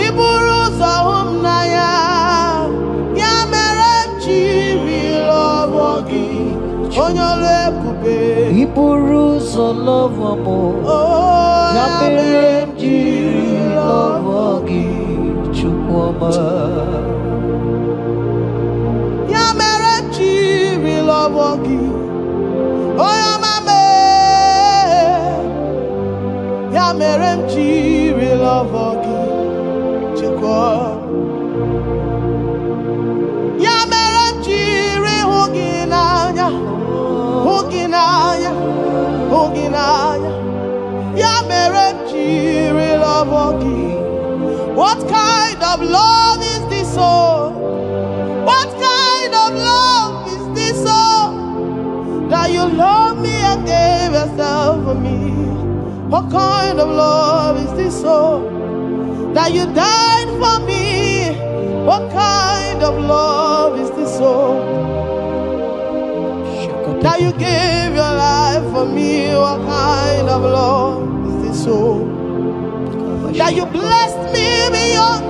Iburu zohum na ya mere jiri lovogi onyolo ekube. Iburu zo lovamo ya mere jiri lovogi chukwoma. Ya mere jiri lovogi oyamame. Ya mere jiri lovogi chukwoma. Ya mere jiri huginanya huginanya huginanya. Ya mere jiri lovogi. What kind of love is this, oh? What kind of love is this, oh? That you love me and gave yourself for me. What kind of love is this, oh? That you died for me. What kind of love is this, oh? That you gave your life for me. What kind of love is this, oh? That you blessed me beyond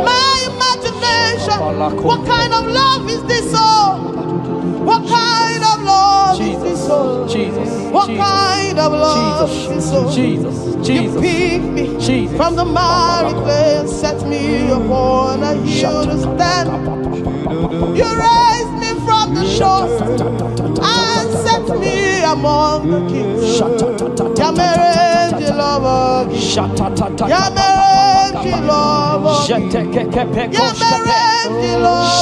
my imagination. What kind of love is this, oh? What kind of love is this, oh? What kind of love is this, oh? You picked me from the miry clay and set me upon a hill to stand. You raised me from the shore and set me among the kings. Yamerenji lover, Yamerenji lover, Yamerenji lover,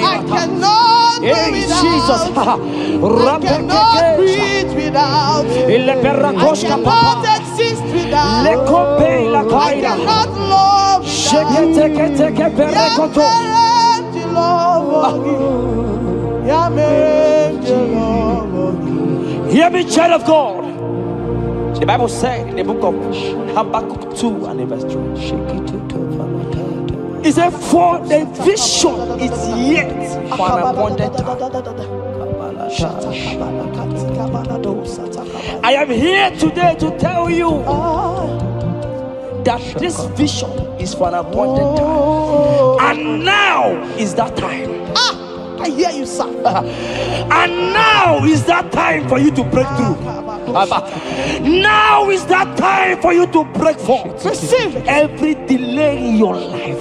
I cannot do without. I cannot breathe without. I cannot exist without. I cannot love without. Hear me, child of God. The Bible said in the book of Habakkuk 2 and verse 3. It said, for the vision is yet for an appointed time. I am here today to tell you that this vision is for an appointed time. And now is that time. I hear you, sir. And now is that time for you to break through. Now is that time for you to break forth. Receive every delay in your life.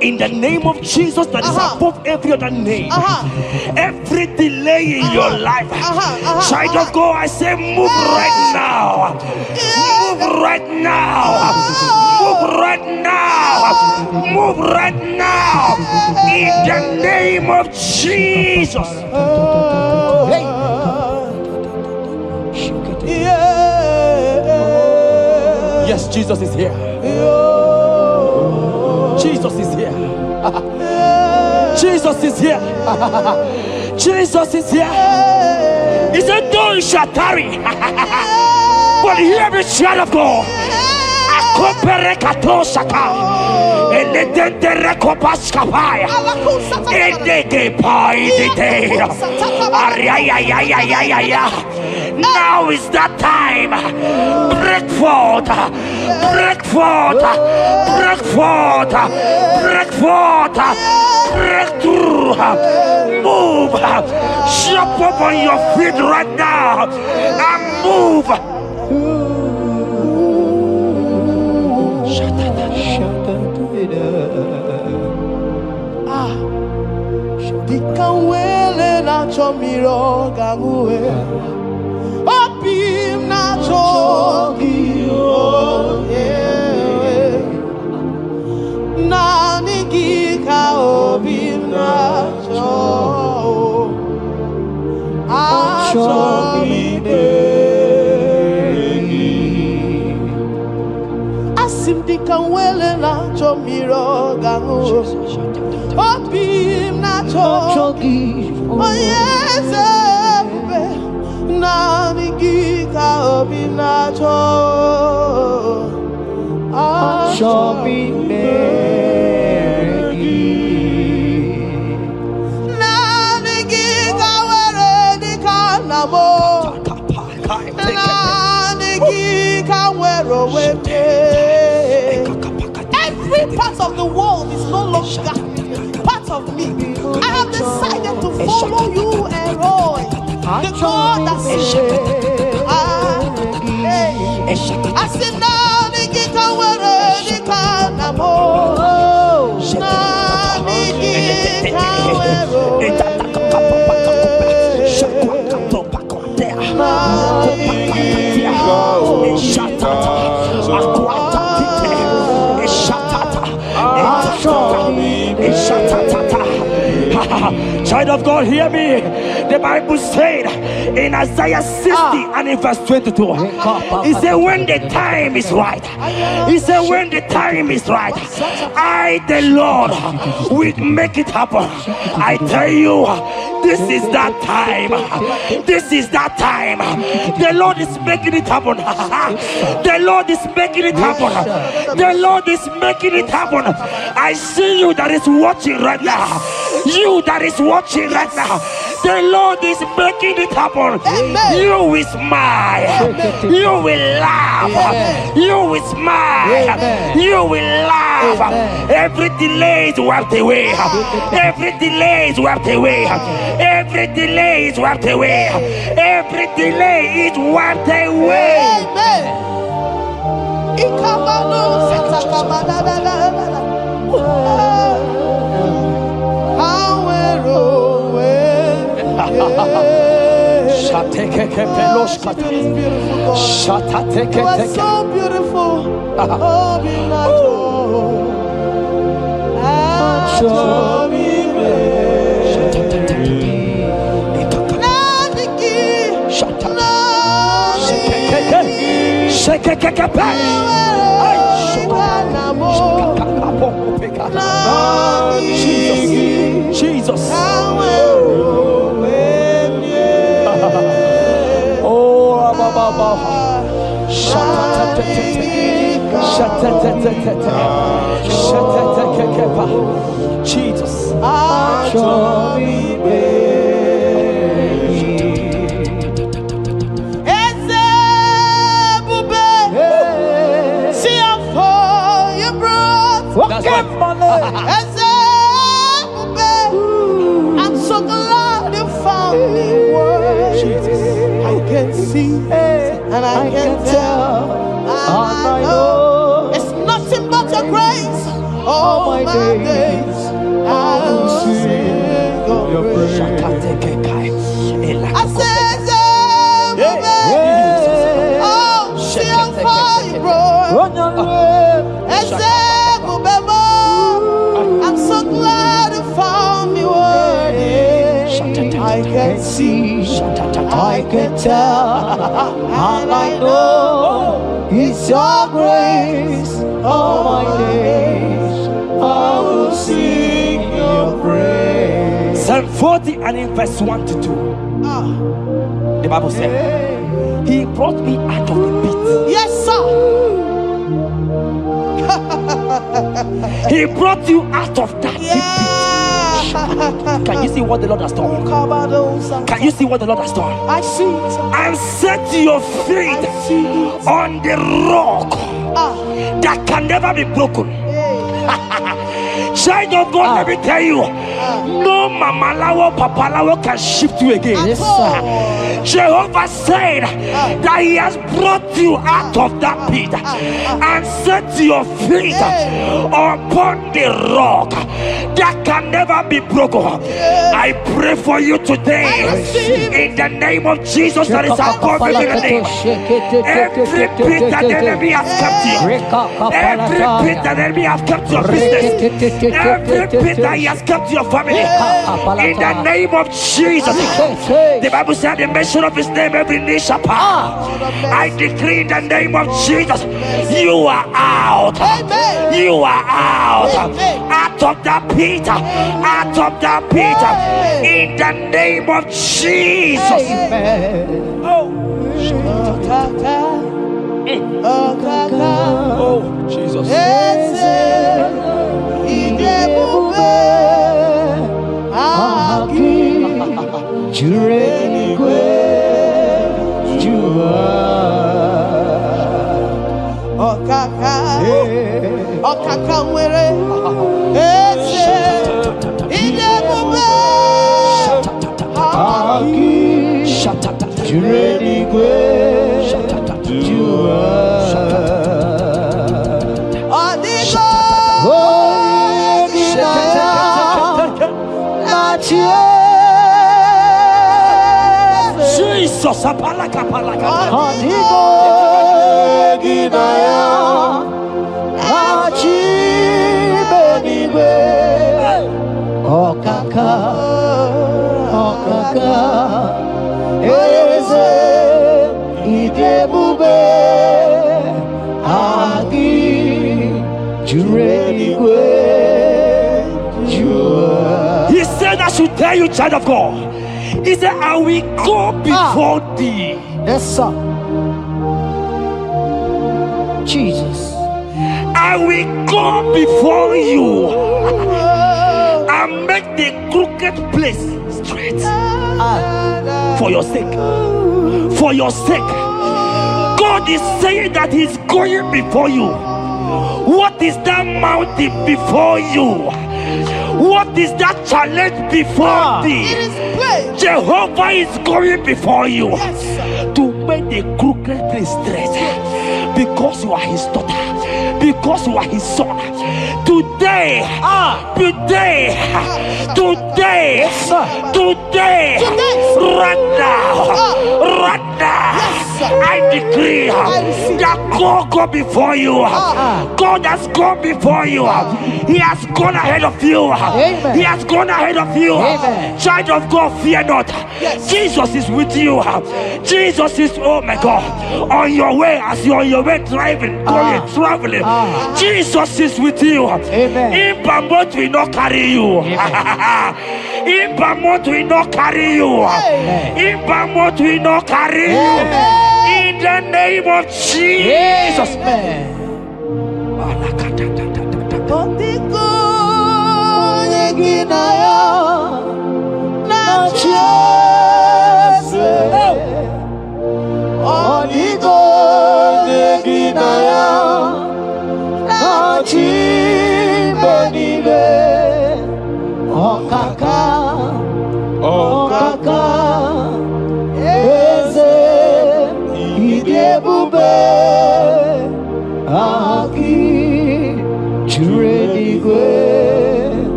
In the name of Jesus that is above every other name. Every delay in your life. Child of God, I say move right now. Move right now. Move right now. Move right now. In the name of Jesus. Hey. Yes, Jesus is here. Jesus is here. Jesus is here. Jesus is here. He said, though you shall tarry, but hear me, child of God. Now is that time. Break forth, break forth, break forth, break forth, break through. Move, jump up on your feet right now and move. Dikawele na chomiro gangue, opim na chogi na nigika opim na cho asim dikawele na chomiro gangue. Opim na chogi, oh yes, na nigika opim na cho, chomi negi, na nigika were di kanamo, na Every part of the world is no longer part of me. I have decided to follow you, Elroy, the God that saves. I said, now the guitar where the canamo. Child of God, hear me. The Bible said in Isaiah 60 and in verse 22, he said, when the time is right, he said, when the time is right, I, the Lord, will make it happen. I tell you, this is that time. This is that time. The Lord is making it happen. The Lord is making it happen. The Lord is making it happen. I see you that is watching right now. You that is watching right now. The Lord is making it happen. Amen. You will smile. Amen. You will laugh. Amen. You will smile. Amen. You will laugh. Amen. Every delay is wiped away. Every delay is wiped away. Every delay is wiped away. Every delay is wiped away. Amen. You are so beautiful. Jesus. Jesus. I'm so glad you found me worthy. I can see and I can tell, and I know it's nothing but your grace. All my days I will sing your praise. I said, oh, see how far you brought. I'm so glad you found me worthy. I can see, I can tell, and I know it's your grace. All my days I will sing your praise. Psalm 40 and in verse 1 to 2. The Bible said, he brought me out of the pit. Yes, sir. He brought you out of that deep pit. Can you see what the Lord has done? Can you see what the Lord has done? I see it. And set your feet on the rock that can never be broken. Child of God, let me tell you, no mama lawo, papa lawo can shift you again. Yes, sir. Jehovah said that he has brought you out of that pit and set your feet upon the rock that can never be broken. I pray for you today in the name of Jesus that is above every name. Every pit that the enemy has kept you, every pit that the enemy has kept your business, every pit that he has kept your family, in the name of Jesus. The Bible said the mention of his name every knee shall bow. I decree in the name of Jesus, you are out. You are out. Out of that pit. Out of that pit. In the name of Jesus. Oh Jesus. kakamwere ese idebube Aki Juredi Gwe Jua Adigo Jesus, apalaka. Adigo Ginaya Achi Benigwe Okaka Eze Idebube Agi Juredigwe Jua. He said, I should tell you, child of God. He said, I will go before thee. Yes, sir. Jesus. I will go before you and make the crooked place straight. For your sake. For your sake. God is saying that He's going before you. What is that mountain before you? What is that challenge before thee? Jehovah is going before you to make the crooked place straight. Because you are His daughter. Because you are His son. Today, right now, I decree that God go before you. God has gone before you. He has gone ahead of you. He has gone ahead of you. Child of God, fear not. Jesus is with you. Jesus is, oh my God, on your way, as you're on your way driving, going, traveling. Jesus is with you. In Bamot will not carry you. In Bamot will not carry you. In Bamot will not carry you. In the name of Jesus.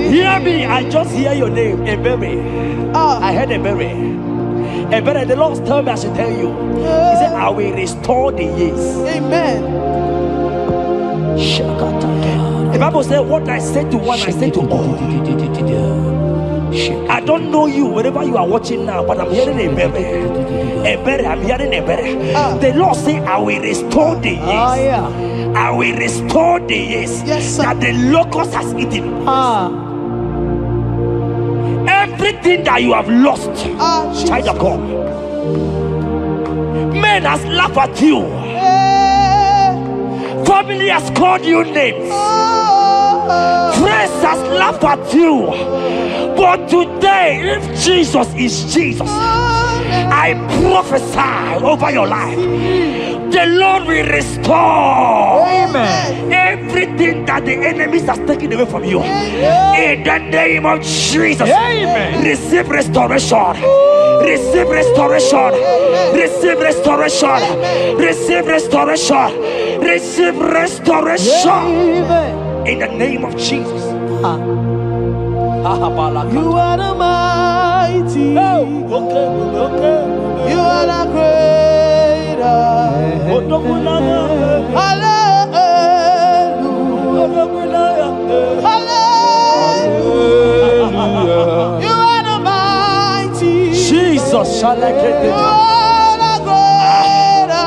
Hear me, I just hear your name, Ebere. I heard Ebere. Ebere, the Lord told me I should tell you. He said, I will restore the years. Amen. The Bible said, what I said to one, I said to all. I don't know you, wherever you are watching now, but I'm hearing Ebere. Ebere, I'm hearing Ebere. The Lord said, I will restore the years. I will restore the years that the locust has eaten. Everything that you have lost, child of God. Men has laughed at you. Family has called you names. Friends has laughed at you. But today, if Jesus is Jesus, I prophesy over your life. The Lord will restore. Amen. Everything that the enemies has taken away from you. In the name of Jesus. Amen. Receive restoration. Receive restoration. Receive restoration. Receive restoration. Receive restoration. Amen. In the name of Jesus. You are the mighty. You are the greater. Hallelujah. Hallelujah. You are the mighty. Jesus shall I get You it. are the greater.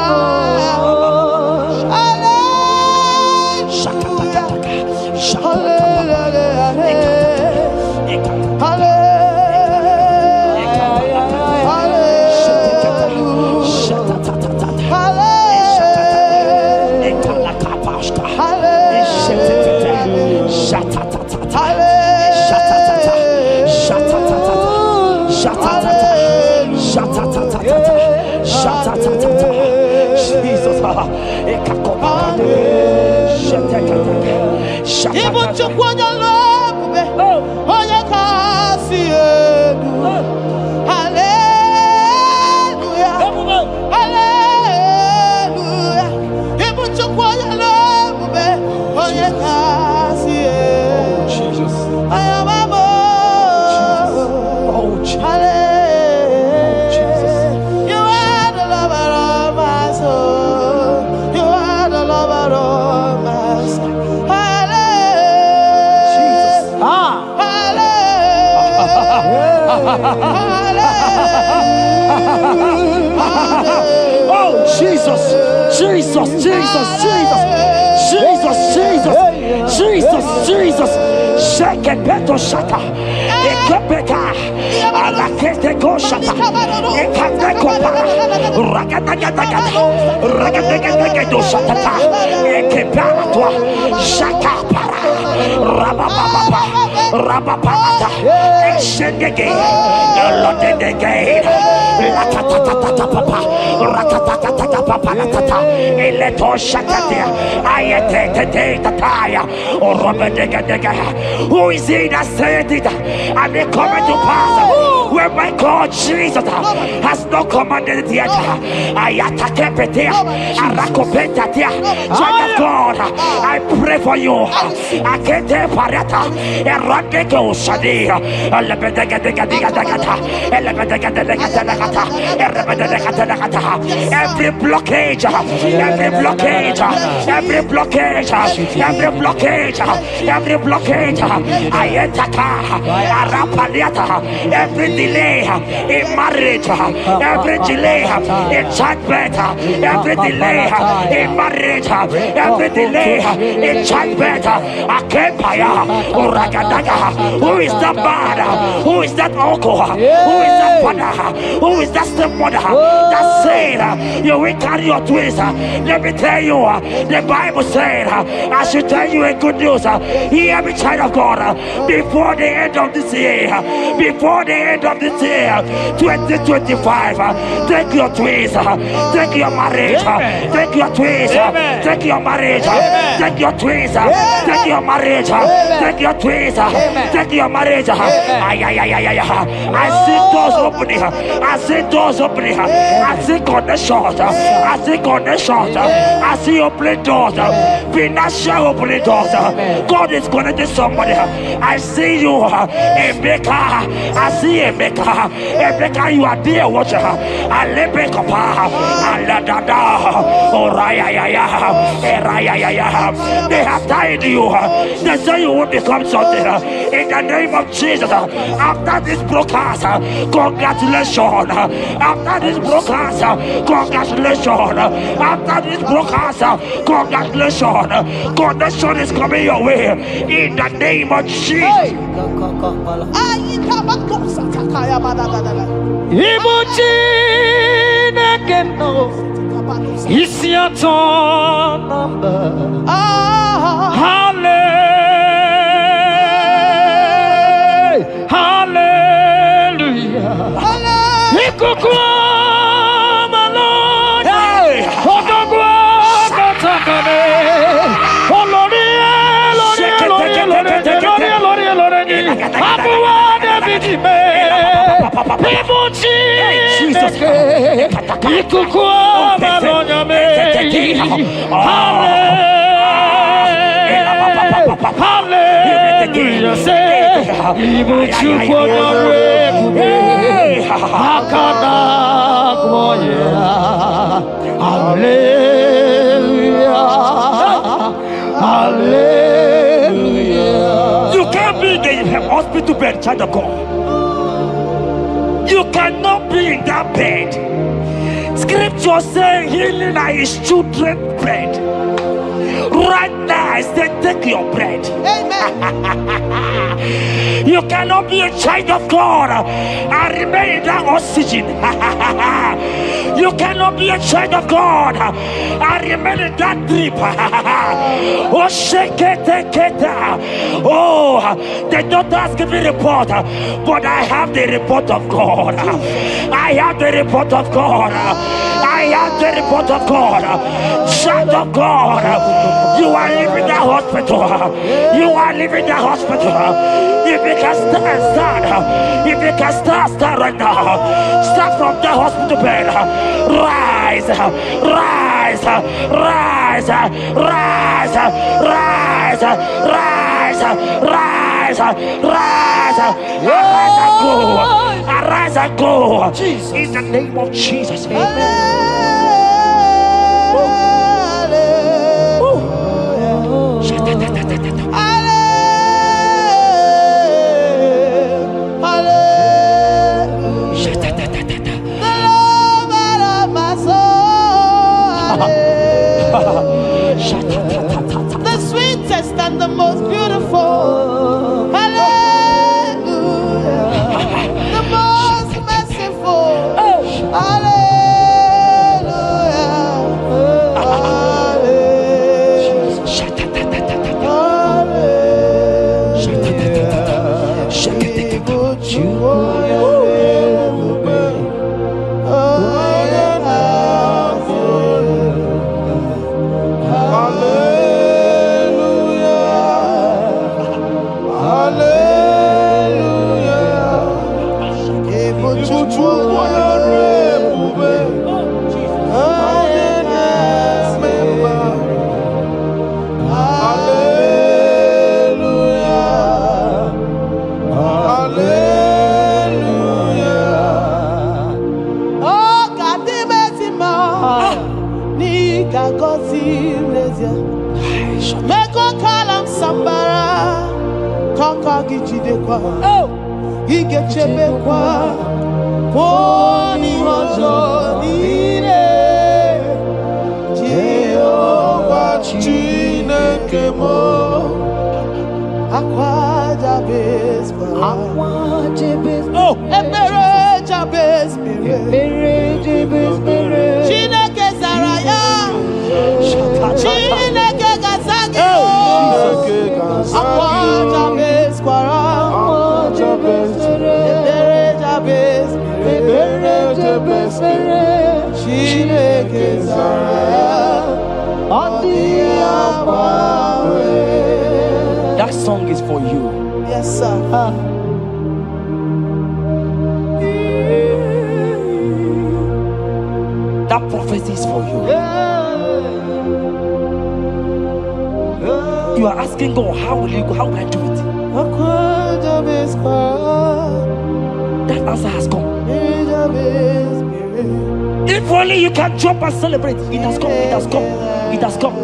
Oh Jesus, Jesus, Jesus, Jesus, Jesus, Jesus, Jesus, Jesus. Shake it, beto shaka. Ekepeka, alakete go shaka. Ekateko para. Ragadagadaga. Ragadagadaga shaka. Ekepara toi. Shaka para. Rabababa. Rabababa. Exendege. Lotendege. Latatatata papa. Ratatatata papa latata. Eleto shakatia. Ayete tataya. Who is he that said it? And they come to pass where my God Jesus has not commanded it yet. Child of God, I pray for you. Every blockage, every blockage, every blockage, every blockage, every blockage, every delay in marriage, every delay in childbirth, every delay in marriage, every delay in childbirth. Who is that man? Who is that uncle? Who is that father? Who is that stepmother that said you will carry your twins? Let me tell you, the Bible said, I should tell you a good news. Hear me, child of God, before the end of this year, before the end of this year, 2025, take your twins, take your marriage, take your twins, take your marriage, take your twins, take your marriage, take your twins, take your marriage. I see doors opening, I see doors opening, I see connections, I see connections, I see opening doors, financial opening doors. God is connecting somebody. I see you, Emeka. I see Emeka. Emeka, you are there, watcher. Alebekapa, Aladada, Oraya, they have tied you. They say you will become something. In the name of Jesus, after this broadcast, congratulations. After this broadcast, congratulations. After this broadcast, congratulations. Connection is coming your way. In the name of Jesus. It's your turn number. Hallelujah. Hallelujah. Hallelujah. You can't be in the hospital bed, child of God. You cannot be in that bed. Scripture saying healing are his children's bread. Right now, I say, take your bread. Amen. You cannot be a child of God and remain in that oxygen. You cannot be a child of God and remain in that drip. Oh, shake it, take it. Oh, the doctors give me report, but I have the report of God. I have the report of God. I have the report of God. Child of God, you are leaving the hospital. You are leaving the hospital. If you can stand, if you can stand right now, start from the hospital bed. Rise, rise, rise, rise, rise, rise, rise, rise, arise and go. Arise and go. In the name of Jesus. Amen. The sweetest and the most beautiful. Hallelujah. The most merciful. Oh, he gets a bequa. Pony hozo nire. Jehovah Chinekemo. Aqua Jabez. Aqua Jabez. Oh, Ebere Jabez. Ebere Jabez. Chineke Saraya. Chineke Gazagi. Aqua Jabez. That song is for you. Yes, sir. That prophecy is for you. You are asking God, how will you go? How will I do it? That answer has come. If only you can jump and celebrate. It has come. It has come. It has come.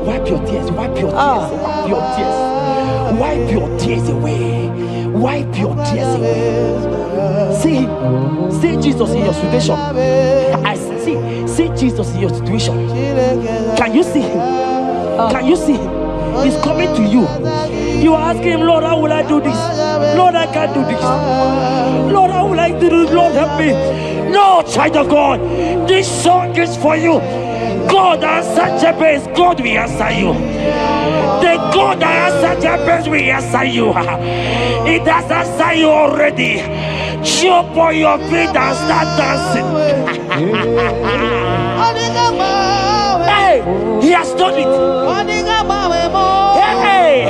Wipe your tears. Wipe your tears. Wipe your tears. Wipe your tears away. Wipe your tears away. See Jesus in your situation. I see Jesus in your situation. Can you see him? Can you see him? He's coming to you. You are asking him, Lord, how will I do this? Lord, I can't do this. Lord, how will I do this? Lord, help me. No, child of God, this song is for you. God answered Jabez, God will answer you. The God that answered Jabez will answer you. It has answered you already. Jump on your feet and start dancing. Hey, he has done it. Hey.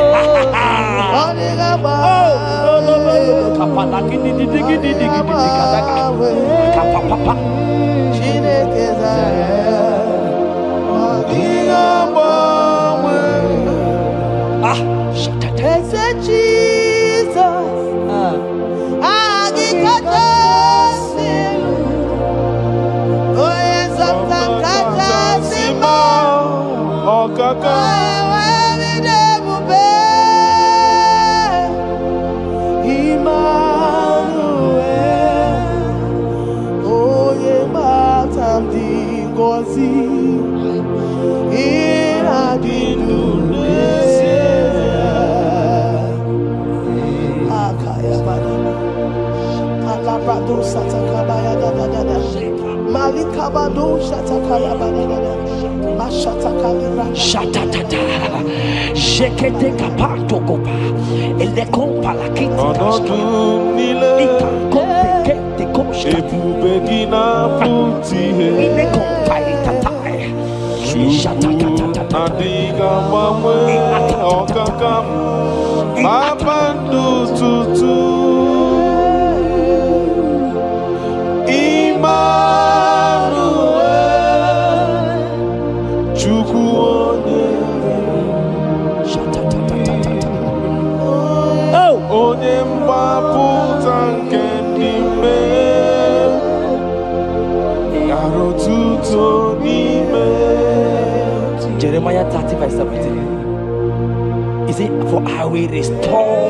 Jeremiah 30 verse 17. He said, for I will restore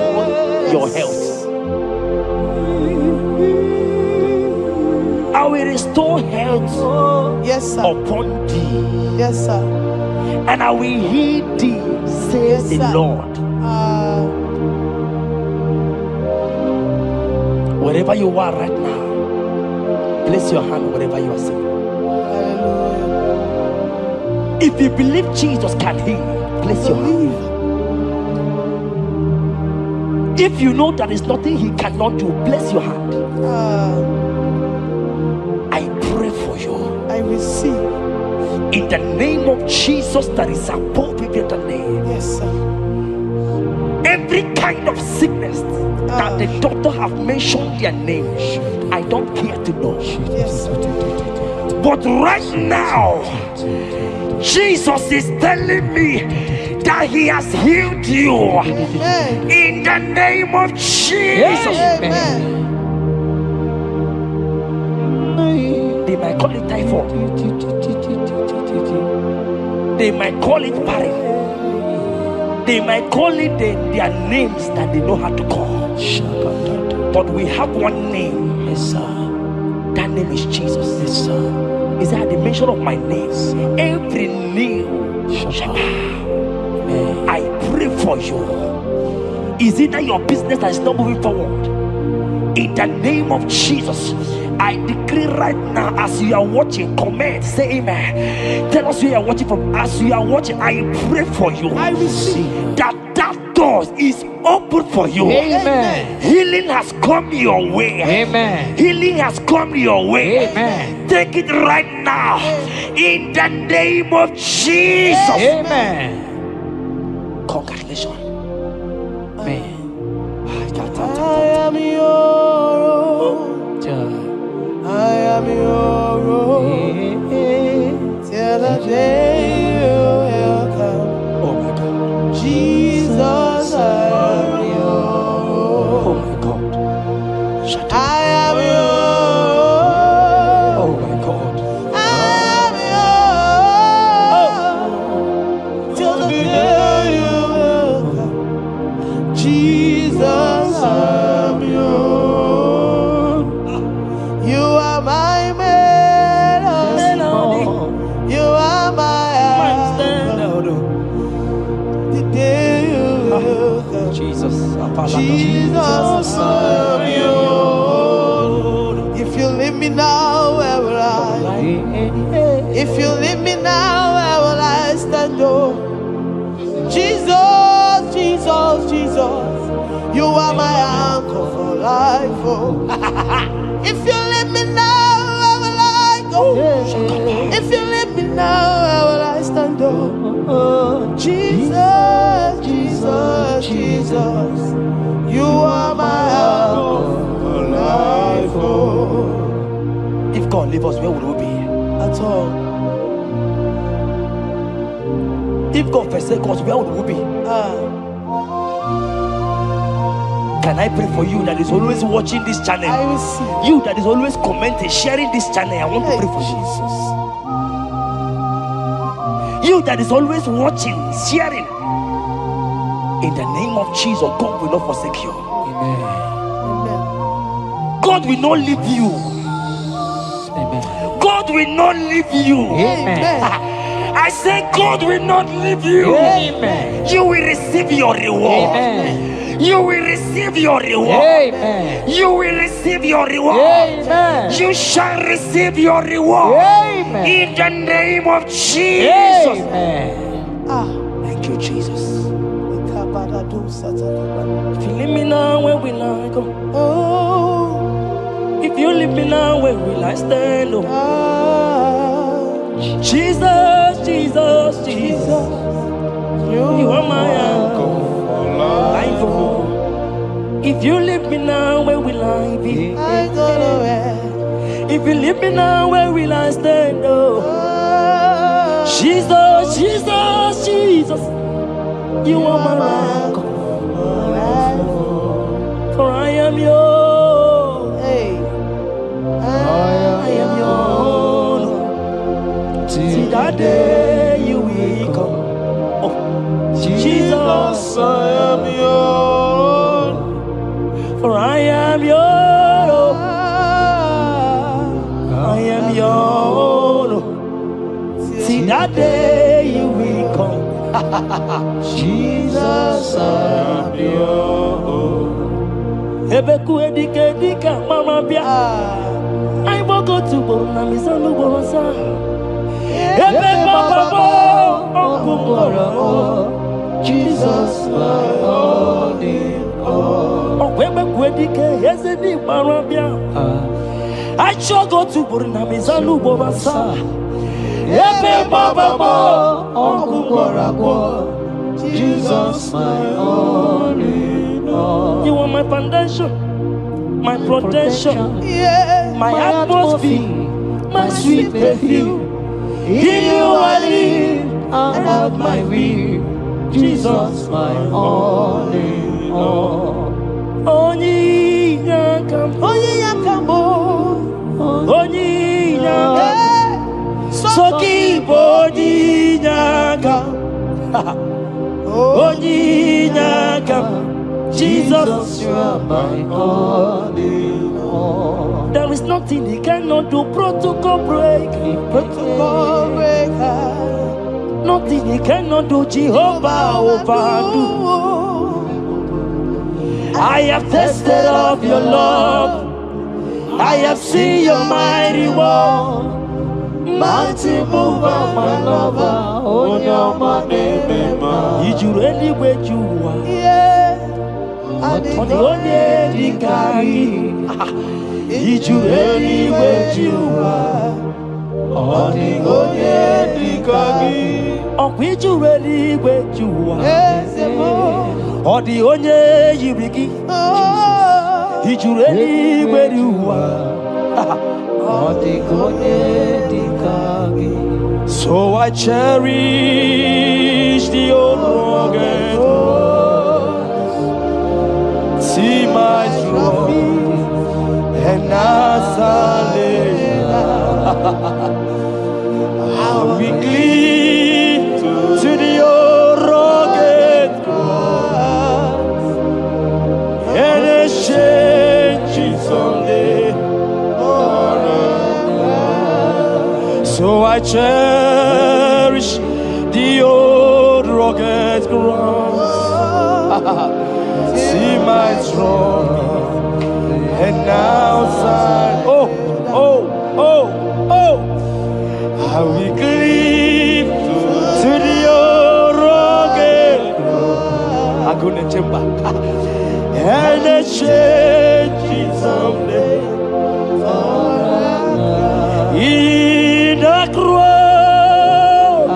your health. I will restore health upon thee. Yes, sir. And I will heal thee, says the Lord. Wherever you are right now, place your hand wherever you are sitting. If you believe Jesus can heal, place your hand. If you know there is nothing he cannot do, place your hand. I pray for you. I receive. In the name of Jesus that is above every other name. Yes, sir. Every kind of sickness that the doctor have mentioned their name, I don't care to know. Yes, sir. But right now, Jesus is telling me that he has healed you. Amen. In the name of Jesus. Amen. They might call it typhoid. They might call it barren. They might call it their names that they know how to call. But we have one name. Yes, sir. That name is Jesus. Yes, sir. Is that the mention of my name? Every knee shall bow. I pray for you. Is it that your business that is not moving forward? In the name of Jesus, I decree right now, as you are watching, comment, say amen. Tell us where you are watching from. As you are watching, I pray for you. I receive that door is open for you. Amen. Healing has come your way. Amen. Healing has come your way. Amen. Take it right now. In the name of Jesus. Amen. Congratulations. Amen. I am your own. I am your own. Till the day you will come. Oh my God. Jesus, I am your Oh own. my God. I am your own. Oh my God. I am your own. Till the day you will come. Jesus, I am your own. You are my melody. You are my anchor. The day you will come. Jesus. Jesus, I am your own. If you leave me now, where will I? If you leave me now, where will I stand? Oh, Jesus, Jesus, Jesus, you are my anchor for life. Oh, if you leave me now, where will I go? If you leave me now, where will I stand? Oh, Jesus, Jesus, Jesus, you are my life. Oh. If God leave us, where would we be? At all. If God forsake us, where would we be? Can I pray for you that is always watching this channel? I will see. You that is always commenting, sharing this channel. I want to pray for you. You that is always watching, sharing. In the name of Jesus, God will not forsake you. Amen. Amen. God will not leave you. Amen. God will not leave you. Amen. I say God will not leave you. Amen. You will receive your reward. Amen. You will receive your reward. Amen. You will receive your reward. Amen. You shall receive your reward. Amen. In the name of Jesus. Amen. Thank you, Jesus. If you leave me now, where will I go? Oh, If you leave me now, where will I stand? Oh. Jesus, Jesus, Jesus. You are my uncle. Life, oh. If you leave me now, where will I be? I go nowhere. If you leave me now, where will I stand? Oh. Oh, Jesus, Jesus, Jesus. You are my uncle. For I am yours. hey, I am yours. See that day you will come. Oh, Jesus, I am yours. for I am yours. I am yours. See that day you will come. Jesus, I am yours. Ebeku edike dika mama bia. I will go to Borna Misanu Borosa. Ebe Baba Jesus, my only all. Ebeku edike Yezedi Marabia. I shall go to Borna Misanu Borosa. Ebe Baba Jesus, my only all. You are my foundation, my protection, Yeah, my atmosphere, my sweet perfume. In you I live and have my will. Jesus, my only all. Only yakam, only yakamo, only yakam, soki bodi yakam, only yakam. Jesus, you are my only all. there is nothing he cannot do. Protocol break, Protocol breaker, nothing he cannot do. Jehovah overdo. I have tasted of your love. I have seen your mighty work. mighty mover, my lover, on your money, Did you really where you are? yeah, On the only Dikari. Did you really where you are? on the only Dikari, On which you really where you are? On the only Yibiki. Did you really where you are? So I cherish the old rugged cross. See my trophy and I will cling to the old rugged cross and exchange it someday. So I cherish the old rugged cross. See my trophy and now sign. I will cleave to the old rugged cross. I'm gonna jump back and exchange it someday. In the cross,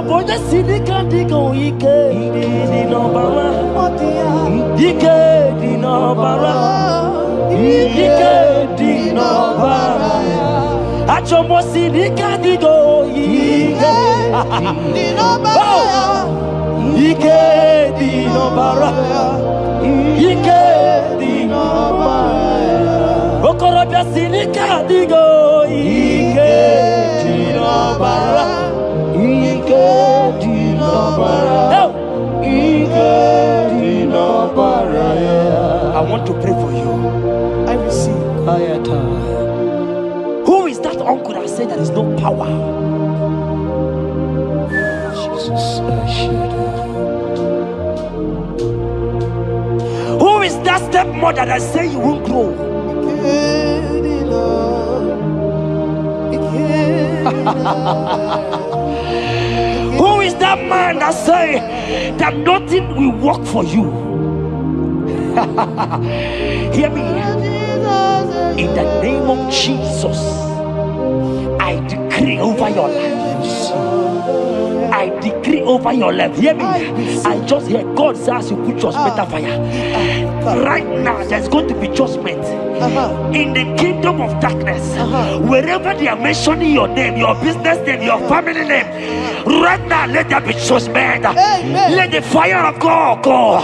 boja sinika digo ike di no bara. Ike di no bara. Ike di no bara. Achomo sinika digo ike di no bara. Ike di no bara. Ike di no bara. Okorobia sinika digo ike di no bara. Ike di no bara. Ike di no bara. I want to pray for you. I receive. Who is that uncle that said there is no power? Jesus, who is that stepmother that say you won't grow? Who is that man that say that nothing will work for you? Hear me. In the name of Jesus, I decree over your life. I decree over your life. Hear me. I just hear God says you put your better fire. Right now, there's going to be judgment in the kingdom of darkness. Wherever they are mentioning your name, your business name, your family name, right now, let there be judgment. Let the fire of God go.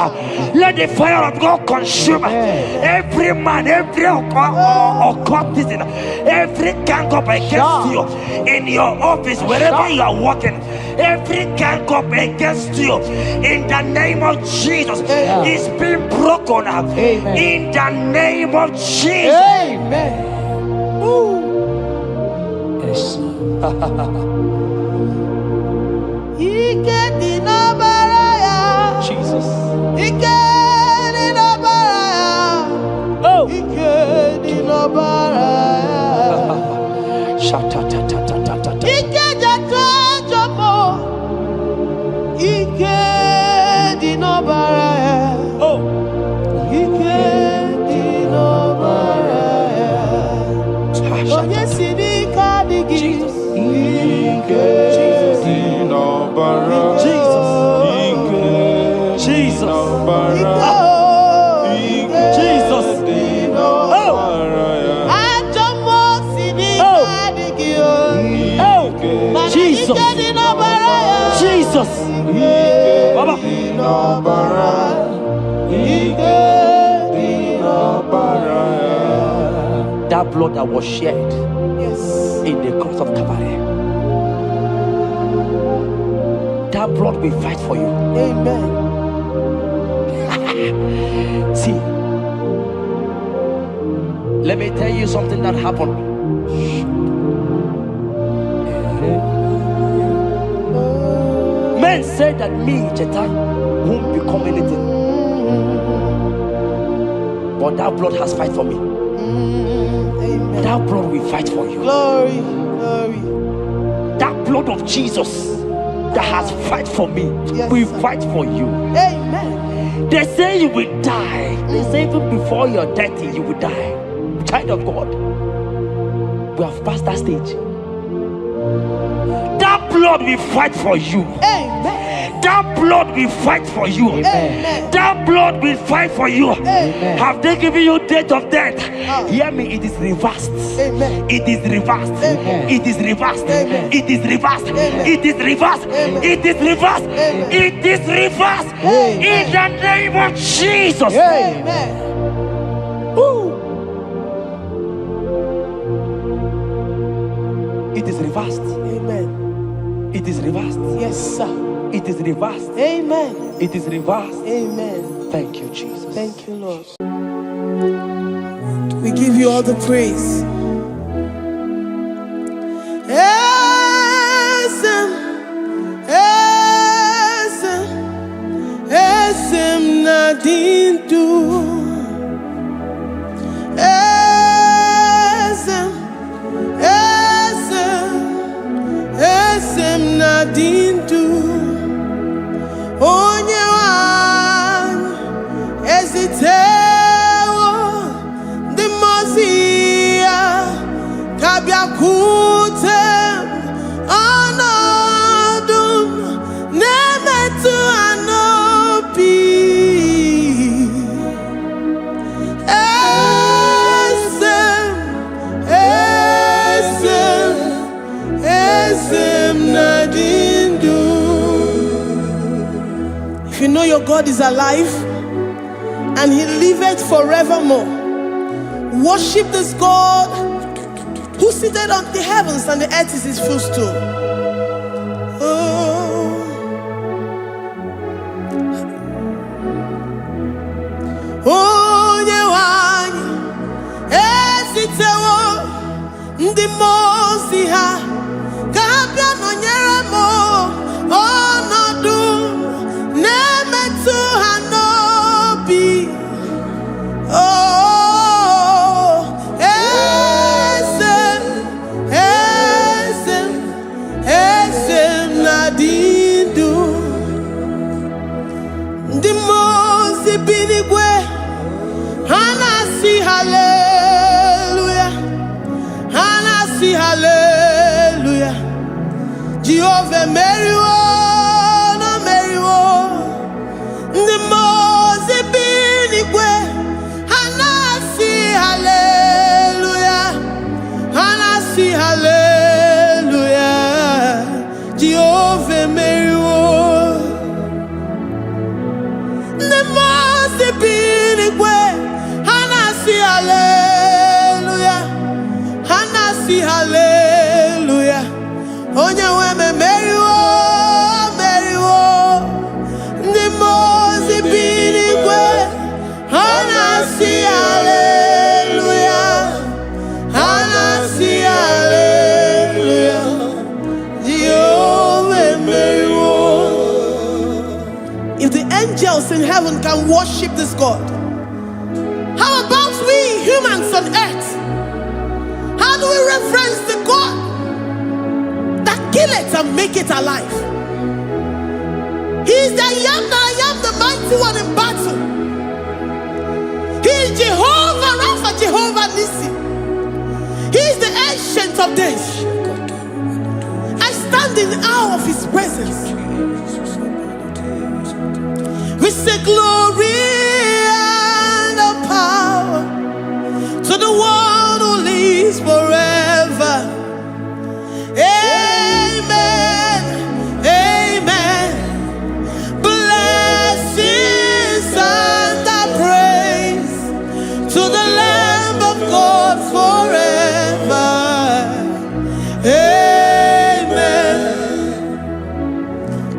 Let the fire of God consume every man, every occultism, every gang up against you in your office, wherever you are working. Every gang up against you in the name of Jesus is being broken up. In the name of Jesus. Amen. Yes. Jesus. Jesus. Baba. That blood that was shed in the cross of Calvary, that blood will fight for you. Amen. See, let me tell you something that happened. Men said that me, Jeta, won't become anything. But that blood has fight for me. Amen. That blood will fight for you. Glory, glory. That blood of Jesus that has fight for me will fight for you. Amen. They say you will die. They say even before you're 30, you will die. Child of God, we have passed that stage. That blood will fight for you. Amen. That blood will fight for you. Amen. That blood will fight for you. Amen. Have they given you date of death? Hear me, it is reversed. Amen. It is reversed. Amen. It is reversed. Amen. It is reversed. Amen. It is reversed. Amen. It is reversed. Amen. It is reversed. Amen. In the name of Jesus. Amen. It is reversed. Amen. It is reversed. Yes, sir. It is reversed. Amen. It is reversed. Amen. Thank you, Jesus. Thank you, Lord. We give you all the praise. Esem nadindu. Esem nadindu. Onyewan ezitewo dimozia kabyakutem anadum your God is alive and he liveth forevermore. Worship this God who seated on the heavens and the earth is his footstool. Oh, nyewani esitewo ndi mozi ha kapia no nyeremo onodu nemetu hanobi. Oh, esem nadindu ndi mozi binigwe. Hanasi hallelujah, Hanasi hallelujah. Jehovah Meriwo, no Meriwo. The Mose binigwe. Hanasi hallelujah, Hanasi hallelujah. Jehovah Meriwo. The Mose binigwe. Hallelujah, Hanasi hallelujah. Onye weme meriwo, meriwo. Ndi mozi binigwe. Hanasi hallelujah, Hanasi hallelujah. Jehovah meriwo. If the angels in heaven can worship this God, how about we humans on earth? How do we reference the God that kill it and make it alive? He is the I am the mighty one in battle. He is Jehovah Rapha, Jehovah Nissi. He is the ancient of days. I stand in awe of his presence. We say glory to the one who lives forever. Amen, amen. Blessings and praise to the Lamb of God forever. Amen.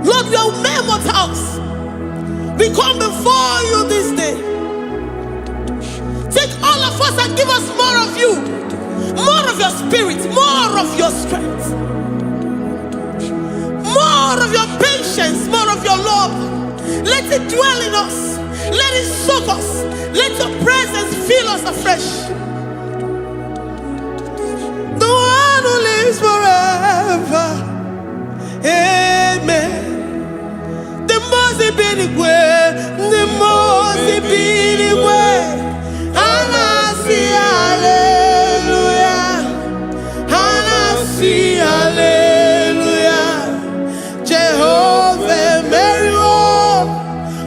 Lord, we are mere mortals. We come before you this day. Take all of us and give us more of you, more of your spirit, more of your strength, more of your patience, more of your love. Let it dwell in us. Let it soak us. Let your presence fill us afresh. The one who lives forever. Amen. The Mose binigwe, the Mose binigwe. Hanasi hallelujah, Hanasi hallelujah. Jehovah Meriwo,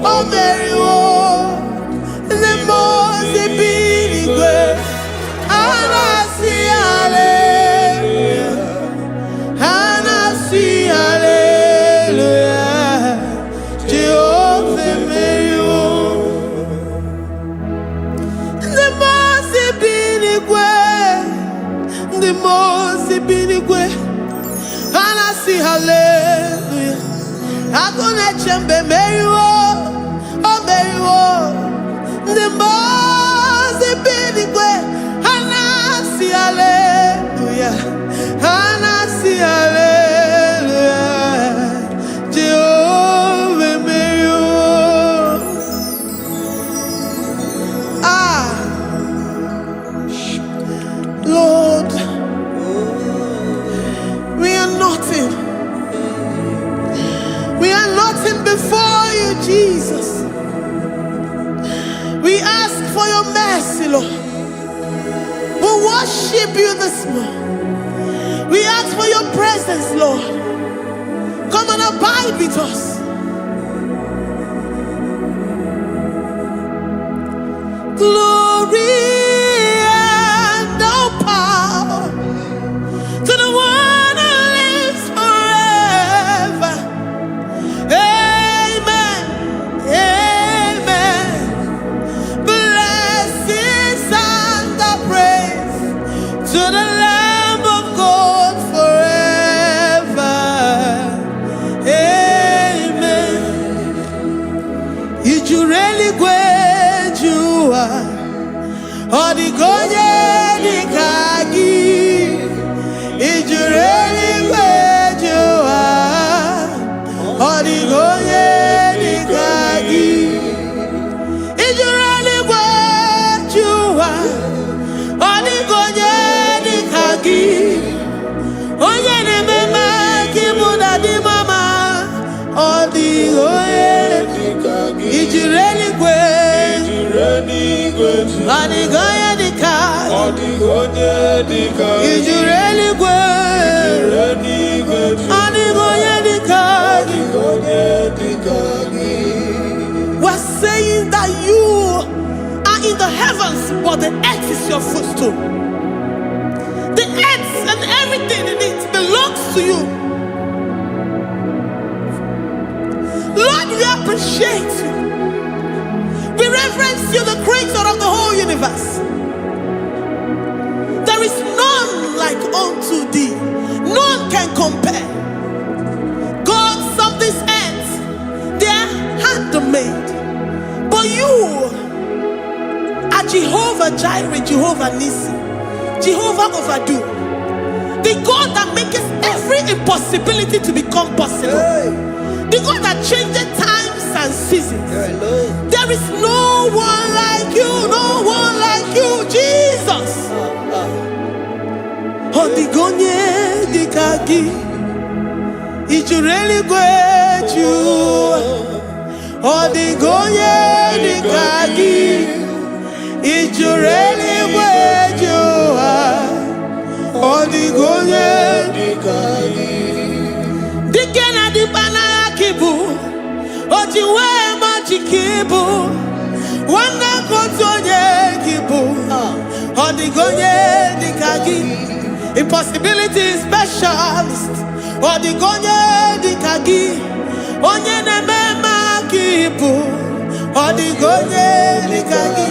oh Meriwo. The Mose binigwe. Hanasi hallelujah, Hanasi hallelujah. Jehovah Meriwo. The Mose binigwe. Hanasi hallelujah. Agone chembe meriwo, oh meriwo. The Mose binigwe. Hanasi hallelujah, Hanasi hallelujah. Jehovah meriwo. Lord, we are nothing. We are nothing before you, Jesus. We ask for your mercy, Lord. We worship you this morning. We ask for your presence, Lord. Come and abide with us. Glory and all power to the one who lives forever. Amen. Odigonye dikagi ijureli gwejuwa. Odigonye dikagi ijureli gwejuwa. Odigonye dikagi onye nemema kimuda di mama. Odigonye dikagi ijureli gwejuwa. Odigonye dikagi ijureli gwejuwa. Odigonye dikagi. We're saying that you are in the heavens, but the earth is your footstool. The earth and everything in it belongs to you. Lord, we appreciate you. We reverence you, the creator of the whole universe. There is none like unto thee. None can compare. Gods of this earth, they are handmade. But you are Jehovah Jireh, Jehovah Nissi, Jehovah Overdo. The God that makes every impossibility to become possible. The God that changes times and seasons. There is no one like you, no one like you, Jesus. Odigonye dikagi ijureli gwejuwa. Odigonye dikagi ijureli gwejuwa. Odigonye dikagi dikena dibana kibu ojiwe majikibu wana kotonye kibu. Odigonye dikagi impossibility specialist. Odigonye dikagi onye nemema kibu. Odigonye dikagi.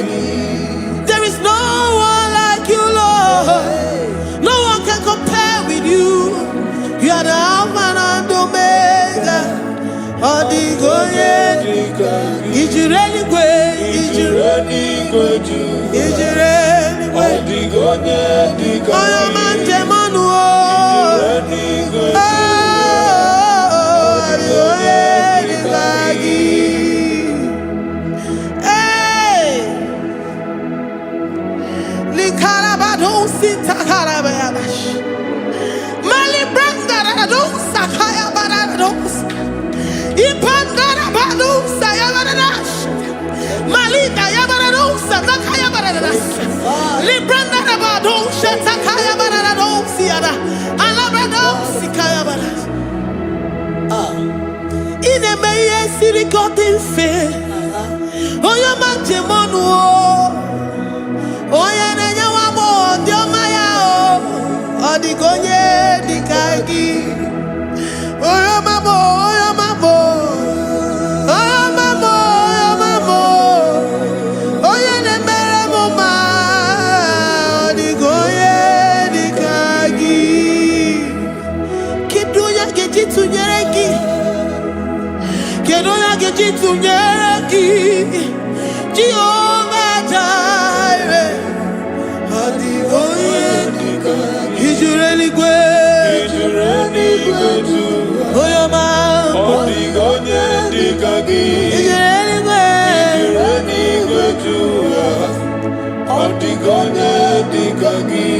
There is no one like you, Lord. No one can compare with you. You are the Alpha and Omega. Odigonye dikagi ijureli ijureli Odigonye dikagi oyomanje manuo. Odigonye dikagi. Hey, likarabado sitakarabayabash. Mali brandara sakaya barados. Ipandara badu sayabaradas. Malita yabarados sakaya baradas. Librandara badu shatakaya barados yada. Alabrados sikaya baradas. Ine meye sirikotin fe. Oya manje monuo. Oya nenya wamo diomaya o. Odigonye dikagi. Oya mamo, oya mamo. Oya mamo, oya mamo. Oya nemere moma. Odigonye dikagi. Kiduya gejitu nyereki. Kiduya gejitu nyereki. Jehovah Jireh. Odigonye dikagi ijureli gwejuwa. Oya mamo. Odigonye dikagi ijureli gwejuwa. Odigonye dikagi.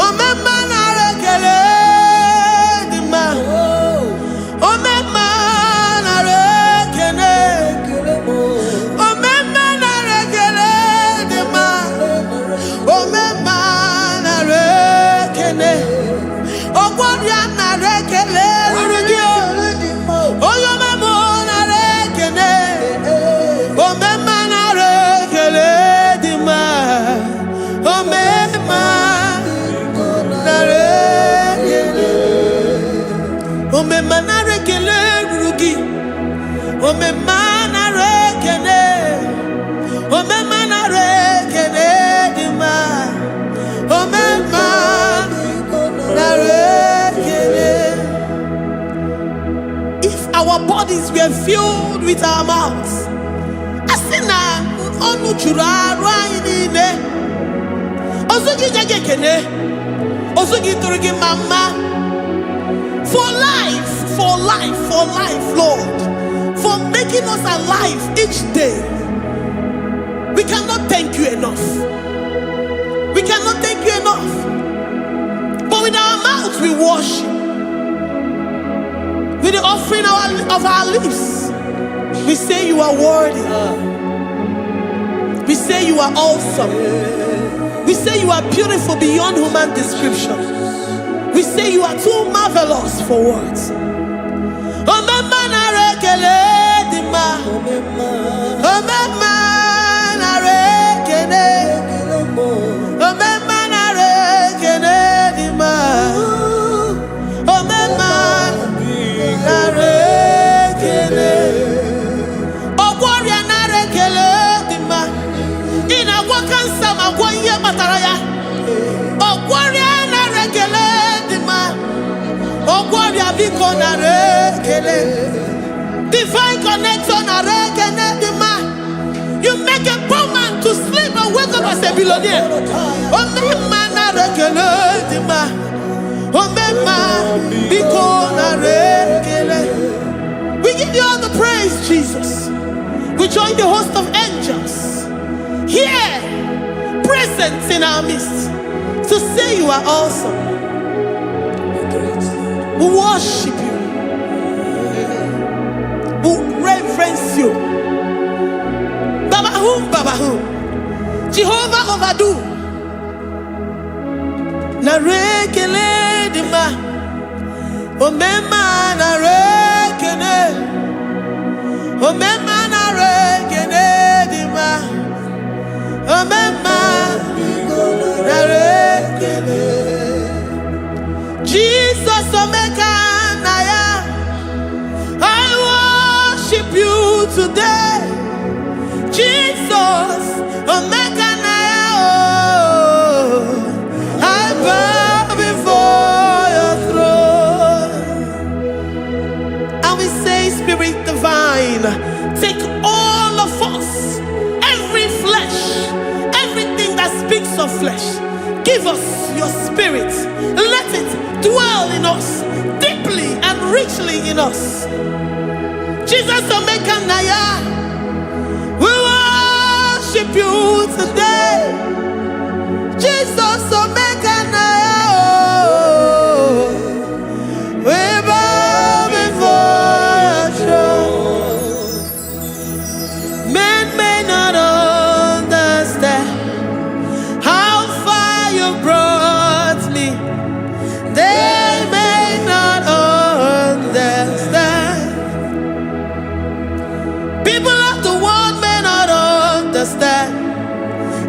Omema na rekele dima. Omema na rekele. Omema na rekele dima. Omema na rekele. Ogwaria na rekele rugio. Oyomemo na rekele. Omema na rekele dima. Omema na rekele. Omema na rekele rugi. Omema na rekele. Omema na rekele dima. Omema na rekele. If our bodies were filled with our mouths, asina onu churaru anyị niile. Ozu gị nye gị ekene. Ozu gị tụrụ gị mama. For life, Lord. For making us alive each day. We cannot thank you enough. We cannot thank you enough. But with our mouths we worship. With the offering of our lips, we say you are worthy. We say you are awesome. We say you are beautiful beyond human description. We say you are too marvelous for words. Divine connection. You make a poor man to sleep and wake up as a billionaire. We give you all the praise, Jesus. We join the host of angels here, present in our midst, to say you are awesome. We worship you. We reverence you. Baba who? Jehovah overdo. Na rekele dima. Omema na rekele. Omema na rekele dima. Omema na rekele. Jesus omeka naya. I worship you today. Jesus omeka naya. I bow before your throne. And we say, Spirit divine, take all of us, every flesh, everything that speaks of flesh. Give us your spirit. Let it dwell in us, deeply and richly in us. Jesus omeka naya. We worship you today. Jesus omeka naya. We bow before your throne. Men may not understand how far you brought me. They may not understand. People of the world may not understand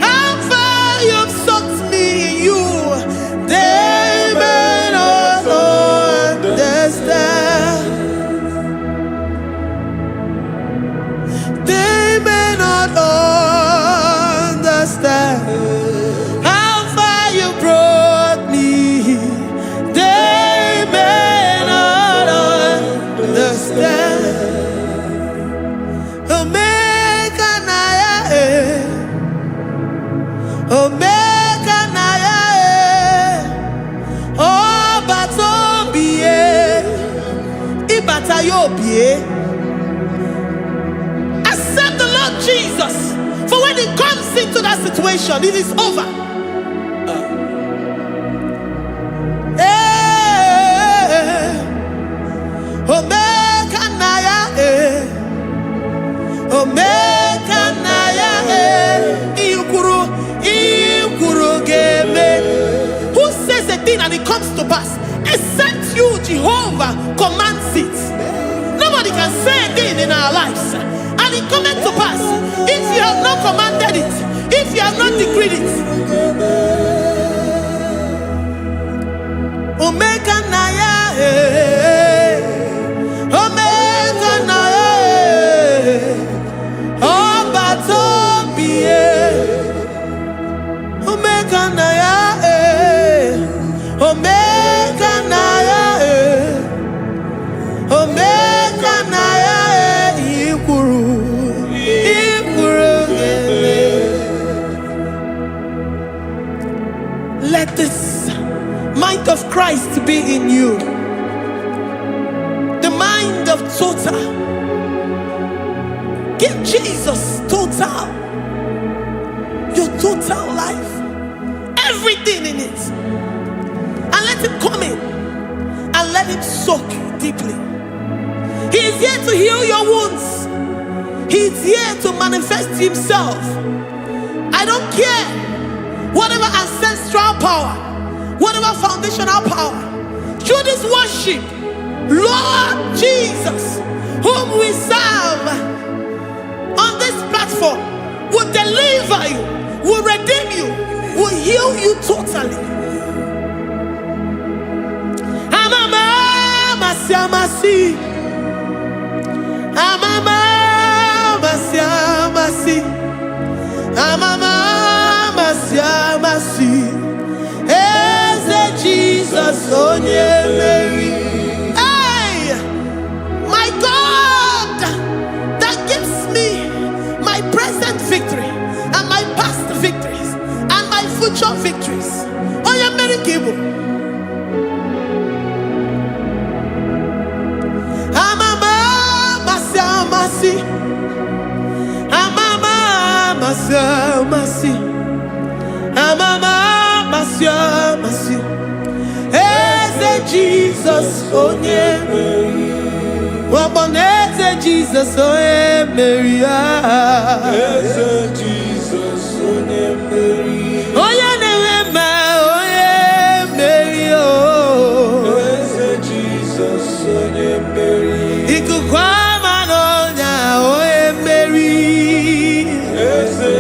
how far you've sucked me in you. They may not understand. They may not understand how far you brought me. They may not understand. Omeka naya, omeka naya, obatobie, ibatayobie. Accept the Lord Jesus, for when He comes into that situation, it is over. Omeka naya, omeka naya, ikuru game. Who says a thing and it comes to pass? Except you, Jehovah, commands it. Nobody can say a thing in our lives and it comes to pass if you have not commanded it, if you have not decreed it. Omeka naya, omeka naya, obatobie, omeka naya, omeka naya, omeka naya, ikuru geme. mind of Christ be in you. The mind of total. Give Jesus total. Your total life. Everything in it. And let him come in. And let him soak you deeply. He is here to heal your wounds. He is here to manifest himself. I don't care. Whatever ancestral power, whatever foundational power, through this worship, Lord Jesus, whom we serve on this platform, will deliver you, will redeem you, will heal you totally. Jesus, hey, my God, that gives me my present victory and my past victories and my future victories. Oh, yeah, Mary Kibo. Jesus, oh yeah, Jesus, oh yeah, Mary, Jesus, oh yeah, Mary, oh yeah, Mary, oh Jesus, oh yeah, Mary, he could come on, oh yeah, Mary,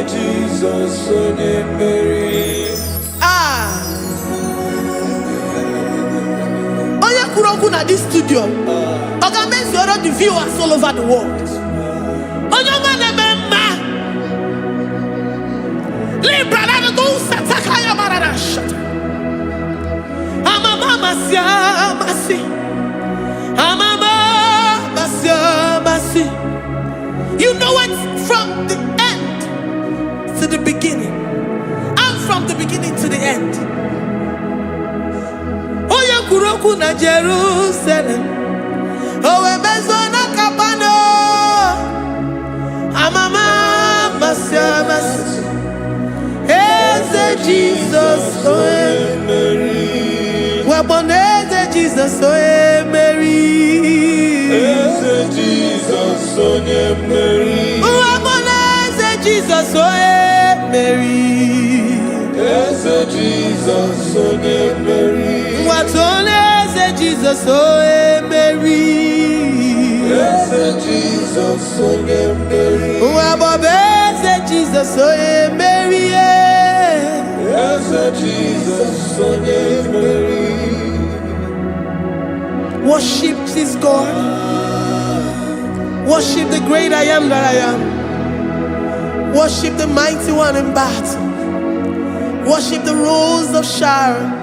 Jesus, oh yeah, Mary. At this studio, organize all the viewers all over the world. You know it from the end to the beginning, and from the beginning to the end. Kuroku na Jerusalem, oh ebezona kapano, amama masiamas, eze Jesus, oh Mary, waboneze Jesus, oh Mary, eze Jesus, oh Mary, waboneze Jesus, oh Mary, eze Jesus, oh Mary. What on is Jesus, oh Mary? Yes, Jesus, oh Mary. What is Jesus, oh Mary? Yes, Jesus, oh Mary. Worship this God. Worship the great I am that I am. Worship the mighty one in battle. Worship the rose of Sharon.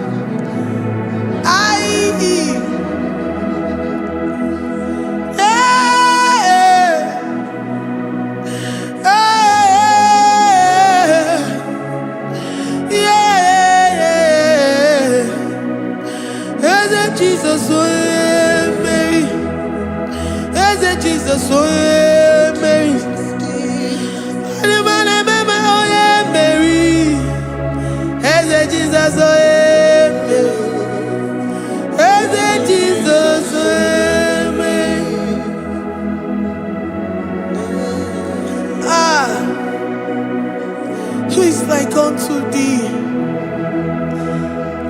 Jesus, oh Mary, Jesus, oh Mary, Mary, Jesus, oh Jesus, Mary. Who is like unto thee?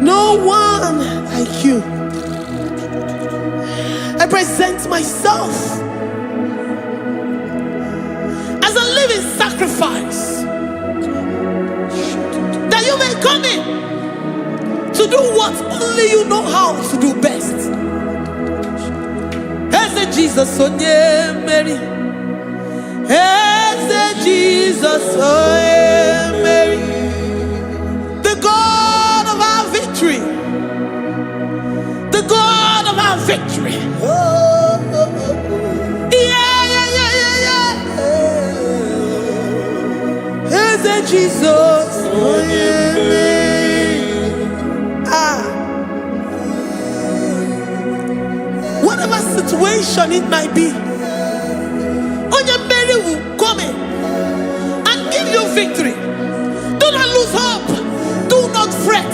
No one like you. I present myself as a living sacrifice, that you may come in to do what only you know how to do best. As Jesus, oh yeah, Mary. As Jesus, oh yeah, Mary. The God of our victory. The God of our victory. Jesus, oh yeah, situation it might be, Onyemeri will come in and give you victory. Do not lose hope. Do not fret.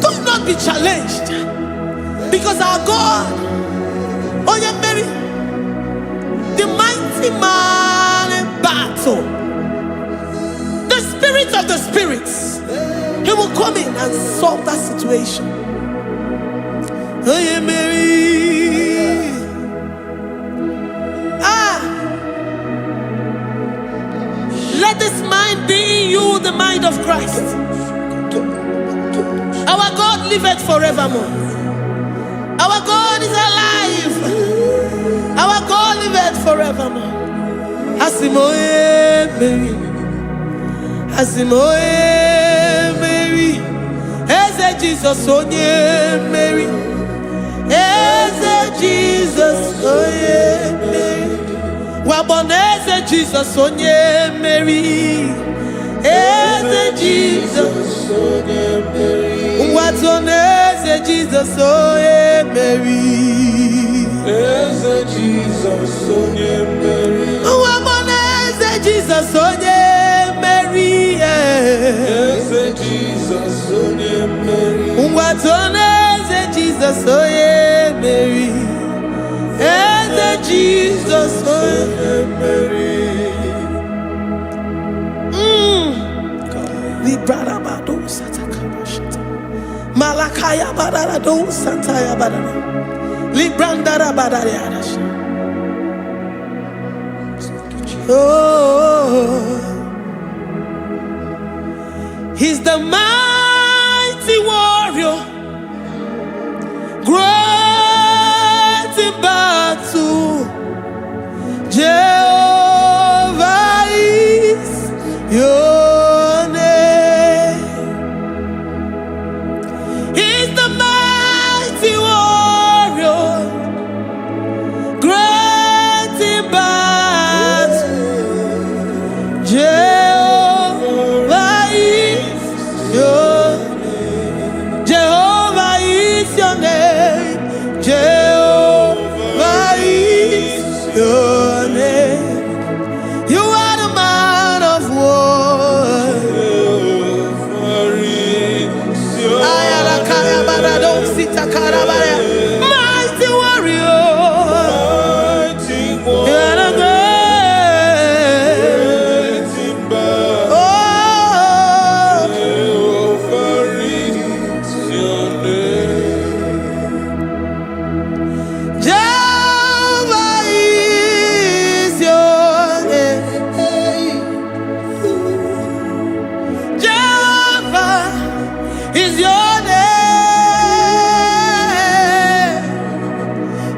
Do not be challenged. Because our God, Onyemeri, the mighty man in battle, the spirit of the spirits, he will come in and solve that situation. Onyemeri. Let this mind be in you, the mind of Christ. Our God liveth forevermore. Our God is alive. Our God liveth forevermore. Asimoye Mary. Asimoye Mary. Eze Jesus onye Mary. Eze Jesus onye Mary. Waboneze Jesus onye Mary. Eze Jesus onye Mary. Watoneze Jesus onye Mary. Eze Jesus onye Mary. Waboneze Jesus onye Mary. Eze Jesus onye Mary. Watoneze Jesus onye Mary. Eze Jesus onye Mary. Librada bado satakaba shita. Malakaya badara do sataya badara. Librandara badara yadash. Oh, he's the mighty warrior, great in battle. Jehovah is your name. He's the mighty warrior, great in battle. Jehovah is your name. Jehovah is your name. Jehovah is your name. You are the man of war. Ayarakaya barado sita karabaya. Mighty warrior. You are the great. Oh, Jehovah is your name. Jehovah is your name. Jehovah is your name.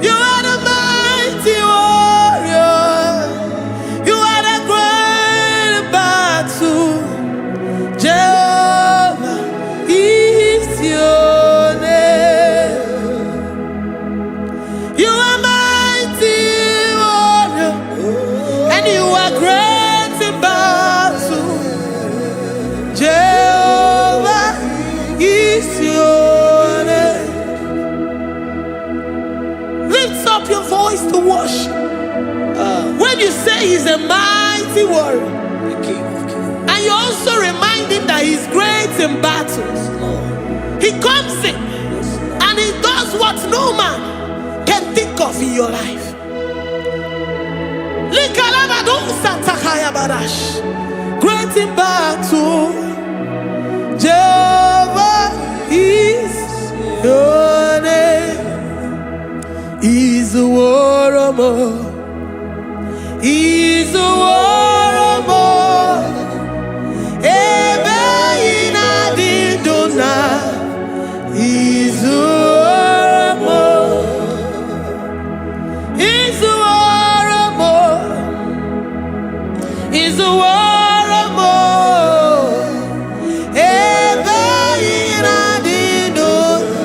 You are the mighty warrior. You are the great battle. Jehovah is your name. You are mighty warrior, and you are great in battle. Jehovah is your name. Lift up your voice to worship. When you say he's a mighty warrior, and you also remind him that he's great in battles, he comes in and he does what no man can think of in your life. Great in battle, Jehovah is your name. He's a warrior. He's a warrior. Ebe ina didona. He's a warrior. He's a warrior. He's a warrior. Ebe ina didona.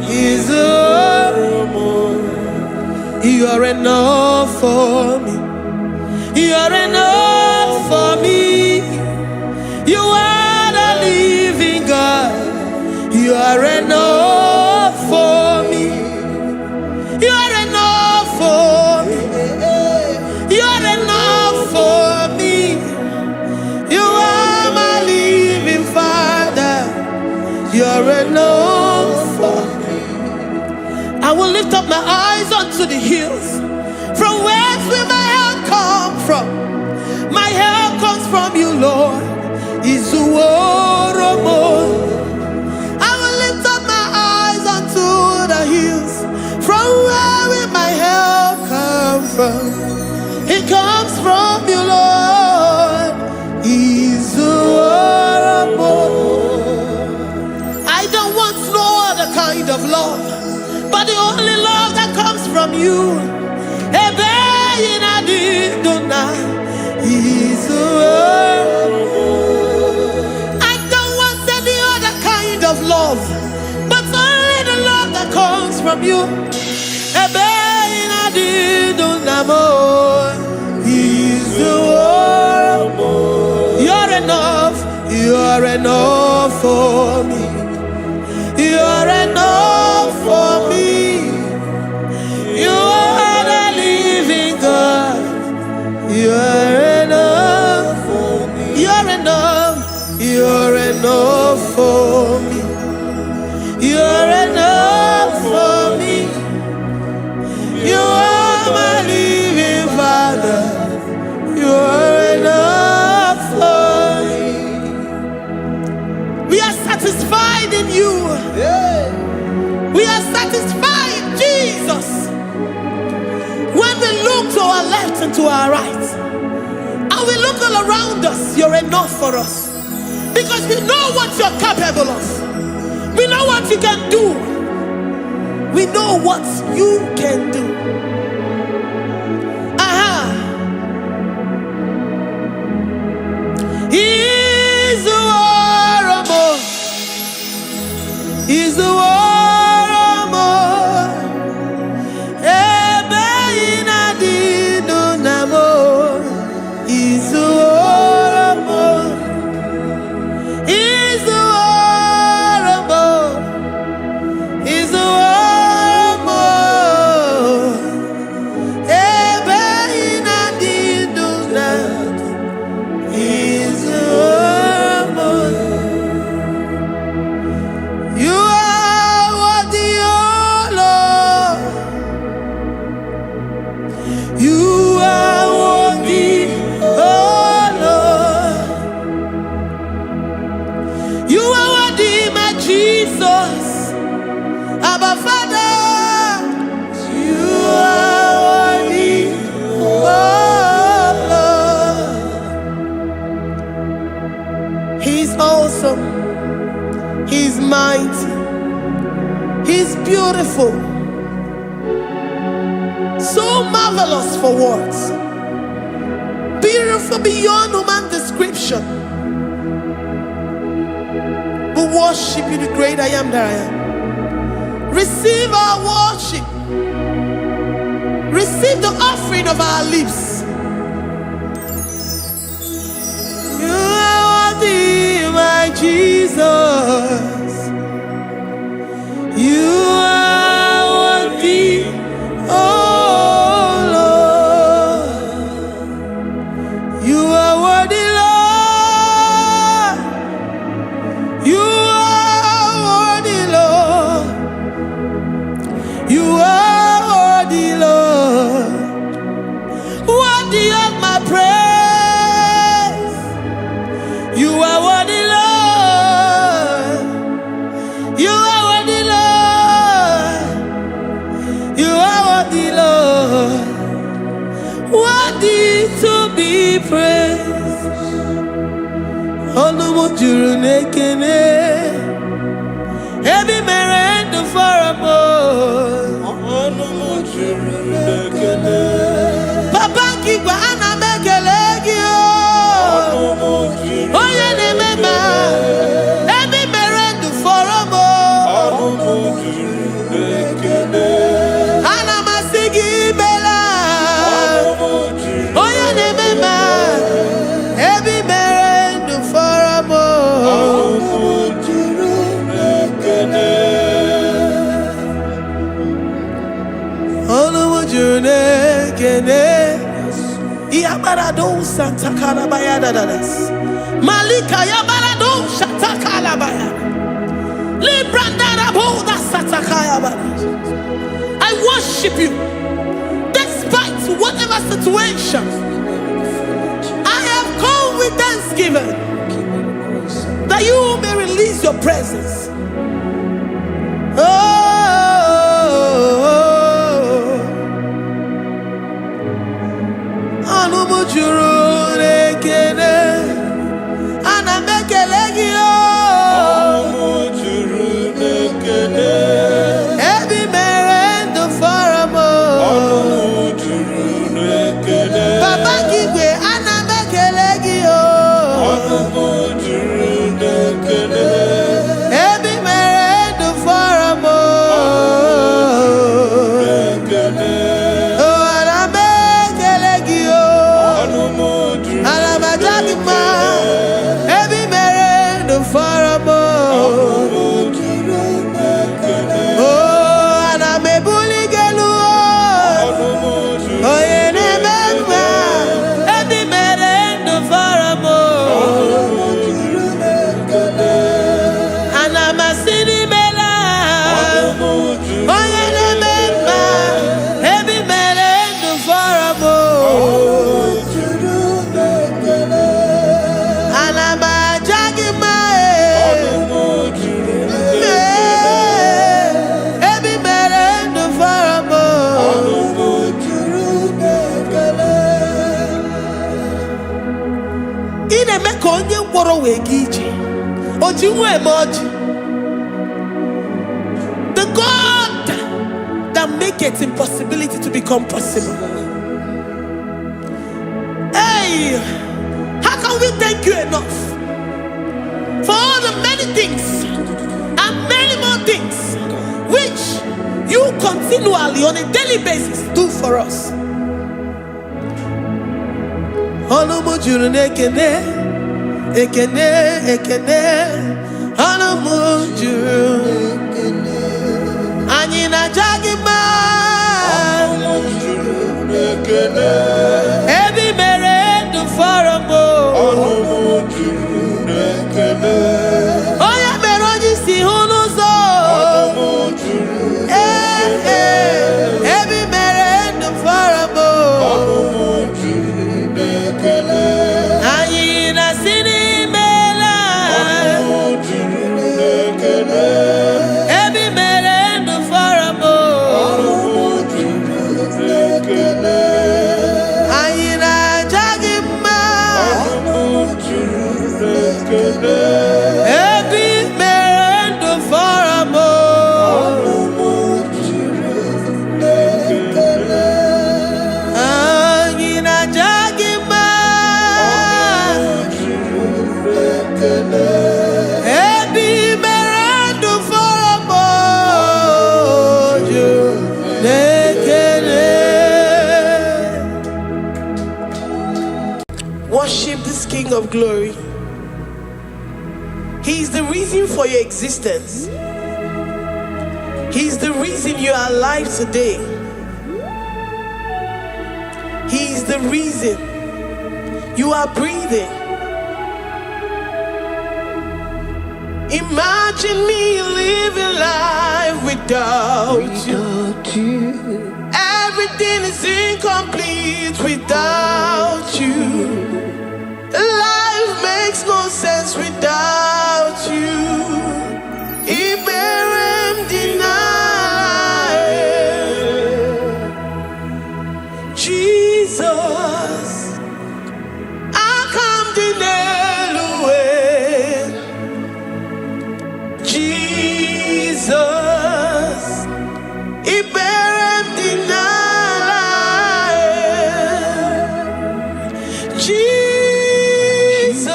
He's a warrior. You are enough for me. You are enough for me. You are the living God. You are enough for me. You are enough. my eyes unto the hills. From whence will my help come from? My help comes from you, Lord. Is the word of God. I will lift up my eyes unto the hills. From where will my help come from? It comes from you, Lord. Is the word of God. I don't want no other kind of love, but the only love that comes from you. Is the word. I don't want any other kind of love, but only the love that comes from you. Is the word. You're enough. You're enough for me. You're enough for me. You are the living God. You're enough for me. You're enough. You're enough for me. You're enough for me. You are my living Father. You're enough for me. We are satisfied in you. We are satisfied, Jesus. When we look to our left and to our right, and we look all around us, you're enough for us. Because we know what you're capable of. We know what you can do. We know what you can do. He's the war of more. He's the war of more. He's the war of more. He's the war of more. He's the war of more. He's the war of more. You are worthy, oh Lord. You are worthy, oh Lord. You are worthy, my Jesus. Abba Father, you are worthy, oh Lord. He's awesome. He's mighty. He's beautiful. So marvelous for words. Beautiful beyond human description. We worship you, the great I am that I am. Receive our worship. Receive the offering of our lips. You are worthy, my Jesus. You are worthy, oh Lord. You are worthy, Lord. You are worthy, Lord. You are worthy, Lord. Worthy of my praise. You are worthy, Lord. You are worthy, Lord. You are worthy, Lord. Worthy to be praised. Onumujuru nekene. Every merend for a more. Onumujuru nekene. Papa kigwa ana mekelegio. Onumujuru. Oye ne mema. Every merend for a more. Onumujuru nekene. Ana masigi bela. Oye ne mema. Every merend for a more. Onumujuru nekene. Yabarado Santa Calabaya Dadas Malika Yabarado Shata Calabaya Librandara Boda Satakaya. I worship you despite whatever situation. I have come with thanksgiving that you may release your presence. The God that makes impossibility to become possible. Hey, how can we thank you enough for all the many things and many more things which you continually on a daily basis do for us? Ekene Anamujuru Anyina Jagima Ebi mere du faramo Oya meroji si hunuzo Ebi mere du faramo Anyina sini Worship this King of Glory. He is the reason for your existence. He is the reason you are alive today. He is the reason you are breathing. Imagine me living life without you. Everything is incomplete without you. Life makes no sense without you. Iberem deny. Jesus, I come deny. Jesus, Iberem deny. Jesus,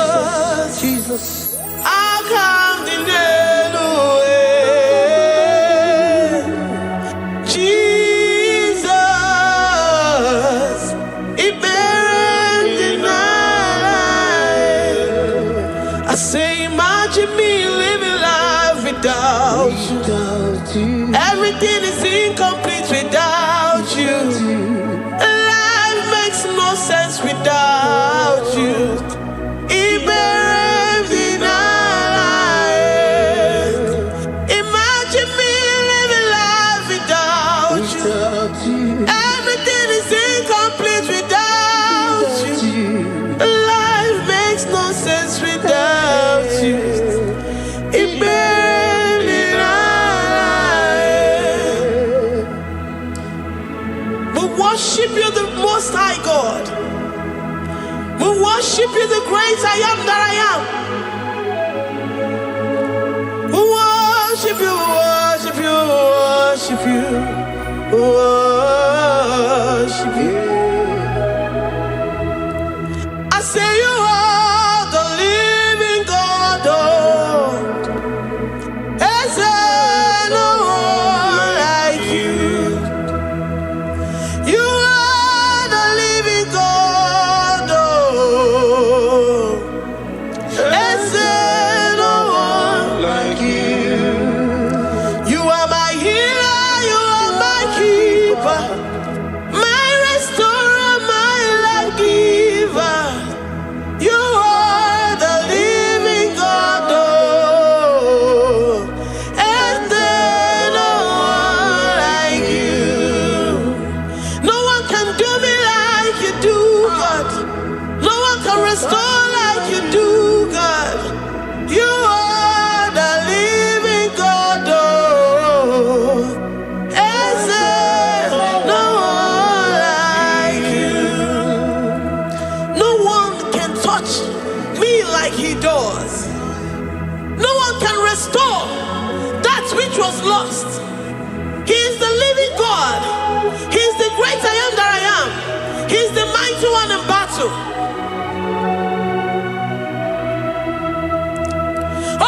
I come in Jesus, it bears. worship you, the Most High God. We worship you, the great I am that I am. We worship you, worship you, worship you, worship you. I say you are the living God. Is there no one like you? You are the living God. Is there no one like you? You are my healer, you are my keeper, my restorer, my life giver. You are the living God. And there no one like you. No one can do me like you do, God. No one can restore like you do, God. You are the living God. And there no one like you. No one can touch me like he does. No one can restore that which was lost. He is the living God. He is the great I am that I am. He is the mighty one in battle.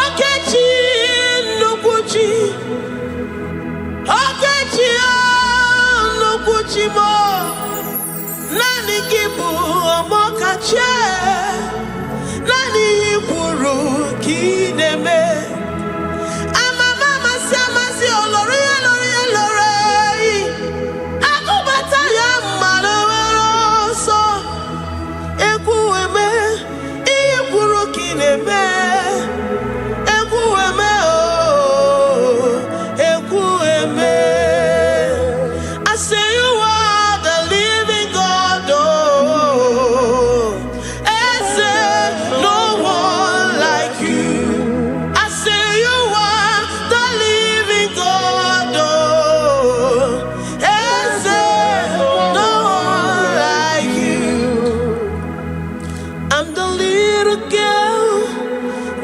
Okechi Nukuchi. Okechi Nukuchi mo. Nani kibu omokache. Nani iburu kineme. Ama mama sama si olori olori olori. Akubata ya malawero so. Ekueme iburu kineme. Ekueme oh. Ekueme. I say you are the living God. Oh. Is there no one like you? I say you are the living God. Oh. Is there no one like you? I'm the little girl,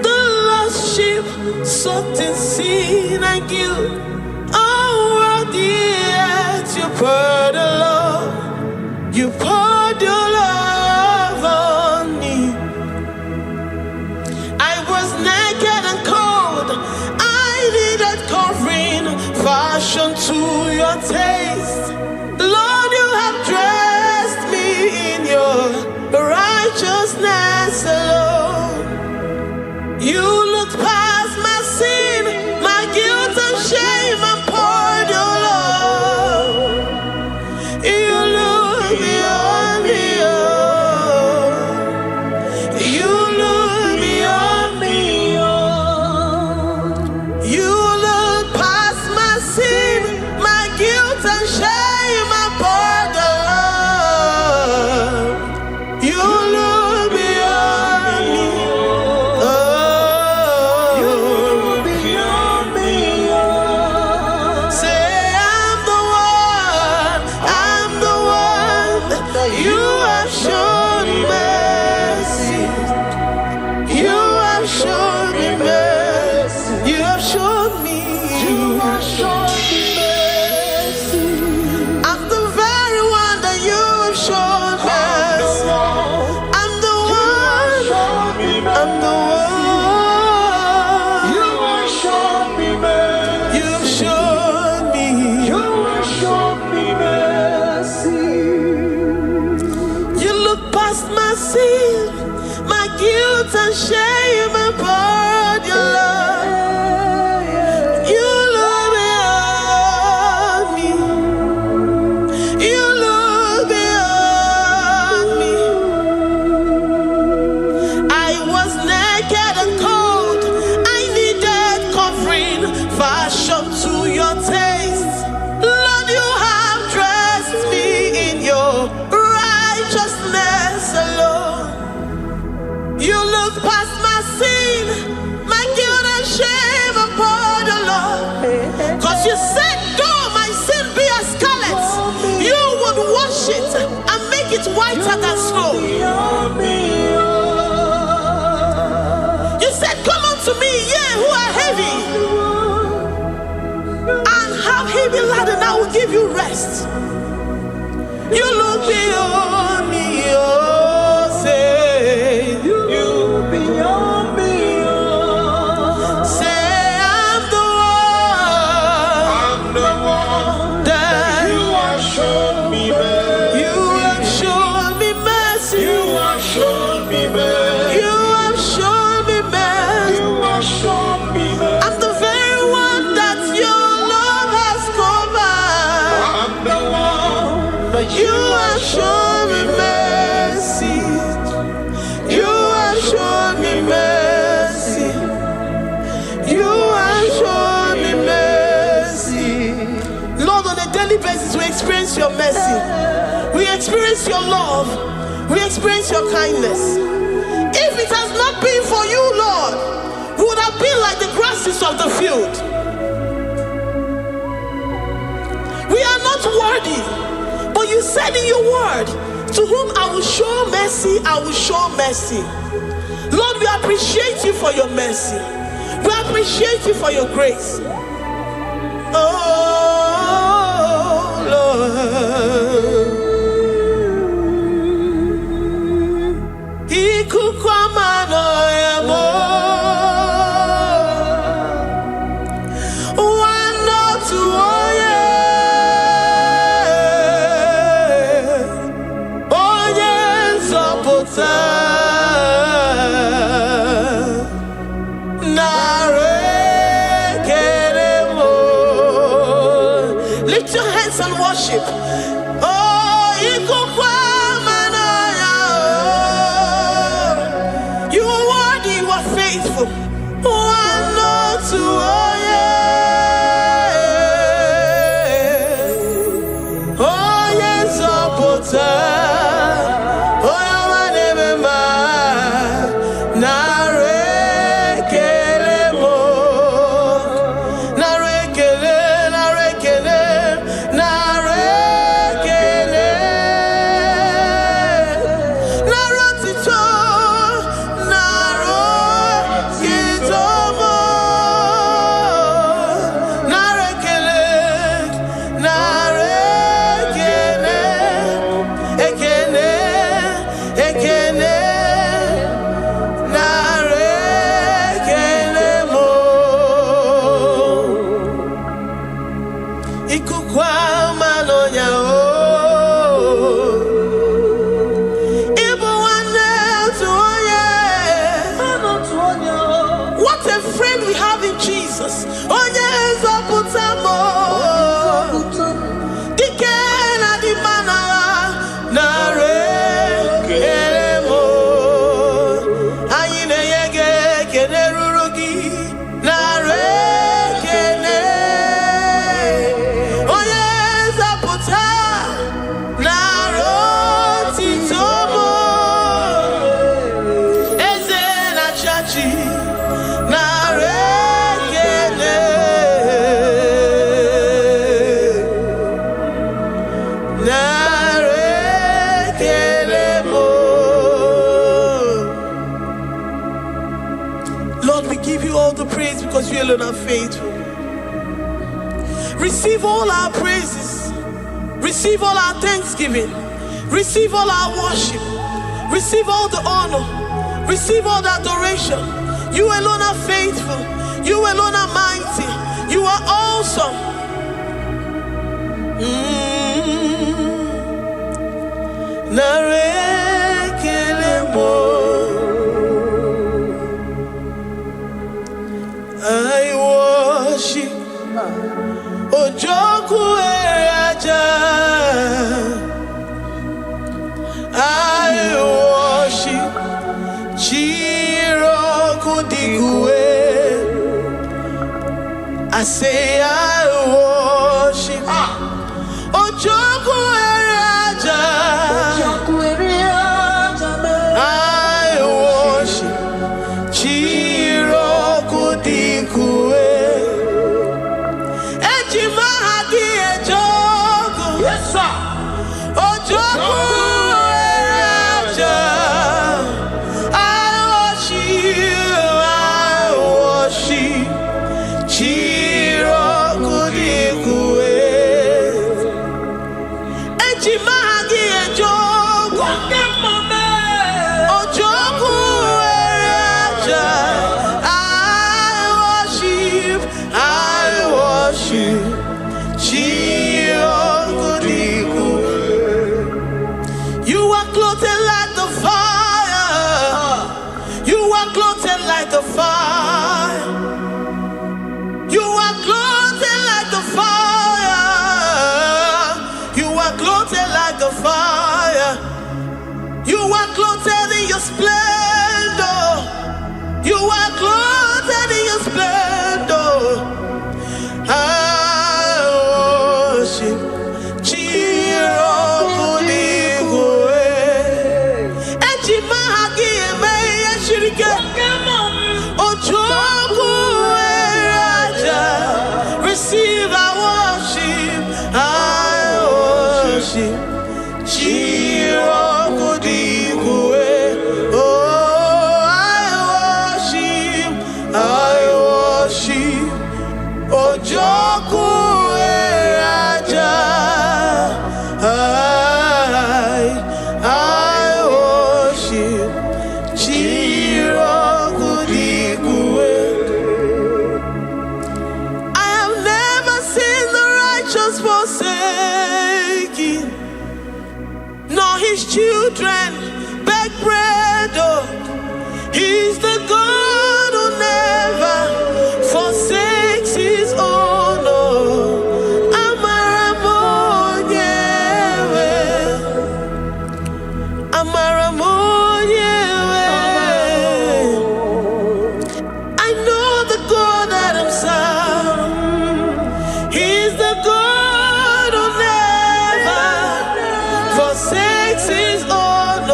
the lost sheep, soaked in sin and guilt. Oh, dear, you poured your love. You poured your love on me. I was naked and cold. I needed covering, fashioned to your taste. Lord, you have dressed me in your righteousness alone. You looked past my sin, my guilt and shame, and poured your love. You look beyond me, oh. You look beyond me, oh. You look past my sin, my guilt and shame, and poured your love. You look beyond me, oh. You look beyond me, oh. Say I'm the one that you have shown mercy. You have shown me mercy. You have shown me. You have shown me mercy. I'm the very one that you have shown mercy. I'm the one. I'm the one. You have shown me mercy. You have shown me. You have shown me mercy. You look past my sin, my guilt and shame, and poured your love. You look beyond me. You look beyond me. I was naked and cold. I needed covering, fashioned to your taste. Lord, you have dressed me in your righteousness alone. You look past my sin, my whiter than snow. You said, come unto me, ye who are heavy, and have heavy laden, I will give you rest. You look beyond me, oh, say, you beyond me, oh. Say, I'm the one that you have shown me mercy. You have shown me mercy. You have shown me mercy. You have shown me mercy. You have shown me mercy. I'm the very one that your love has covered. I'm the one. But you have shown me mercy. You have shown me mercy. You have shown me mercy. Lord, on a daily basis, we experience your mercy. We experience your love. We experience your kindness. If it has not been for you, Lord, we would have been like the grasses of the field. We are not worthy. But you said in your word, to whom I will show mercy, I will show mercy. Lord, we appreciate you for your mercy. We appreciate you for your grace. Oh, Lord. Lift your hands and worship. Oh, you are worthy, you are faithful. Oh, yes, What a friend we have in Jesus. Oh yes, Lord, we give you all the praise because you alone are faithful. Receive all our praises. Receive all our thanksgiving. Receive all our worship. Receive all the honor. Receive all the adoration. You alone are faithful. You alone are mighty. You are awesome. I worship Ojoku Eraja. I worship Chiroku Digwe. I say I worship Ojoku Eraja. I worship Chiroku Digwe. Ejima hadi ejoku. Yes, sir. Ojoku clothed like the fire. You are clothed like the fire. You are clothed like the fire. You are clothed like the fire. You are clothed in your splendor. You are clothed in your splendor. I worship receive our worship. I worship. Oh, I worship. Oh, Joku Raja. I worship. Forsaken, nor his children beg bread. Oh, he's the God who never forsakes his own. Oh, I know the God that I'm serving. He's the God who never forsakes his own.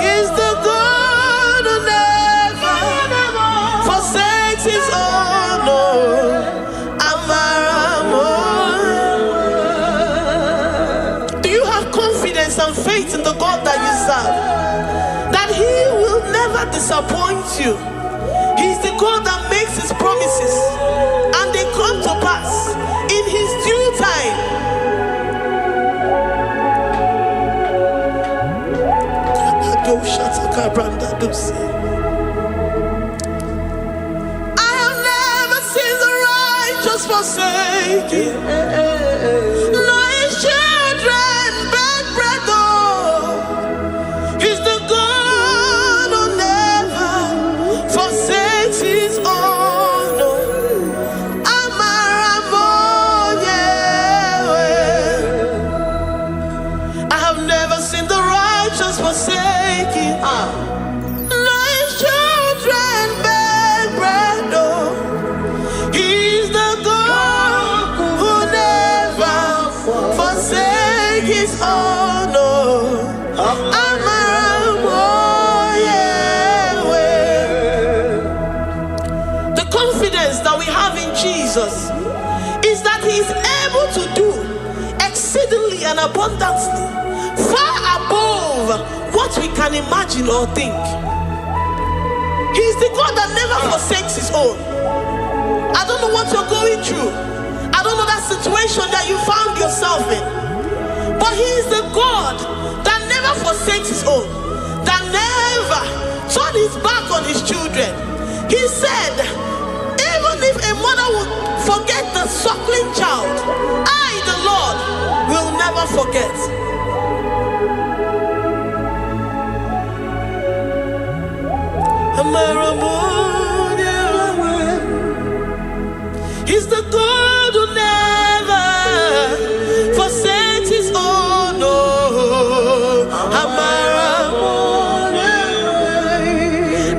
He's the God who never forsakes his own. Do you have confidence and faith in the God that you serve? That he will never disappoint you. He's the God that makes his promises and they come to pass in his due time. I have never seen the righteous forsaken, nor his children beg bread. He's the God who never forsakes his own. I have never seen the righteous forsaken, nor his children beg bread. He's the God who never forsakes his own. The confidence that we have in Jesus is that he is able to do exceedingly and abundantly, far above what we can imagine or think. He's the God that never forsakes his own. I don't know what you're going through. I don't know that situation that you found yourself in. But he is the God that never forsakes his own, that never turned his back on his children. He said, even if a mother would forget the suckling child, I, the Lord, will never forget. He's the God who never forsakes his own.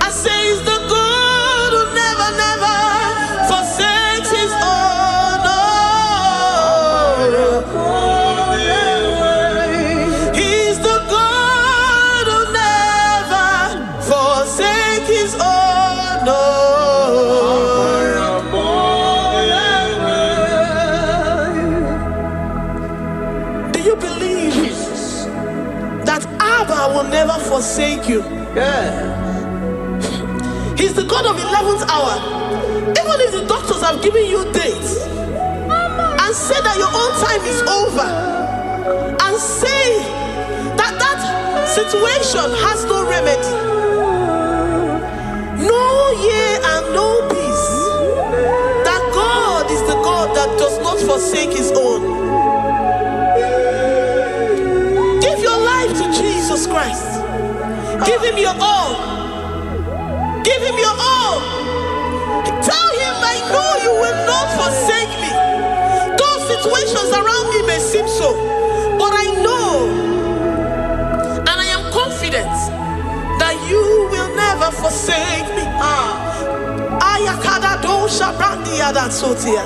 I say he's the God who never, never forsakes his own. He's the God who never forsakes his own. Will never forsake you. He's the God of 11th hour. Even if the doctors have given you dates and say that your own time is over, and say that situation has no remedy, no year and no peace, that God is the God that does not forsake his own. Give your life to Jesus Christ. Give him your all. Give him your all. Tell him, I know you will not forsake me. Those situations around me may seem so, but I know and I am confident that you will never forsake me. Ayakada dosha brandia that sotia.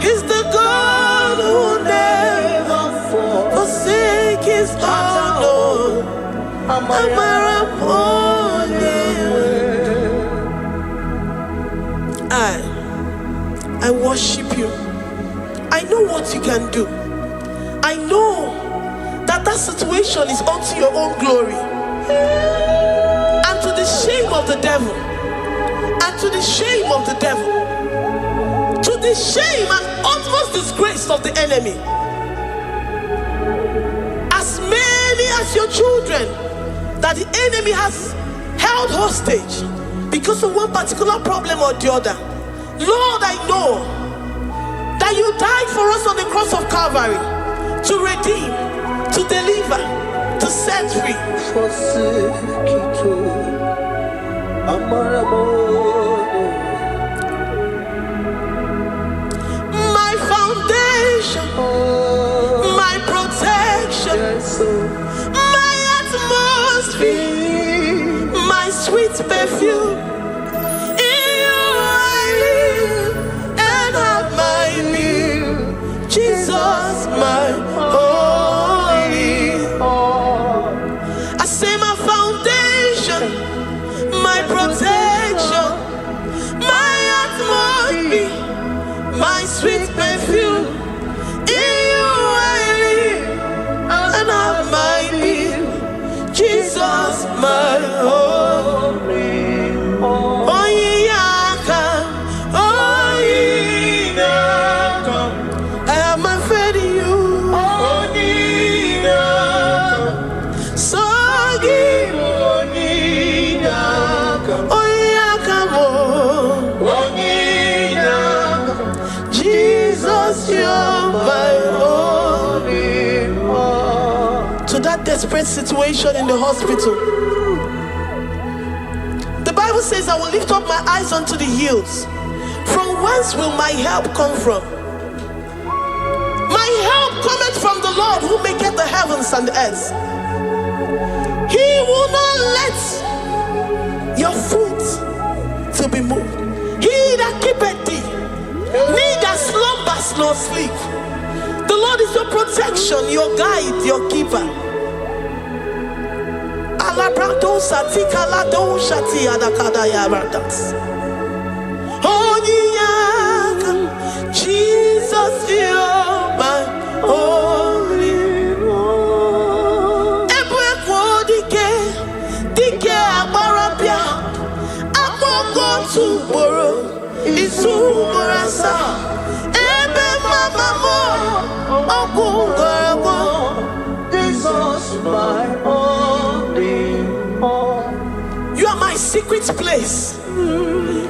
He's the God who never forsake his own. I worship you. I know what you can do. I know that situation is unto your own glory and to the shame of the devil, and to the shame of the devil, to the shame and utmost disgrace of the enemy. As many as your children that the enemy has held hostage because of one particular problem or the other, Lord, I know that you died for us on the cross of Calvary to redeem, to deliver, to set free. My foundation, my protection, my atmosphere, my sweet perfume. In you I live and have my being. Jesus, my holy. I say my foundation, my protection, my atmosphere, my sweet perfume. In you I live and have my being. Jesus, my holy. I have my faith in you. Jesus, you're my only. To that desperate situation in the hospital, the Bible says, I will lift up my eyes unto the hills. From whence will my help come from? My help cometh from the Lord who maketh the heavens and the earth. He will not let your foot to be moved. He that keepeth thee, neither slumbers nor sleep. The Lord is your protection, your guide, your keeper. Jesus, you're my only one. Dike abarapia, akoko tuboro, isumurasa. Ebe mama mo, okungorabo. Jesus, my only one. You are my secret place.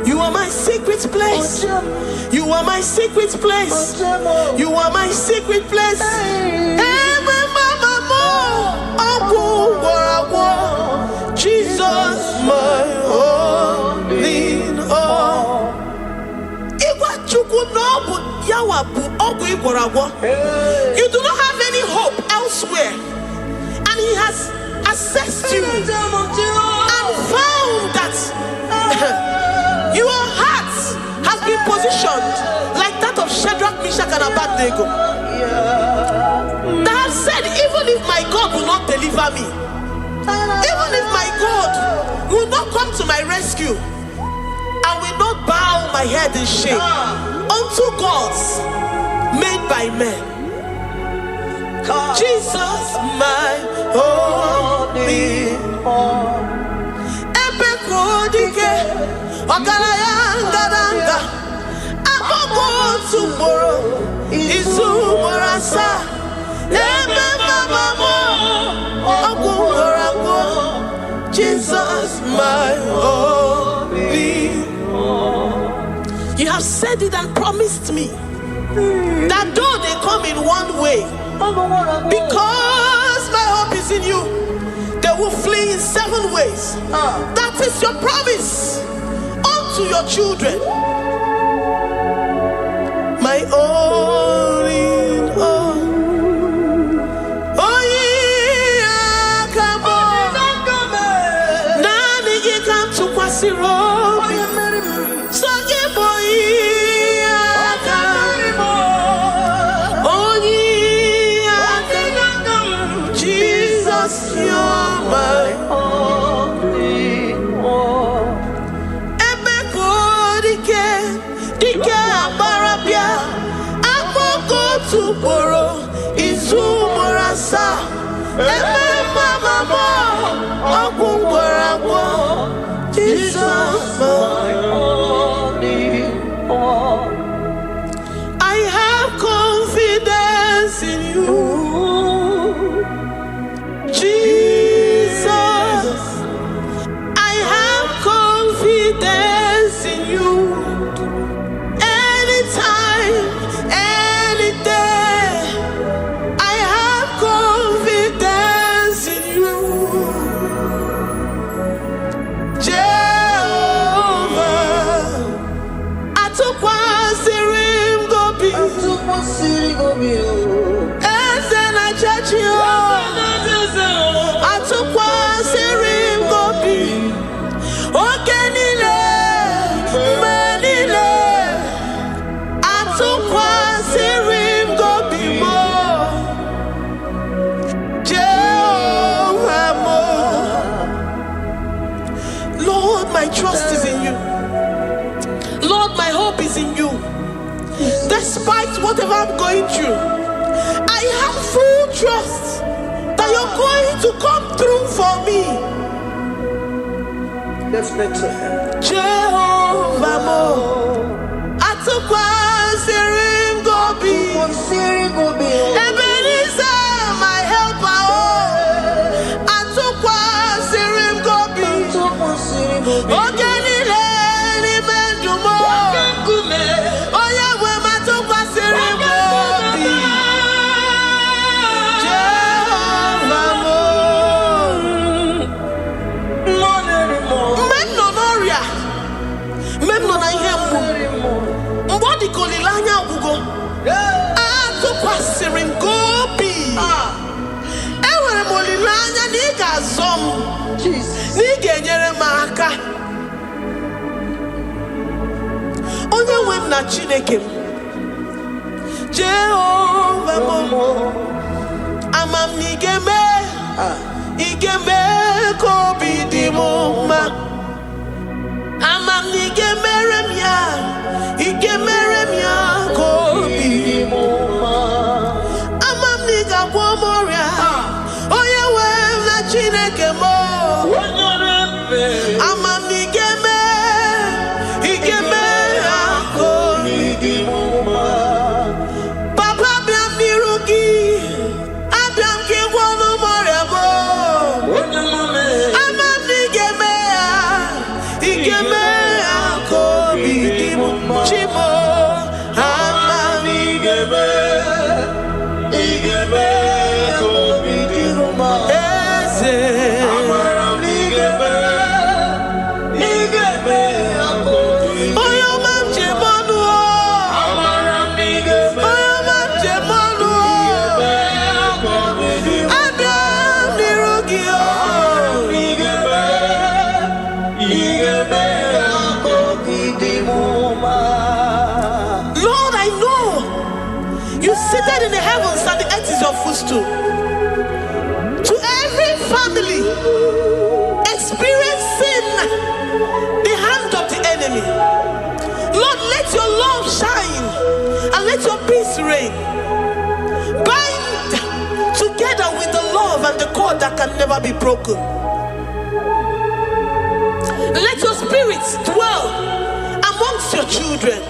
You are my secret place. You are my secret place. You are my secret place. Jesus, my only all. You do not have any hope elsewhere, and He has assessed you and found that your heart has been positioned like that of Shadrach, Meshach, and Abednego. That have said, even if my God will not deliver me, even if my God will not come to my rescue, I will not bow my head in shame unto gods made by men. Jesus, my only me. Ebe kodike, ogarayanga, akoko tumoro, izumorasa. Ebe mama mo, Jesus, my only. You have said it and promised me that though they come in one way, because my hope is in you, they will flee in 7 ways. That is your promise unto your children. My only. I have confidence in you, Jesus. I have confidence in you. Anytime, any day, I have confidence in you. Lord, my trust is in you. Lord, my hope is in you. Despite whatever I'm going through, I have full trust that you're going to come through for me. Let's mention him. Jehovah Mo, Atukwa Sirim Gobi, Ebenezer, my helper. Atukwa Sirim Gobi, Ogenile ni Mendumo, Oyawe Matukwa Sirim Gobi, Jehovah Mo. Mbodi kolilanya ugo. Atukwa Sirim Gobi. Ewere molilanya niga zom. Niga enyere maka. Onye wem na Chineke. Jehovah Mo. Amam nigeme. Igeme kobi di moma. Amam nigeme remya. Igemeremia kobi moma. Amam niga womoria. Oye we na Chineke mo. Amam nigeme. Igeme kobi moma. Papa biam nirugi. Abiam ki wono moria mo. Amam nigeme. Igeme kobi moma. Chibo, Igebe, Kobi di Roma, Eze, Igebe, Kobi. Oyo mam jemonu, Oyo mam jemonu, Abiam nirugi, Igebe, Kobi di Roma. Lord, I know you seated in the heavens and the earth is your footstool. To every family experiencing the hand of the enemy, Lord, let your love shine and let your peace reign. Bind together with the love and the God that can never be broken. Let your spirits dwell amongst your children.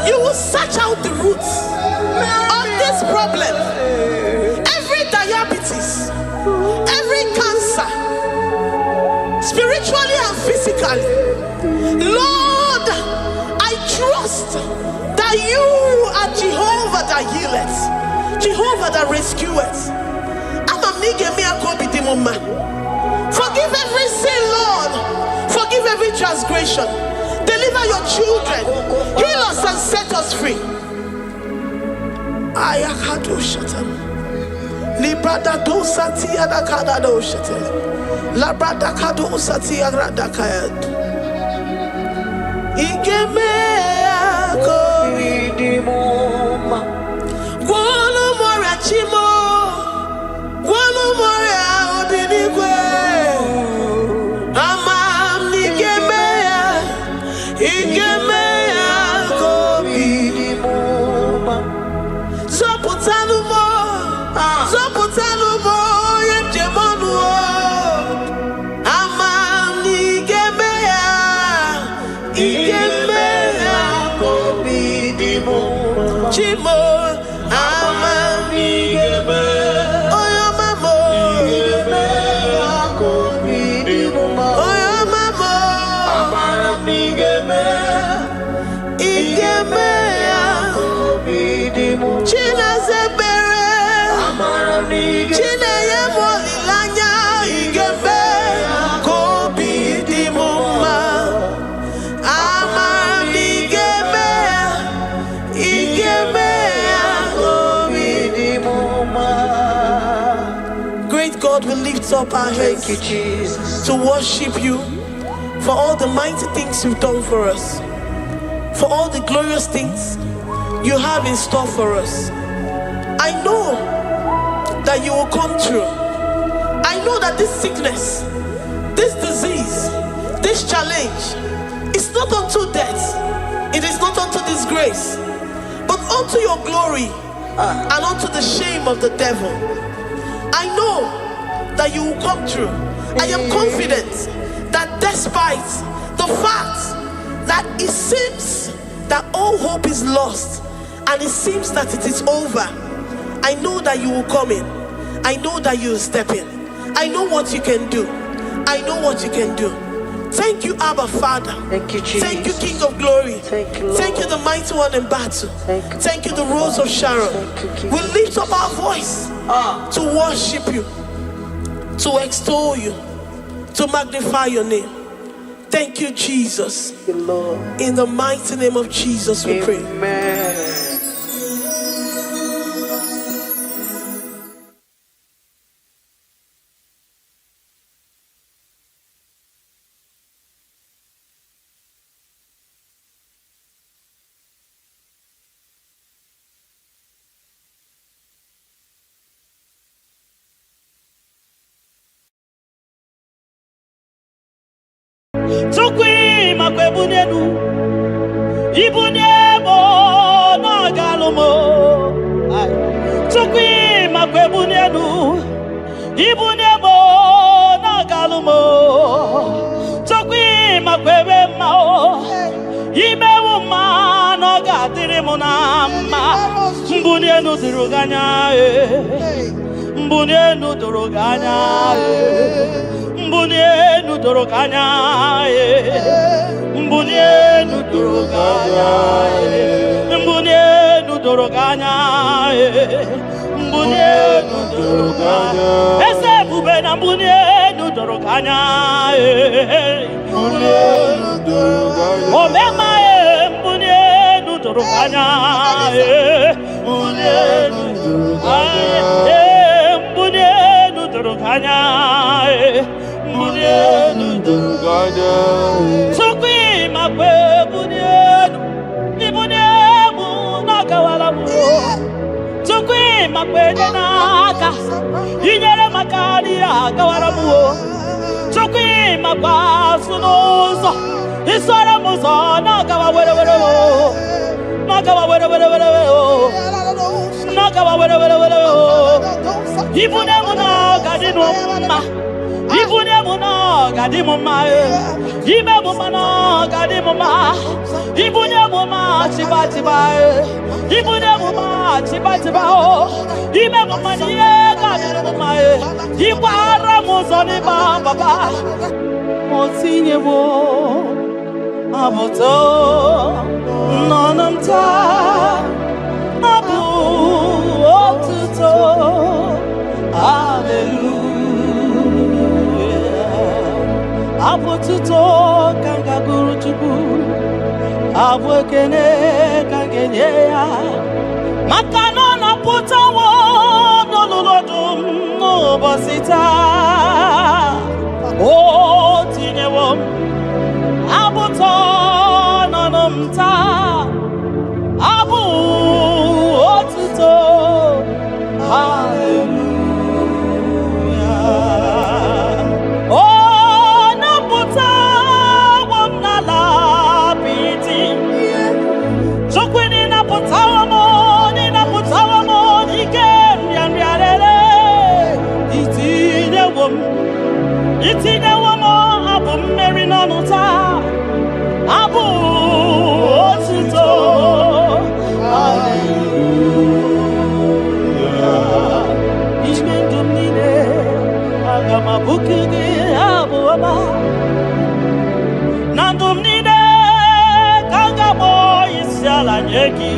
You will search out the roots of this problem. Every diabetes, every cancer, spiritually and physically. Lord, I trust that you are Jehovah that healeth, Jehovah that rescueth. Forgive every sin, Lord. Forgive every transgression. Deliver your children. Heal us and set us free. Ayakado shatam. Librada do satia da kada do shatam. Labrada kado satia rada kayad. Igeme akoridimoma. Guano morachimo. Guano moria odinigwe. God, we lift up our hands to worship you for all the mighty things you've done for us, for all the glorious things you have in store for us. I know that you will come through. I know that this sickness, this disease, this challenge is not unto death, it is not unto disgrace, but unto your glory and unto the shame of the devil. I know that you will come through. I am confident that despite the fact that it seems that all hope is lost and it seems that it is over, I know that you will come in. I know that you will step in. I know what you can do. I know what you can do. Thank you, Abba Father. Thank you, Jesus. Thank you, King of Glory. Thank you, Lord. Thank you, the mighty one in battle. Thank you, the Rose of Sharon. We lift up our voice to worship you, to extol you, to magnify your name. Thank you, Jesus. Thank you, Lord. In the mighty name of Jesus, we pray. Amen. Tukwi makwebunenu Ibunebo na galumo Tukwi makwebunenu Ibunebo na galumo Tukwi makwebe mao Imewu ma no gadiri mo munama mbunye nuduruganya mbunye nuduruganya mbunye nuduruganya mbunye nuduruganya mbunye nuduruganya mbunye nuduruganya ese bube na mbunye nuduruganya mbunye nuduruganya omema mbunye nuduruganya mbunye nuduruganya mbunye nuduruganya mbunye nuduruganya sukwi makwe mbunye mbunye munakawala mu sukwi makwe naka inyere makani akawala mu sukwi makwa sunuzo isara muzo nakawa were were nakawa were were were nakawa were were were ibune muna gadino ma ibune muna gadimo ma ibe muna gadimo ma ibune muna chiba chiba ibune muna chiba chiba o ibe muna ye gadimo ma ibara muzo ni baba motinye wo abuto nonamta abu otuto hallelujah abututo kanga guru chuku abwekene kangenye ya makano na putawo nololodum no bosita o tinyewo abuto nonamta abu otuto hallelujah oh naputa wamnala piti sokwini naputa wamo ikem yanriarere itinye wamo abu mmeri nonuta abu otuto hallelujah ishmendum nine agama bukugi abu ama nandum nine kangamo isiala nyeki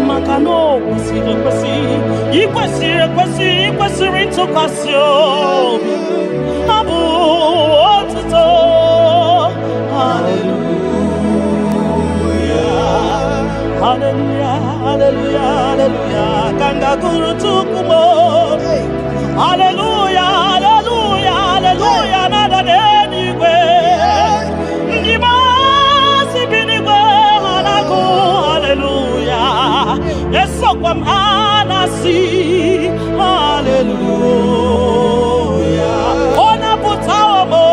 makano ikwesiri ntụkwasị obi abu otuto hallelujah hallelujah hallelujah hallelujah kanga guru tukumo hallelujah hallelujah hallelujah nada denigwe ngima sibinigwe hanaku hallelujah esokwam anasi hallelujah ona putawo mo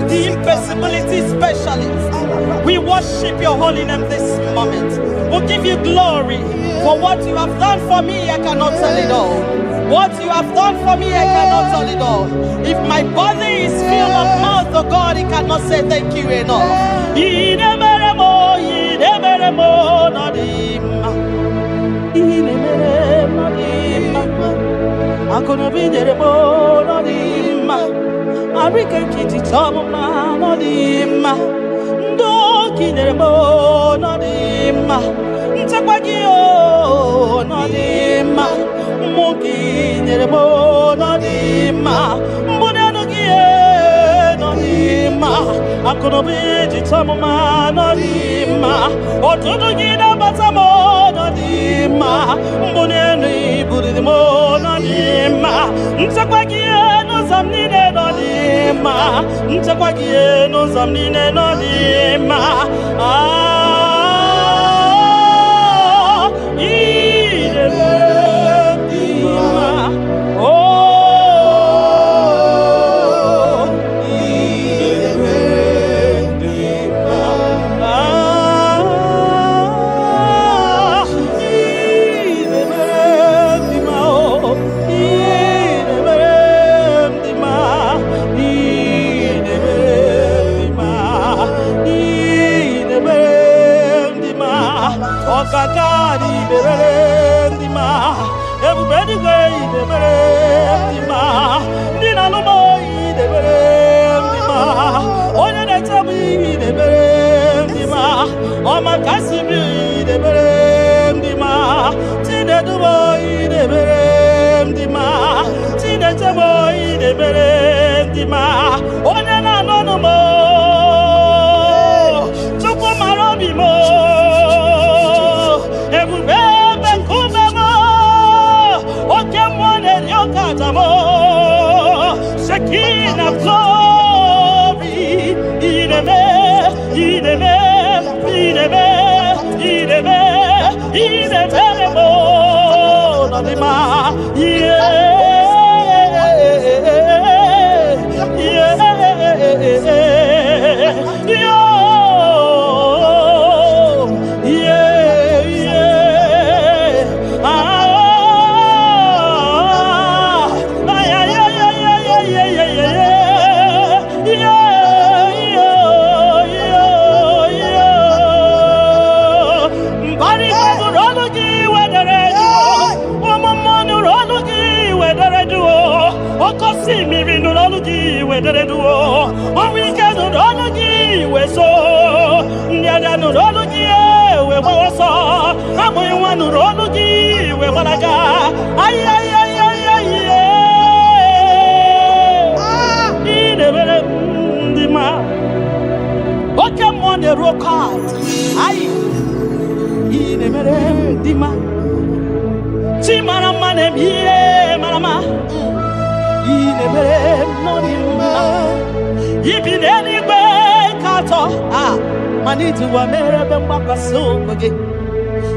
the impossibility specialist. We worship your holy name this moment. We give you glory for what you have done for me. I cannot tell it all. What you have done for me, I cannot tell it all. If my body is filled of mouth, oh God, it cannot say thank you enough. I'm gonna be there. Arika kiti chama no dima. Ndo kineremo no dima. Ntakwagio no dima. Moki neremo no dima. Mbonano gie no dima. Akonobi chama no dima. Otodo gida batamo no dima. Mbonani buridimo no dima. Ntakwagie no zamnine no dima. Ntakwagie no zamnine no dima.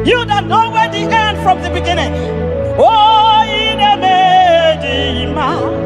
You that know where the end from the beginning. Oh, in a medima.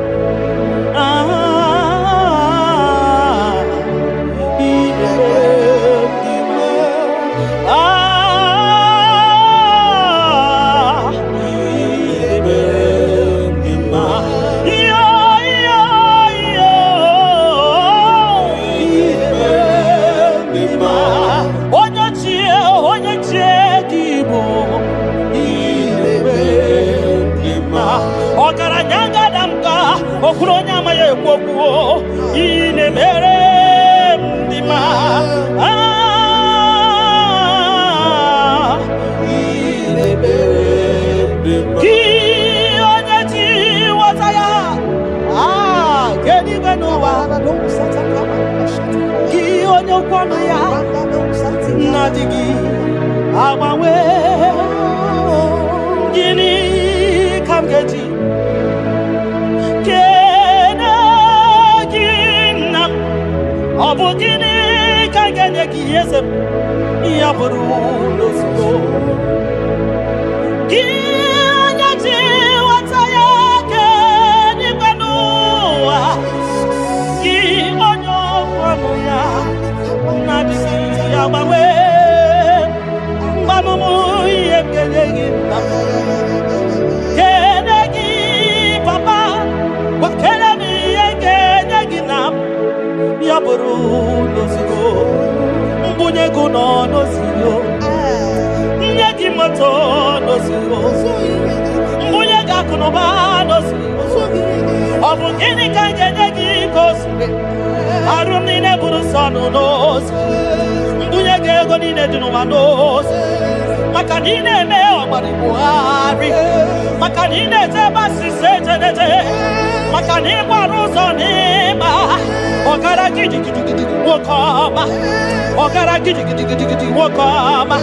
Obugini kangenegi kosbe. Arumi ne burusano nos. Mbuye gego ni ne dunumanos. Makanine me omaribuari. Makanine tebasi sejenete. Makani baruzoni ma. Ogara gidi gidi gidi wokama. Ogara gidi gidi gidi gidi wokama.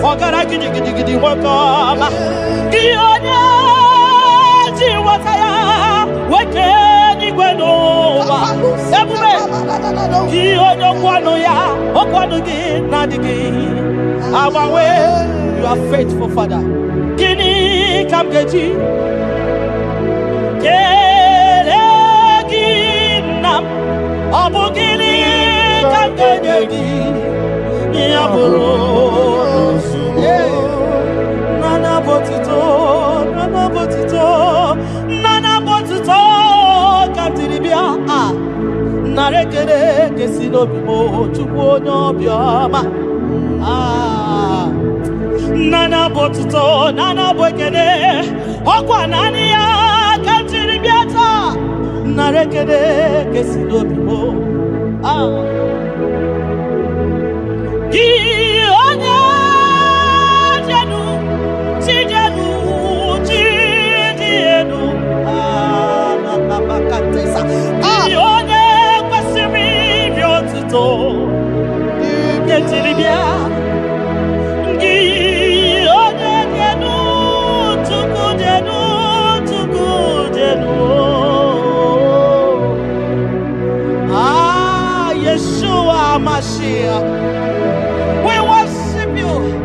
Ogara gidi gidi gidi wokama. Gionya jiwataya weke ni gwenova. Ebume gionya kwano ya okwano gi nadigi. Our way, you are faithful, Father. Gini kamgeji. Nam abugini kangenegi yaburo nana botito kantiribia narekere kesino bimo chukwu onyobioma nana botito nana bwekene okwa nani ya kantiribia ta narekede kesino bimo gi onya jenu na bakatesa gi onya kwasimi biotuto ketiribia gi onya jenu tuku jenu Yeshua Mashiach, we worship you.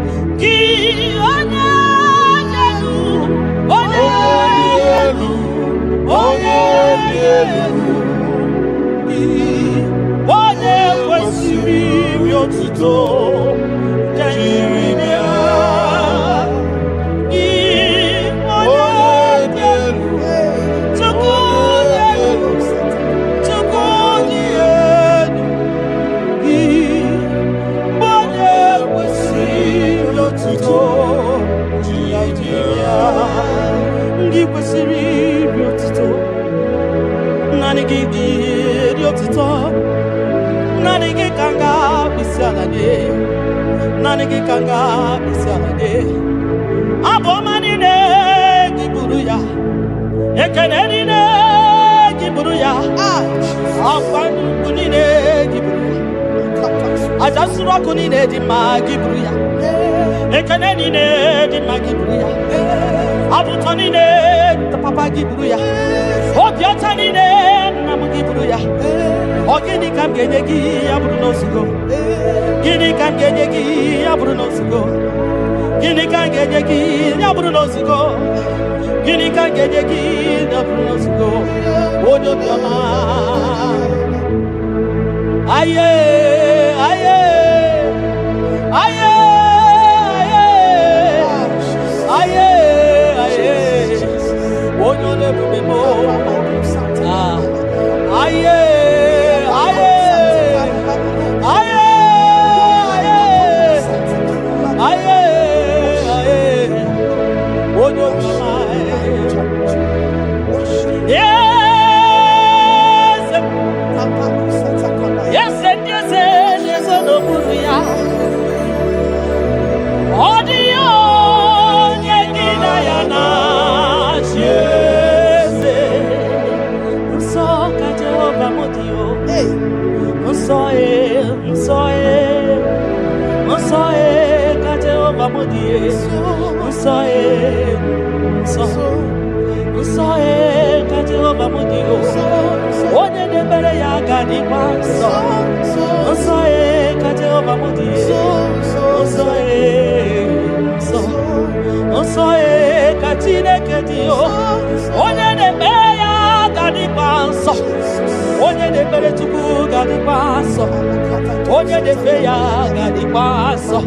Nanigi kanga bisalade abomani ne giburuya ekeneni ne giburuya afani kunine giburuya ajasura kunine di magiburuya ekeneni ne di magiburuya abutoni ne papa giburuya obiotani ne namugiburuya ogini kamgenegi aburuno sugo Gini kangenegi abruno sigo. Gini kangenegi abruno sigo. Gini kangenegi abruno sigo. Odo biama. Aye, aye, aye, aye, aye, aye. Odo le bubemo. Aye, aye, aye. Onye de feya gadi paso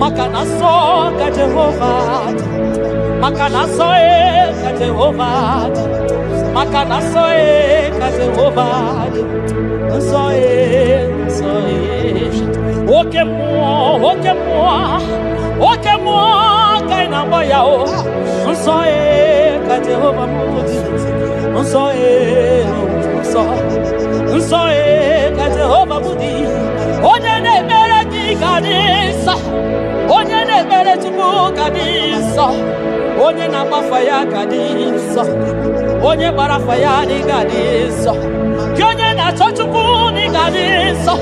makana so ka Jehovah makana so ka Jehovah makana so ka Jehovah so oke mo kaina boya o so ka Jehovah mo ka Jehovah budi onye na-emere gị ga dị nsọ onye na-emere Chukwu ga dị nsọ onye na-agbafa ya ga dị nsọ onye gbara afa ya ga dị nsọ gị onye na-achọ Chukwu ga dị nsọ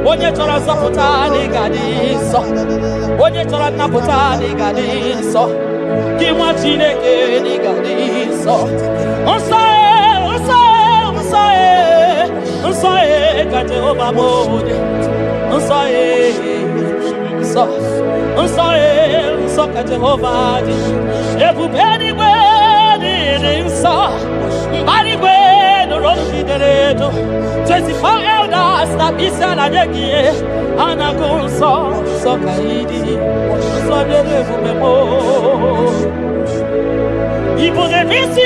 onye chọrọ nzọpụta ga dị nsọ onye chọrọ nnapụta ga dị nsọ gị nwa Chineke ga dị nsọ nsọ ka Jehovah bodi nsọ ka Jehovah dị ebube eluigwe dị nsọ mbara igwe nụrụ olu edo 24 elders na isi ala nye gị ha na-agụ nsọ ka ị dị nsọ dị ebube mo ibu na-ebisi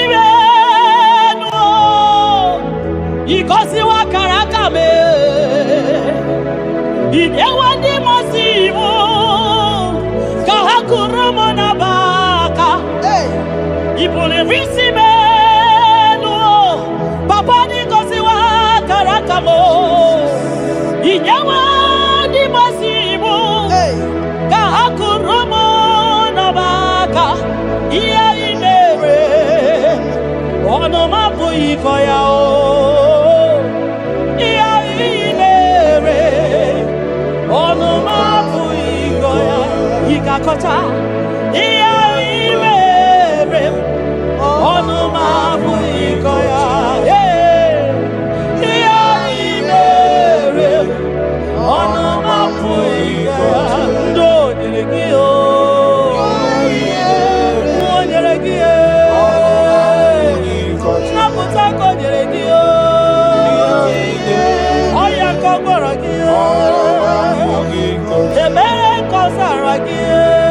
ikosiwa karaka me idewa ndi masimu ka hakurumo na baka ibule visimenu papa ni kosiwa karaka mo idewa ndi masimu ka hakurumo na baka iya imere ono mapu ikoya o Kota iya imere onu mabu ikoya iya imere onu mabu ikoya ndo nyelekio nyelekio nakuta ko nyelekio oya ko gborokio emere ko saragio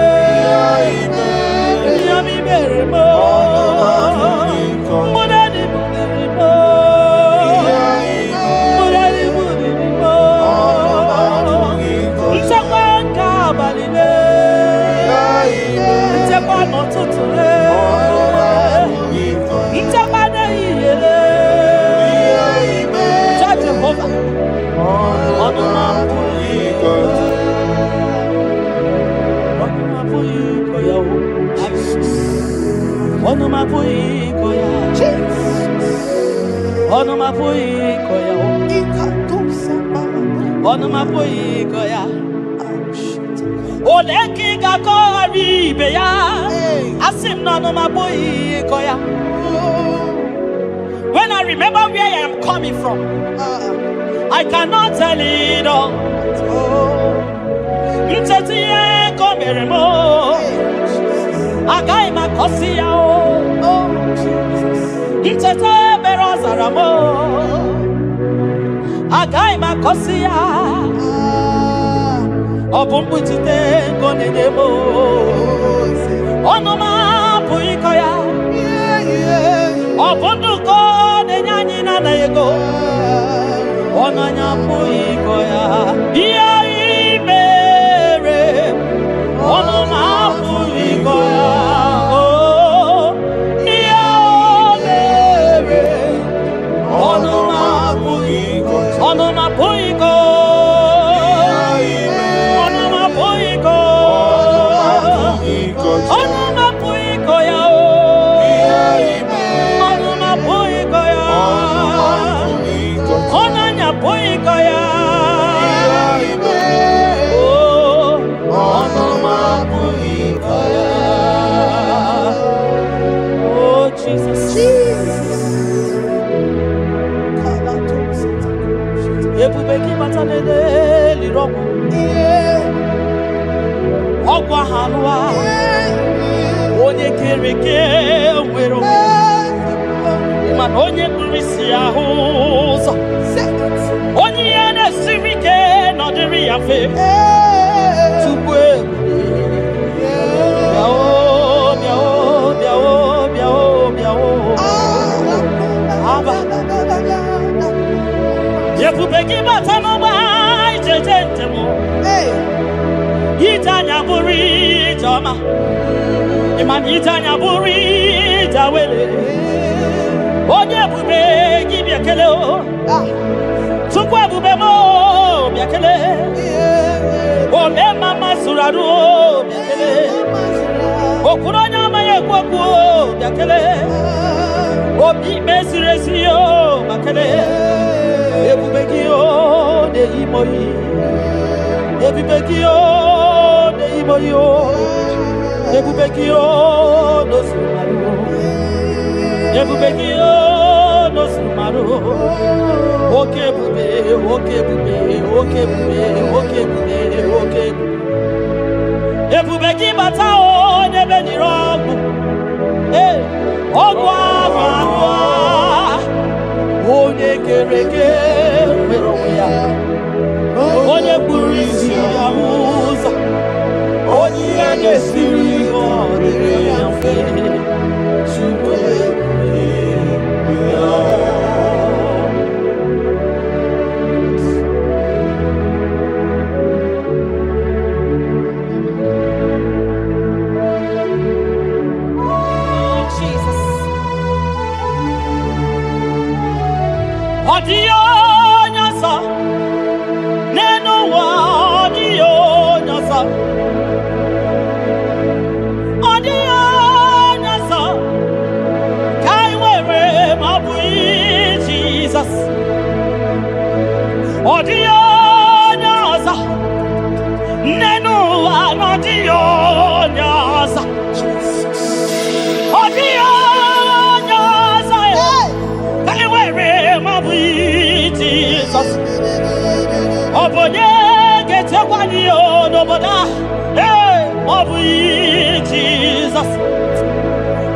Oleki gako aribe ya asim no maboyi koya. When I remember where I am coming from, I cannot tell it all. Mtetiye komeremo agai makosi ya o. Mtete berozaramo agai makosi ya. Obumbu chite kone debo onoma puikoya obundu kone nyanyi na ego onanya puikoya iya imere onoma puikoya iya imere onoma puikoya Ogwa halwa onye kereke nwere man onye kurisi ahụ ụzọ onye ya na-esiri ike n'ọdịrị ya mfe tupu ebube gị bata n'ọgba ijeje njem anya buru ijoma imani anya buru ijawele Onye bube gi biakele o. Chukwu ebube mo biakele. Ome mama suraru o biakele. Okuro nyama ye kwaku o biakele. Obi mesiresi o biakele. Ebube gi o de imoyi. Ebube gi o de imoyi o. Ebube gi o no sumaru. Ebube gi o no sumaru. Oke bube, oke bube, oke bube, oke bube, oke bube. Ebube gi bata o nebe ni rogu. Ogwa agwa. Onye kereke nwere ya. Onye kpuru isi ya ụzọ. Onye ya ga-esiri ọ dịrị ya mfe. Chukwu Odio nyasa neno wa odio nyasa kai wewe mabui Jesus odio nyasa neno wa odio nyasa odio Jesus Obonye gete kwani o noboda Obu Jesus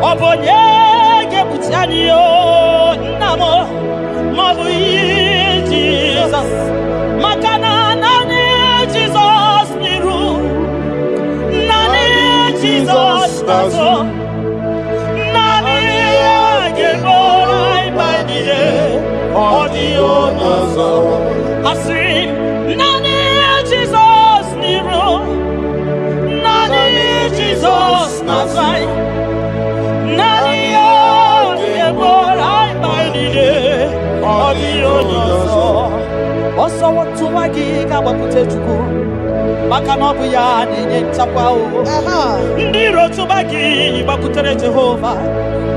Obonye ge butiani o namo Obu Jesus Makana nani Jesus miru Nani Jesus nazo Nani ge borai baidie Audio nazo Asi Nani Jesus niru Nani Jesus nazai Nani Yeborai baidie Audio nazo Oso watu magiga wakute chuku Maka nobu ya nenye nchakwa o Ndiro tubagi wakutere Jehova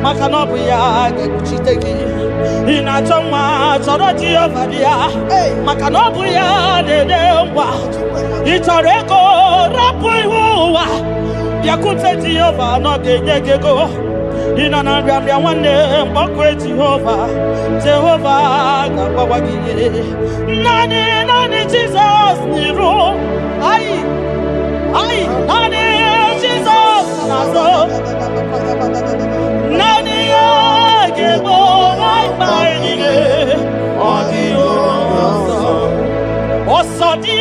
Maka nobu ya gekuchitegi Inachoma choro Jehova dia Maka nobu ya dedemwa Itoreko rapu ihuwa Yakute Jehova no gengegego Inanambia wane mbokwe Jehova Jehova gabawagi Nani Jesus niru Ai Nani Jesus nazo Nani Yagebo Rai Maidine Audio nazo Osodi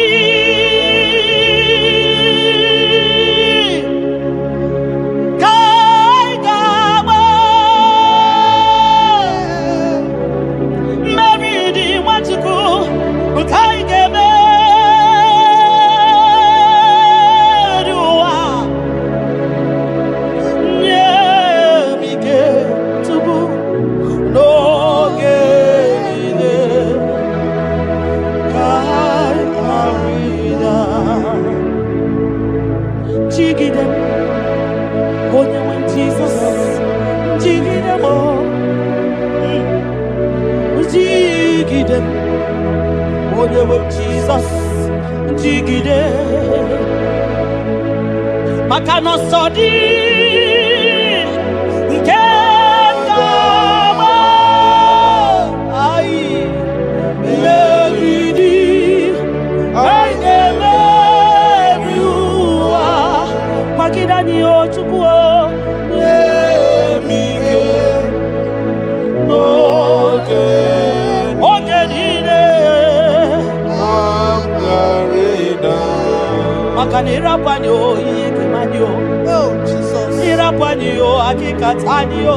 Jesus, jigide, makano sodi, nkengama, ai, meridi, ai emeriua, makidani ochukuo, emige, Makanira panyo yekemanyo oh Jesus ira panyo akikatanyo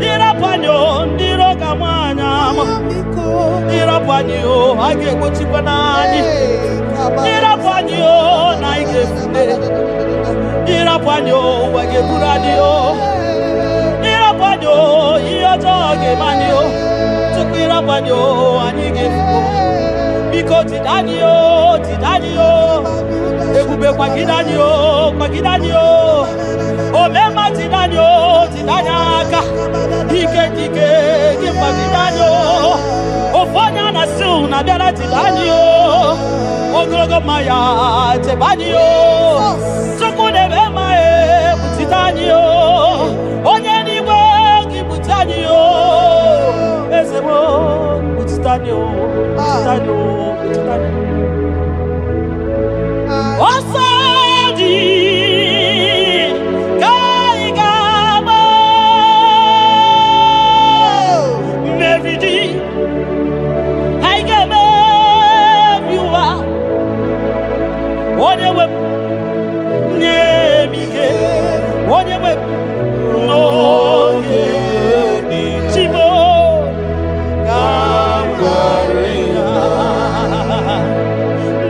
ira panyo ndiro kamanya ira panyo agekuchipanani ira panyo naigefune ira panyo wageburani ira panyo oge manio tukwira banyo anyige fo biko tidanio ebube kwagidanio omema tidanyaka dike gimpagidanio ofonya na su na biara tidanio ogologo maya tebanio tukude bema tidanio onye niwe gibutanio ezebo tidanio Osadi Kaigama Meridi Haigame Viwa Onewe Nemike Onewe Noye Chimo Kamgarina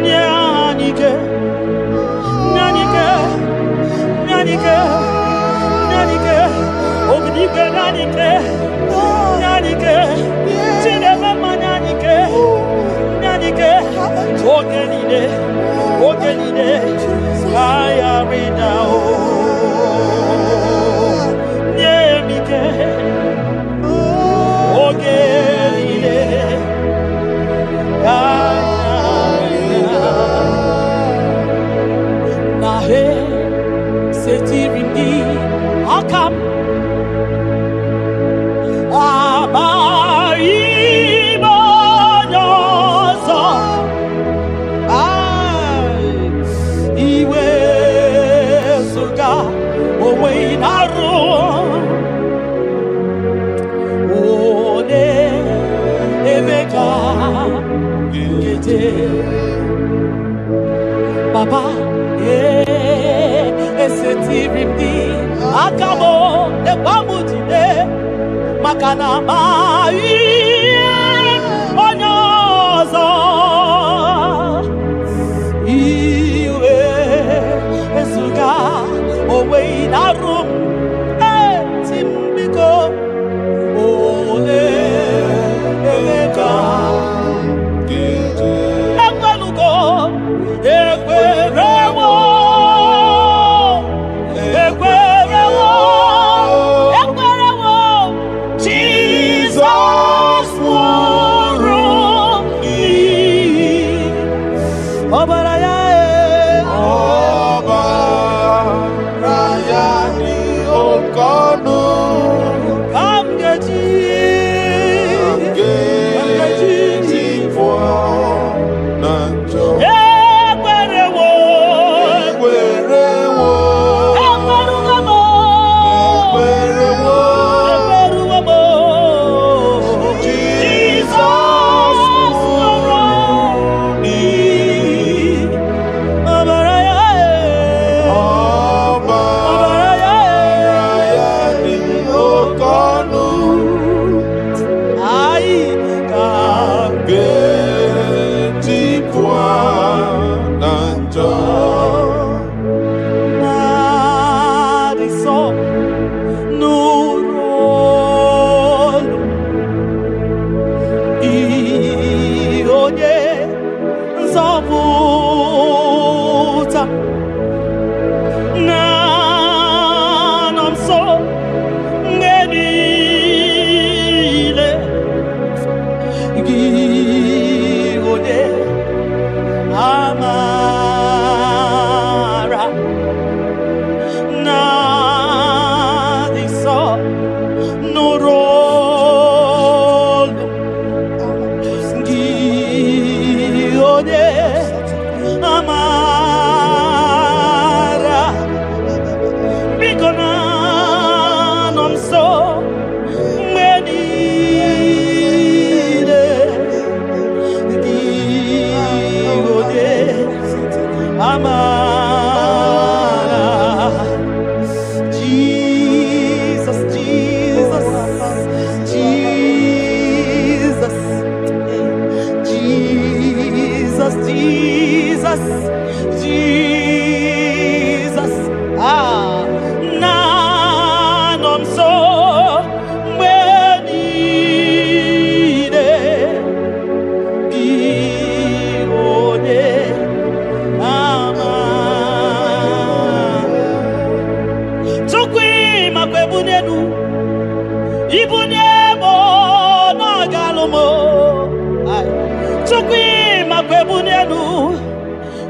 Nyanike Ognike Nyanike Cinema Nyanike Ogenide Ayarida Nyemike Ogenide Ayarida Nahe Setirindi Akam Abaimonoso Iwe Suga Owe Naru One Emeka Gete Baba Esetirindi Akabo Ebamutide Makana mai onyozo iwe esuga owe narum timbiko ole emeka ekwelugo ekwerewo Jesus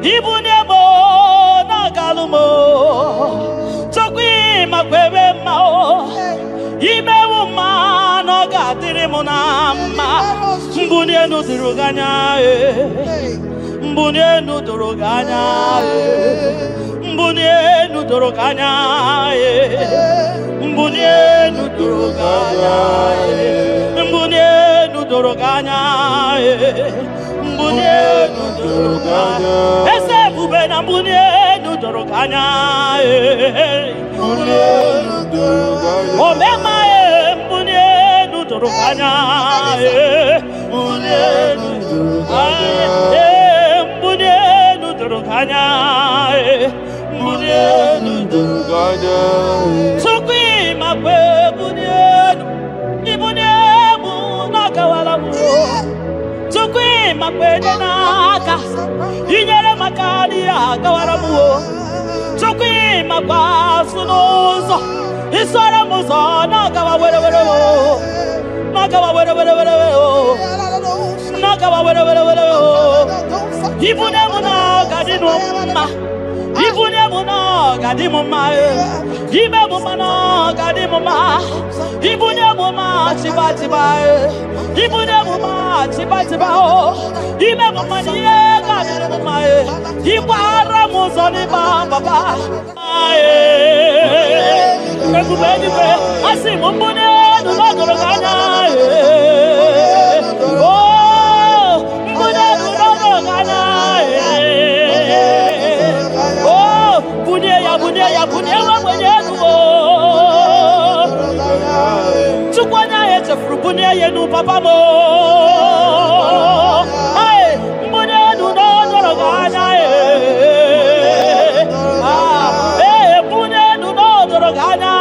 Ibunemo nagalumo Chokwi makwebe mao Imewu ma no gadiri munama Mbunye nuduruganya Mbunye nuduruganya Mbunye nuduruganya Mbunye nuduruganya Mbunye nuduruganya Mbunye nuduruganya Ese bube na mbunye nuduruganya Mbunye nuduruganya Omema mbunye nuduruganya Mbunye nuduruganya Mbunye nuduruganya Mbunye nuduruganya Sukwi makwe mbunye Ibunye munakawala mu Sukwi makwe denaka Inyere makali akawala mu Sukwi makwa sunuzo Isara muzo nakawa were were Nakawa were were were Nakawa were were were Ibunye munakadino ma Ibunye muna gadimo ma Ibe muna gadimo ma Ibunye muna chiba chiba Ibunye muna chiba chiba Ibe muna niye gadimo ma Ibara muzoni ba baba Ekubeni be asi mbunye nunogoroganya Oh mbunye nunogoroganya Bunye wa mwenye nuo Chukwanya yeche furu bunye yenu papa mo Ay, mbunye nuno doroganya Bunye nuno doroganya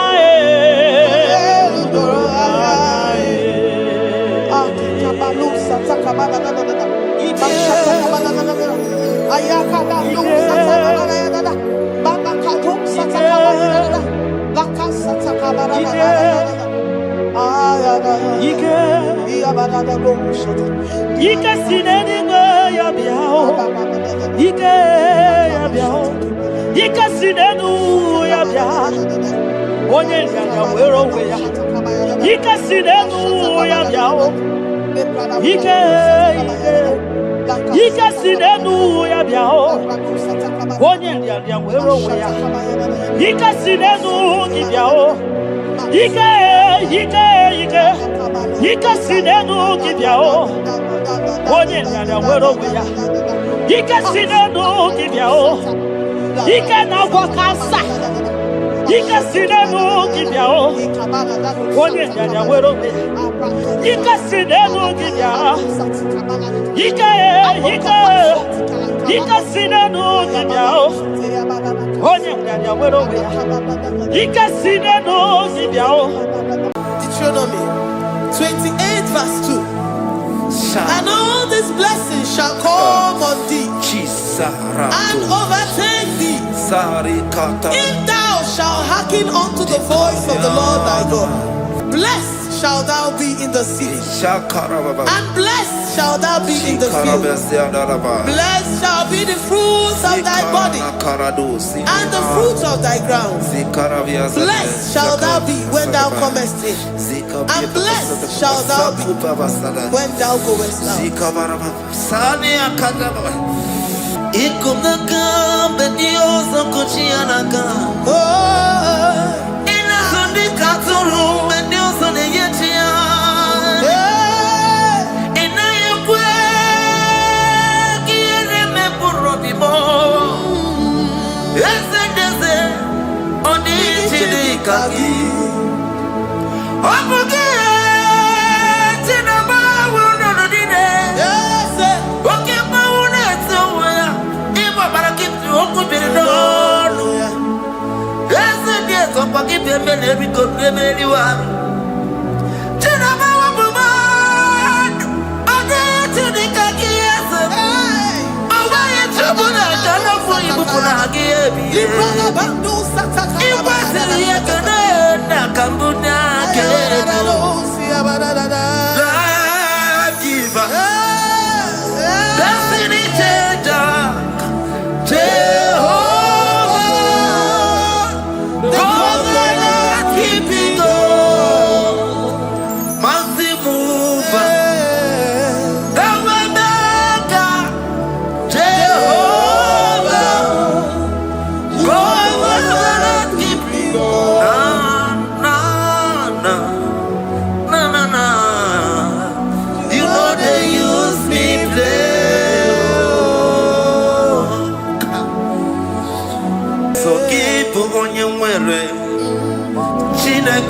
Ike sineni ya biao Ike ya biao Ike sinenu ya biao Onye ya wero we ya Ike sinenu ya biao Ike sinenu ya biao Onye ya wero we ya Ike sinenu ya biao Ike sinenu kibyao Onye nyanya wero weya Ike sinenu kibyao Ike na wakasa Ike sinenu kibyao Onye nyanya wero weya Ike sinenu kibyao Ike sinenu kibyao Onye nyanya wero weya Ike sinenu kibyao Deuteronomy 28 verse 2. And all these blessings shall come on thee and overtake thee if thou shalt hearken unto the voice of the Lord thy God. Blessed shalt thou be in the city, and blessed shalt thou be in the field. Blessed shall be the fruits of thy body, and the fruits of thy ground. Blessed shalt thou be when thou comest in, and blessed shalt thou be when thou goest out.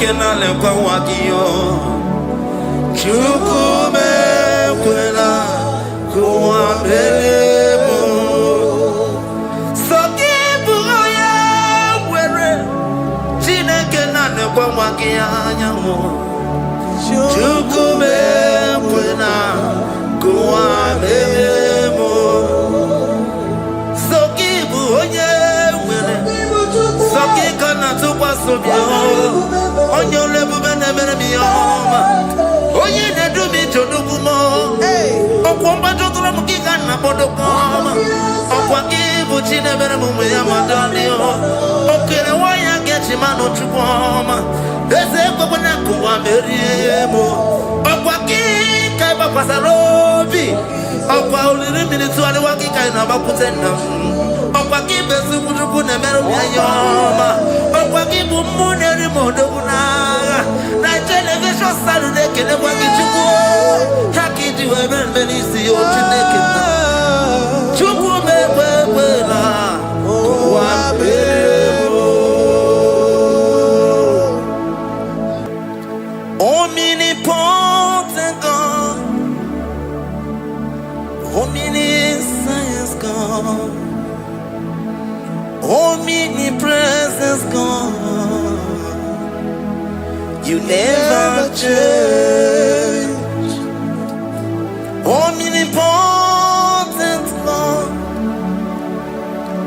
Chineke na lekwa wakio Chukume kwena kuwa belemo Sokibu oye were Chineke na lekwa wakia nyamo Chukume kwena kuwa belemo Sokibu oye were Sokika na tukwa sobio Onyo lebu bene bene miyoma Oye ne dumi chodugumo Okwamba chotula mukika na bodo koma Okwa kibu chine bene mumu ya madalio Okere waya gechi mano chukoma Eze kwa wana kuwa meriemo Okwa kika iba kwa sarobi Okwa uliri minituali wakika inaba kutenda Okwa kibesu kutukune meru ya yoma Okwa kibu muneri modo kunaga Na television salude kele kwa kichuku Haki diwe benisi yo chineke na Chuku mewewe na Kuwa beremo Omnipotent God Omniscience God Omnipresence God You never change Omnipotent God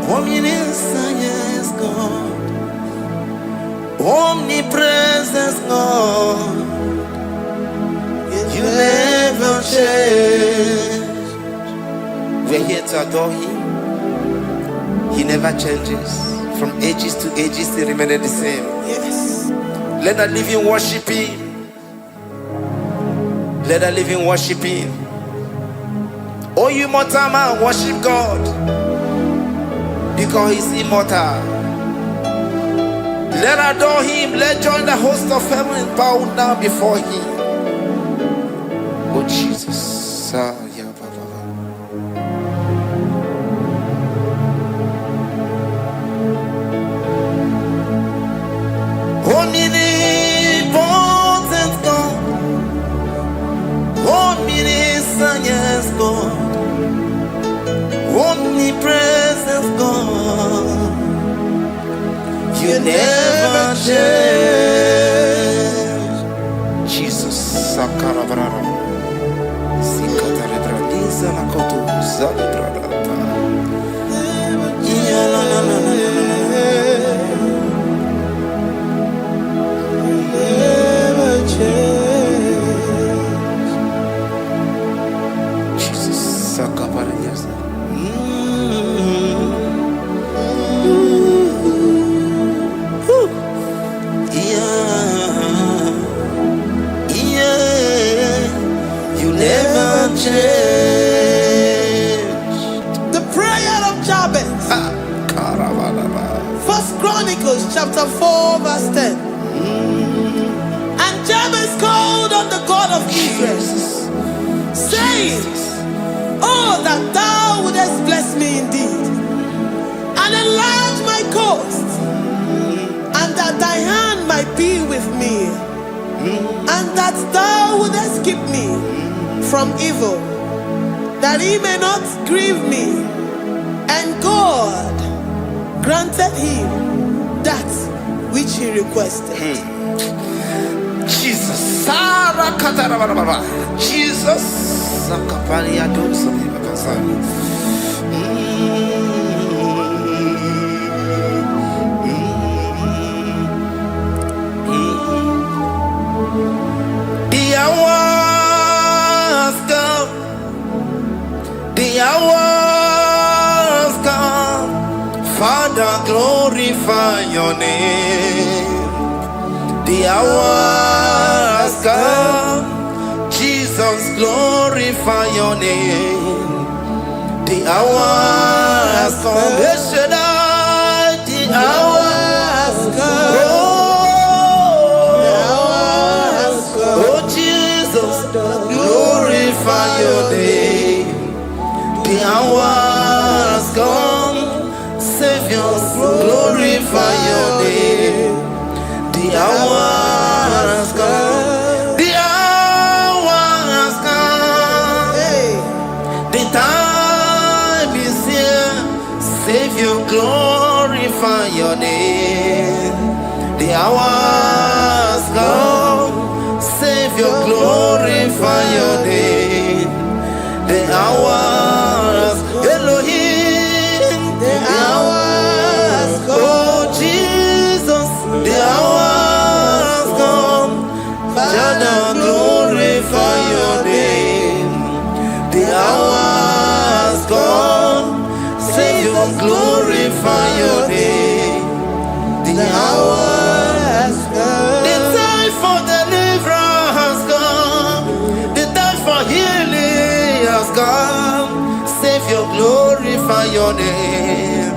Omniscience God Omnipresence God You never change We're here to adore Him. He never changes. From ages to ages, He remains the same. Yes. Let the living worship Him. Let the living worship Him. Oh, you mortal man, worship God. Because He's immortal. Let adore Him. Let join the host of heaven and bow down before Him. Oh, Jesus. Omnipotent God, omniscience God, omnipresence God, You never change. Jesus, Sakarabrara, Sikatarebradiza Nakoto, Zalibrada, Jesus, Sakaparadiasa. You never change. The prayer of Jabez. First Chronicles chapter 4 verse 10. And Jabez called on the God of Israel, saying, Oh, that thou wouldest bless me indeed, and enlarge my coast, and that thy hand might be with me, and that thou wouldest keep me from evil, that he may not grieve me. And God granted him that which he requested. Jesus, Sarah Katarababa, Jesus, Sakaparia dosa Bibakasani. The hours come, Father, glorify your name. The hours come, Jesus, glorify your name. The hours come, the hours come. Oh, Jesus, glorify your name. The hours come, Savior, glorify your name. The hours glorify your name. The hours come, Savior, glorify your name. The hours, Elohim, the hours come. Oh Jesus, the hours come. Father, glorify your name. The hours come, Savior, glorify your name. The hours come. The time for deliverance has come. The time for healing has come. Savior, glorify your name.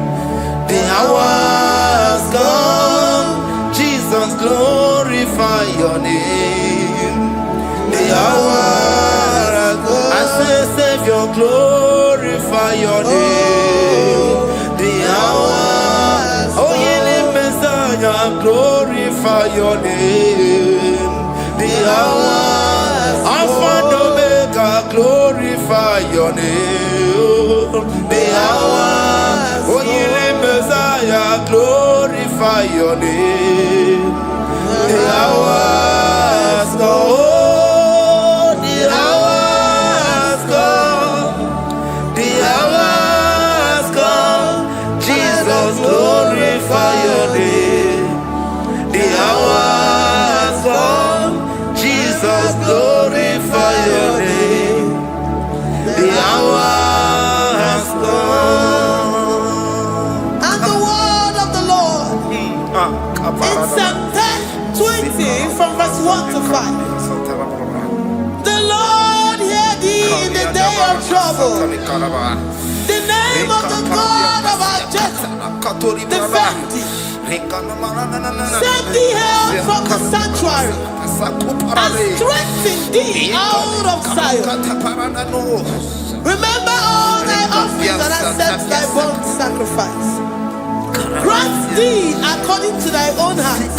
The hours come. Jesus, glorify your name. The hours come. I say, Savior, glorify your name. The hours. Oh, healing Messiah, glorify your name. The hours. Alpha and Omega, glorify your name. The hours. Oh, healing Messiah, glorify your name. The hours go. Oh, the hours go. The hours come. Jesus, glorify your name. The hours come. Jesus, glorify your name. The hours come. And the word of the Lord in Psalm 20 from verse 1 to 5. The Lord hear thee in the day of trouble. The name of the God of our Jacob defend thee. Send thee help from the sanctuary and strengthen thee out of Zion. Remember all thy offerings and accept thy burnt sacrifice. Grant thee according to thy own heart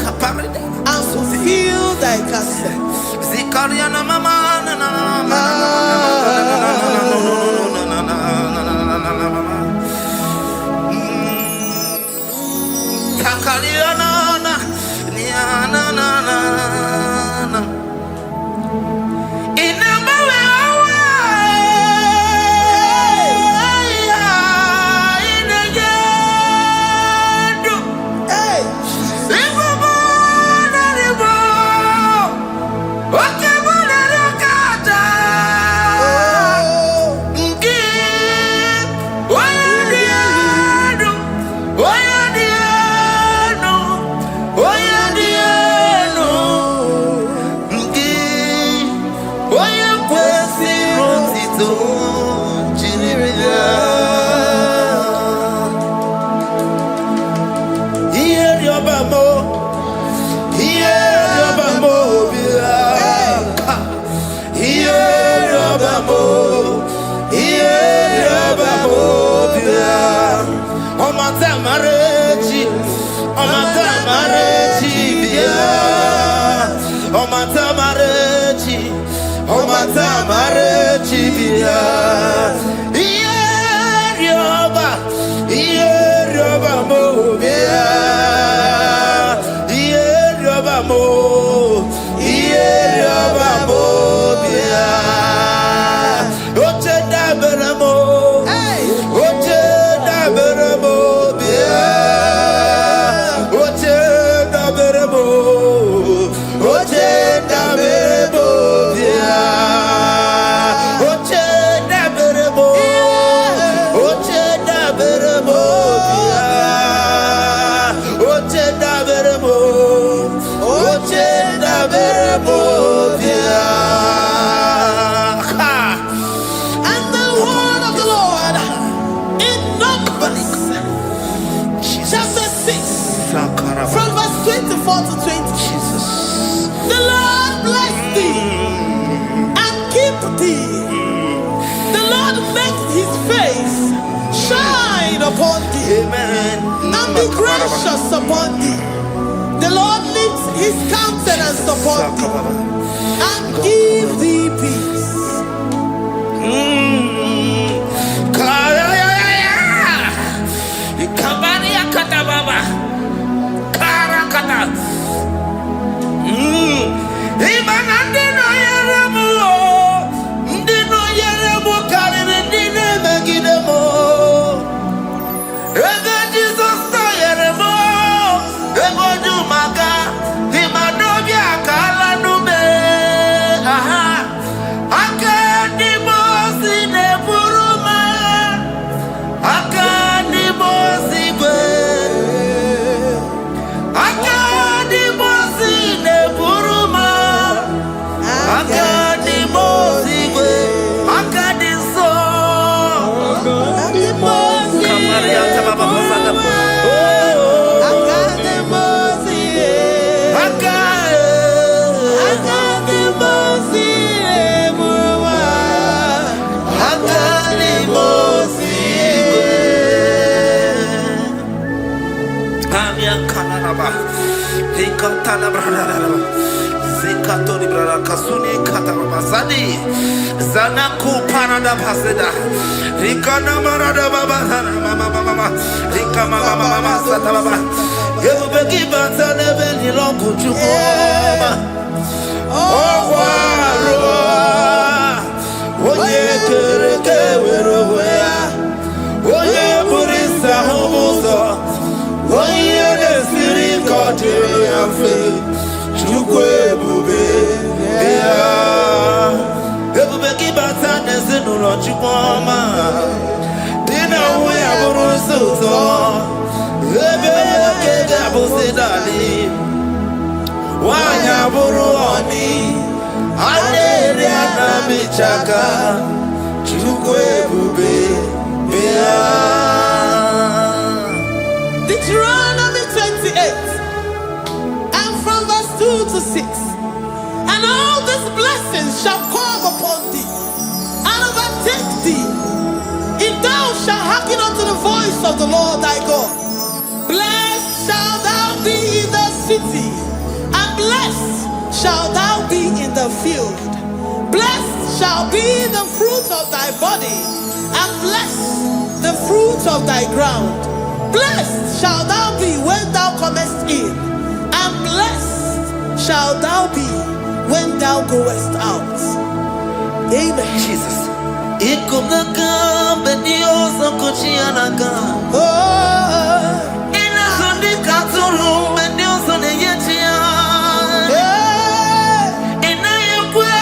and fulfill thy counsel. Upon thee, amen, and be gracious upon thee. The Lord lifts his countenance upon thee and give thee peace. Come Kataraba. Hikatana brada. Zikatori brada kasuni kataraba zani. Zanaku parada paseda. Hikana marada baba mama. Hikama mama satababa. Yebeki batale beni longu chukoma. Oh waro. Oye kereke weroya. Oye burisa homoso. Oye nesiri kote afe. Chukwe bube ya. Ebube kibata nesinu lo chukoma. Dina uya burusu to. Ebe kega busidali. Wanya buru oni. Aneri anamichaka. Chukwe bube ya. Deuteronomy 28 and from verse 2 to 6. And all these blessings shall come upon thee and overtake thee, if thou shalt hearken unto the voice of the Lord thy God. Blessed shalt thou be in the city, and blessed shalt thou be in the field. Blessed shall be the fruit of thy body, and blessed the fruit of thy ground. Blessed shalt thou be when thou comest in, and blessed shalt thou be when thou goest out. Amen. Jesus. Ikumaka bedioso kuchianaka. Oh, Inazundi katuru bedioso neyetia. Inayekwe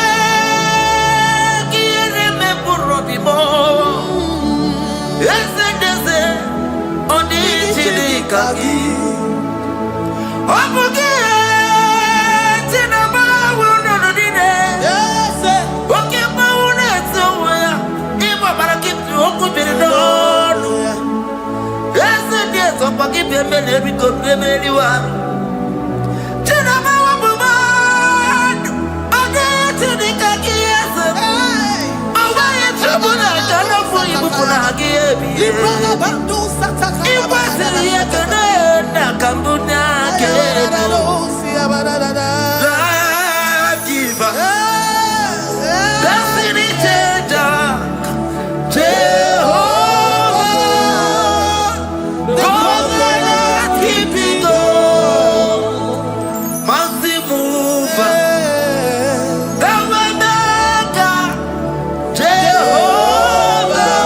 kiereme burodimo. Esedeze odi chidikaki. Obuge tinaba wono dine. Oke baune tsoya. Iba barakitu okubiri dolu. Esedeze opaki pembele biko pembele wa. Tinaba wabumadu. Odi chidikaki ese. Awaye chubuna kana fuyi bufuna hagiyebi. Iwasiri yekene na kambuna kedo. Life giver, destiny changer, Jehovah, covenant keeping God, mountain mover, the waymaker, Jehovah,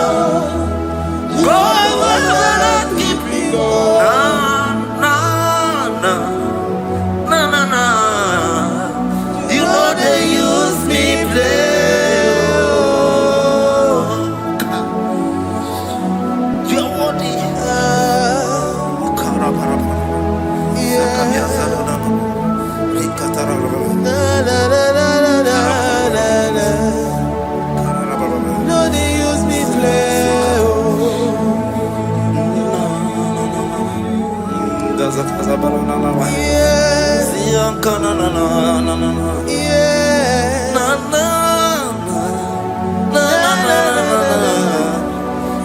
covenant keeping God. You know they use me play. You're worthy. no, they use me play. Yes,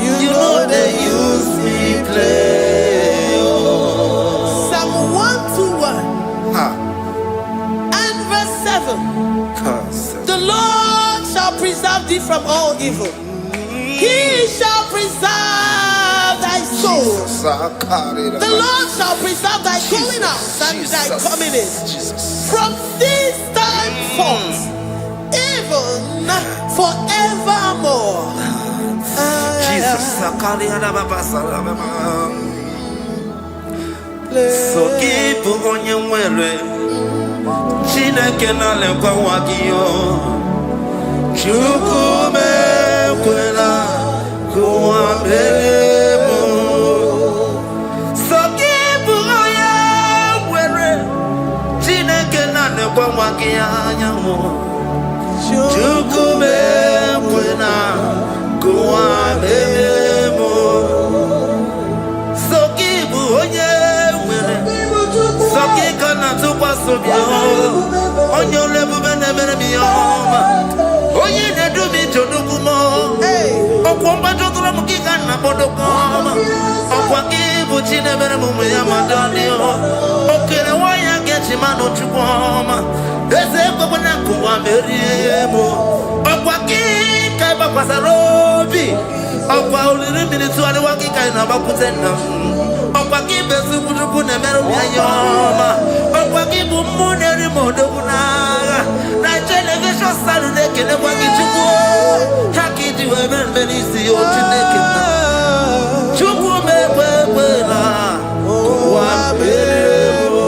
You know they use me play. Psalm 121 and verse 7. The Lord shall preserve thee from all evil. He shall preserve thy soul. The Lord shall preserve thy going out and thy coming in from this time forth, even forevermore. Jesus, so keep on your way. Chineke na lekwa wakio. Chukume kwela kuambelemo. So keep on your way. Chineke na lekwa wakianyamo. Chukume kwela kuambelemo. So keep on your way. So keep on tukwa sobio. Onyo lebu bene bene miyoma. Oye ne du mi jodukumo. Okwamba jodura mukika na bodokoma. Okwa kibu chine bene mumu ya madani. Meriemo. Okwaki kai bakwasarobi. Okwa uliri militu aliwaki kai na bakutena. Okwaki besu kutuku ne meru yayoma. Okwaki bumune rimodo kunaga. Na television salude kene kwaki chuku. Haki diwe menisi otineke na. Chuku mepepe na. Wa meriemo.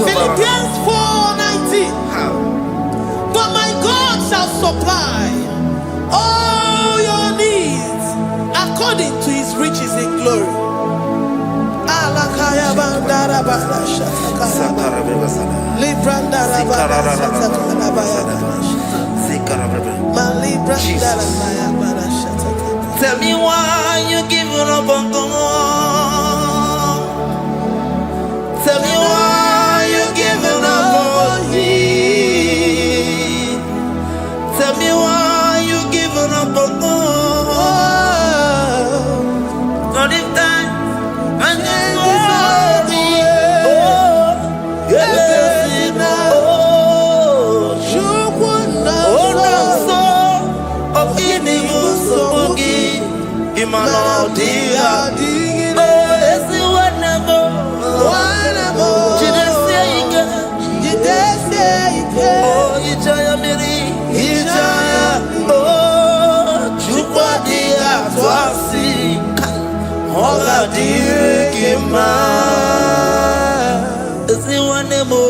Philippians 4:19. But my God shall supply all your needs according to his riches in glory. Tell me why you giving up on God. Tell me why you giving up on me. Tell me why you giving up on God. Not in time, and then me. Oh, yeah, oh, no, so of any so Imano dia, oh, let's see what never. Oh, Ijaya Miri, Ijaya, oh, Chukwa dia, Twasi, Hola dia, Kima, si wanemo,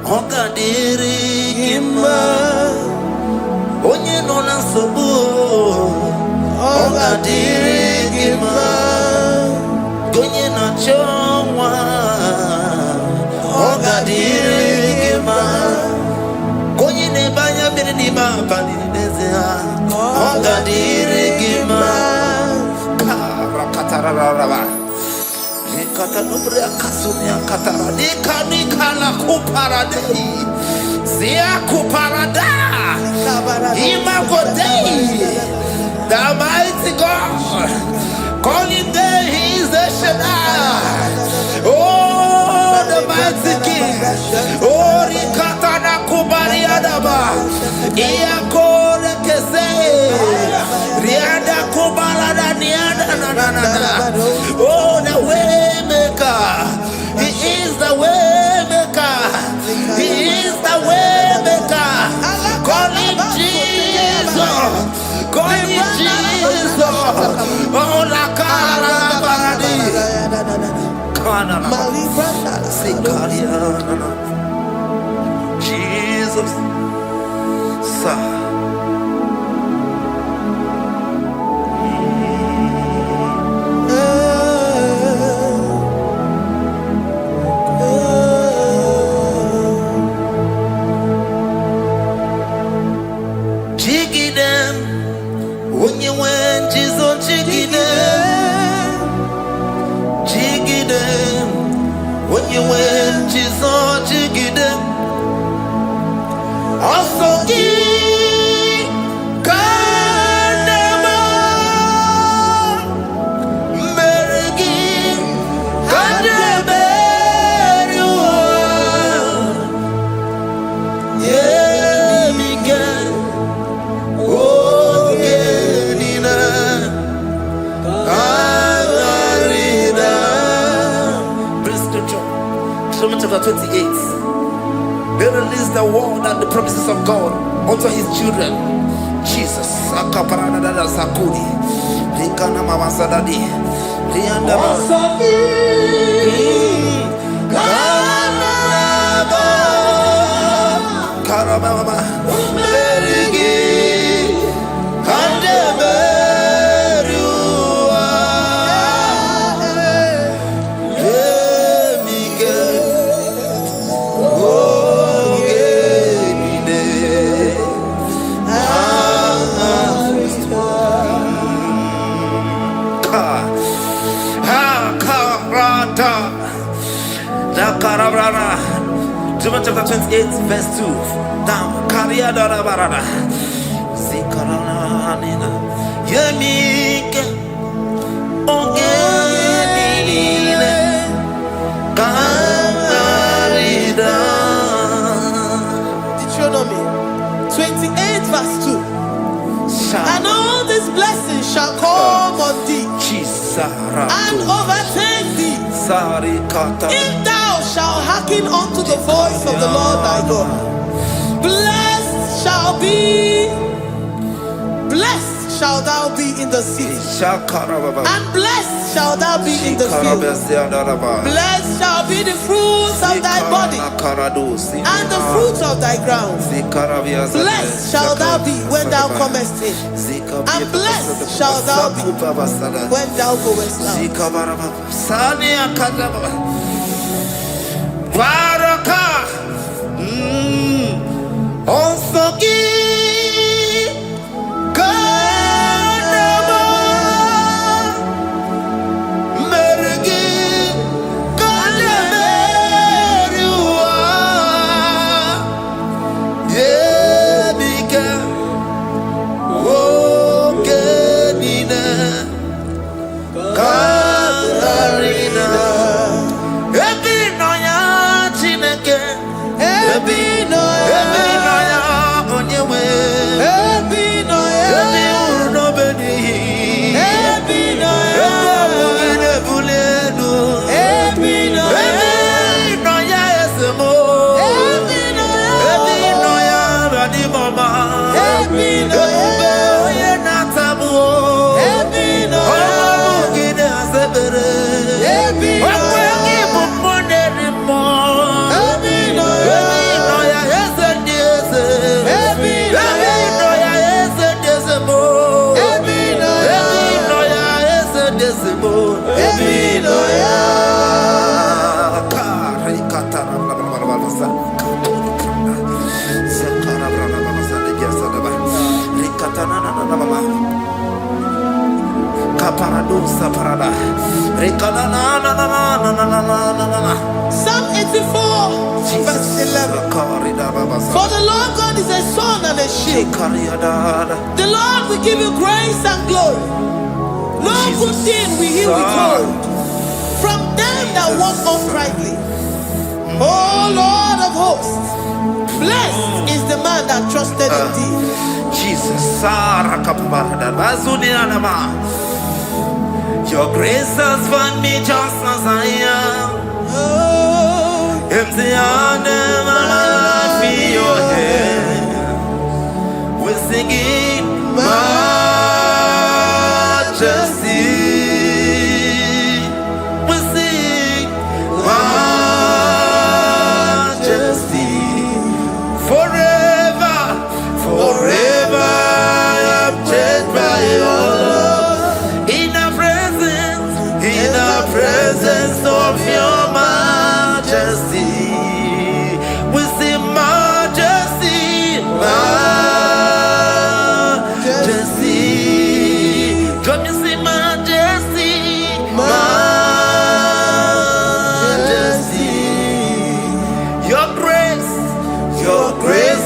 Hoka diri, Kima, Onye nona sobu, Hoka diri, Kima, Gonye na chomwa, Hoka diri, Kima. Konyi ne banya bini ni ba bani nezea. Onga dirigima. Kara katara raba. Nikata nubria kasumia katara. Nika la kuparadei. Zia kuparada. Ima kodei. The mighty God. Calling there he is the Shaddai. Oh, the mighty King. Oh, Rikatana Kubariadaba. Iakore Kese. Riada Kubalada Niada. Oh, the way maker. He is the way maker. He is the way maker. Call him Jesus. Call him Jesus. Oh, la cara baradi. Jesus. Jiggy them when you went, Jesus, jiggy them. Jiggy them when you went, Jesus, jiggy them. Also, chapter 28. They release the word and the promises of God unto his children. Jesus. Sakudi. Likana mama sadadi. Lianda Karababa. John chapter 28 verse 2. Down. Karia dara barada. Zikarana nina. Yemike. Oh Deuteronomy 28 verse 2. And all these blessings shall come on thee and overtake thee if thou shalt hearken unto the voice of the Lord thy God. Blessed shall thou be in the city, and blessed shall thou be in the field. Blessed shall be the fruits of thy body, and the fruits of thy ground. Blessed shall thou be when thou comest in, and blessed shall thou be when thou goest out. Psalm 84 verse 11. For the Lord God is a sun and a shield. The Lord will give you grace and glory. No good thing will he withhold from them that walk uprightly. O Lord of hosts, blessed is the man that trusted in thee. Jesus, your grace has found me just as I am. Empty handed, my life in your hand. We're singing majesty. We sing majesty. Forever, forever I'm changed by your love. In the presence of your majesty, we see majesty, majesty. Come you see majesty, majesty. Your grace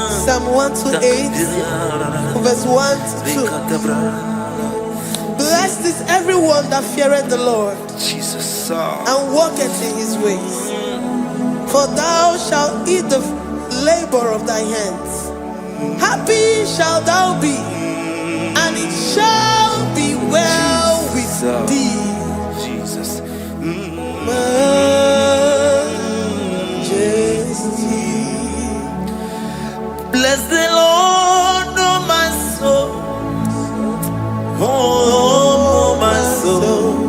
Psalm 128, verse 1 to 2. Blessed is everyone that feareth the Lord, Jesus, and walketh in his ways. For thou shalt eat the labor of thy hands. Happy shalt thou be, and it shall be well with thee. Jesus. Bless the Lord, oh my soul. Oh, my soul.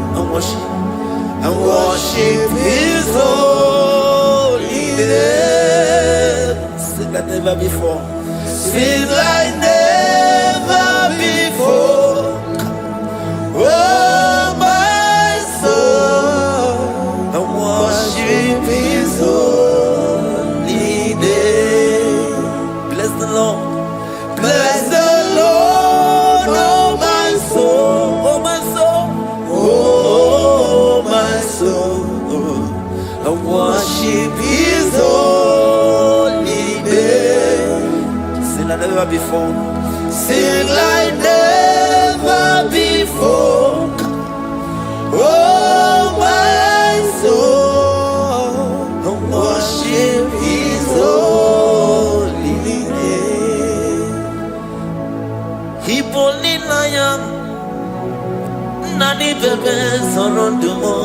And worship his holy name. Sing like never before. Sing like never before. Oh, my soul. And worship his holy name. Bless the Lord. Bless the Lord, oh my soul, oh my soul, oh my soul, and worship his holy name. Sing like never before. Sing like never before. Oh my soul, and worship his holy name. Hipoli lion, nani bebe sorondumo,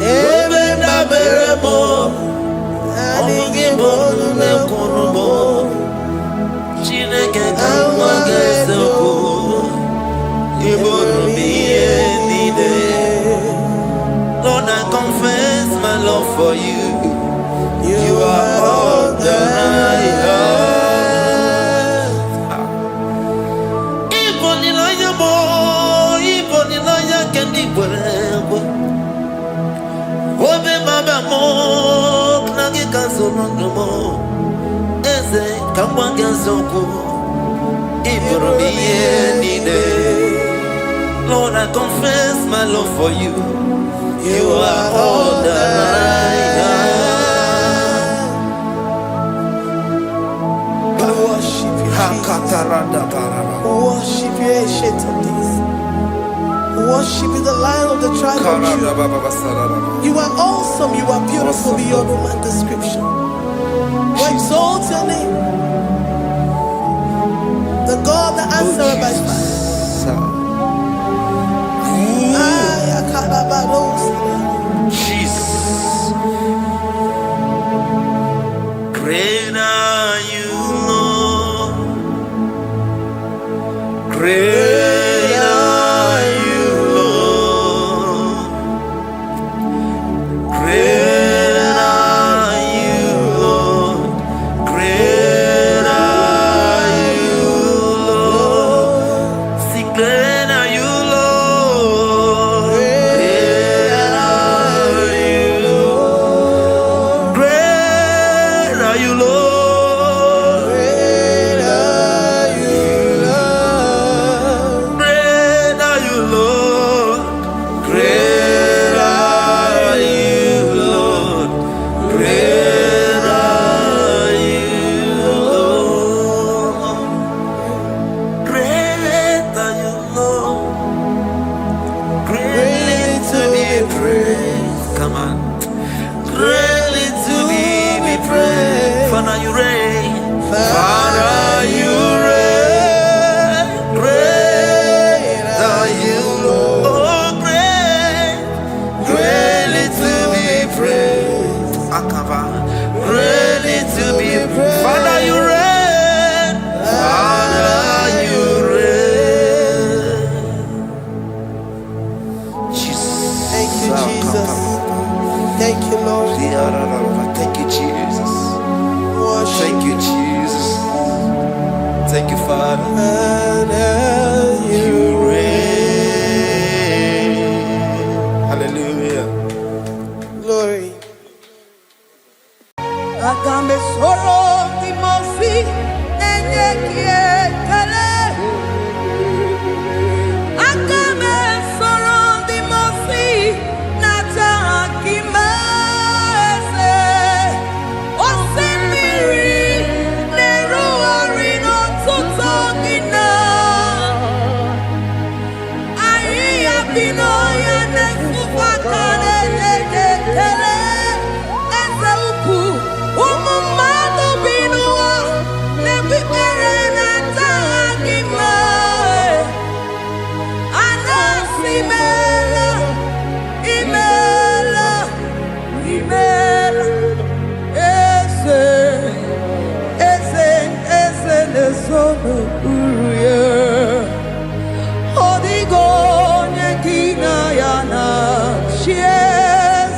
ebe na beremo, omugibo ne kurumo, chineke kamage soko, ibo miye nide. Lord, I confess my love for you. You are all that I have. Obe mama mo nagi kazonomo eze kamwange zoko ibromiye nide. Lord, I confess my love for you. You are all that I have. Worship you, Jesus. Worship you, ancient of days. Worship you, the Lion of the tribe of Judah. You are awesome, you are beautiful beyond human description. We exalt your name, the God that answered by fire. Jesus, great are you, Lord. Great are you, Lord. Great are you, Lord. Great are you, Lord. Sing, great are you, Lord. Great are you, Lord. Great are you, Lord. Thank you, Jesus. Thank you, Jesus. Thank you, Father. You reign. Hallelujah. Glory. Agambe soro timosi enye kietele. Agambe uruye odigo nyekina yana shies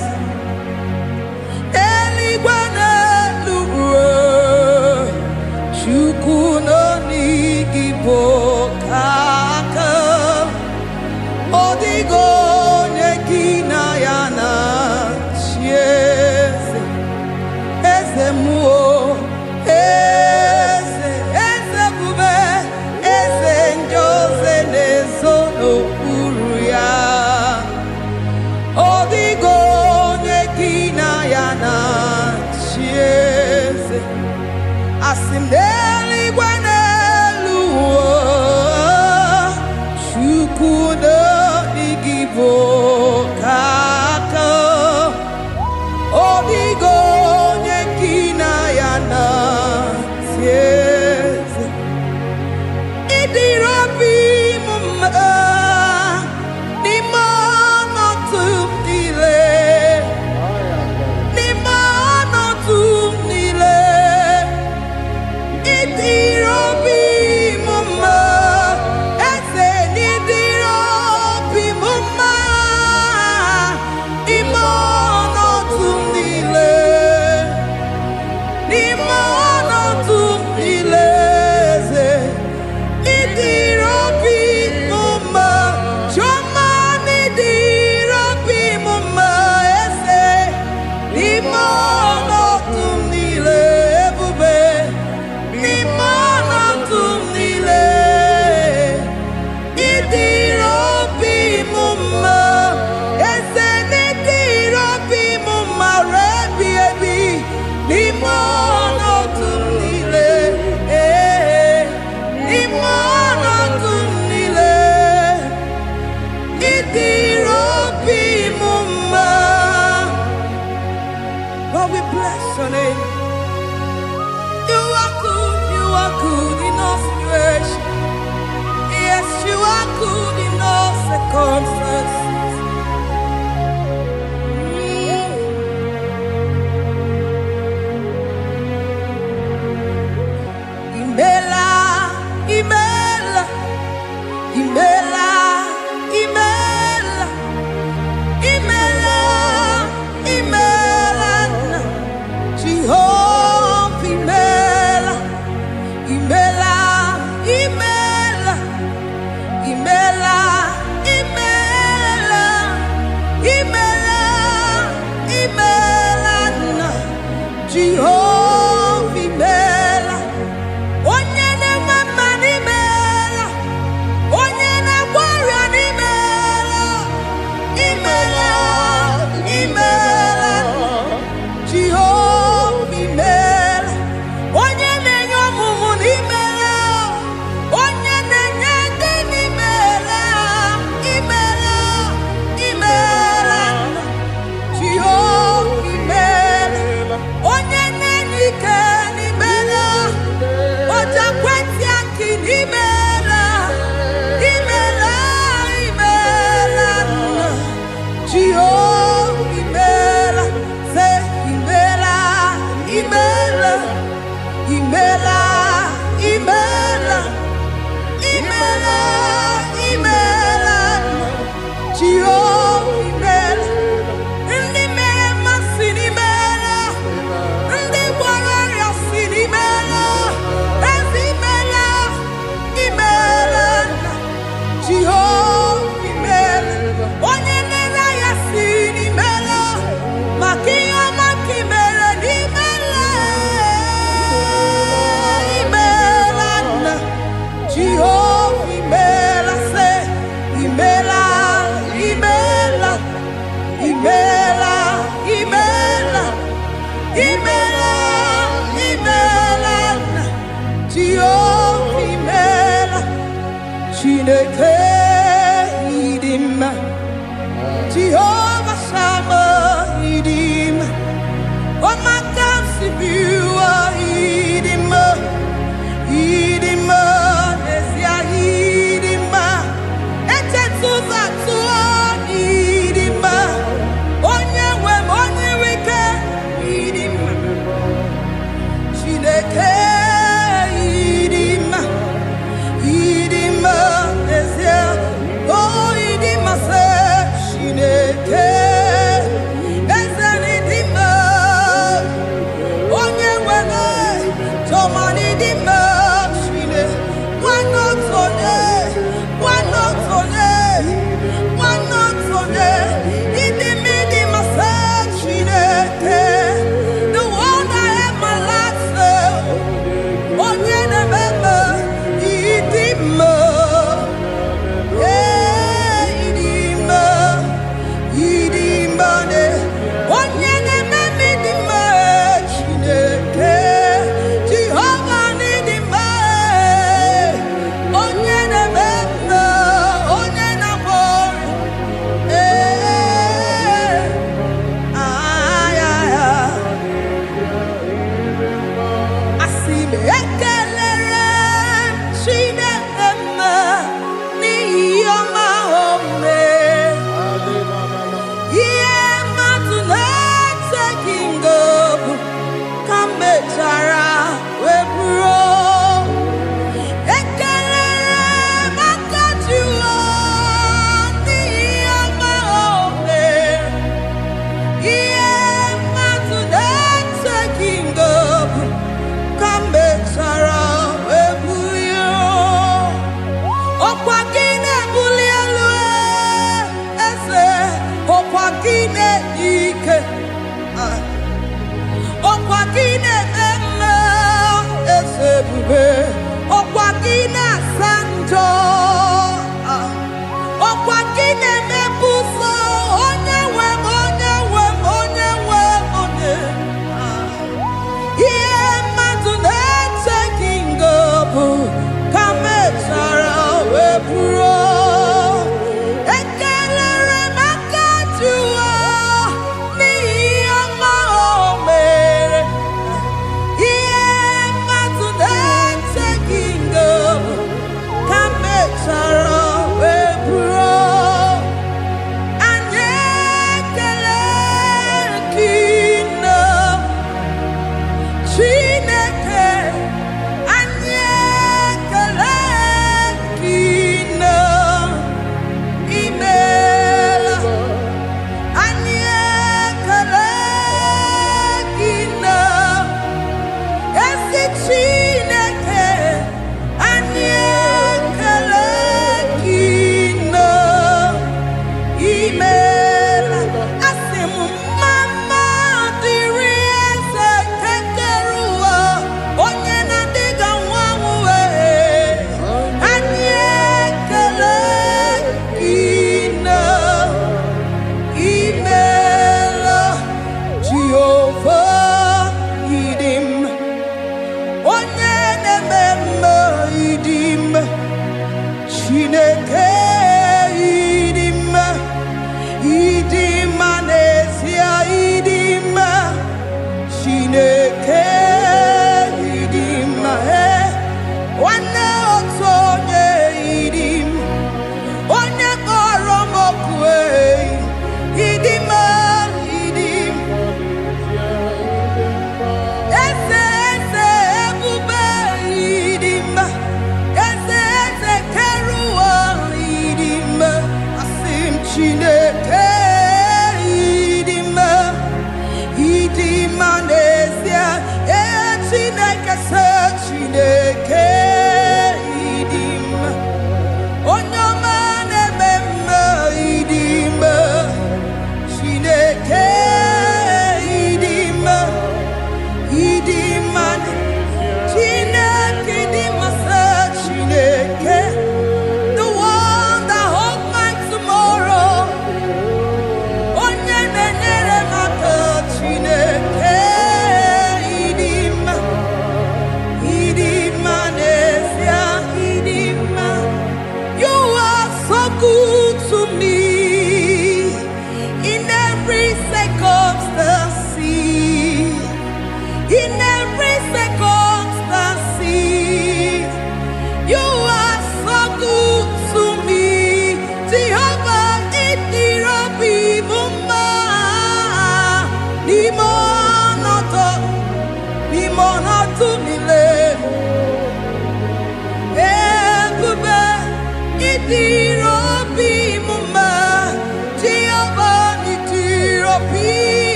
eligwana luwe chukuno nigibo kaka odigo nyekina yana shies ezemuo Asimdeli gwanelu chukuno igibo kaka odigo nyekina yana tieze idirobi mumma ni mono tumdile ni mono tumdile Idirobi mumma, ese nidirobi mumma, imono tumdile, imono tumdile, idirobi mumma, choma nidirobi mumma, ese imono tumdile, bube. Lord, we bless your name. You are good in all situations. Yes, you are good in all circumstances. Imela, Imela, Imela, Imela, Imela, Imela, Jehovah, Imela, Imela, Imela, Imela, Imela, Imela, Imela, Jehovah, Imela, Onyene mama Imela, Onyene warrior Imela, Imela, Imela, Jehovah, Imela, Onyene nyomumu Imela, Onyene nyende Imela, Imela, Imela, Jehovah, Imela, Onyene nike Imela, Oja kweti anki Imela, Imela, Imela, Jehovah, Imela, say Imela, Imela, Imela, Imela, Imela, Imela, Jehovah, Imela, Ndi mema sini Imela, Ndi warrior sini Imela, Ezi Imela, Imela, Jehovah, Imela, Onyene raya sini Imela, Makia makimela Imela, Imela, Jehovah, Imela, say Imela, Imela, Imela, Imela, Imela, Imela, Jehovah, Imela, Chineke idima, Jehovah Shammah idima, Omakansibua idima, idima, Nesia idima, Etetuza tuon idima, Onyewe Onyewike idima, Chineke idima,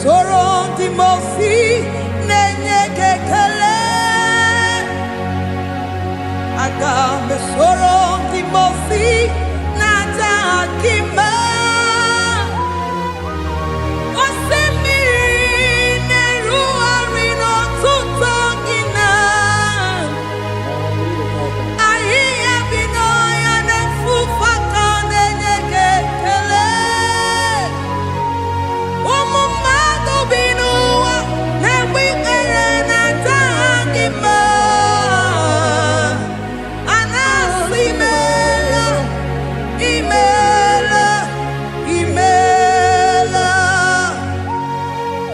Soro Timosi nenye kekele Aga Soro Timosi nata akima Osemi neru arino tutogina Ahiya binoya nefufaka nenye kekele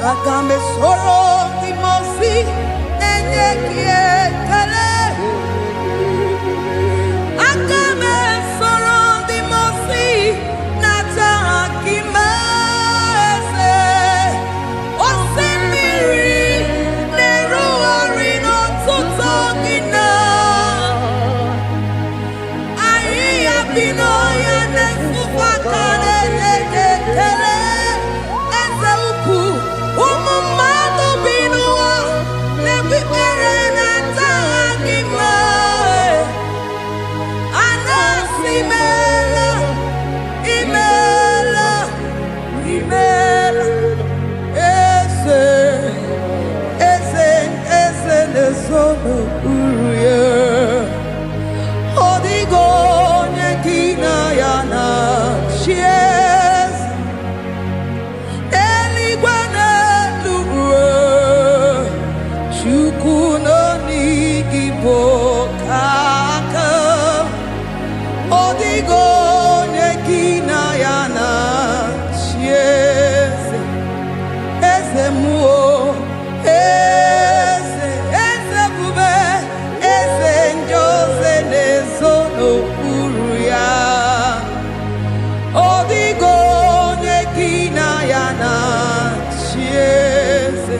Agame soro timosi enye kiekele Agame soro timosi nata akima ese Osemiri neru arino tutogina Ayi abino ya nefufakane nekekele Eze upu umumado binua nebibere nata akima Anasimela imela imela eze nezono uruye Odigo nyekina yana chies Eligwane lugwe Chukuno nigibo kaka Odigo nyekina yana chies Eze muo Eze bube Eze njoze nezono uruya Odigo nyekina yana chieze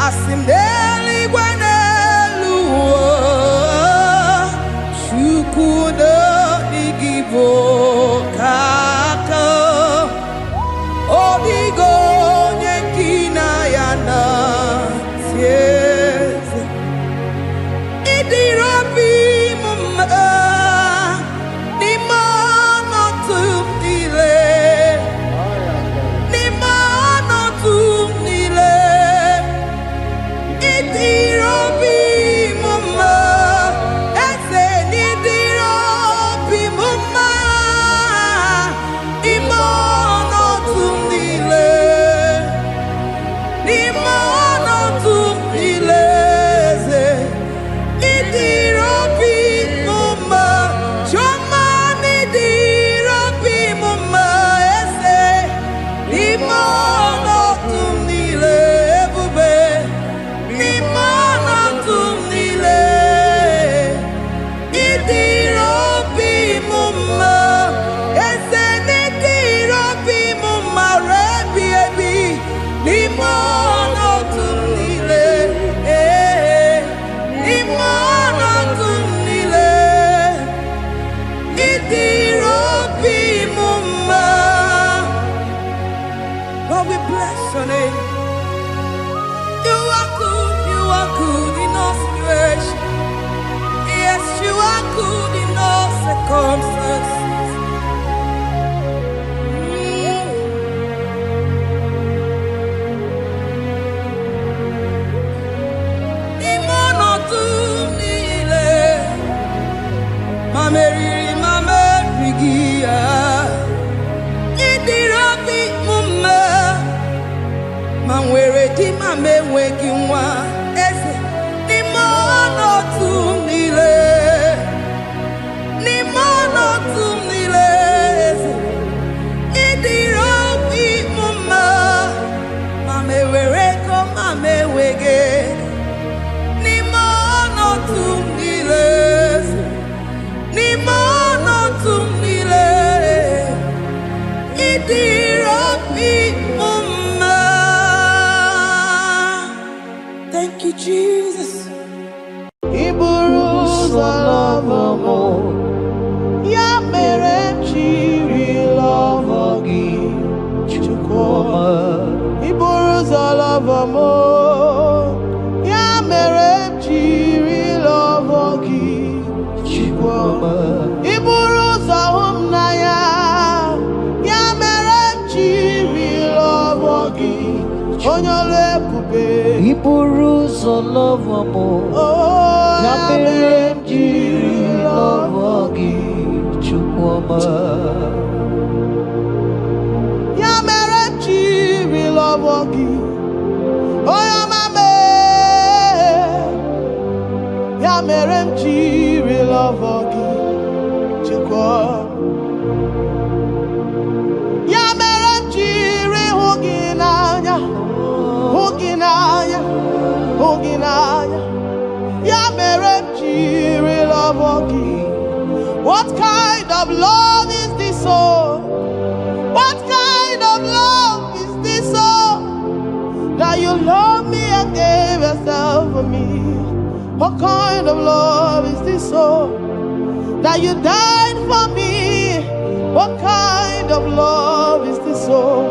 Asimdeli gwaneluo Chukuno igibo kaka Odigo nyekina yana chieze Idirobi mumma Nimano tumdile Nimano tumdile Idirobi mumma Eze nidirobi mumma Imano tumdile Nimano tumdile Idirobi mumma Choma nidirobi mumma Eze Nimano tumdile Ebube Nimano tumdile Idirobi mumma Eze nidirobi mumma Rebi ebi Nimano tumdile Nimano tumdile Idirobi mumma Lord, we bless your name. You are good in all situations. Yes, you are good in all circumstances. Nimano tumdile Mamerigia. Idirobi mumma Manwere di mame weki nwa eze ni mono tumile eze idiro wi mama mame were ko mame wege ni mono tumile idiro wi mama. Thank you, Jesus. Iburuza lavamo, ya mere chiri lavagi chukoma. Iburuza lavamo, ya mere chiri lavagi chukoma. Iburuza humnaya, ya mere chiri lavagi onyole pube. Iburuza lavamo, ya mere chiri lavagi chukoma. Ya mere chiri lavagi, oh ya mame. Ya mere chiri lavagi chukoma. Ya mere chiri huginanya, huginanya, huginanya. Ya mere chiri lavagi. What kind of love is this, oh? What kind of love is this, oh? That you love me and gave yourself for me. What kind of love is this, oh? That you died for me. What kind of love is this, oh?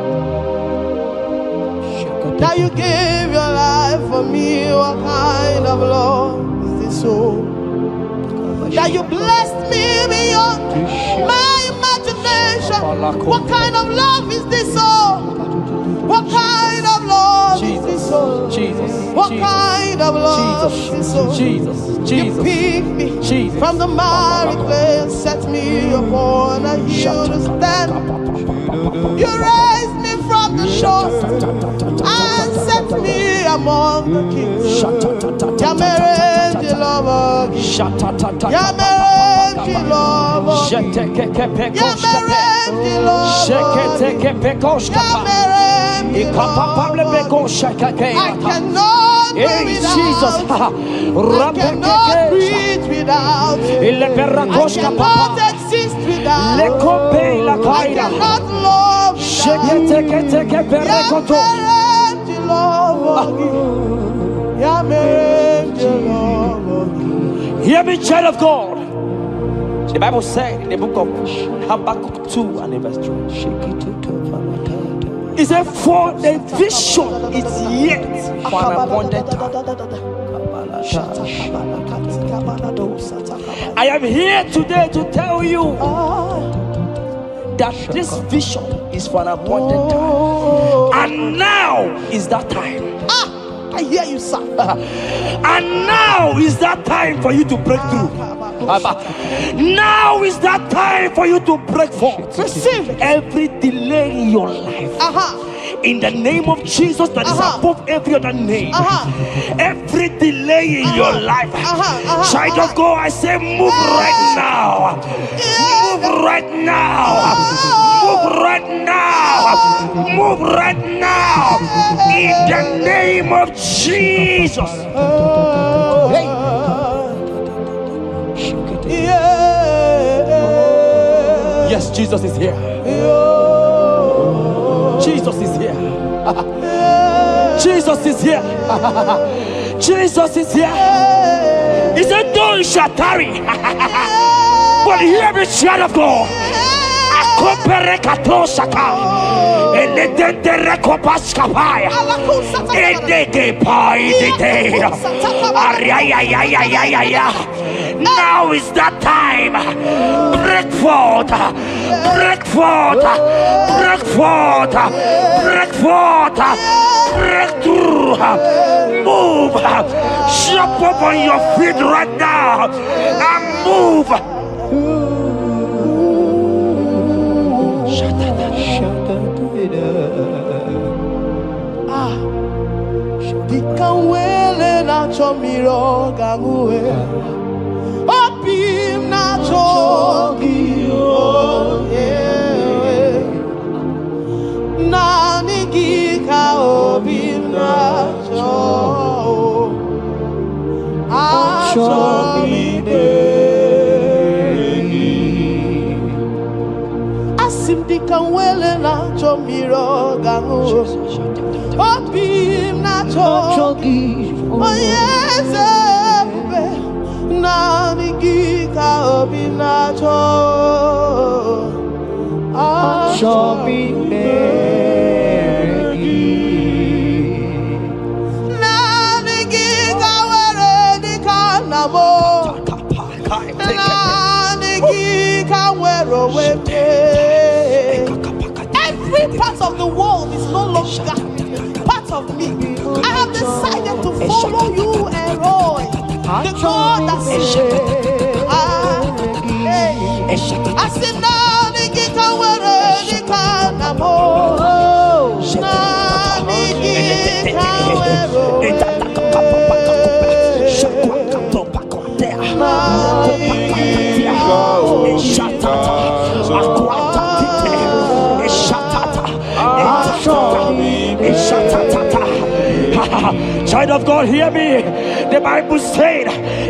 That you gave your life for me. What kind of love is this, oh? That you blessed me beyond my imagination. What kind of love is this, oh? What kind of love is this, oh? What kind of love is this, oh? You picked me from the miry clay and set me upon a hill to stand. You raised me from the shore and set me among the kings. Yamerenji lover, Yamerenji lover, Yamerenji lover, I cannot breathe without you. I cannot exist without you. I cannot love without you. Hear me, child of God. The Bible said in the book of Habakkuk 2 and verse 3. It said, for the vision is yet for an appointed time. I am here today to tell you that this vision is for an appointed time. And now is that time. I hear you, sir. And now is that time for you to break through. Now is that time for you to break forth. Receive every delay in your life. In the name of Jesus that is above every other name. Every delay in your life. Child of God, I say move right now. Move right now. Move right now. Move right now. In the name of Jesus. Hey. Yes, Jesus is here. Jesus is here. Jesus is here. Jesus is here. He said, though you shall tarry, but hear me, child of God. Now is that time. Break forth, break forth, break forth, break forth, break through. Move, jump up on your feet right now and move. Dikanwele na chomiro gangwe. Opim na chogi nani gika opim na cho asim dikanwele na chomiro gangwe. Opim na chogi nani gika opim na cho nani gika were dikanamo nani gika were wepe. Every part of the world is no longer part of me. I have decided to follow you, Elroy, the God that says, I said, Nani Gita Were Nikanamo, Nani Gita Child of God, hear me. The Bible said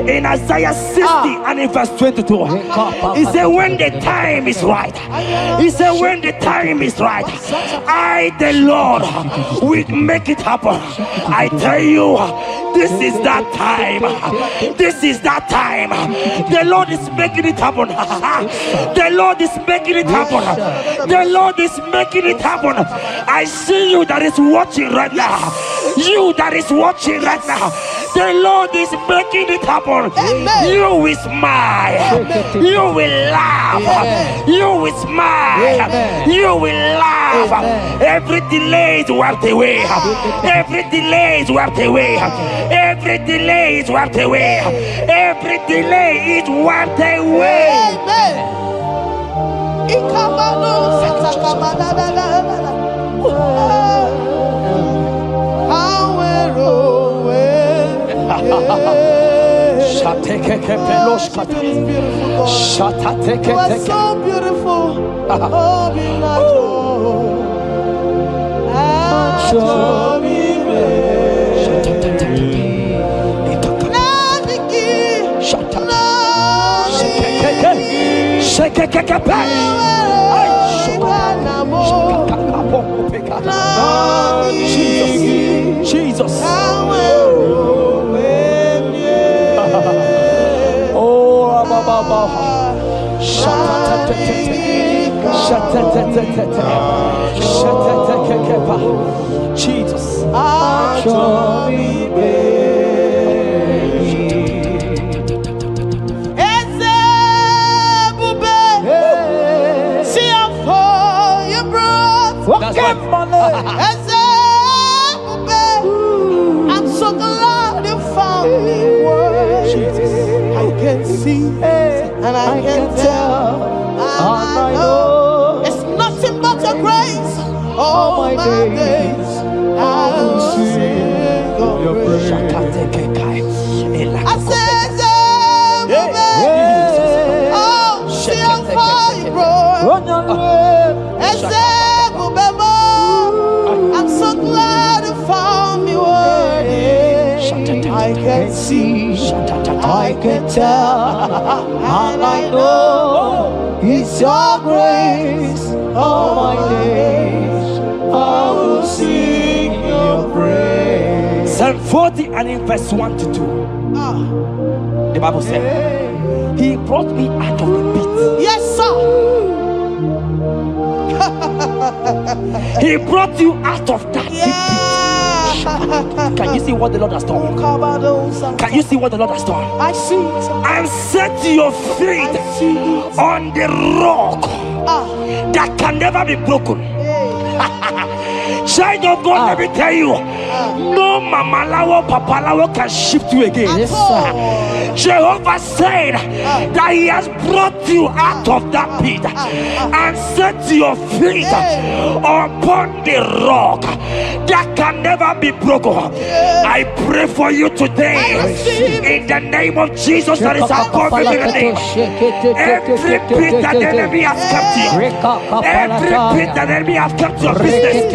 in Isaiah 60 and in verse 22, he said, when the time is right, he said, when the time is right, I, the Lord, will make it happen. I tell you, this is that time. This is that time. The Lord is making it happen. The Lord is making it happen. The Lord is making it happen. I see you that is watching right now. You that is watching right now. The Lord is making it happen. Amen. You will smile. Amen. You will laugh. Amen. You will smile. Amen. You will laugh. Amen. Every delay is wiped away. Every delay is wiped away. Every delay is wiped away. Every delay is wiped away. Amen. Ikamano satakamana. You are so beautiful. Jesus. Jesus. I'm so glad you found me worthy. I can see and I can tell and I know it's nothing but your grace. All my days I will sing your praise. I said, oh, see how far you brought. I'm so glad you found me worthy. I can see, I can tell, and I know it's your grace. All my days I will sing your praise. Psalm 40 and in verse 1 to 2. The Bible said, He brought me out of the pit. Yes, sir. He brought you out of that deep pit. Can you see what the Lord has done? Can you see what the Lord has done? I see. And set your feet on the rock that can never be broken. Child of God, let me tell you, no Mama Lawo, Papa Lawo can shift you again. Yes, sir. Jehovah said that He has brought you out of that pit and set your feet upon the rock that can never be broken. I pray for you today in the name of Jesus that is above every name. Every pit that the enemy has kept you, every pit that the enemy has kept your business,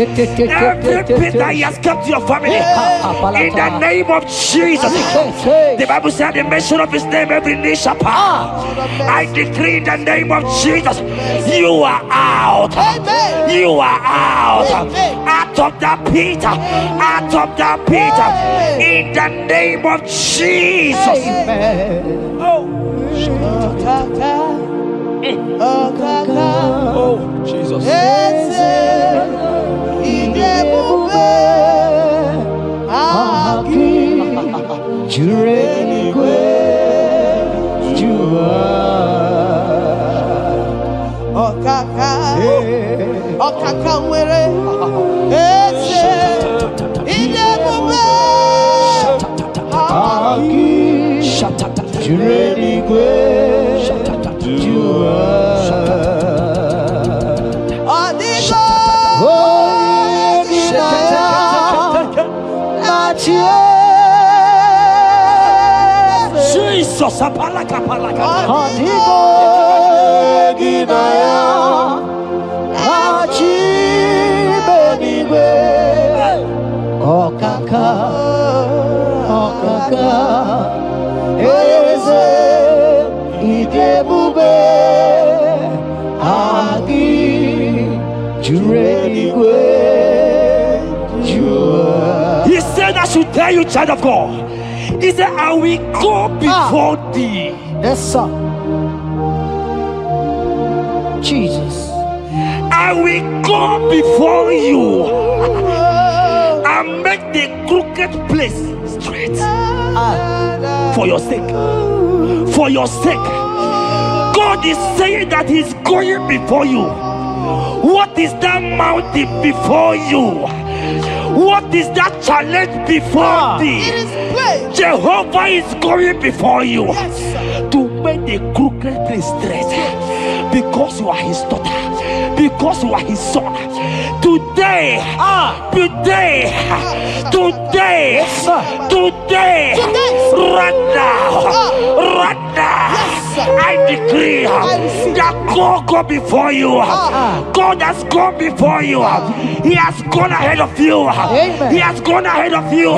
every pit that he has kept your family, in the name of Jesus. The Bible said the mention of His name every knee shall bow. I decree in the name of Jesus, you are out. You are out. Out of that pit. Out of that pit. In the name of Jesus. Oh Jesus. Jesus, apalaka. He said, I should tell you, child of God. He said, I will go before thee. Yes, sir. Jesus. I will go before you and make the crooked place straight. For your sake. For your sake. God is saying that He's going before you. What is that mountain before you? What is that challenge before thee? Jehovah is going before you to make the crooked place straight. Because you are His daughter, because you are His son. Today, right now, I decree that God go before you. God has gone before you. He has gone ahead of you. He has gone ahead of you.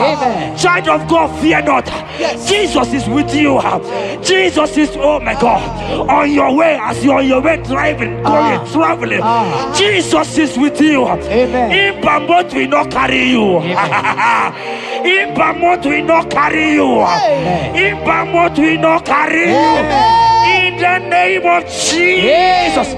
Child of God, fear not. Jesus is with you. Jesus is, oh my God, on your way, as you're on your way driving, going, traveling. Jesus is with you. In Bamot will not carry you. In Bamot will not carry you. In Bamot will not carry you. In the name of Jesus.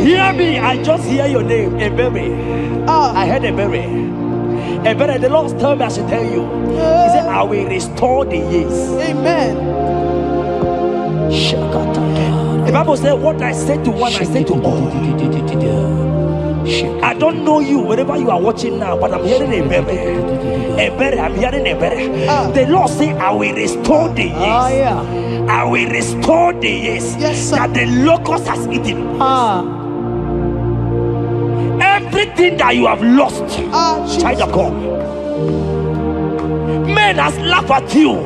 Hear me, I just hear your name, Ebere. I heard Ebere. Ebere, the Lord told me I should tell you. He said, I will restore the years. Amen. The Bible said, what I said to one, I said to all. I don't know you, wherever you are watching now, but I'm hearing Ebere. Ebere, I'm hearing Ebere. The Lord said, I will restore the years. I will restore the years that the locust has eaten. Everything that you have lost, child of God. Men has laughed at you.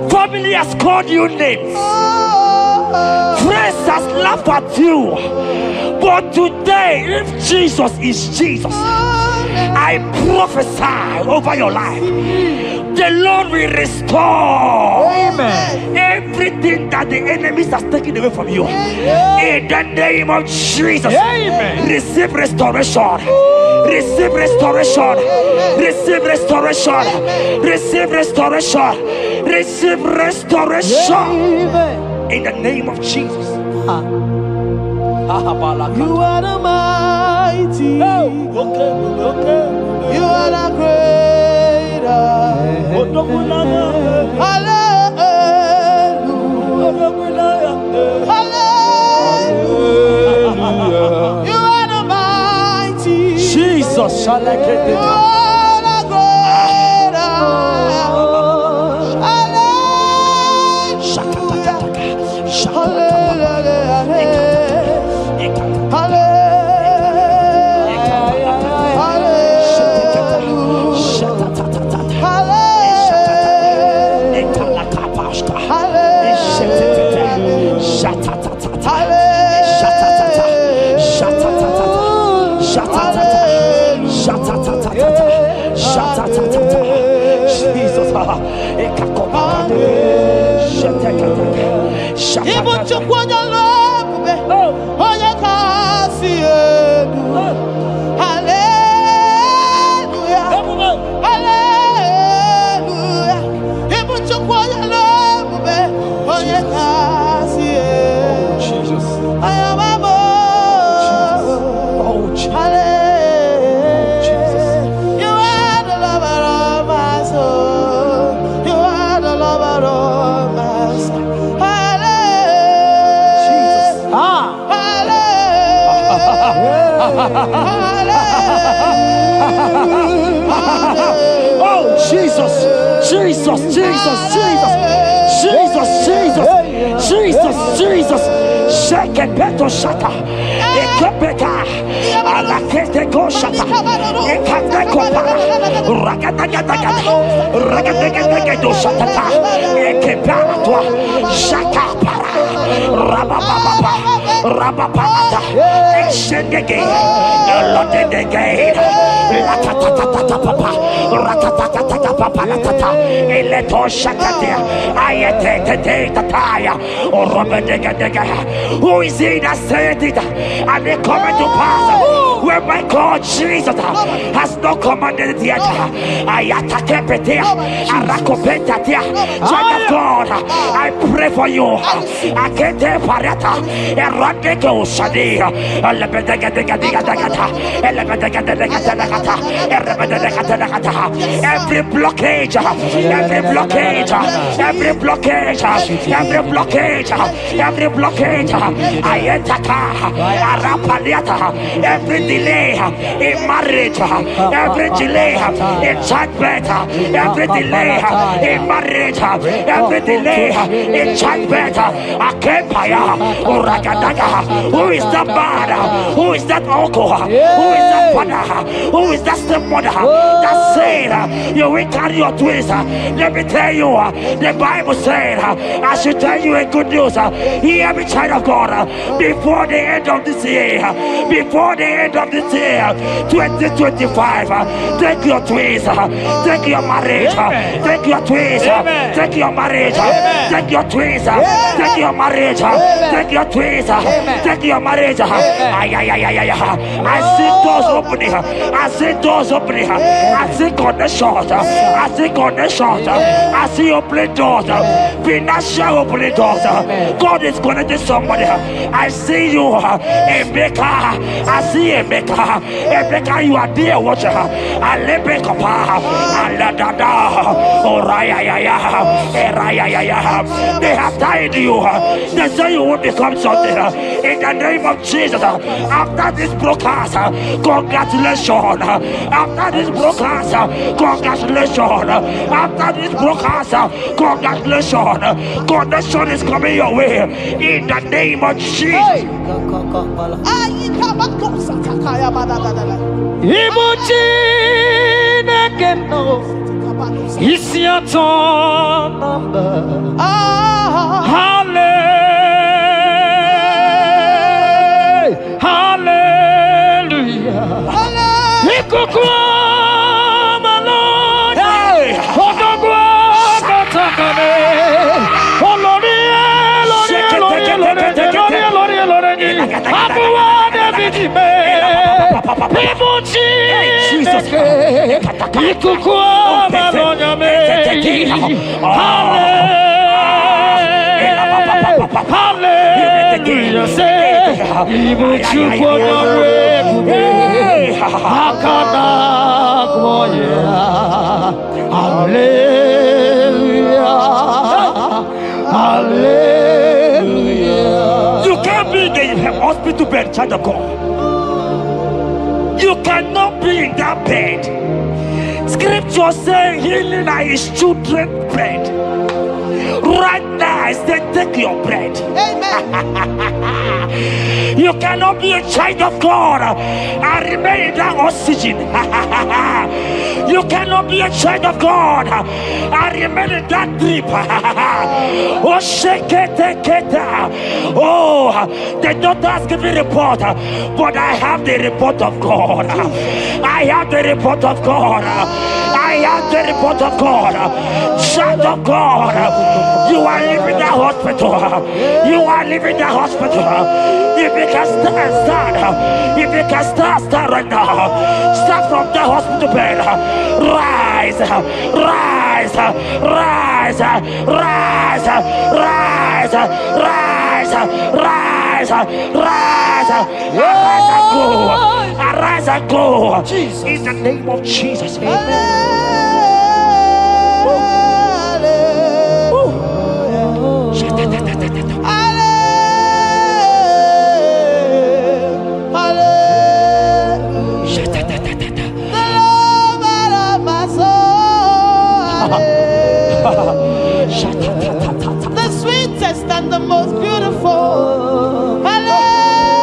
Family has called you names. Friends has laughed at you. But today, if Jesus is Jesus, I prophesy over your life. The Lord will restore everything that the enemies has taken away from you. In the name of Jesus, receive restoration. Receive restoration. Receive restoration. Receive restoration. Receive restoration. In the name of Jesus. You are the mighty. You are the greater. Hallelujah. Hallelujah. You are the mighty. Jesus shall I get You are the greater. Oh Jesus, Jesus, Jesus, Jesus, Jesus, Jesus, Jesus, Jesus. Shake it, beto shaka. Ekepeka. Alakete go shaka. Ekate kopara. Ragadagadaga. Ragadagadaga shaka. Ekepara toi. Shaka para. Rabababa. Rabababa. Exendege. Lotedege. Latatatata. Ratatatata papa latata. Eleto shakatia. Ayete tataya. Who is he that said it and it coming to pass when my God Jesus has not commanded it yet? Child of God, I pray for you. Every blockage, every blockage, every blockage, every blockage, every blockage, every delay in marriage, every delay in childbirth, every delay in marriage, every delay in childbirth. Who is that man? Who is that uncle? Who is that father? Who is that stepmother that said you will carry your twins? Let me tell you, the Bible said, I should tell you a good news. Hear me, child of God, before the end of this year, before the end of this year, 2025, take your twins, take your marriage, take your twins, take your marriage, take your twins, take your marriage, take your twins, take your marriage. I see doors opening, I see doors opening, I see connections, I see connections, I see opening doors, financial opening doors. God is connecting somebody. I see you, Emeka. I see Emeka. Emeka, you are there, watcher. I let me come. I let Dada. They have tied you. They say you will become something. In the name of Jesus, after this broadcast, congratulations. After this broadcast, congratulations. After this broadcast, congratulations. Connection is coming your way. In the name of Jesus. It's your turn number. Hallelujah. Hallelujah. You can't be in the hospital bed, child of God. You cannot be in that bed. Scripture saying healing are his children's bread. Right now, I say take your bread. Amen. You cannot be a child of God and remain in that oxygen. You cannot be a child of God and remain in that drip. Oh, shake it. Oh, the doctors give me a report, but I have the report of God. I have the report of God. I have the report of God. Child of God, you are leaving the hospital. You are leaving the hospital. If you can stand, if you can stand right now, start from the hospital bed. Rise, rise, rise, rise, rise, rise, rise, rise, arise and go, arise and go. In the name of Jesus. Amen. The sweetest and the most beautiful. Hallelujah.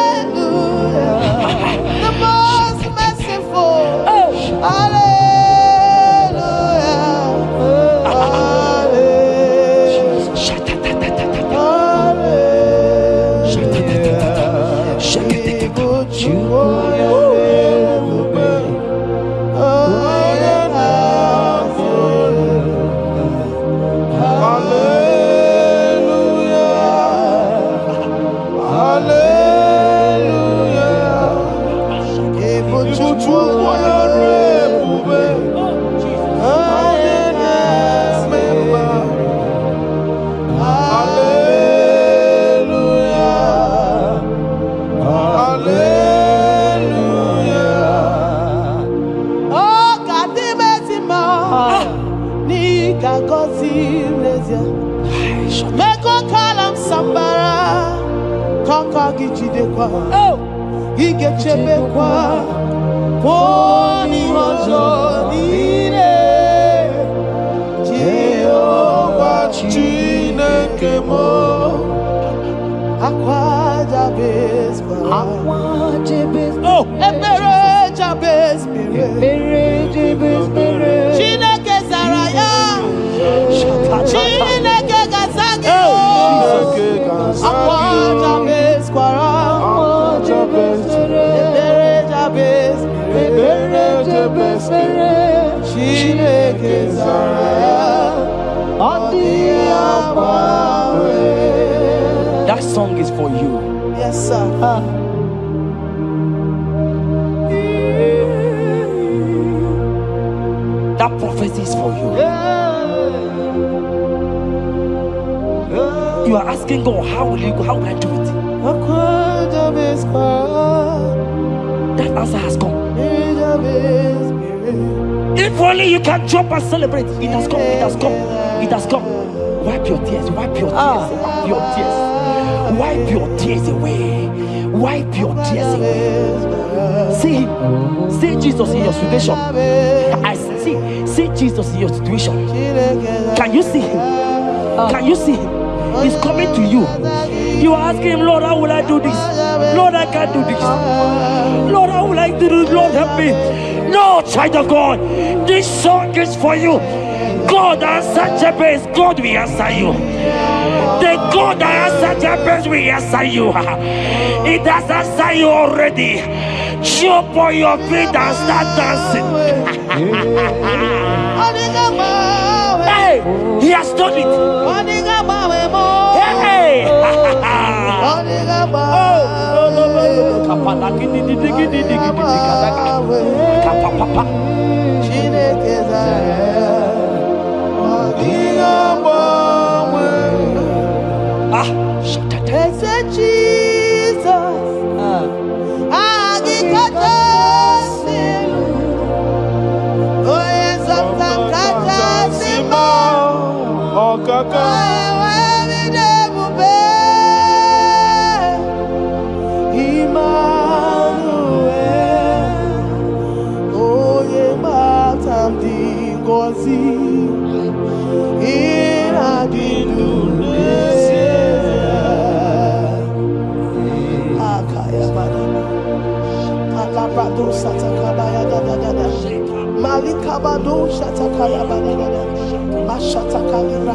The most merciful. That song is for you. Yes, sir. That prophecy is for you. You are asking God, how will I do it? That answer has come. If only you can jump and celebrate. It has come. It has come. It has come. Wipe your tears. Wipe your tears. Wipe your tears. Wipe your tears away. Wipe your tears away. See him. See Jesus in your situation. I see Jesus in your situation. Can you see him? Can you see him? He's coming to you. You are asking him, Lord, how will I do this? Lord, I can't do this. Lord, how will I do this? Lord, help me. No, child of God, this song is for you. God answered Jabez, God will answer you. The God that answered Jabez will answer you. It has answered you already. Jump on your feet and start dancing. Hey, he has done it. Hey.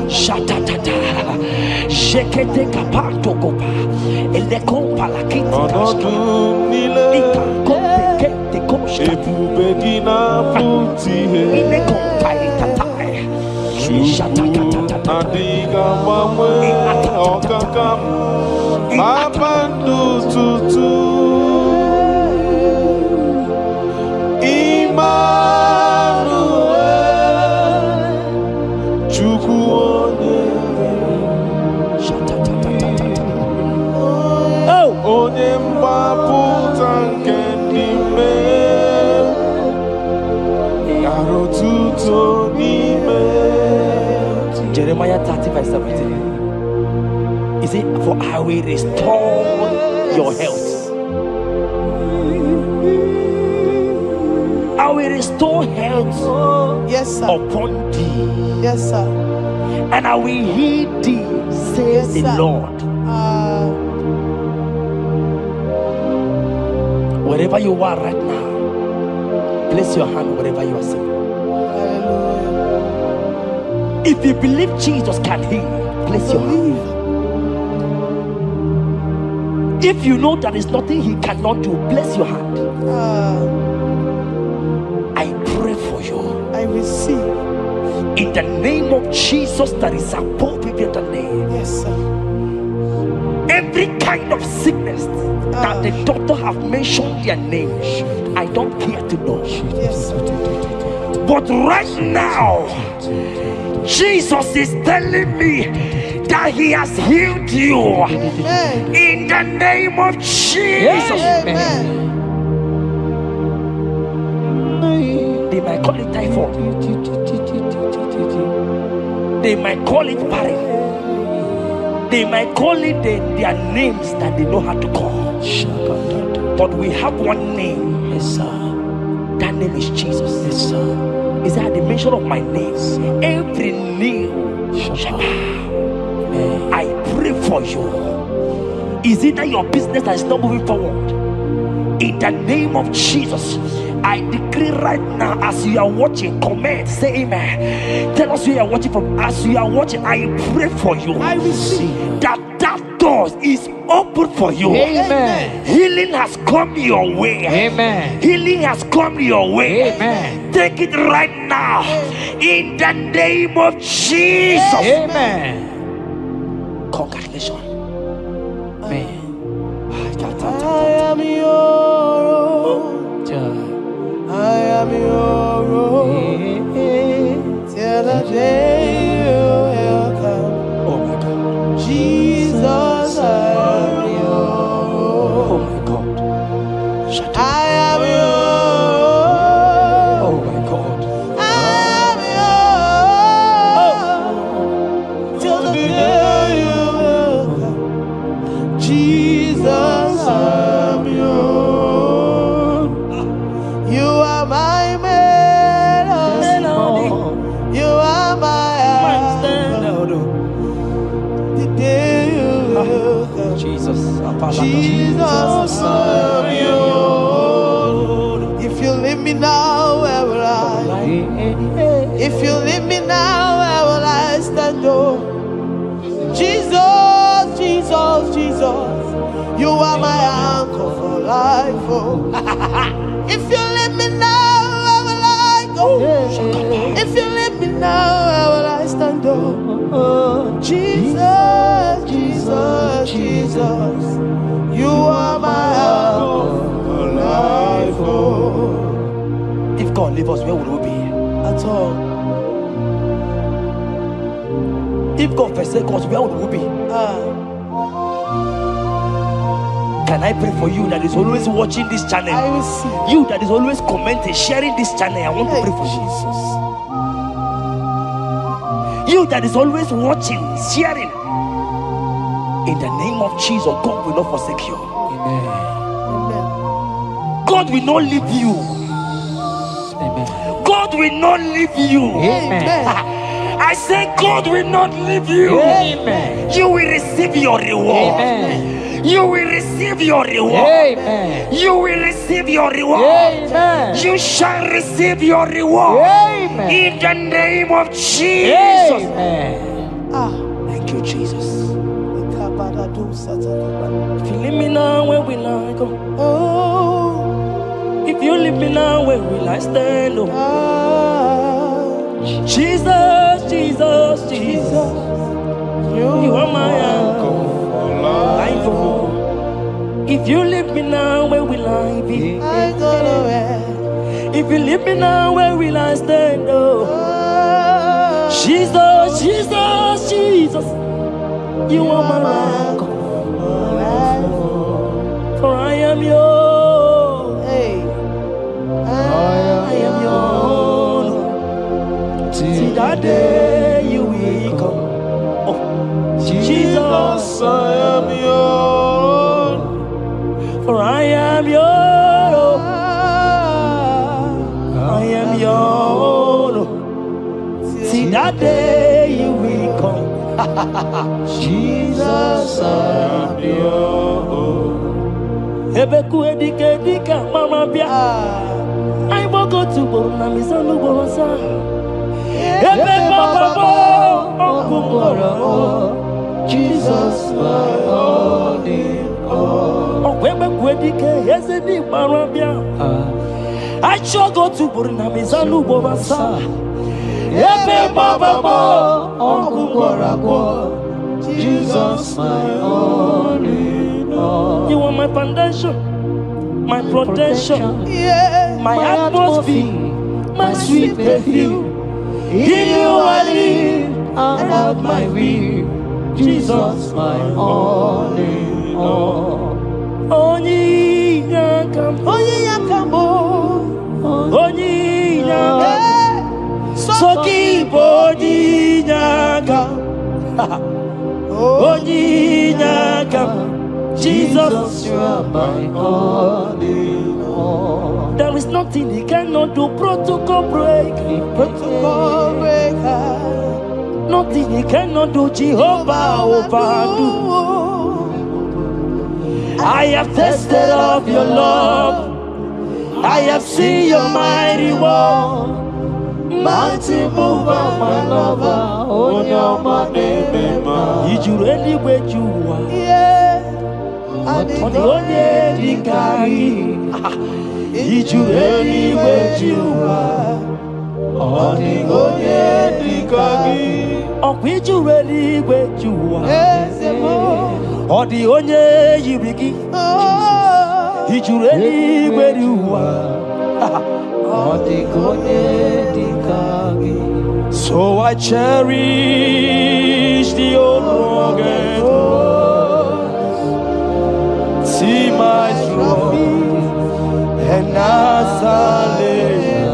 Shatatata, Jekete kapato kopa, ele kompa la kita kashka, ika kompe kete koshka, ile kompa itatai, shatatatata, Adiga mame okakam, mapandu tutu, Jeremiah 30:17. He said, for I will restore your health. I will restore health, yes, sir, upon thee. Yes, sir. And I will heal thee, says the Lord. Wherever you are right now, place your hand wherever you are sitting. If you believe Jesus can heal, place your hand. If you know there is nothing he cannot do, place your hand. I pray for you. I receive. In the name of Jesus that is above every other name. Yes, sir. Every kind of sickness that the doctor have mentioned their name, I don't care to know. Yes, sir. But right now, Jesus is telling me that he has healed you. Amen. In the name of Jesus. Amen. They might call it typhoid. They might call it barren. They might call it their names that they know how to call. But we have one name. Yes, sir. That name is Jesus. Yes, sir. Is that the mention of my name? Every knee shall bow. I pray for you. Is it that your business that is not moving forward? In the name of Jesus, I decree right now, as you are watching, comment, say amen. Tell us where you are watching from. As you are watching, I pray for you. I receive that door is open for you. Amen. Healing has come your way. Amen. Healing has come your way. Amen. Take it right now. In the name of Jesus. Amen. Congratulations. I am your own. I am your own. Till the day you will come. Oh my God. Jesus, I am your own. Oh my God. Shut up. I am your own. Oh my God. I am your own. Till the day you will come. Jesus, I am your own. You are my melody. You are my anchor. The day you will come. Jesus. Jesus, I am your own. If you leave me now, where will I? If you leave me now, where will I stand? Oh, Jesus, Jesus, Jesus, you are my anchor for life. Oh, if you leave me now, where will I go? If you leave me now, where will I stand? Oh, Jesus, Jesus, Jesus, you are my anchor for life. Oh, If God leave us, where would we be? at all. If God forsake us, where would we be? Can I pray for you that is always watching this channel? I will see. You that is always commenting, sharing this channel. I want to pray for you. You that is always watching, sharing. In the name of Jesus, God will not forsake you. Amen. God will not leave you. Amen. God will not leave you. Amen. I say God will not leave you. Amen. You will receive your reward. Amen. You will receive your reward. Amen. You will receive your reward. Amen. You shall receive your reward. Amen. In the name of Jesus. Amen. Thank you, Jesus. If you leave me now, where will I go? Oh, If you leave me now, where will I stand? Oh, Jesus, Jesus, Jesus. You are my anchor. Life, oh. If you leave me now, where will I be? I go nowhere. If you leave me now, where will I stand? Oh, Jesus, Jesus, Jesus. You are my anchor. For I am yours. Hey, I am yours. See that day you will come. Oh, Jesus, I am yours. for I am yours. I am yours. See that day you will come. Jesus, I am yours. Ebeku edike dika mama bia. I will go to Borna Misanu Borosa. Ebe Baba Jesus, my all in all. Oh, Ebeku edike yezedi mama bia. I shall go to Borna Misanu Borosa. Ebe Baba Jesus, my all in all. You are my foundation, my protection, yeah, my atmosphere, my sweet perfume. In you I live and have my will. Jesus, my all in all. Onyi yakam, onyi yakam, soki bodi yakam, onyi yakam. Jesus, you are my all in all. there is nothing he cannot do. Protocol break, protocol breaker. nothing he cannot do. Jehovah overdo. I have tasted of your love. I have seen your mighty work. Mighty mover, my lover, on your money, Did you really where you are? Yeah, On the only Dikari. Did you really where you are? on the Dikagi. Oh, did you really where you are? Or the onye you begin. He you ready where you are. So I cherish the old rugged cross. See my throne and as I lay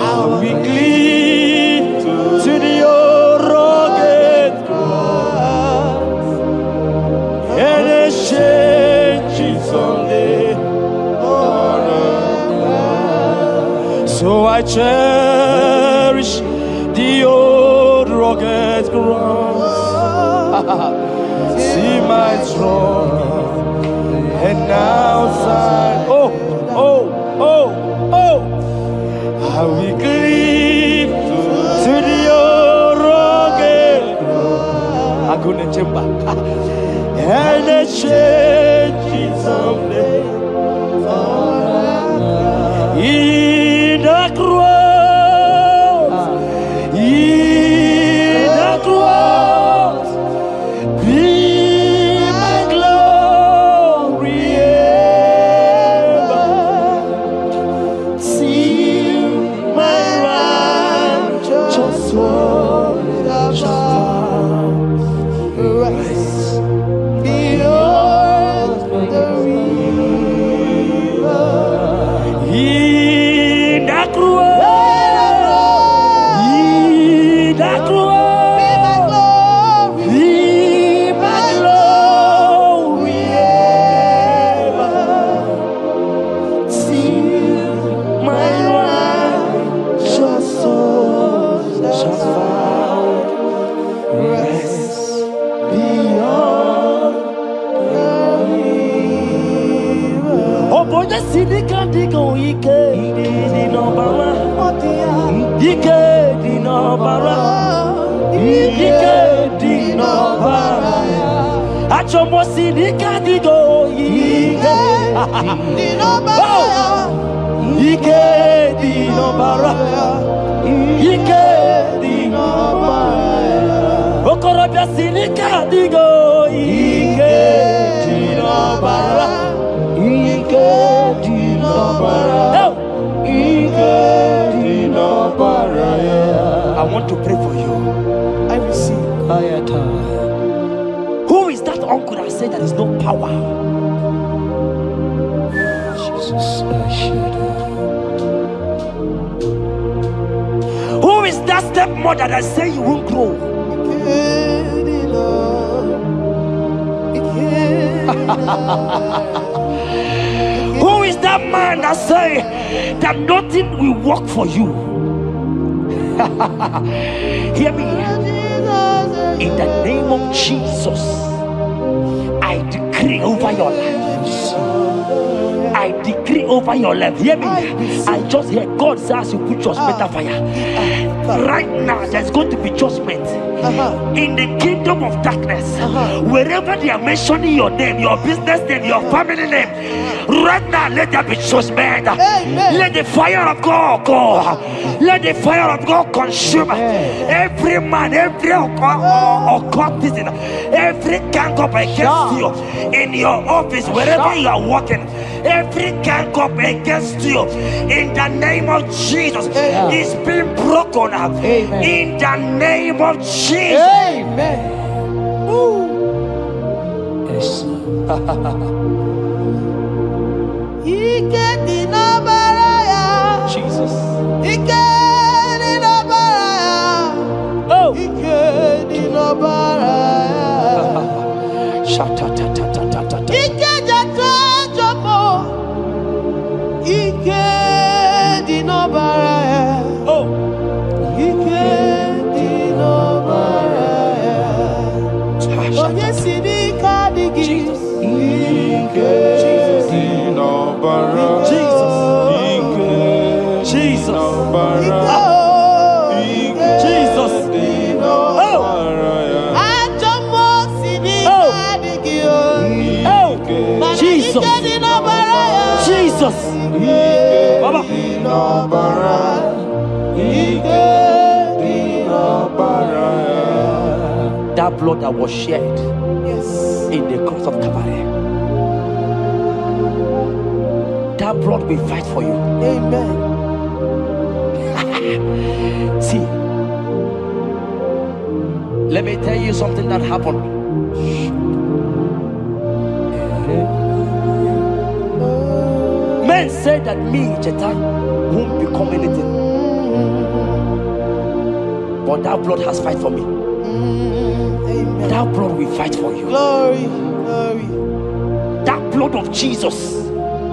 I will cling to the old rugged cross and exchange it someday. So I cherish the old rugged cross. See my throne and now side. Oh, I will cleave to the old rugged cross. I'm gonna jump back and exchange it someday. In the cross, be my glory ever. See my righteous soul rise beyond the river. In the cross, be my glory ever. See my righteous soul shall find rest beyond the river. Oh boy, the city can't go. Ike di nobara. Achomo sinika digo. Ike di nobara. Okorobia sinika digo. Ike di nobara. I want to pray for you. I receive. Who is that uncle that said there is no power? Jesus, who is that stepmother that say you won't grow? Who is that man that say that nothing will work for you? Hear me. In the name of Jesus, I decree over your life. I decree over your life. Hear me. I just hear God says you put your better fire. Right now, there's going to be judgment in the kingdom of darkness. Wherever they are mentioning your name, your business name, your family name, right now, let there be judgment. Let the fire of God go. Let the fire of God consume every man, every occultism, every gang up against you in your office, wherever you are working. Every gang up against you in the name of Jesus is being broken up. In the name of Jesus. Amen. Yes. Jesus. Jesus. Baba. That blood that was shed in the cross of Calvary. That blood will fight for you. Amen. See, let me tell you something that happened. Men said that me, Jeta, won't become anything. But that blood has fight for me. Amen. That blood will fight for you. Glory, glory. That blood of Jesus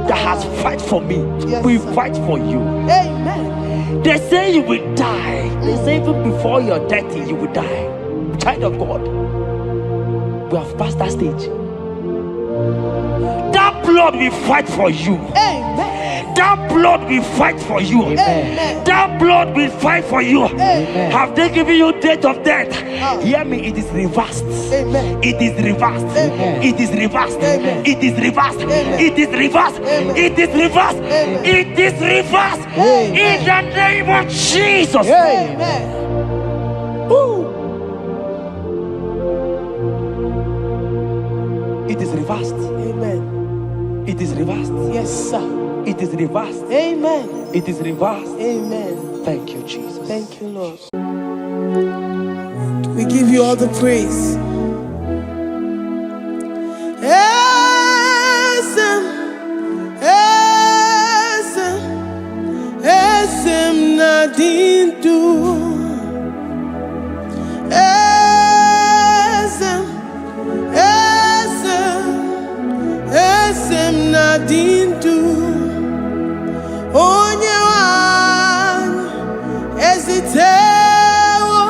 that has fight for me will fight for you. Amen. They say you will die. They say even before you're 30, you will die. Child of God, we have passed that stage. That blood will fight for you. Amen. That blood will fight for you. Amen. That blood will fight for you. Amen. Have they given you date of death? Hear me, it is reversed. Amen. It is reversed. Amen. It is reversed. Amen. It is reversed. Amen. It is reversed. Amen. It is reversed. Amen. It is reversed. Amen. In the name of Jesus. Amen. It is reversed. Amen. It is reversed. Yes, sir. It is reversed. Amen. It is reversed. Amen. Thank you, Jesus. Thank you, Lord. We give you all the praise. Esem nadindu. Esem nadindu. Onye wan ezitewo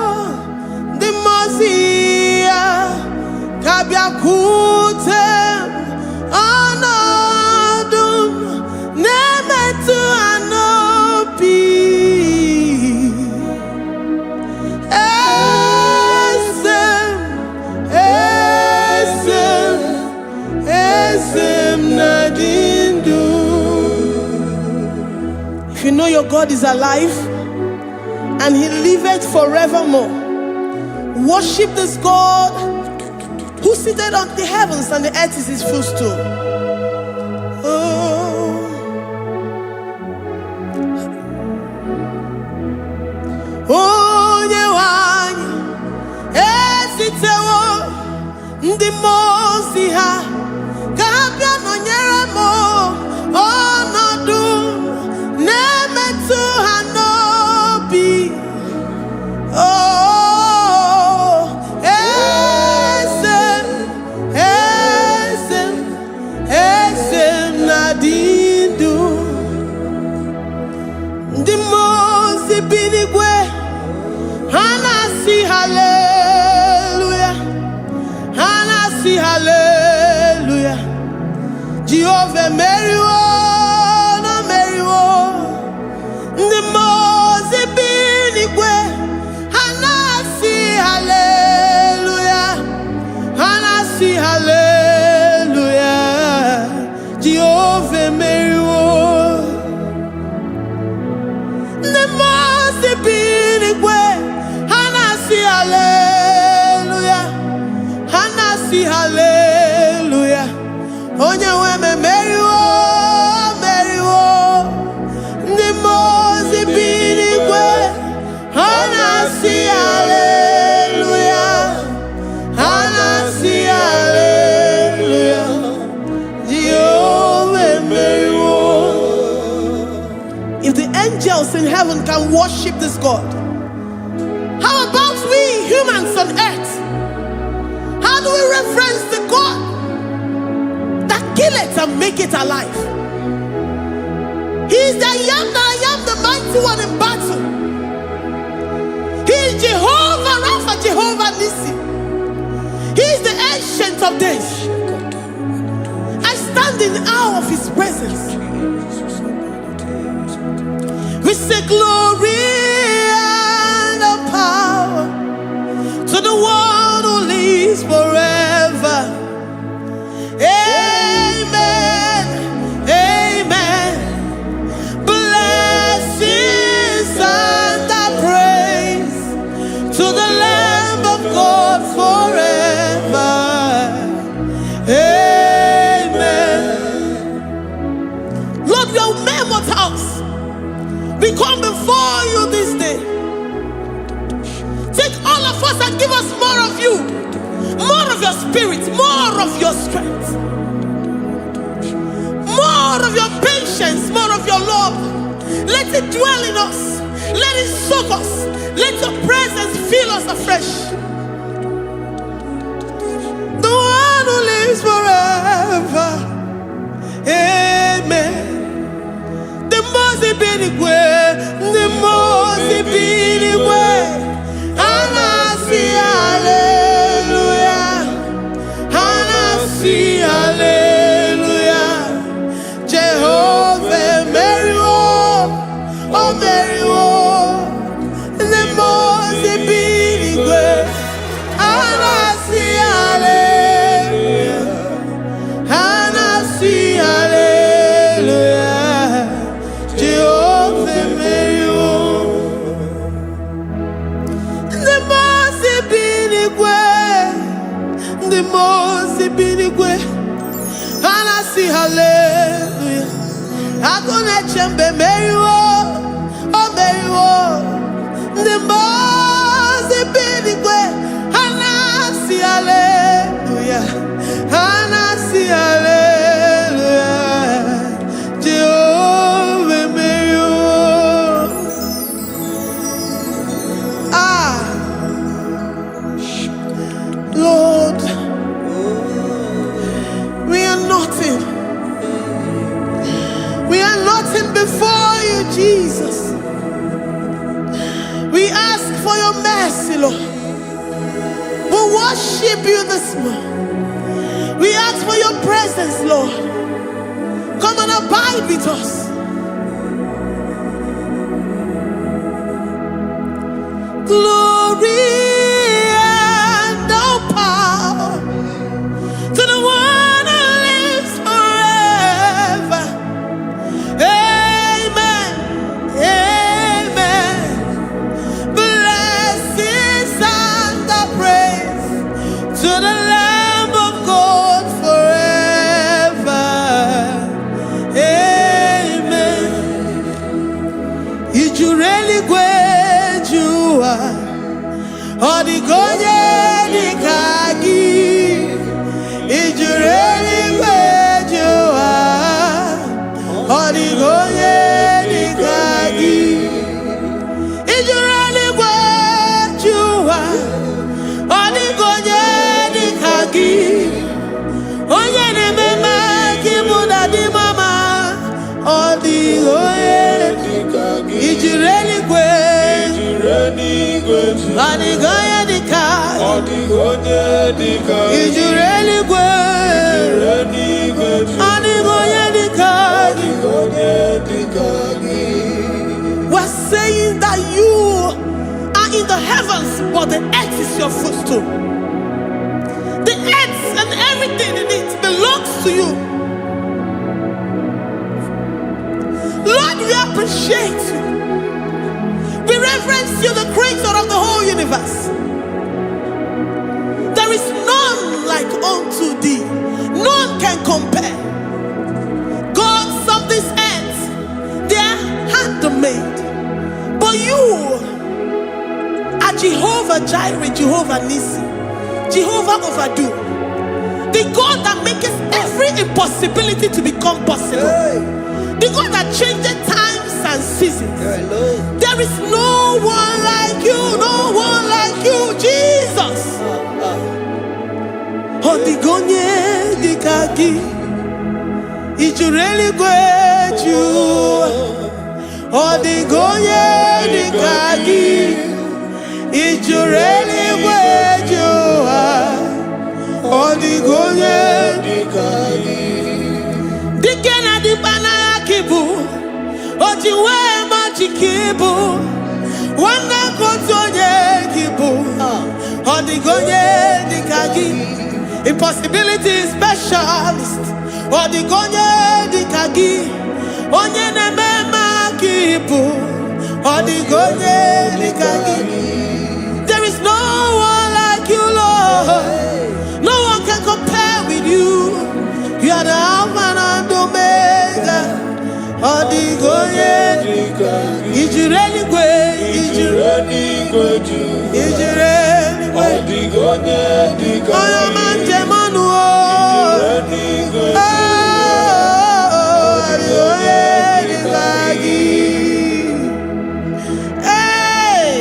the Mosiah kabia kutem anodum nemetu anopi esem nadindu. If you know your God is alive and he liveth forevermore, worship this God who seated on the heavens and the earth is his footstool. Onye wanyi esitewo ndị mozi ha kabia nọnyere mo ọnọdụ nemetu ha n'obi. Esem nadindu. Ndị mozi binigwe hanasi hallelujah, hanasi hallelujah. Jehovah meriwo na meriwo. Ndị mozi binigwe hanasi hallelujah, hanasi hallelujah. Jehovah meriwo. Ndị mozi binigwe hanasi hallelujah, hanasi hallelujah. Onye nwe meriwo, meriwo. Ndị mozi binigwe hanasi hallelujah, hanasi hallelujah. Jehovah meriwo. If the angels in heaven can worship this God, how about we humans on earth? How do we reverence the God that kill it and make it alive? He is the I am, the mighty one in battle. He is Jehovah Rapha, Jehovah Nissi. He is the ancient of days. I stand in awe of his presence. We say glory and power to the one who lives forever. Amen. Amen. Blessings and praise to the Lamb of God forever. us. We come before you this day. Take all of us and give us more of you, more of your spirit, more of your strength, more of your patience, more of your love. Let it dwell in us. Let it soak us. Let your presence fill us afresh. The one who lives forever. Amen. The most way, the most way. And I see hallelujah. And I see hallelujah. Jehovah, Mary, oh Mary, the most way. And I see hallelujah. And I see hallelujah. Jehovah, Mary, the most way. And I see hallelujah. I'm gonna chamber Mary, oh Mary, the most way. And I see hallelujah. And I see hallelujah. Jehovah, Mary, Lord, we are nothing. We are nothing before you, Jesus. We ask for your mercy, Lord. We worship you this morning. We ask for your presence, Lord. Come and abide with us. Glory and all power to the one who lives forever. Amen. Amen. Blessings and the praise to the Lamb of God forever. Amen. If you really great you are, or the Goye the Kagi. If you really great you are, or the Goye the Kagi. If you really great you are, or the Goye the Kagi. Oye ne mema kimuda di mama, or the Goye the Kagi. If you really great. Anigoye the car, is you really good? Anigoye the car, we're saying that you are in the heavens, but the earth is your footstool. The earth and everything in it belongs to you. Lord, we appreciate you. We reverence you, the creator of the whole universe. There is none like unto thee. None can compare. Gods of this earth, they are handmade. But you are Jehovah Jireh, Jehovah Nissi, Jehovah Overdo. The God that makes every impossibility to become possible. The God that changes times and seasons. There is no one like you, no one like you, Jesus. Odigonye dikagi, ijureli great you. Odigonye dikagi, ijureli great you. Odigonye dikagi. Dikena dibana kibu, ojiwe majikibu, wana kotonye kibu, odigonye dikagi, impossibility specialist, odigonye dikagi, onye nemema kibu, odigonye dikagi. There is no one like you, Lord. No one can compare with you. You are the Alpha and Omega. Odigonye Ijureni kwe, ijureni kwe, ijureni kwe. Oyo manje manu o. Ijureni kwe, ijureni kagi. Hey,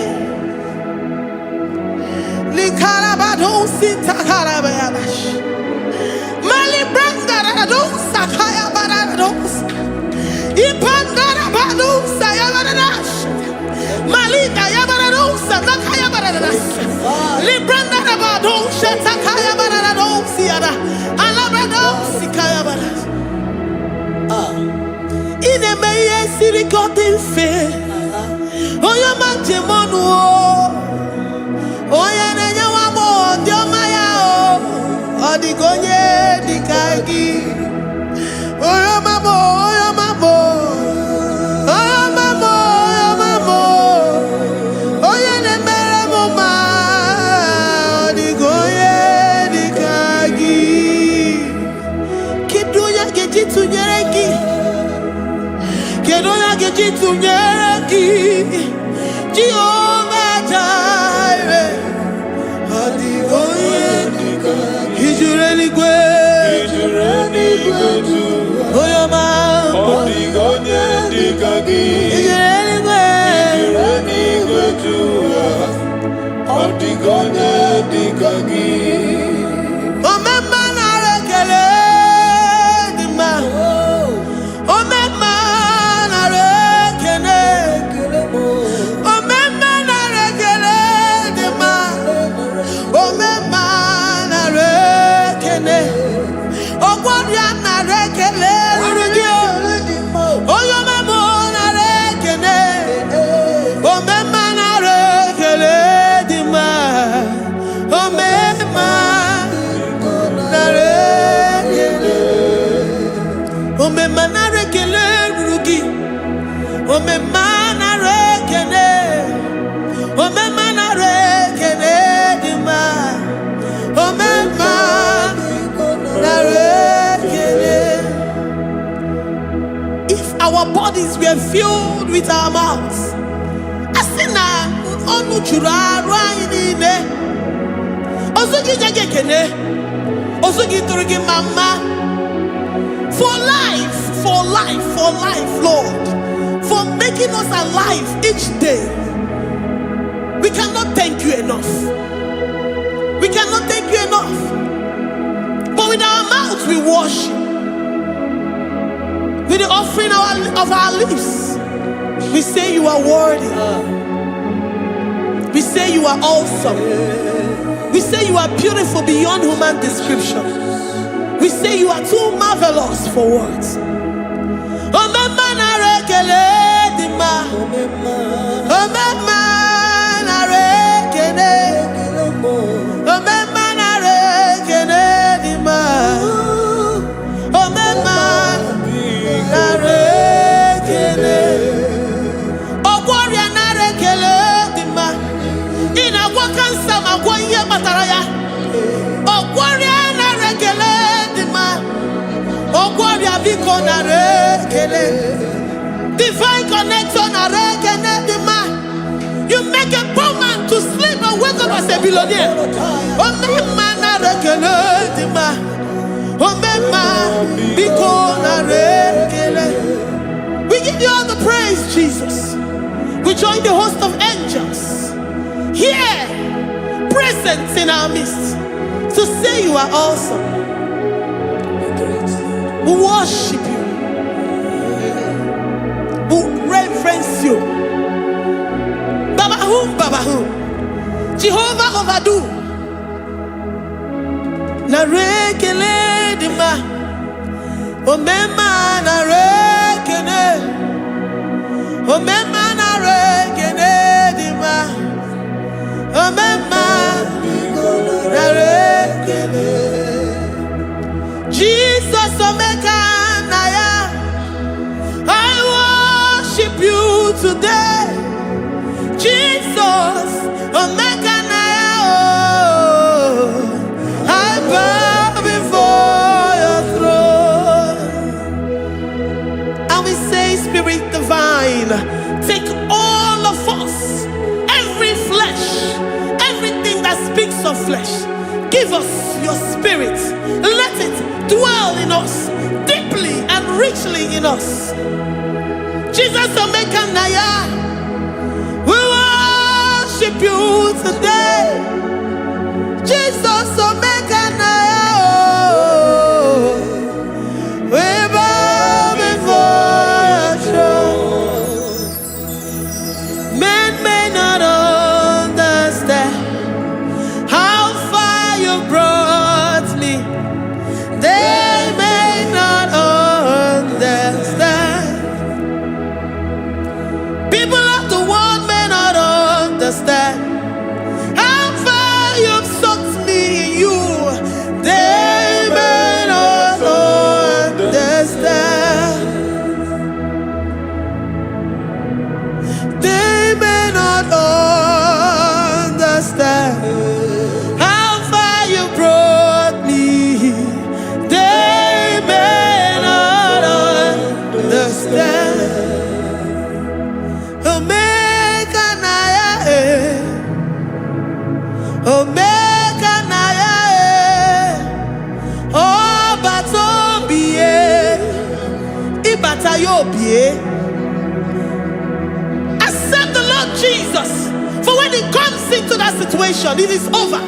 likarabado sitakabayabash. Mali branga rado sakaya barados. Ipandara bado sayabaradas. Malika yabaradosa nakaya baradas. Libranda bado shatakaya barados yada. Alabrados kaya baradas. Ine meye sirikotin fe. Oyo manje monu o. Oya nenya wamo ndio maya o. Odigonye dikagi. Oyo mamo, oyo mamo. Oyo mamo, oyo mamo. Oya nemere moma. Odigonye dikagi. Kiduya gejitu nyereki. Kiduya gejitu nyereki. Jehovah Jireh. Odigonye dikagi. Ijureni kwe. Ijureni kwe. Oyo mamo. Odigonye dikagi. Ijureni kwe. Ijureni kwe. Odigonye dikagi. Omema na rekele dima. Omema na rekele. Omema na rekele dima. Omema na rekele. Ogwaria na rekele rugio. Oyo memo na rekele. Omema na rekele dima. Omema na rekele. Omema na rekele rugi. Omema na rekele. Omema na rekele dima. Omema na rekele. If our bodies were filled with our mouths, asina onu chura rainine. Osugi jage kene. Osugi turugi mama. For life, Lord. For making us alive each day. We cannot thank you enough. We cannot thank you enough. But with our mouths we worship. With the offering of our lips, we say you are worthy. We say you are awesome. We say you are beautiful beyond human description. We say you are too marvelous for words. Omema na rekele dima. Omema na rekele. Omema na rekele dima. Omema na rekele. Ogwaria na rekele dima. Ina wakansa magwanye mataraya. Ogwaria na rekele dima. Ogwaria biko na rekele. Divine connection na rekele dima. You make a poor man to sleep and wake up as a billionaire. Omema na rekele dima. Omema biko na rekele. We give you all the praise, Jesus. We join the host of angels here, present in our midst, to say you are awesome. We worship you. We reverence you. Baba who? Jehovah overdo. Na rekele dima. Omema na rekele. Omema na rekele dima. Omema na rekele. Jesus omeka na ya. I worship you today. Jesus omeka na ya. Oh, I bow before your throne. And we say, Spirit divine, flesh. Give us your spirit. Let it dwell in us, deeply and richly in us. Jesus, Omega Naya, we worship you today. Jesus, Omega Naya, we bow before your throne. Men may not understand how far you brought me. They may not understand. People of the world may not understand how far you've sucked me in you. They may not understand. They may not understand how far you brought me. They may not understand. Omega Naya, Omega Naya, oh Batobie, Ibatayobie. Accept the Lord Jesus, for when He comes into that situation, it is over.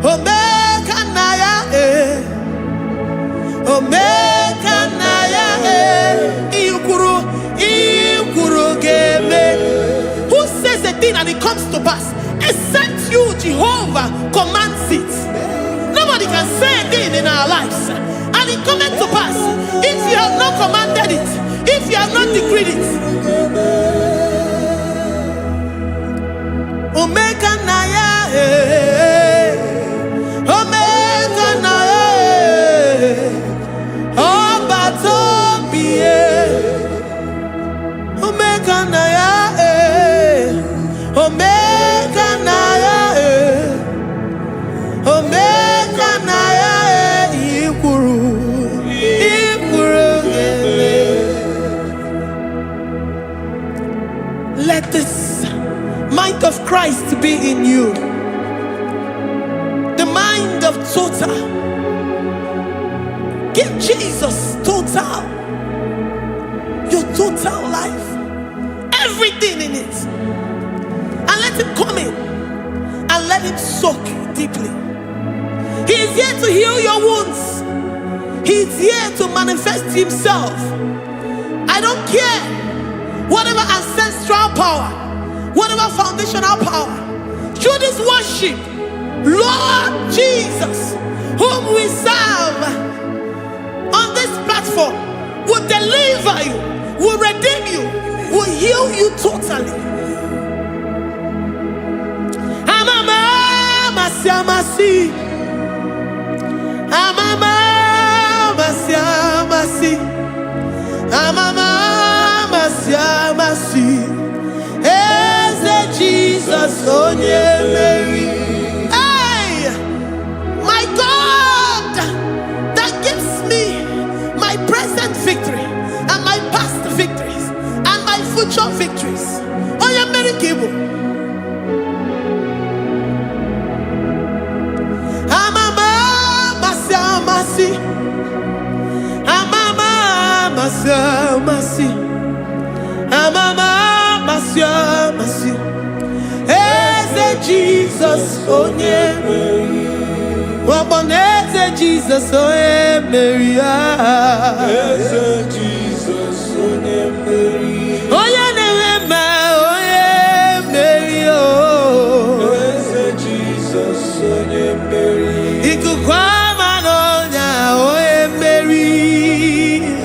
Omega Naya, Omega Naya, Ikuru Game. Who says a thing and it comes to pass? Except you, Jehovah, commands it. Nobody can say a thing in our lives and it comes to pass if you have not commanded it, if you have not decreed it. Omega Naya, Omega Naya, oh Batobie, Omega Naya, Omega Naya, Omega Naya, Ikuru Game. Let this mind of Christ be in you. The mind of total. Give Jesus total. Your total life. Everything in it. And let Him come in. And let Him soak deeply. He is here to heal your wounds. He is here to manifest Himself. I don't care. Whatever ancestral power, whatever foundational power, through this worship, Lord Jesus, whom we serve on this platform, will deliver you, will redeem you, will heal you totally. Amama Masiamasi, Amama Masiamasi, Amama Masiamasi. Jesus, Onye Mary. Hey, my God, that gives me my present victory and my past victories and my future victories. Onye Mary Kibo. Amama Masiamasi, Amama Masiamasi, Amama Masiamasi. Eze Jesus, Onye Mary. Waboneze Jesus, Onye Mary. Eze Jesus, Onye Mary. Onye Newema, Onye Mary. Eze Jesus, Onye Mary. Ikukwama nonya, Onye Mary.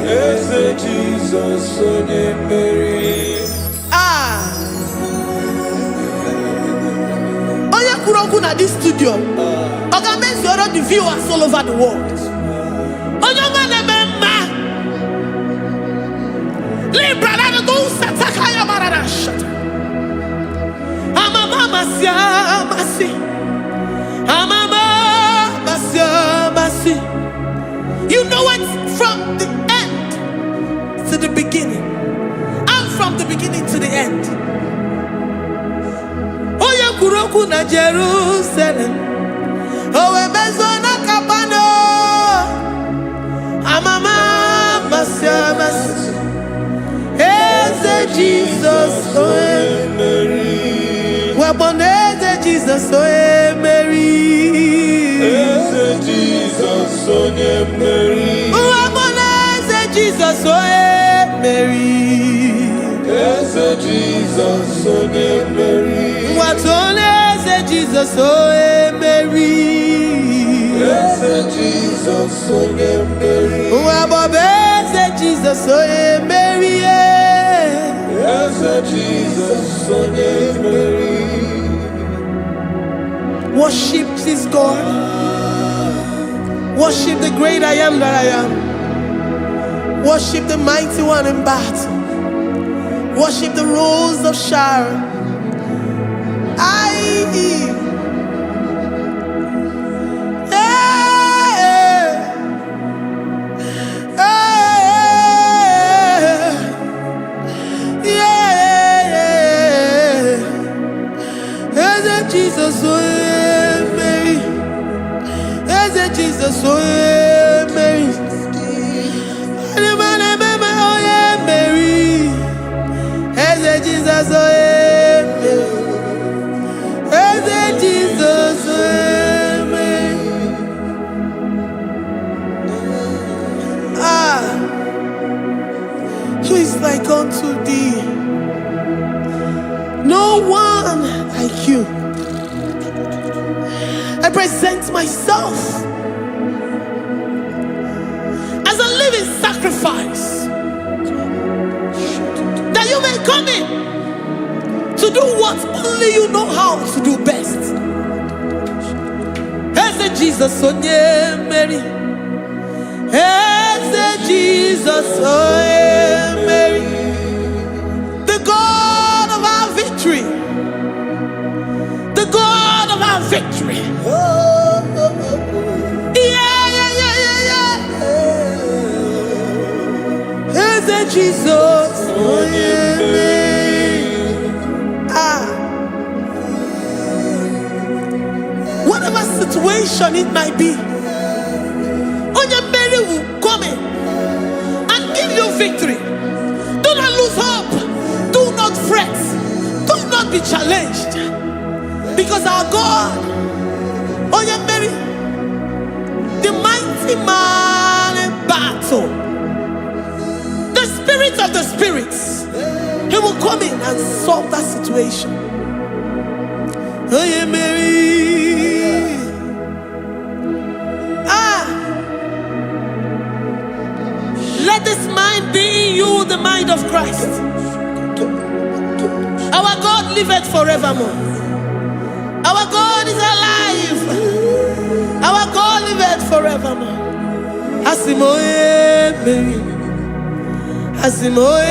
Eze Jesus, Onye Mary. At this studio, organize all the viewers all over the world. You know it from the end to the beginning, and from the beginning to the end. Oya kuroku na Jerusalem. Owe bezona kapano. Amama masyamas. Eze Jesus oe Mary. Waboneze Jesus oe Mary. Eze Jesus oe Mary. Waboneze Jesus oe Mary. Eze Jesus oe Mary. Watoneze Jesus oe Mary. Eze Jesus oe Mary. Wabobeze Jesus oe Mary. Eze Jesus oe Mary. Worship this God. Worship the great I am that I am. Worship the mighty one in battle. Worship the rose of Sharon. Jesus, oh Mary. Jesus, oh Mary. Mary. Jesus, oh Mary. Jesus, oh Mary. Who is like unto thee? No one like you. I present myself as a living sacrifice, that you may come in to do what only you know how to do best. As Jesus, oh Mary. As Jesus, oh Mary. The God of our victory. The God of our victory. Is it Jesus? Oh, whatever situation it might be, Mary will come in and give you victory. Do not lose hope. Do not fret. Do not be challenged. Because our God, Mary, the mighty man in battle, the spirit of the spirits, he will come in and solve that situation. Mary. Let this mind be in you, the mind of Christ. Our God liveth forevermore. Our God is alive. Our God liveth forevermore. Asimoe Mary. Asimoe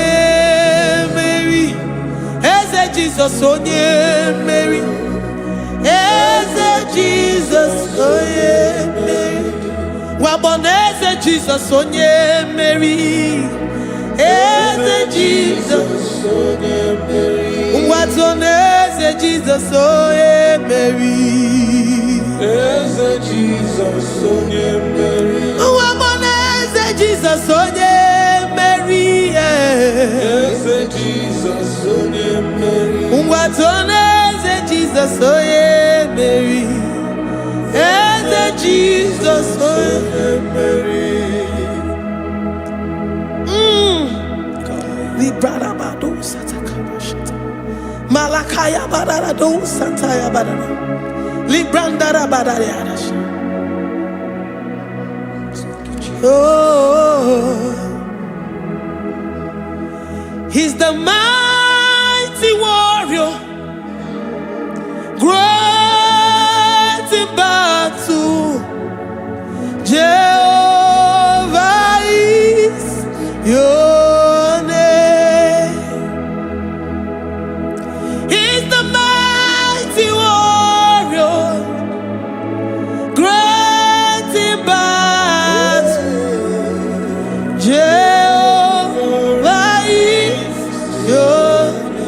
Mary. Eze Jesus onye Mary. Eze Jesus onye Mary. Waboneze Jesus onye Mary. Eze Jesus onye Mary. Watoneze Jesus onye Mary. Eze Jesus onye Mary. Waboneze Jesus onye Mary. Eze Jesus onye Mary. Watoneze Jesus onye Mary. Eze Jesus onye Mary. Librada bado satakabashita. Malakaya badara do sataya badara. Librandara badara yadash. Oh, he's the mighty warrior, great in battle. Jehovah is your name. He's the mighty warrior, great in battle. Jehovah is your name.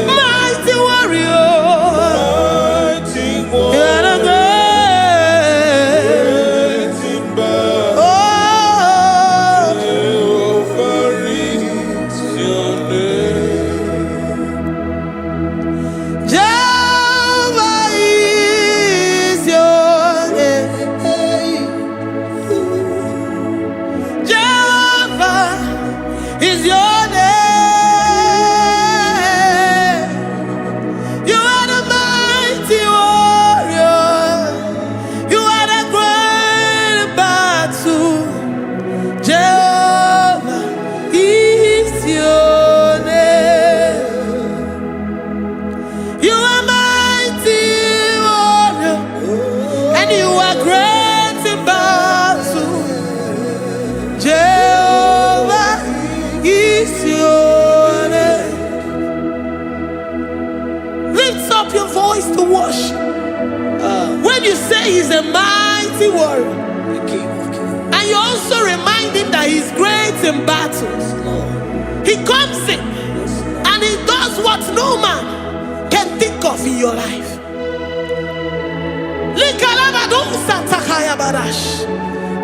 Mighty warrior. You are the He's a mighty warrior, and you also remind him that he's great in battles. He comes in and he does what no man can think of in your life.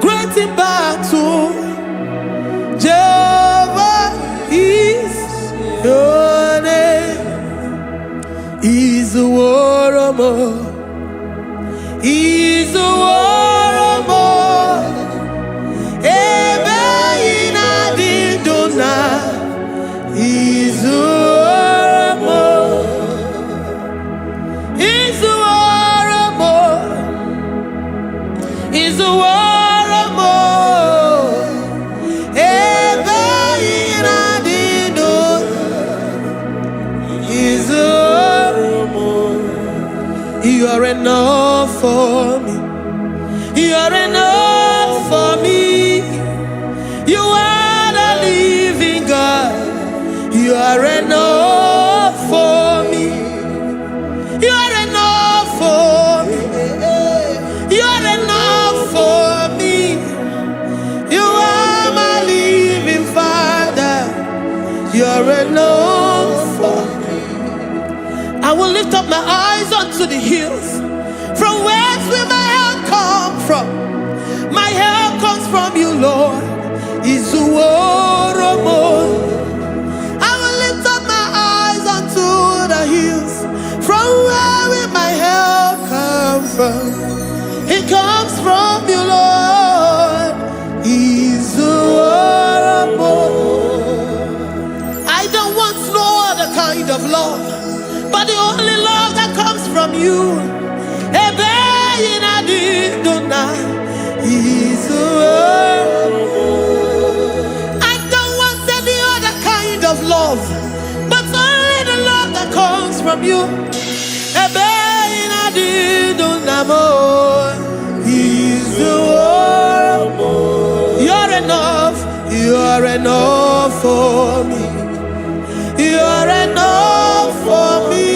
Great in battle, Jehovah is your name. He's a warrior. He's a warrior. Ebeina didona. He's a warrior. He's a warrior. He's a warrior. Ebeina didona. He's a warrior. You are enough for me. You are enough for me. You are the living God. You are enough for me. You are enough for me. You are enough for me. You are my living Father. You are enough for me. I will lift up my eyes unto the hills. From whence will my help come from? My help comes from you, Lord. I will lift up my eyes unto the hills. From where will my help come from? It comes from you, Lord. I don't want no other kind of love, but the only love that comes from you. I don't want any other kind of love, but only the love that comes from you. You're enough. You're enough for me. You're enough for me.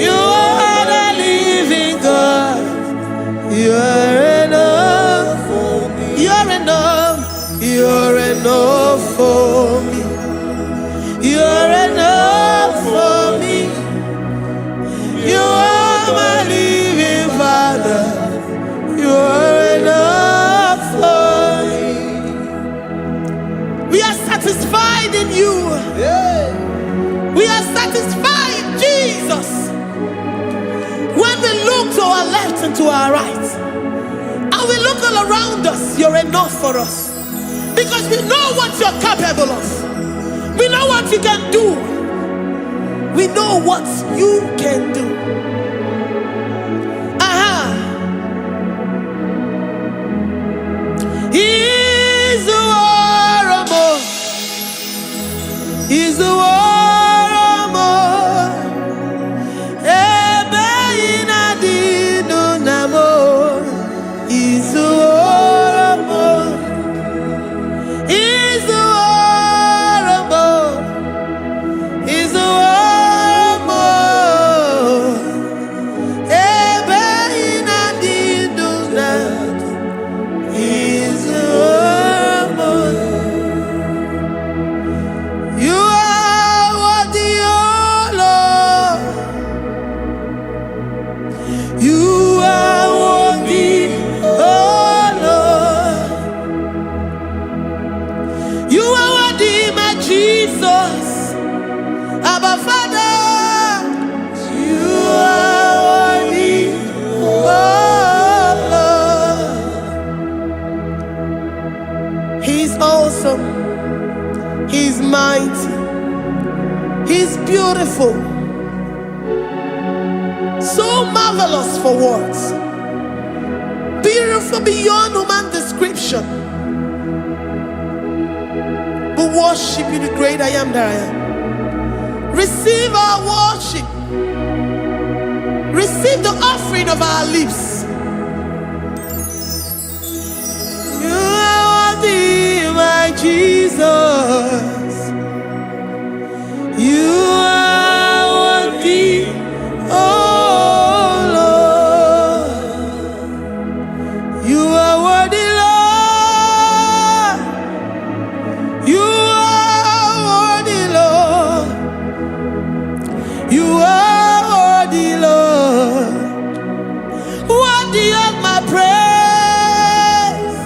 You are the living God. You're enough for me. You're enough. You're enough for me. You're enough for me. You are my living Father. You're enough for me. We are satisfied in you. We are satisfied, Jesus. When we look to our left and to our right, and we look all around us, you're enough for us. Because we know what you're capable of. We know what you can do. We know what you can do. He's a warrior. He's a warrior. You are Jesus, Abba Father, you are worthy, oh Lord. He's awesome, He's mighty, He's beautiful, so marvelous for words, beautiful beyond human description. We worship you, the great I am that I am. Receive our worship. Receive the offering of our lips. You are worthy, my Jesus. You are worthy, oh Lord. You are worthy, Lord. You are worthy, Lord. You are worthy, Lord. Worthy of my praise.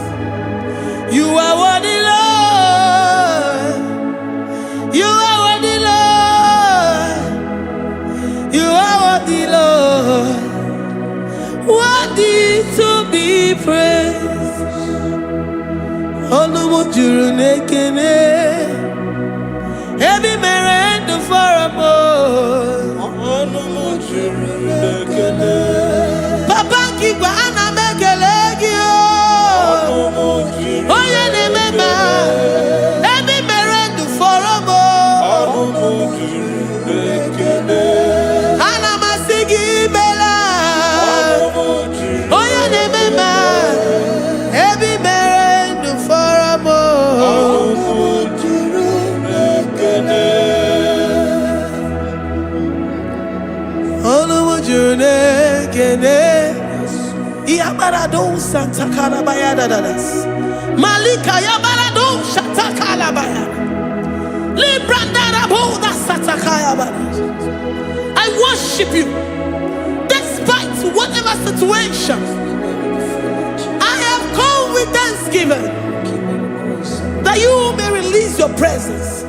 You are worthy, Lord. You are worthy, Lord. You are worthy, Lord. Worthy to be praised. Onumujuru nekene. Every man the Papa Kigwa ana mekelegi oh ye ne mema every man the ana masigi bela oh ye ne mema every man the Yabarado Santa Calabaya das Malika Yabarado Shatakalabaya Librandara Boda Satakaya. I worship you despite whatever situation. I have come with thanksgiving that you may release your presence.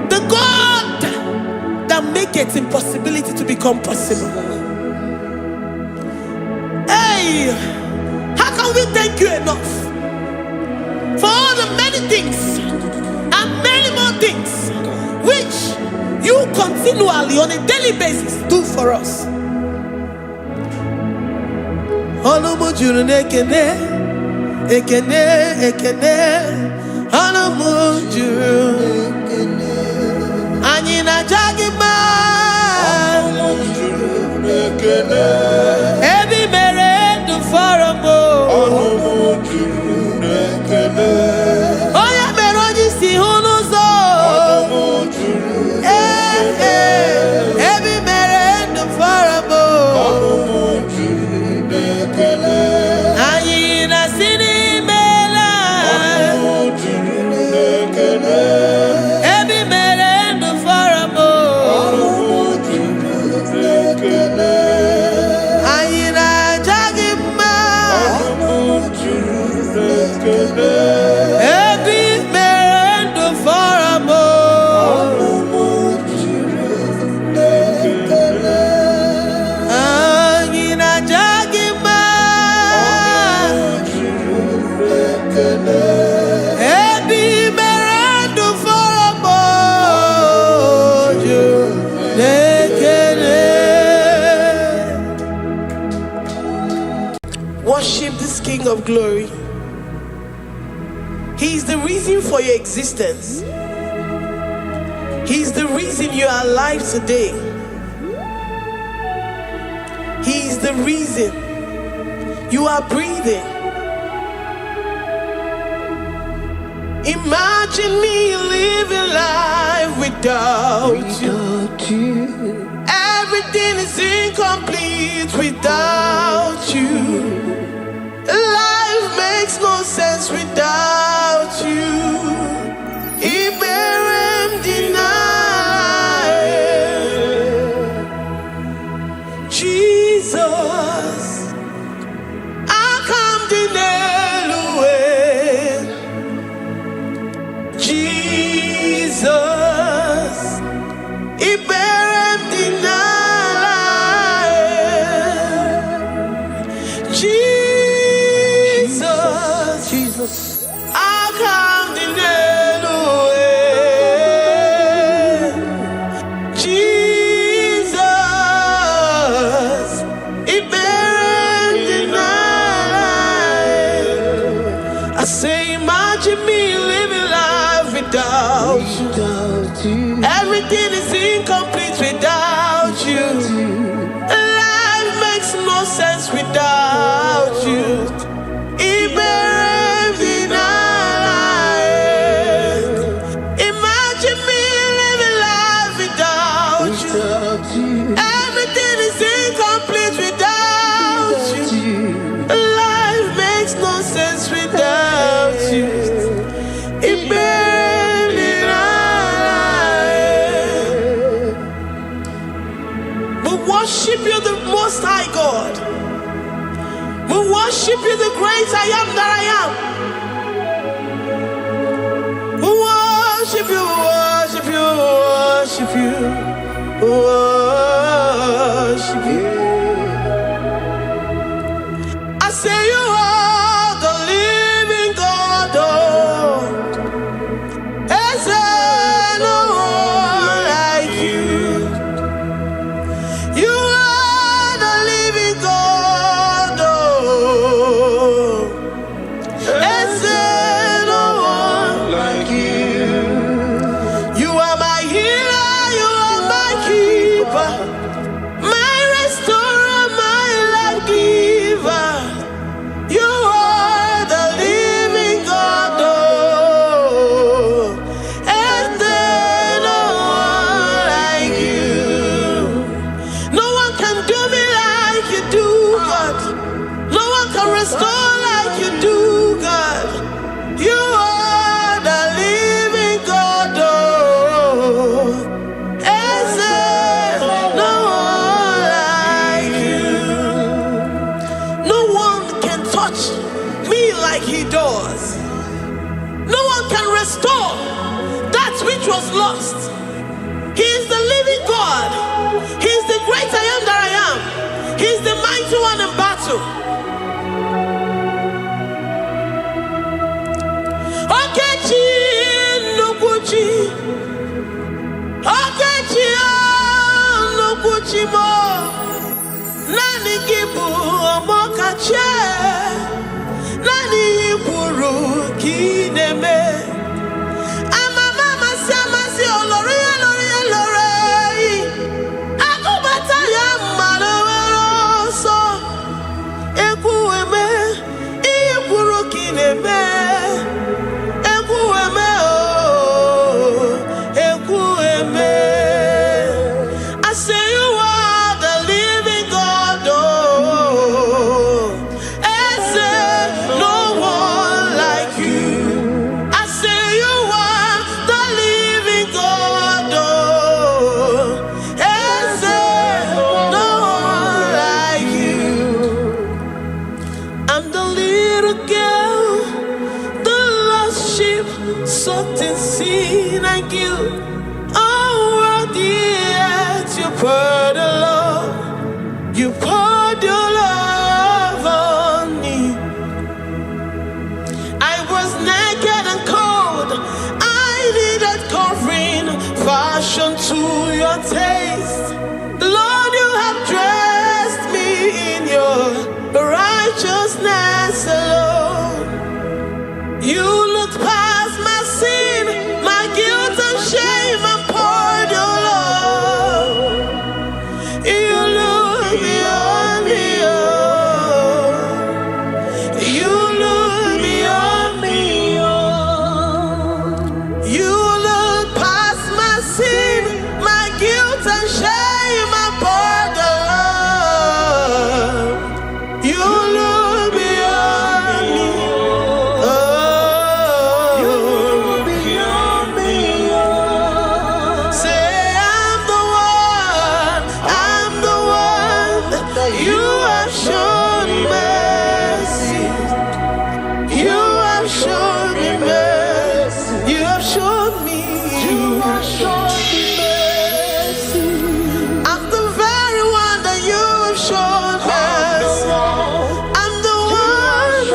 The God that makes impossibility to become possible. Hey, how can we thank you enough for all the many things and many more things which you continually on a daily basis do for us? Ekene Anamujuru Anina Jagima Every mere do faramo Oya meroji si hunuzo Every mere do faramo Anina sini of glory. He is the reason for your existence. He is the reason you are alive today. He is the reason you are breathing. Imagine me living life without you. Everything is incomplete without you. Life makes no sense without you. Iberem deny. Jesus, I come deny. Jesus, Iberem deny. Jesus, I come deny. Jesus, Iberem deny. I say, imagine me living life without you. Everything is incomplete without you. Life makes no sense without you. Iberem deny. Imagine me living life without you. Everything is incomplete without you. Life makes no sense without you. Iberem deny. We worship you, the Most High God. We worship you, the great I am that I am. We worship you, worship you, worship you, worship you. I say you are the living God. Oh, is there no one like you? You are the living God. Oh, is there no one like you? You are my healer, you are my keeper, my restorer, my life giver. You are the living God. Oh, is there no one like you? No one can do me like you do, God. No one can restore like you do, God. You are the living God. Oh, is there no one like you? No one can touch me like he does. No one can restore that which was lost. He is the living God. He is the great I am that I am. He is the mighty one in battle. Okechi Nukuchi. Okechi Nukuchi mo. Nani kibu omokache. Nani iburu kineme. Ama mama si olori elori elori. Akubata ya malowero so. Ekueme iburu kineme. Ekueme oh, ekueme. I say you are the living God. Oh, is there no one like you? I say you are the living God. Oh, is there no one like you? I'm the little girl, the lost sheep, soaked in sin and guilt. Oh, dear, you poured your love, you poured your love on me. I was naked and cold, I needed covering, fashioned to your taste. Lord, you have dressed me in your righteousness alone. shown me mercy. I'm the very one that you have shown mercy. I'm the one.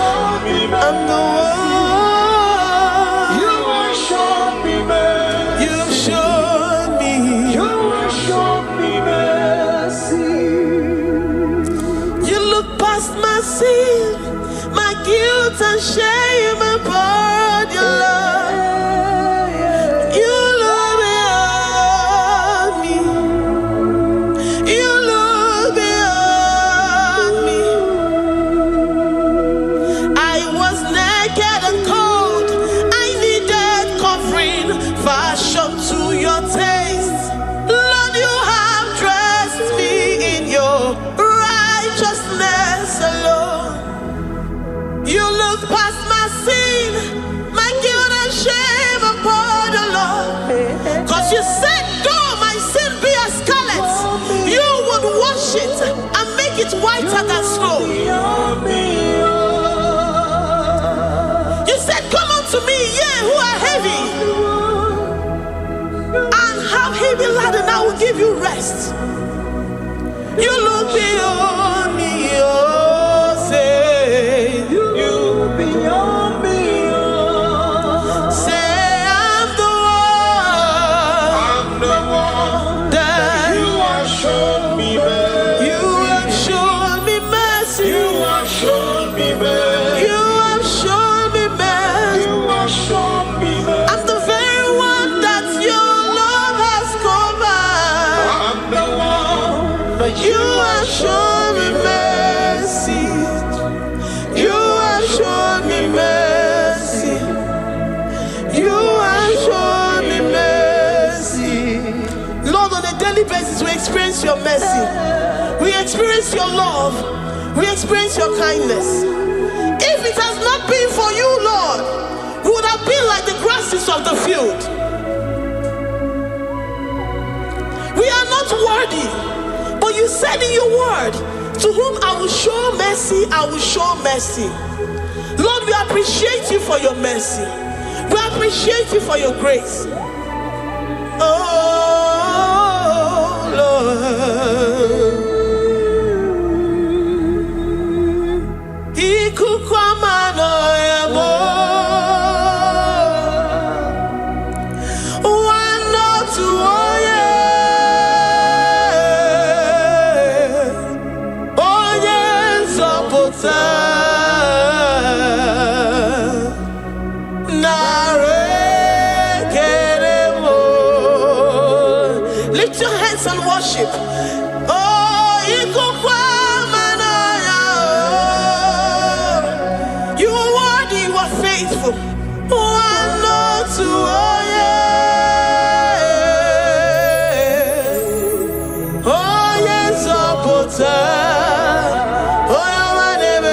I'm the one. You have shown me mercy. You've shown me. You have shown me mercy. You look past my sin, my guilt and shame, and poured your love. You look beyond me. You look beyond me. I was naked and cold. I needed covering, fashioned to your taste. Lord, you have dressed me in your righteousness alone. You look past my sin, my guilt and shame upon the Lord. Cause you said, though my sin be as scarlet, you would wash it and make it whiter than snow. You said, come unto me, ye who are heavy, and have heavy laden, I will give you rest. You look beyond me, oh, say, you beyond me, oh. Say, I'm the one that you have shown me mercy. You have shown me mercy. You have shown me mercy. You have shown me mercy. You have shown me mercy. I'm the very one that your love has covered. I'm the one, but you have shown me mercy. You have shown me mercy. You have shown me mercy. Lord, on a daily basis, we experience your mercy. We experience your love. We experience your kindness. If it has not been for you, Lord, we would have been like the grasses of the field. We are not worthy, but you said in your word, to whom I will show mercy, I will show mercy. Lord, we appreciate you for your mercy. We appreciate you for your grace. Oh, Lord. Ikukwamano yamo. Wano tuoye. Onye nzọpụta. Lift your hands and worship. Oh, you are worthy, you are faithful. One, two, oh yeah. Oh yes, oh pota. Oh yeah, my name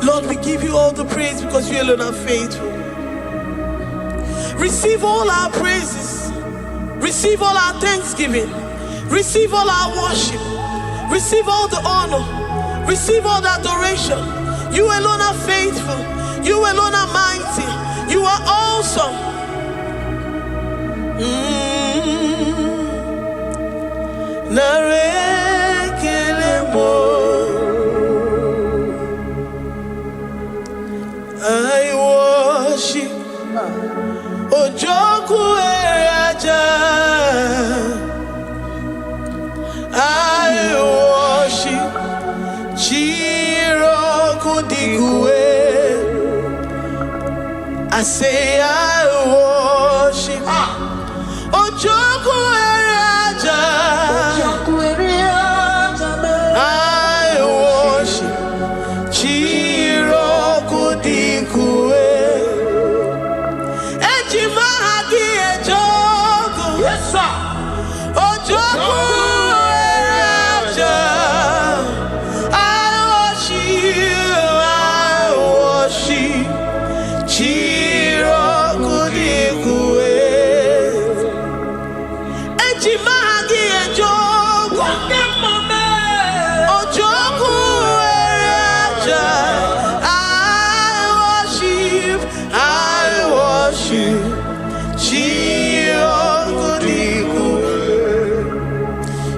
Lord, we give you all the praise because you alone are faithful. Receive all our praises. Receive all our thanksgiving. Receive all our worship. Receive all the honor. Receive all the adoration. You alone are faithful. You alone are mighty. You are awesome. I worship Ojoku Eraja. I worship Chiroku Digwe. I say I worship Ojoku Eraja. I worship Chiroku Digwe. Ejimahagi Ejoku. Yes, sir. Ojoku Eraja. I worship Chiroku Digwe. Ejimahagi Ejoku. Ojoku Eraja. I worship Chiroku Digwe.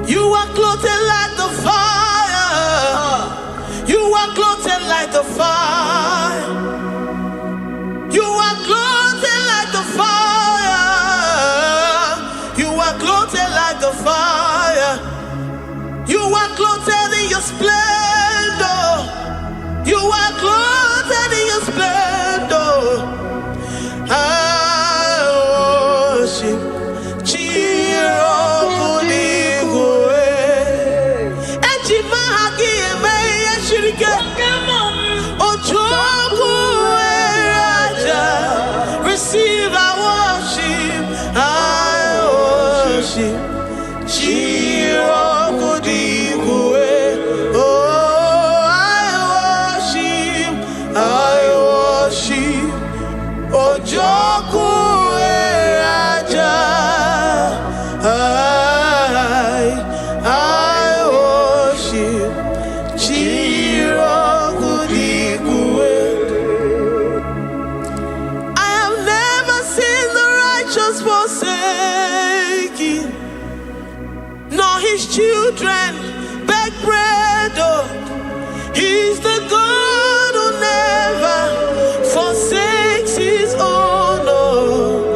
You are clothed like the fire. You are clothed like the fire. You are clothed like the fire. You are clothed like the fire. You are clothed in your splendor. You are clothed in your splendor. I worship Chiroku Digwe. Ejimahagi Emeya Shirike. Ojoku Eraja. Receive our worship. I worship Chiroku Digwe. Oh, I worship Ojoku Eraja. I worship Chiroku Digwe. I have never seen the righteous forsaken, nor his children beg bread. Oh, he's the God who never forsakes his own. Oh,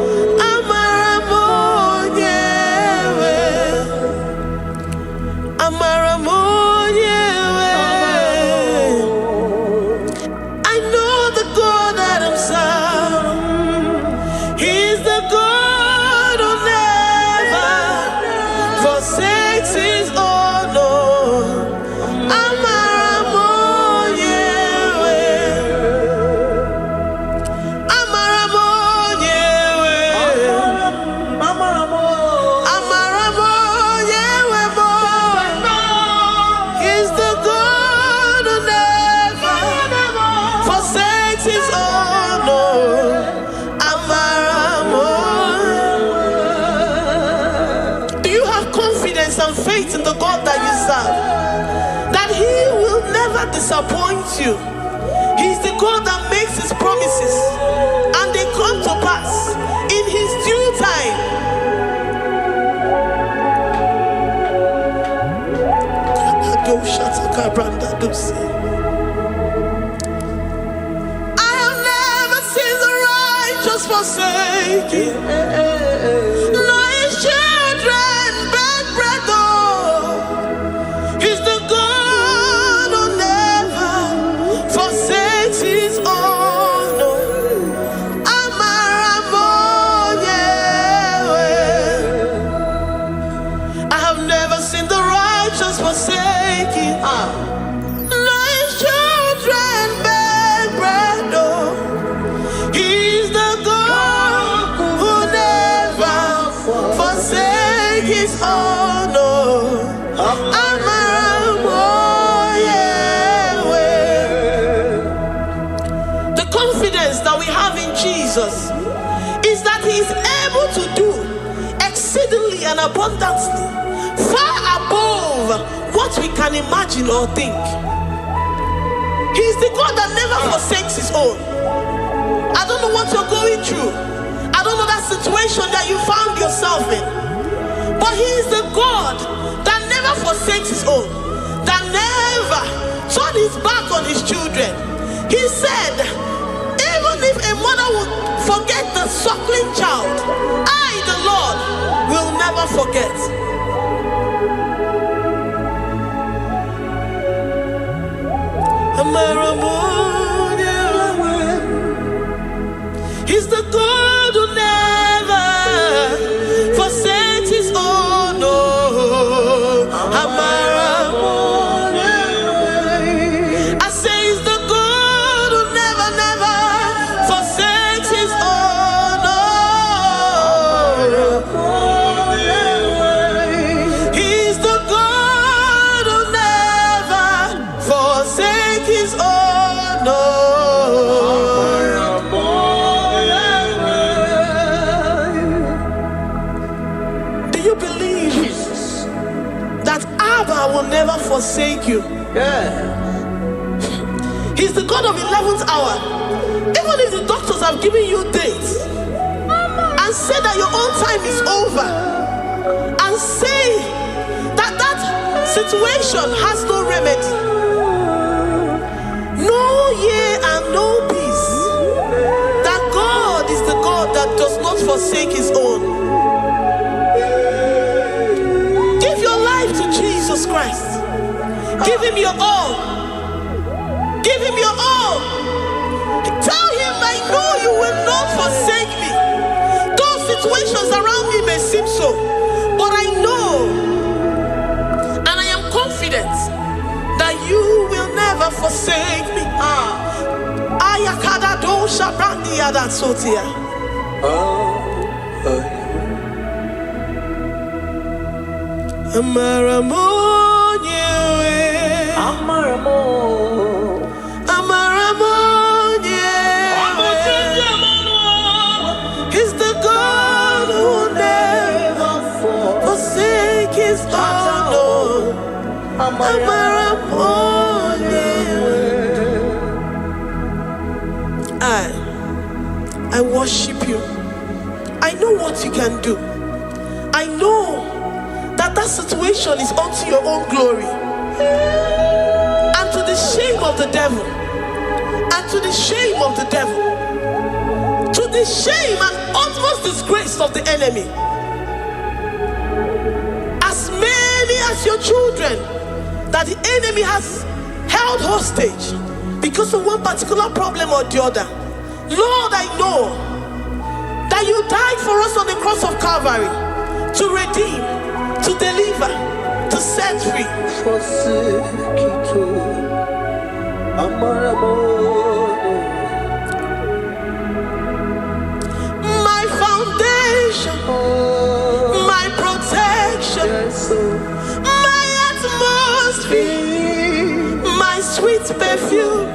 Amaramonyewe. I know the God that I'm serving. He's the God who never forsakes his own. He's the God who never forsakes his own. Do you have confidence and faith in the God that you serve? That he will never disappoint you. He's the God that makes his promises and they come to pass in his due time. I have never seen the righteous forsaken, nor his children beg bread. Oh, he's the God who never forsakes his own. I have never seen the righteous forsaken, nor his children beg bread. Oh, he's the God who never forsakes his own. The confidence that we have in Jesus is that he is able to do exceedingly and abundantly, far above what we can imagine or think. He is the God that never forsakes his own. I don't know what you're going through. I don't know that situation that you found yourself in. But he is the God that never forsakes his own, that never turned his back on his children. He said, even if a mother would forget the suckling child, I, the Lord, will never forget. He's the God who never forsakes his own. I say he's the God who never, never forsakes his own. He's the God who never forsakes his own. Will never forsake you. He's the God of 11th hour. Even if the doctors have given you dates and say that your own time is over, and say that that situation has no remedy, no year and no peace, that God is the God that does not forsake his own. Jesus Christ. Give him your all. Give him your all. Tell him, I know you will not forsake me. Those situations around me may seem so, but I know and I am confident that you will never forsake me. Ayakada do shabrandi yada sotia. He's the God who never forsake his own. I worship you. I know what you can do. I know that situation is unto your own glory and to the shame of the devil, and to the shame of the devil, to the shame and utmost disgrace of the enemy. As many as your children that the enemy has held hostage because of one particular problem or the other, Lord, I know that you died for us on the cross of Calvary to redeem, to deliver, to set free. My foundation, my protection, my atmosphere, my sweet perfume.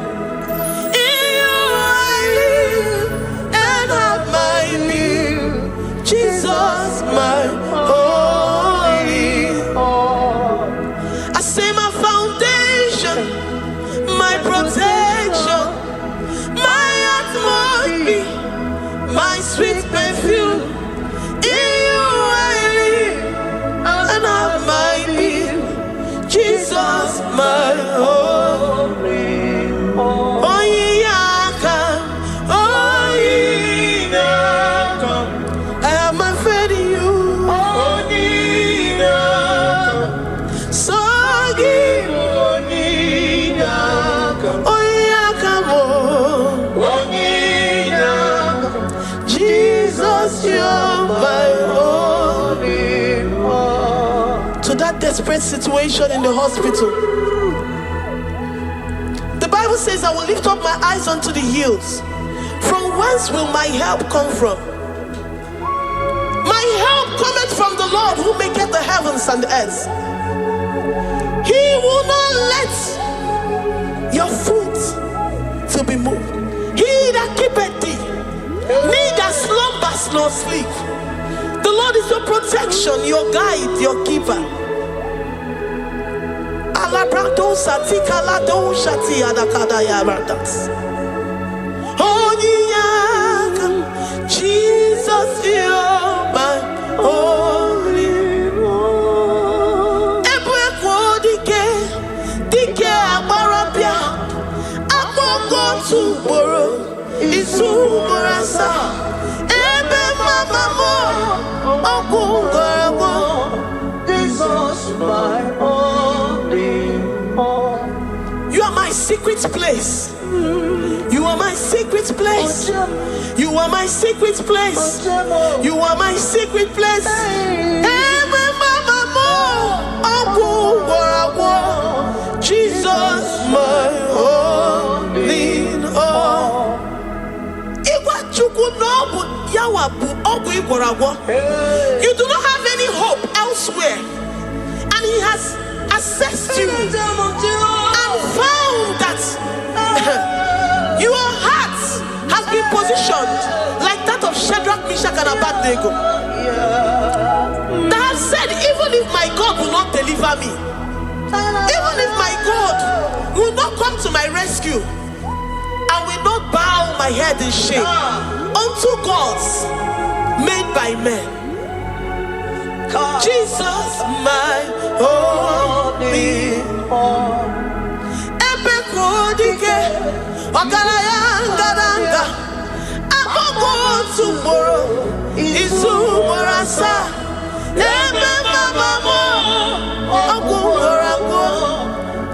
In you I live and have my being. Jesus, my my sweet perfume. In you I live and have my being. Jesus, my holy. Oh, I have my faith in you. So give. You're my only one. To that desperate situation in the hospital, the Bible says, I will lift up my eyes unto the hills. From whence will my help come from? My help cometh from the Lord who maketh the heavens and the earth. He will not let your foot to be moved. He that keepeth thee, neither slumbers has no sleep. The Lord is your protection, your guide, your giver. Jesus, you're my only one. You are my secret place. You are my secret place. You are my secret place. You are my secret place. Jesus, my only all. You do not have any hope elsewhere, and He has assessed you and found that your heart has been positioned like that of Shadrach, Meshach, and Abednego. That have said, even if my God will not deliver me, even if my God will not come to my rescue, I will not bow my head in shame unto gods made by men. Jesus, my only all.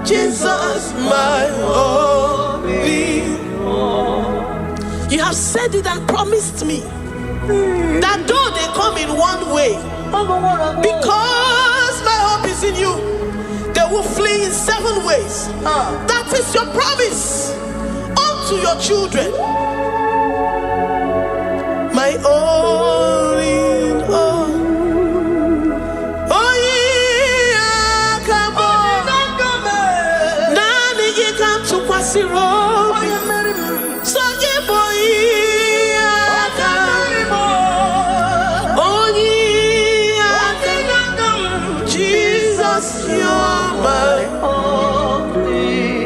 Jesus, my only all. You have said it and promised me that though they come in one way, because my hope is in you, they will flee in 7 ways. That is your promise unto your children. My only all. Oh yeah, come on. Nani you come to Kwasiro. So you boy. Jesus, you're my only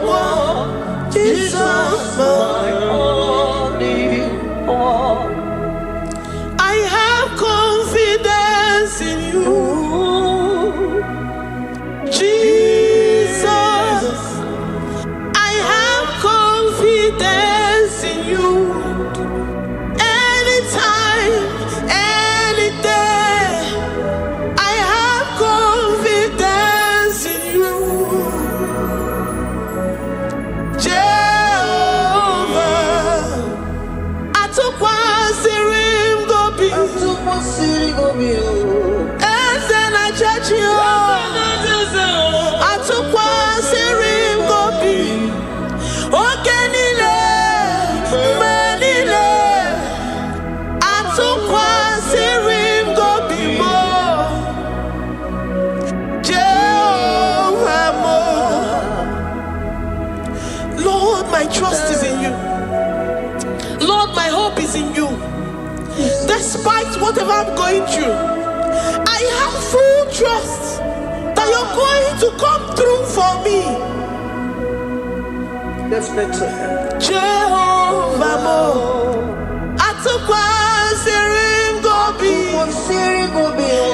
one. Jesus, my only one. I have confidence in you, Jesus. I have confidence in you. Anytime, any day, I have confidence in you, Jehovah. I took one serim go be, and then I judge you. I took one serim go be, okay, Nile, Manile. I took one serim go be more, Jehovah more. Lord, my trust is in you. Lord, my hope is in you. Despite whatever I'm going through, I have full trust that you're going to come through for me. Let's make to him. Jehovah Mo, I took one serim go be,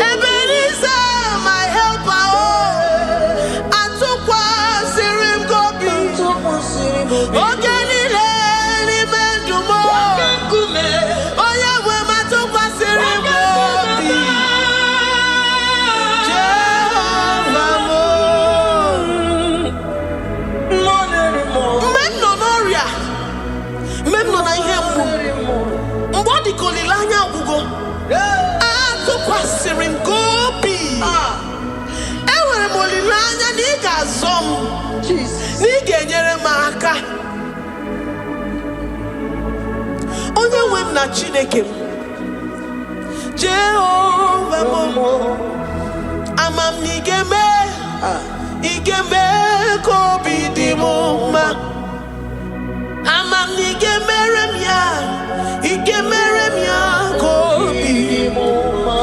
Ebenezer, my helper. Oh, I took one serim go be, okay, Nile, Nimendumo. Oh yeah, when I took one serim go be, Jehovah Mo. Memnonoria, Memnonahemu, Mbodi Kolilanya Bugo. I took one serim go be. Ewe Molilanya Niga Zom, Niga Nyeremaka. Onye wem na Chineke. Jehovah mo amam nigeme igeme ko bidimuma amam nigeme remya igeme remya ko bidimuma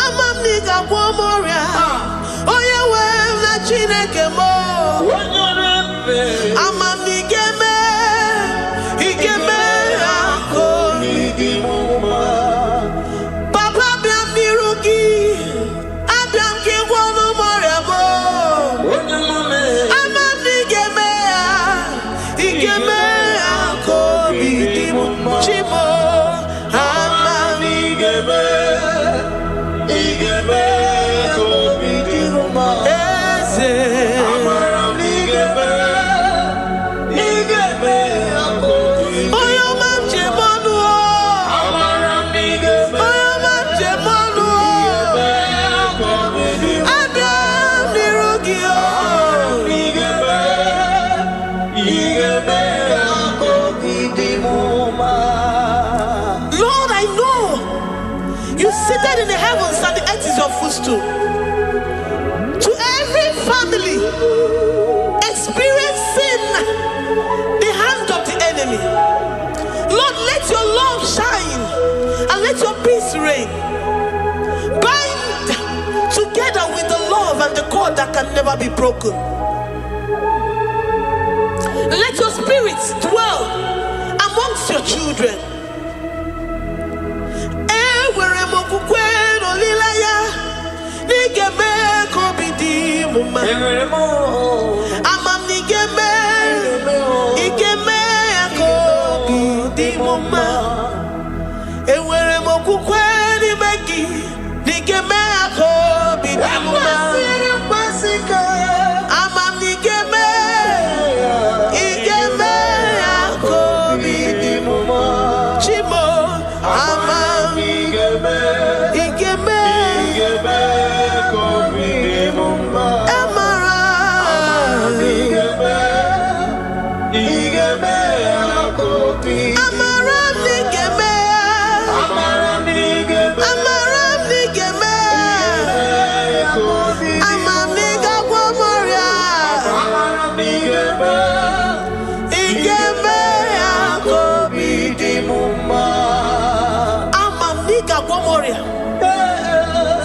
amam niga gwomoria oye we na Chineke mo amam nigeme igeme ko bidimuma papa biam nirugi abiam ki gwono moria mo amam nigeme igeme ko bidimuma chimo amam nigeme igeme ko bidimuma eze amam nigeme igeme ko bidimuma oyo mam jemonu amam nigeme oyo mam jemonu ko bidimuma abiam nirugi igeme ko bidimuma. Lord, I know you seated in the heavens and the earth is your footstool. To every family experiencing the hand of the enemy, Lord, let your love shine and let your peace reign. Bind together with the love and the cord that can never be broken. Let your spirit dwell amongst your children. Amam nigeme igeme ko bidimuma ewere mokukwe ni megi nigeme ko bidimuma amam nigeme igeme ko bidimuma chimo amam nigeme igeme ko bidimuma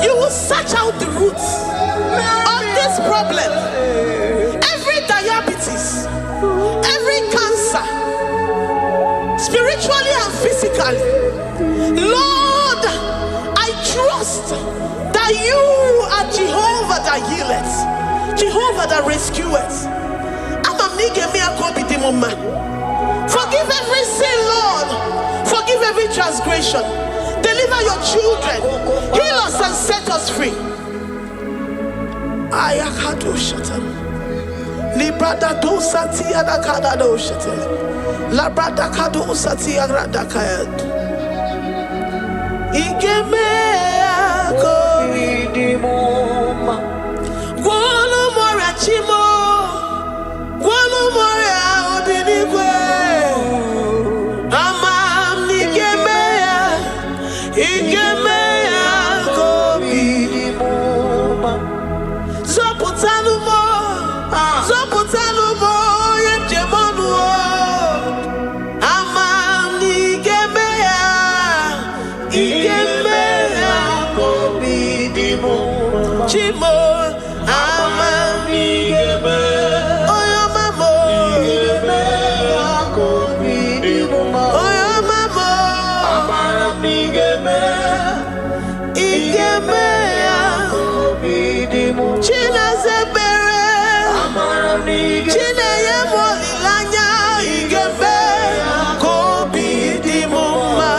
You will search out the roots of this problem. Every diabetes, every cancer, spiritually and physically. Lord, I trust that you are Jehovah that healeth, Jehovah that rescueth. Forgive every sin, Lord. Forgive every transgression. Deliver your children. Heal us and set us free. Ayakado shatan. Librada do sati adakada do shatan. Labrada kado sati agrada kayad. Igeme akoridimoma. Guano mora chimo. Guano mora odinigwe. Amam nigeme. Igeme ko bidimuma. Zopotanumo yemjemonu. Amam nigeme igeme ko bidimuma. Chimo amam nigeme oyo mamo igeme ko bidimuma. Oyo mamo amam nigeme igeme ko bidimuma. China zebere amam nigeme China yemolilanya igeme ko bidimuma.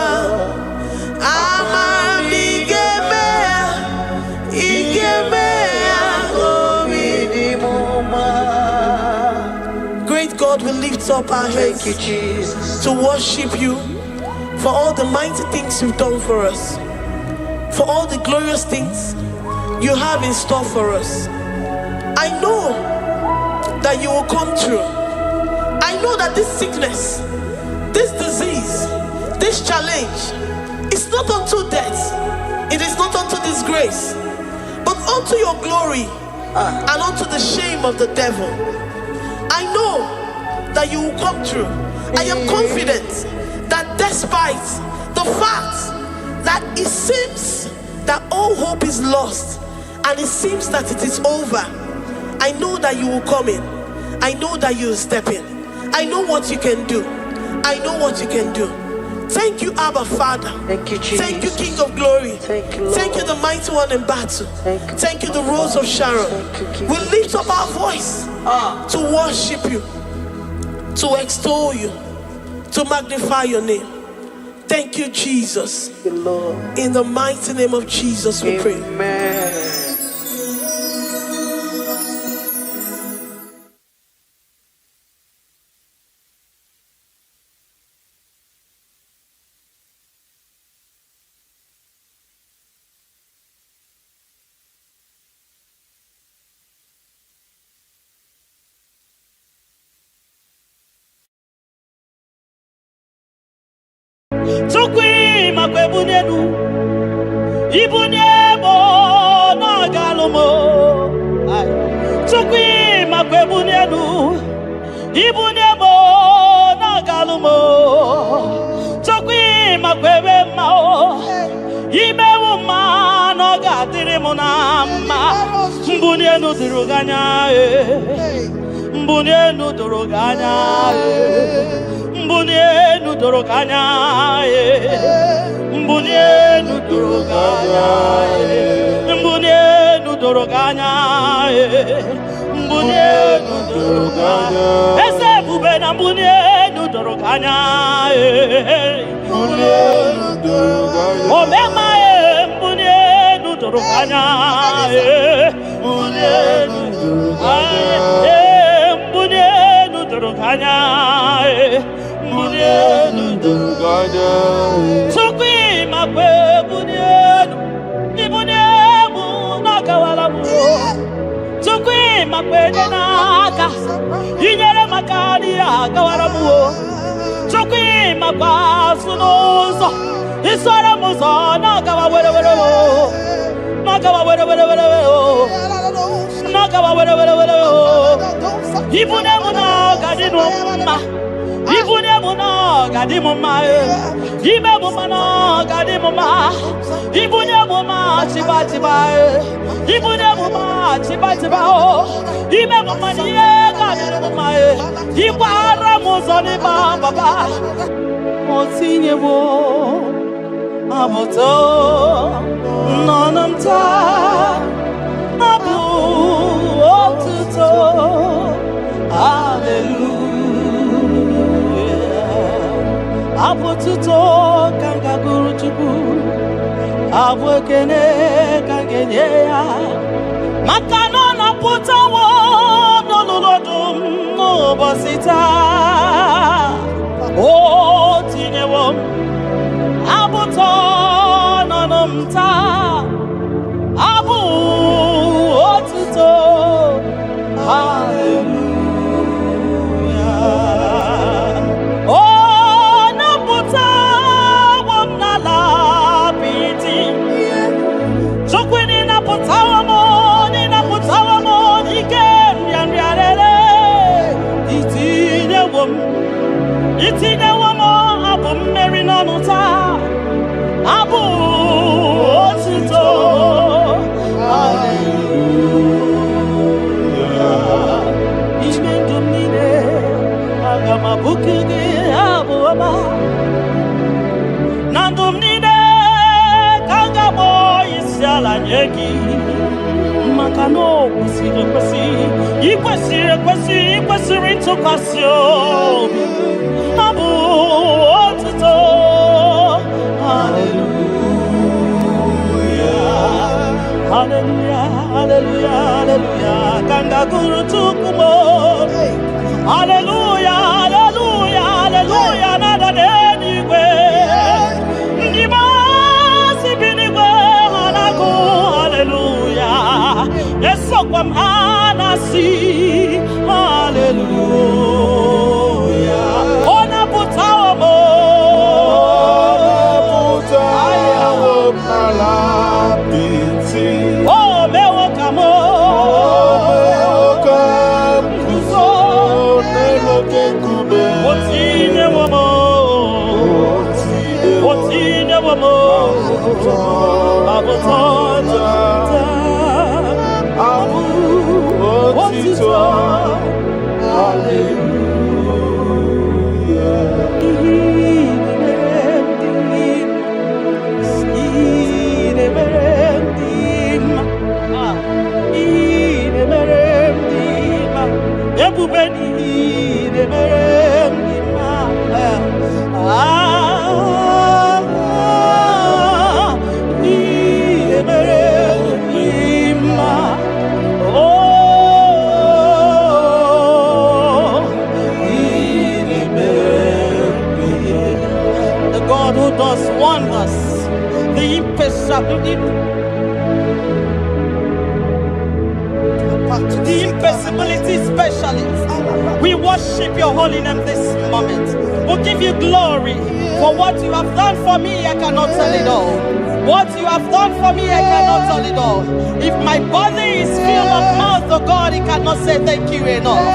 Amam nigeme igeme ko bidimuma. Great God, we lift up our heads to worship you for all the mighty things you've done for us, for all the glorious things you have in store for us. I know that you will come through. I know that this sickness, this disease, this challenge is not unto death, it is not unto disgrace, but unto your glory and unto the shame of the devil. I know that you will come through. I am confident that despite the fact that it seems that all hope is lost and it seems that it is over, I know that you will come in. I know that you will step in. I know what you can do. I know what you can do. Thank you, Abba Father. Thank you, Jesus. Thank you, King of Glory. Thank you, Lord. Thank you, the mighty one in battle. Thank you, the Rose of Sharon. Thank you, We lift up our voice to worship you, to extol you, to magnify your name. Thank you, Jesus. Thank you, Lord. In the mighty name of Jesus, we pray. Amen. Tukwi makwebunenu Ibuniemo na galumo Tukwi makwebunenu Ibuniemo na galumo Tukwi makwebe mao Imewu ma no gadiri munama Mbunienu diruganya Mbunienu diruganya Mbunienu doroganya Mbunienu doroganya Mbunienu doroganya Mbunienu doroganya Ese bubena mbunienu doroganya Mbunienu doroganya Omema mbunienu doroganya Mbunienu doroganya Mbunienu doroganya Mbunienu doroganya Tukwi makwe mbunienu Ibuniemu nakawalamu Tukwi makwe naka Inyere makani akawalamu Tukwi makwa sunuzo Isora muzo nakawa were Nakawa were Nakawa were Ibuniemu nakadinu ma Ibuniemu no gadimuma Ibuniemu no gadimuma Ibuniemu ma chiba Ibuniemu ma chiba Ibuniemu ma niye gadimuma Ibara muzoni baba Motinyewo Aboto Nonamta Abu Otuto Hallelujah Abotuto kanga guru chuku Abwekene kangenye ya Makano na putawo Nololodum no basita O tinyewo Aboto nonomta Abu otuto Hallelujah Oh naputa wamnala piti Chokwini naputa wamoni Ikem yanriarele Itine wamo Abu meri nonuta Abu otuto Hallelujah Ishmendumine Agama bukige Abu ama Nandumnine Kangamo Isyala nyeki Makano Ikwesiri tukasyo Abu otuto Hallelujah Hallelujah Kanga guru tukumo Hallelujah Nada denigwe Ndimasi binigwe hanaku Hallelujah Yeso kwa mhanasi Hallelujah Ona putawa mo The impossibility specialist. We worship your holy name this moment. We'll give you glory for what you have done for me. I cannot tell it all. What you have done for me, I cannot tell it all. If my body is filled of mouth of God, he cannot say thank you enough.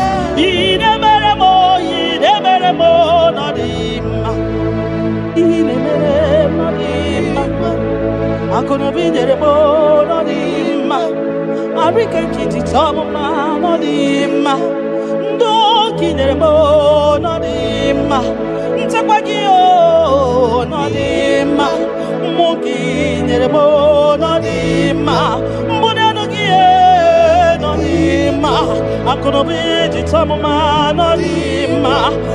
I'm gonna be there more than him. I reckon kitty top of my nodima. Don't get there more than him. Tapagio, nodima. Monkey, there more than him. Monanogia, nodima. I'm gonna be the top of my nodima.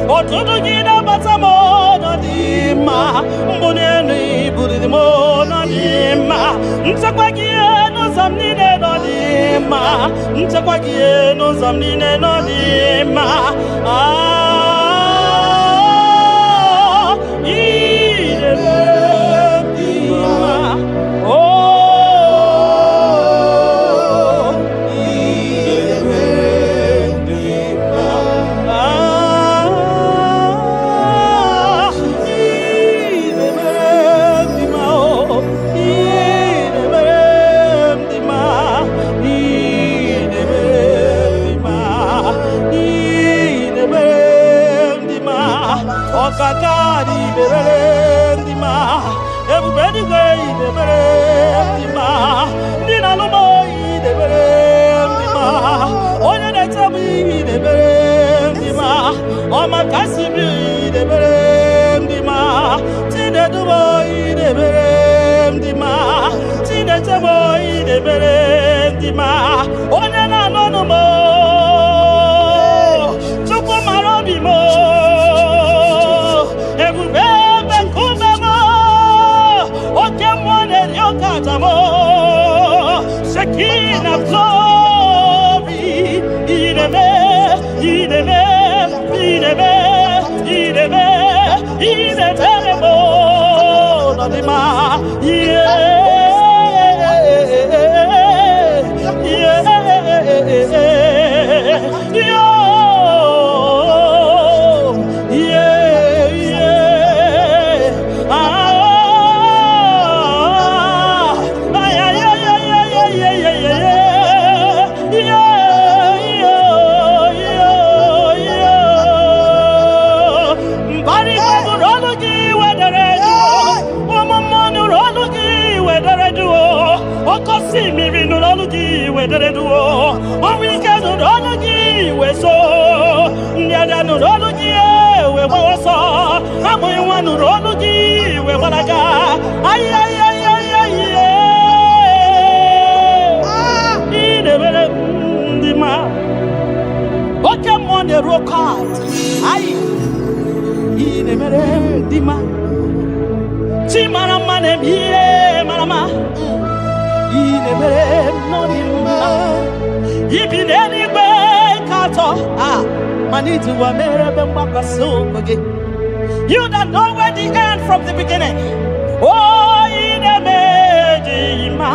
Or to do get up at some more nodima. Monani, put it more than him. Ntakwagie no zamnine no dima. Ntakwagie no zamnine no dima. Everybody go the berendima. Dina no boy the berendima. Oya na tabi the berendima. Oma kasibi the berendima. Tine do boy the berendima. Tine to boy the berendima. Oya na no mo. Chupo marobi mo. Shekinah glory, ideme, nodima, see me in the Lologi, where they do, or we can do Lologi, where so, near no Lologi, where we saw, I'm going one Lologi, where what I got. Ay, in the man. What come on the rock out? Ay, in the man. Chimana man, here, Mama. Even anywhere, Kato, Manitu, you don't know where the end from the beginning. Oh, in a medima.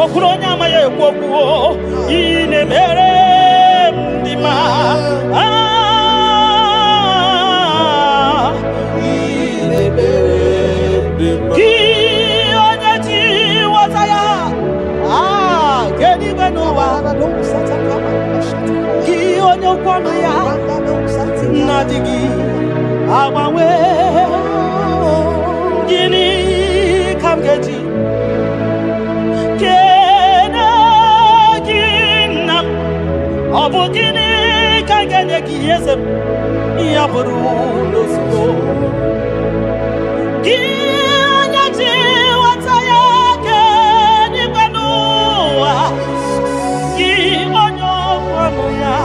okronya maye kwokwo ine mere ndima ine mere ki onye ji wataya kedi benowa ki onye kwano ya nadigi agbanwe gini kamgeji kena gina obu gini kaganye kiyesem ya buru losgo gina ji wataya keni benowa ki onyo kwano ya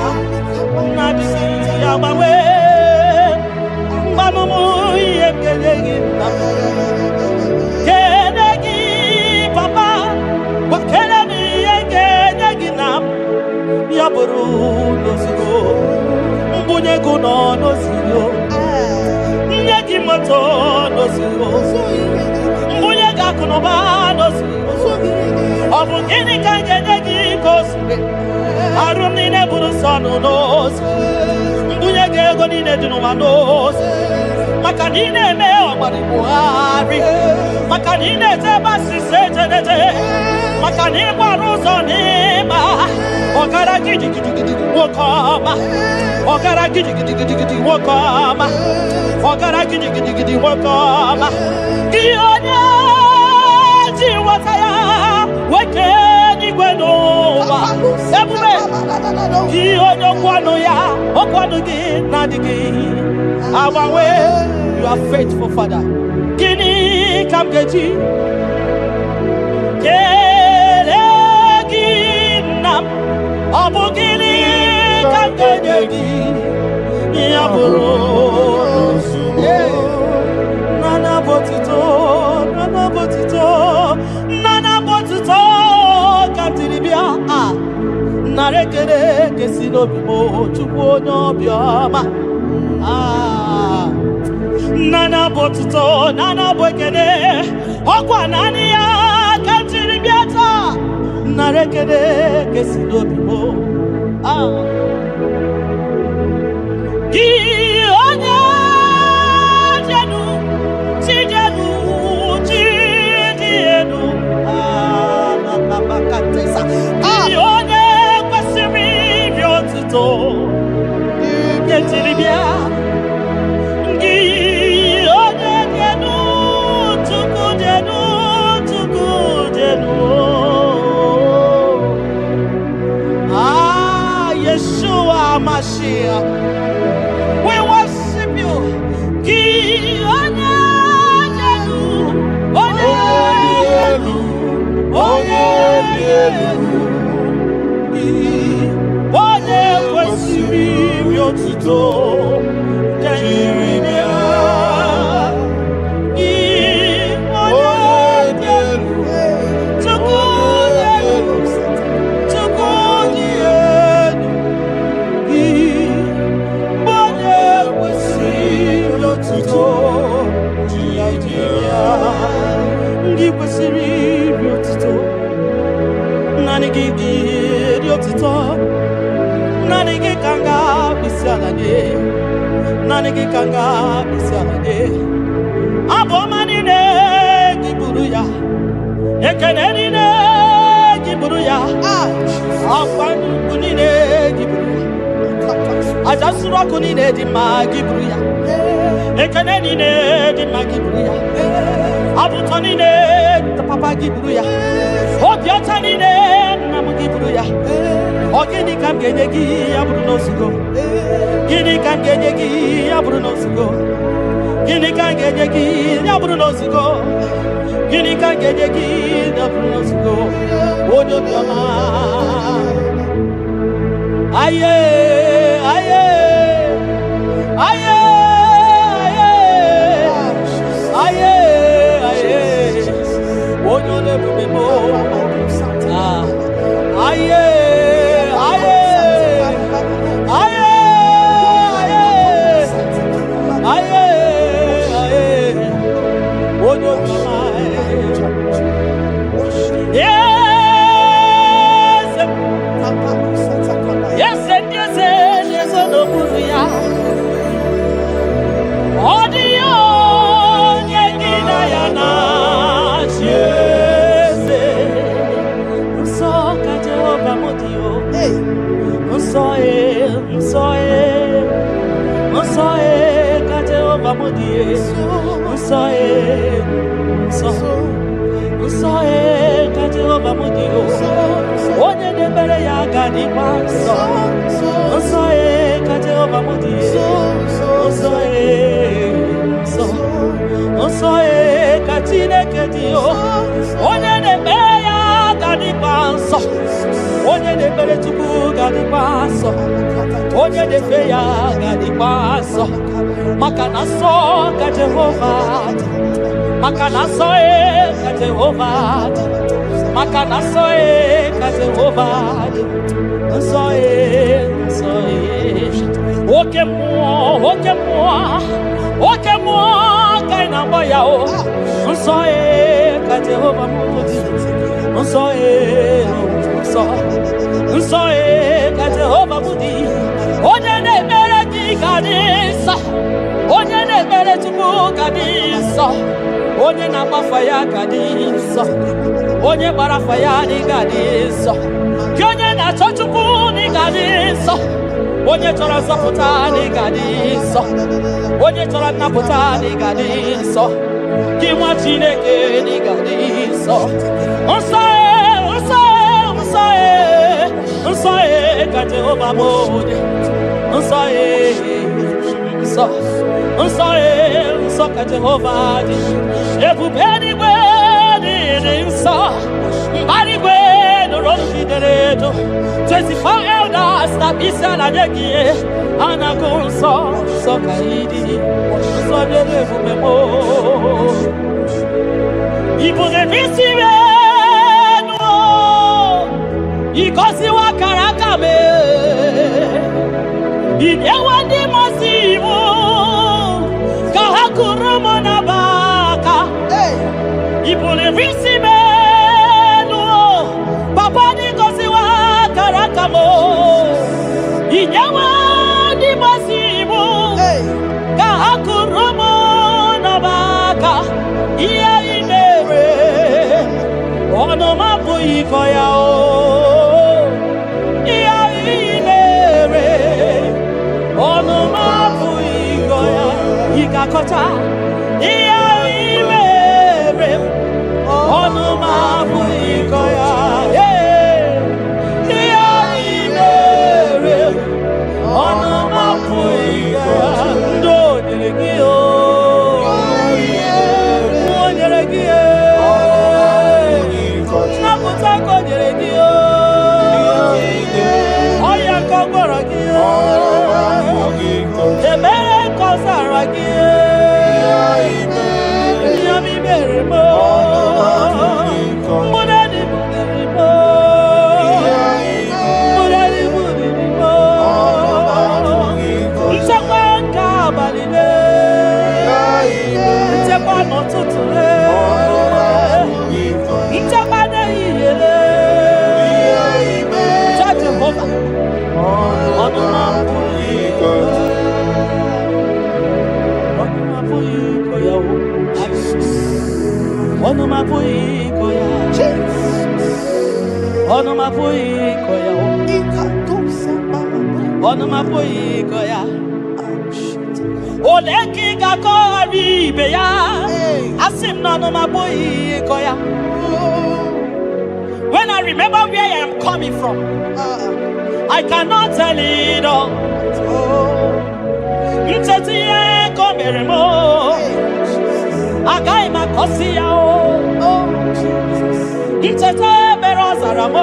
nadigi agbanwe Kenegi papa wakelemi kenegi nam yaburu nozio mbunye guno nozio nyegi moto nozio mbunye gakunoba nozio obungini kangenegi kosme arumni ne buru sonu nozio mbunye gego ni ne dinuma nozio Makanine me omari buhari Makanine te basi sejenete Makani baruzo nima Ogara gidi gidi gidi wakama Ogara gidi gidi gidi gidi wakama Ogara gidi gidi gidi wakama Kionya jiwataya Wekeni gwenowa Ebume Kionya kwano ya Okwano gi nadigi Our way, you are faithful, Father. Gini kamgeji, kelegi nam, abu gini kamgeji, yaburo, nana botito, kamtilibia, narekere kesino bimo, chupo no bioma. Nana botuto, nana bwekene, okwa nani ya kantiri biata, narekene kesido bibo. Ki onye jenu, jidienu, bakatesa. Ki onye kwesiri biotuto, kentiri biata. Mashiach, we worship you. Ki onyelu, onye kwesịrị otuto, Jeremia. Ki onyelu, Nani kanga bisalade abomani ne giburuya ekeneni ne giburuya afanu kunine giburuya ajasura kunine di magiburuya ekeneni ne di magiburuya abutoni ne papa giburuya obiotani ne namu giburuya ogini kamgenegi aburu nosigo Gini kangenegi aburu nosigo Gini kangenegi aburu nosigo Gini kangenegi aburu nosigo Odo biama Aye aye aye aye aye Odo le bumemo aye Yeah. mudi unso ka Jehova mudi onye na-emere ya gadi kwanso unso ka Jehova mudi unso ka Chineke di onye na-emere ya gadi kwanso onye na-emere Chukwu gadi kwanso onye na-efe ya gadi kwanso maka na so ka Jehova maka na so ka Jehova maka na so ka Jehova nso oke mmụọ ka ị na-agba ya o nso ka Jehova mụdị nso ka Jehova mụdị onye na-emere gị ga dị nsọ onye na-emere Chukwu ga dị nsọ onye na-agbafa ya ga dị nsọ onye gbara afa ya ga dị nsọ gị onye na-achọ Chukwu ga dị nsọ onye chọrọ nzọpụta ga dị nsọ onye chọrọ nnapụta ga dị nsọ gị nwa Chineke ga dị nsọ nsọ ka Jehova mụdị nsọ ka Jehova dị ebube eluigwe dị nsọ mbara igwe nụrụ jidere edo 24 elders na isi ala nye gị a na-agụ nsọ ka ị dị nsọ dịrị ebube m ibu na-ebisi enu ịgọziwa akara aka m inyewe ndị mmasị iwu ka ha kụrụ m n'abaka ibu na-ebisi enu papa n'ịgọziwa akara aka m inyewe ndị mmasị iwu ka ha kụrụ m n'abaka ihe ị mere ọnụ m abụghị ịkọ ya ihe ị mere ọnụ m abụghị ịkọ ya ị ga-akọcha ihe ị mere ọnụ m abụghị ịkọ ya ihe ị mere ọnụ m abụghị ịkọ ya ndị o nyere gị nyere gị nnapụta ka o nyere gị ọya ka ọ gwọrọ gị emere ka ọ zara gị ihe m mere m mụnadị m mere m mụnadị m mere m nchekwa nke abalị nchekwa n'ụtụtụ nchekwa n'ehihie Jehova ọnụ m abụghị ịkọ ya ọnụ m abụghị ịkọ ya ọnụ m abụghị ịkọ ya ọnụ m abụghị ịkọ ya ole ka ị ga-akọghara ibe ya asị m na ọnụ m abụghị ịkọ ya when I remember where I am coming from I cannot tell it all ncheta ihe ka o mere m agaghị m akọsi ya ncheta ebere ọ zara m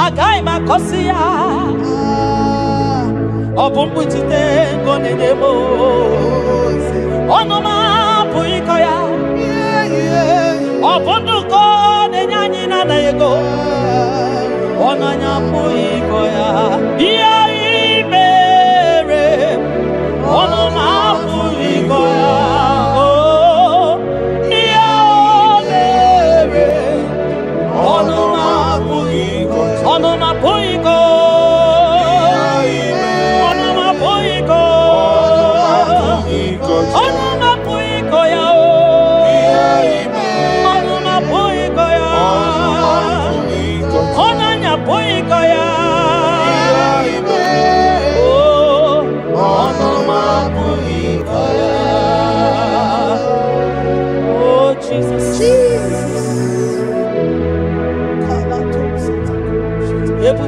agaghị m akọsi ya ọ bụ mkpuchite ego na-enye m ọnụ m apụghị ịkọ ya ọ bụ ndụkọ na-enye anyị na-anaghị ego ọnụ anyị apụghị ịkọ ya ihe ị mere ọnụ m apụghị ịkọ ya ihe o mere ọnụ m apụghị ịkọ ọnụ m apụghị ịkọ ọnụ m apụghị ịkọ ọnụ m apụghị ịkọ ya ọnụ m apụghị ịkọ ya ọnụ anyị apụghị ịkọ ya ọnụ m apụghị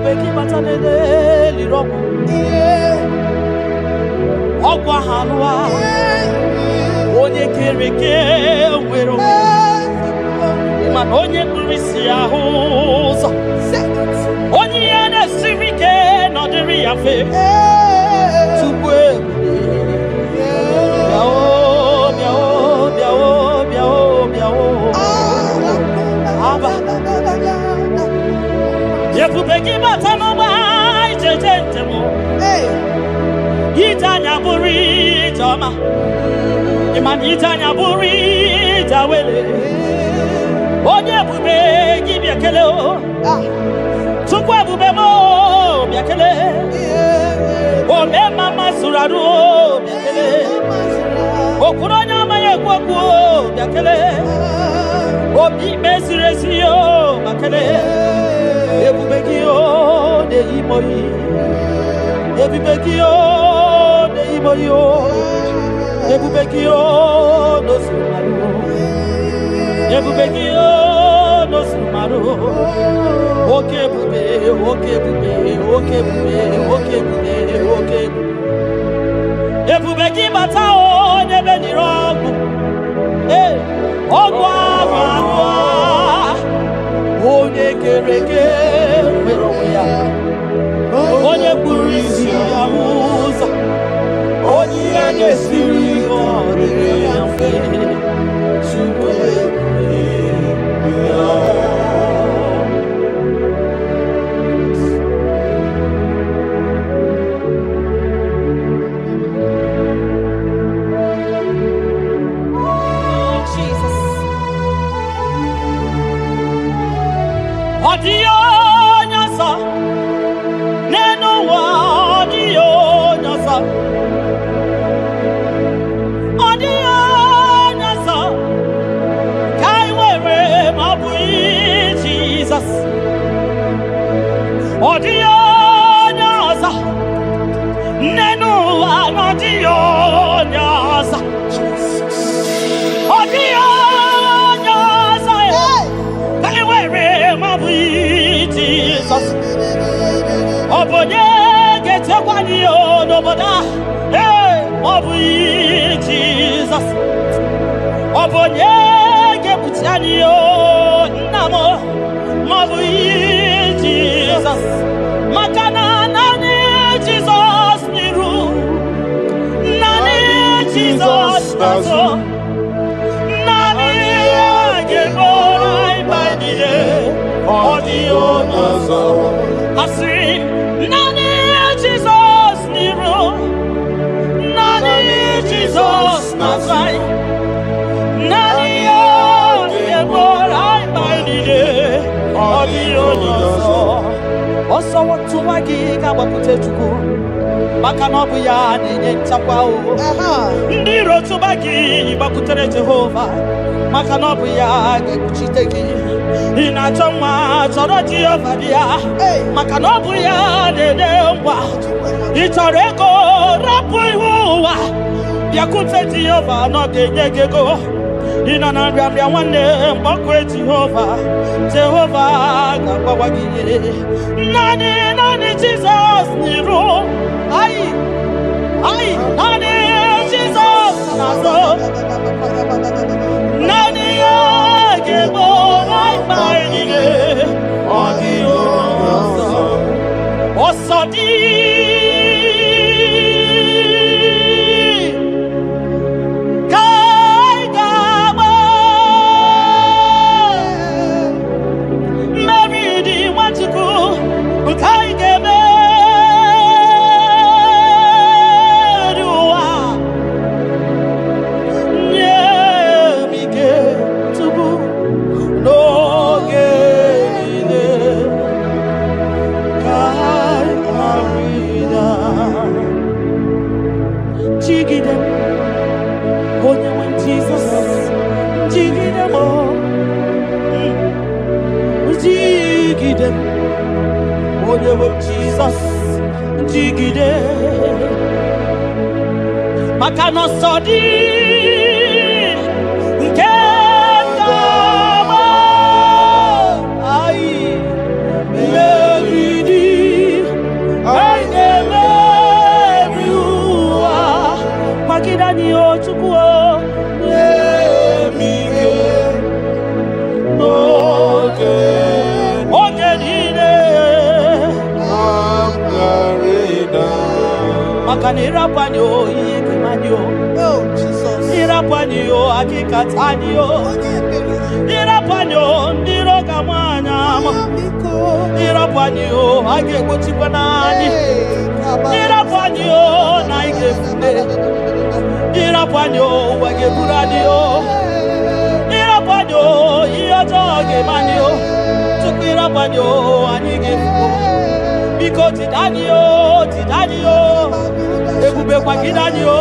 Ebubeki batanede lirobu. Ogwa hanwa. Onye kereke wero. Man onye kurisi ahuzo. Onye yana sirike no diri afe. Tubwe. Ebubeki batano bai jejentemo. Itanya buri jama. Iman itanya buri jawele. Onye ebubeki biakele o. Tukwa ebube mo biakele. Ome mama suradu biakele. Okuronya maye kwaku biakele. Obi mesiresi yo bakele. Ebubeki o de imoyi. Ebubeki o de imoyi o. Ebubeki o no sumaru. Ebubeki o no sumaru. Oke bube, oke bube, oke bube, oke bube, oke bube. Ebubeki bata o nebe ni rogu. Ogwa vanwa. Onye kereke wero ya. Onye burisi amuza. Onye anye siri odere amfe. Chukwe ya. Odio nyasa neno wa odio nyasa kai were mabui Jesus odio nyasa neno wa odio nyasa odio Jesus. Obonye gete kwani onoboda. Obi Jesus. Obonye gebutiani namo. Obi Jesus. Makana nani Jesus miru. Nani Jesus nazo. Nani geborai baidie. Audio nazo. Asi nani Jesus niru. Nani Jesus nazai. Nani geborai baidie. Audio nazo. Oso watu magiga wapute chuku. Maka nobu ya nenye nchakwa o. Ndiro tubagi bakutere Jehova. Maka nobu ya gekuchiteki. Ina choma choro Jehova dia. Maka nobu ya dedemwa. Itoreko rapu ihuwa. Yakute Jehova no gengegego. Ina nambia wane mbokwe Jehova. Jehova gabawagire. Nani Jesus niru. Ai, nani Jesus nazo. Nani agebo like mine. Audio nazo. Osodi. Kai gabo. Mary di wantuku. Kai gebe. Jesus, jigide, makano sodi, nkema, ai, meridi. Makanira panyo yekemanyo. Oh Jesus. Ira panyo akikatanyo. Ira panyo ndiro kamwana. Ira panyo agekuchipanani. Ira panyo naikefune. Ira panyo wageburaniyo. Ira panyo iyotoge manyo. Tukira panyo anigefuko. Biko tidanyo. Ebube kwa kidanyo.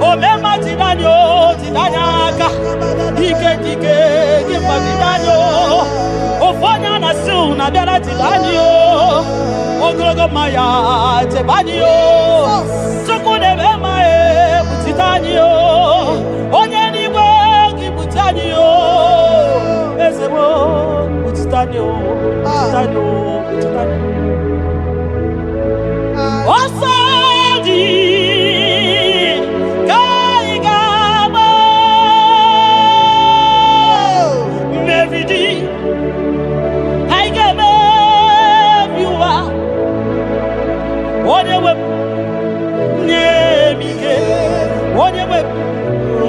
Omema tidanyaka. Dike gimba kidanyo. Ofanya na su na biara tidanyo. Ogologo maya tebanyo. Sokune bema butidanyo. Onye niwe kibutanyo. Ezebo butidanyo. Osadi Kaigama Mevidi Aigame Viwa Onewe Nemike Onewe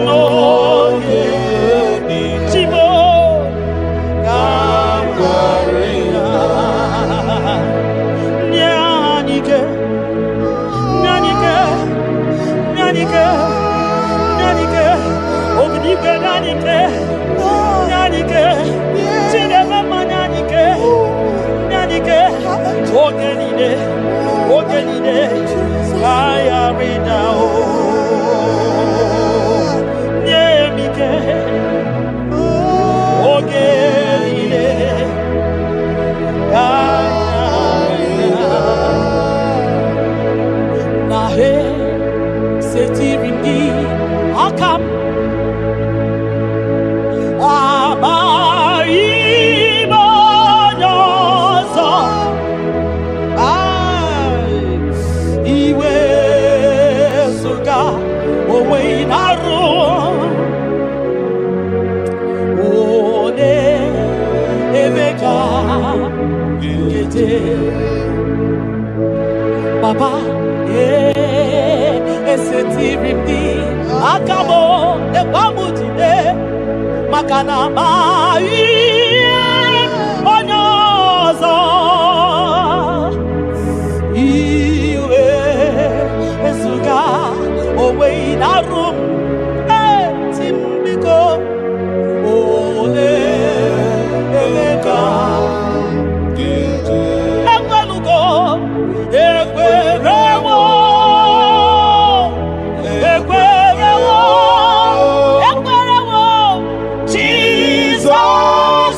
Noye Chibo Kamgarina Nyanike Obnike Nyanike Chidema Nyanike Ogenide Aya Ridao Nyemike Ogenide Nahe Setirindi Akam Baba, esetirindi akabo ebamutide makana mai onyozo iwe esuga owe inarum timbiko ole emeka Jesus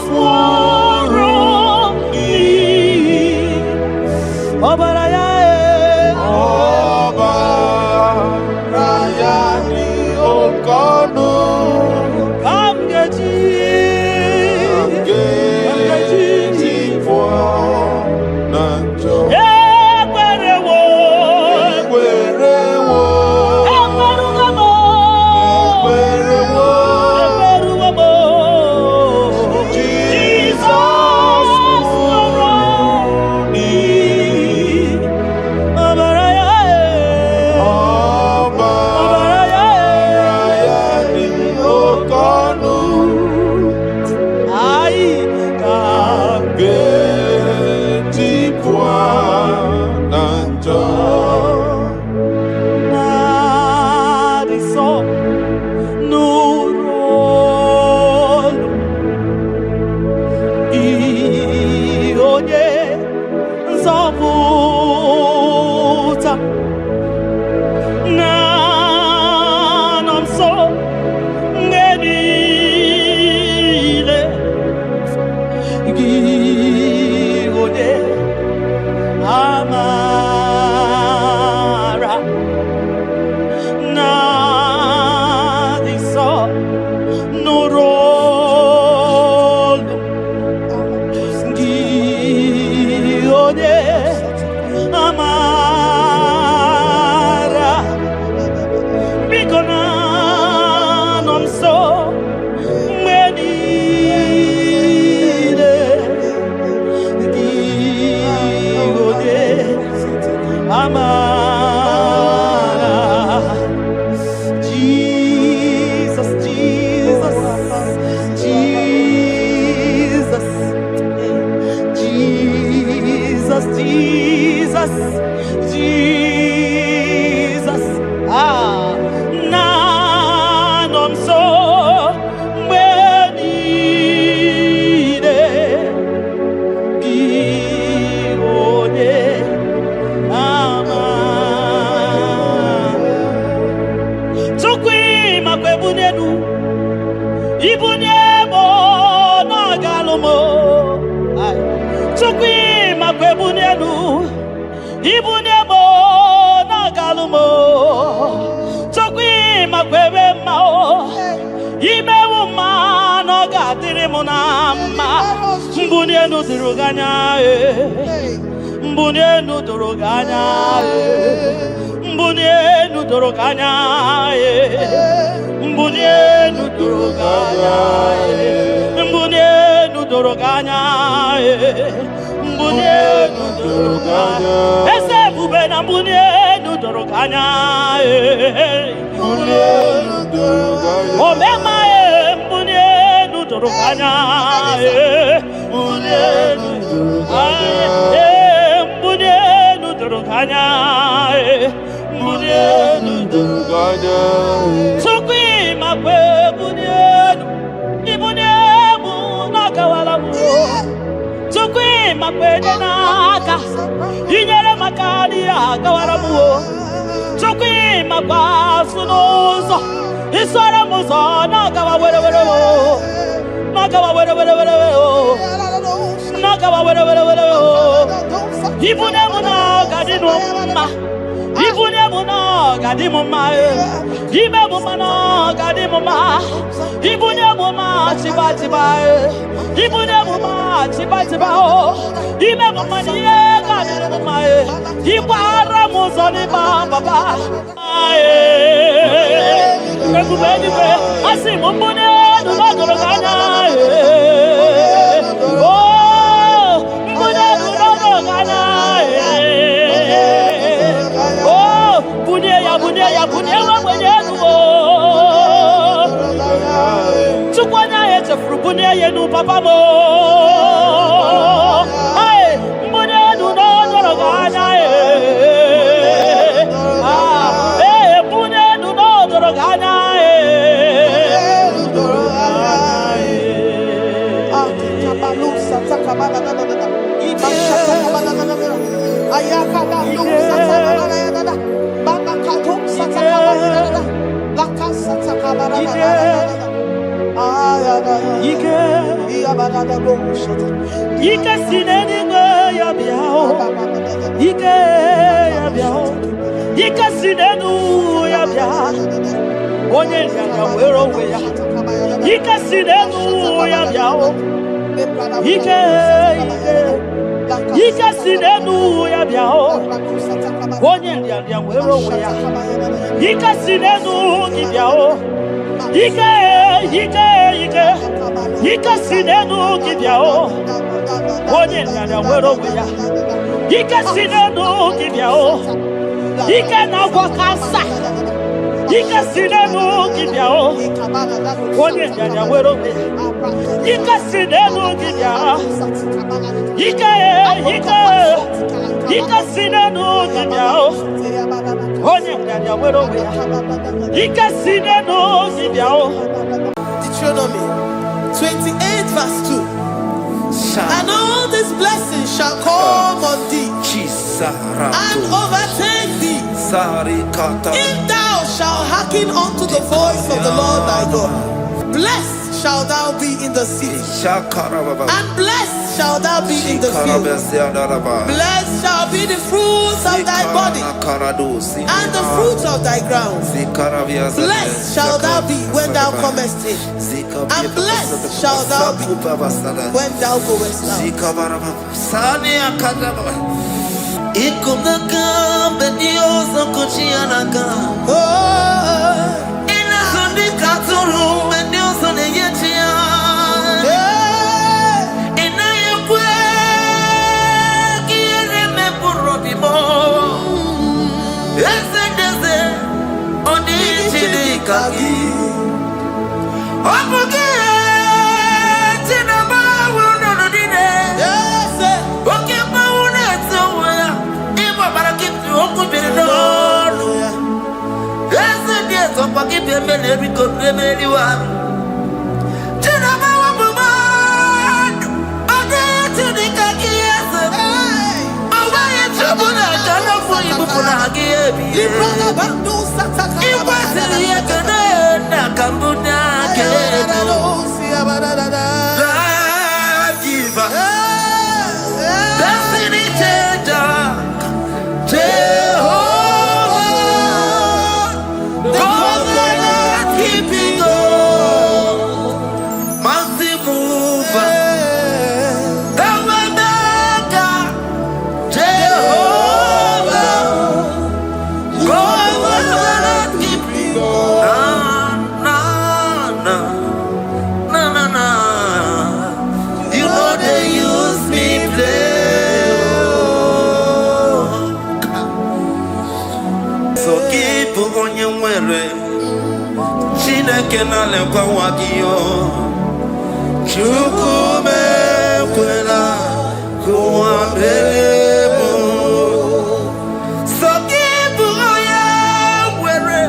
munama mbunye nuduruganya mbunye nuduruganya mbunye nuduruganya mbunye nuduruganya mbunye nuduruganya mbunye nuduruganya ese bube na mbunye nuduruganya mbunye nuduruganya omema mbunye nuduruganya mbunye nuduruganya mbunye nuduruganya mbunye nuduruganya sukwi makwe mbunye ibunye munakawala mu sukwi makwe denaka inyere makali akawala mu sukwi makwa sunuzo isara muzo nakawa were were nakawa were were were nakawa were were were ibune muna gadino ma ibune muna gadimo ma ibe muna gadimo ma ibune muna chiba chiba ibune muna chiba chiba o ibe muna niye gadimo ma ibara muzo ni baba Ekubeni pe asi mumbune nudoroganya oh mbune nudoroganya oh bunye ya mwenye nuo tukwanya yete frubune yenu papa mo ai mbune nudoroganya Ike sineni ya biao Ike ya biao Ike sinenu ya biao Onye ya wero we ya Ike sinenu ya biao Ike sinenu ya biao Onye ya wero we ya Ike sinenu ki biao Ike sinenu ki biao Onye ya wero we ya Ike sinenu ki biao Ike na wakasa Ike sinenu ki biao Onye ya wero we ya Ike sinenu ki biao Ike sinenu ki biao Onye ya wero we ya Ike sinenu ki biao Deuteronomy 28 verse 2. And all these blessings shall come on thee and overtake thee if thou shalt hearken unto the voice of the Lord thy God. Blessed shalt thou be in the city, and blessed shalt thou be in the field. Blessed shall be the fruit of thy body, and the fruit of thy ground. Blessed shalt thou be when thou comest in, and blessed shalt thou be when thou goest out. Keeping on, na lekwa wakio chukume kwena kuambelemo sokibu oya were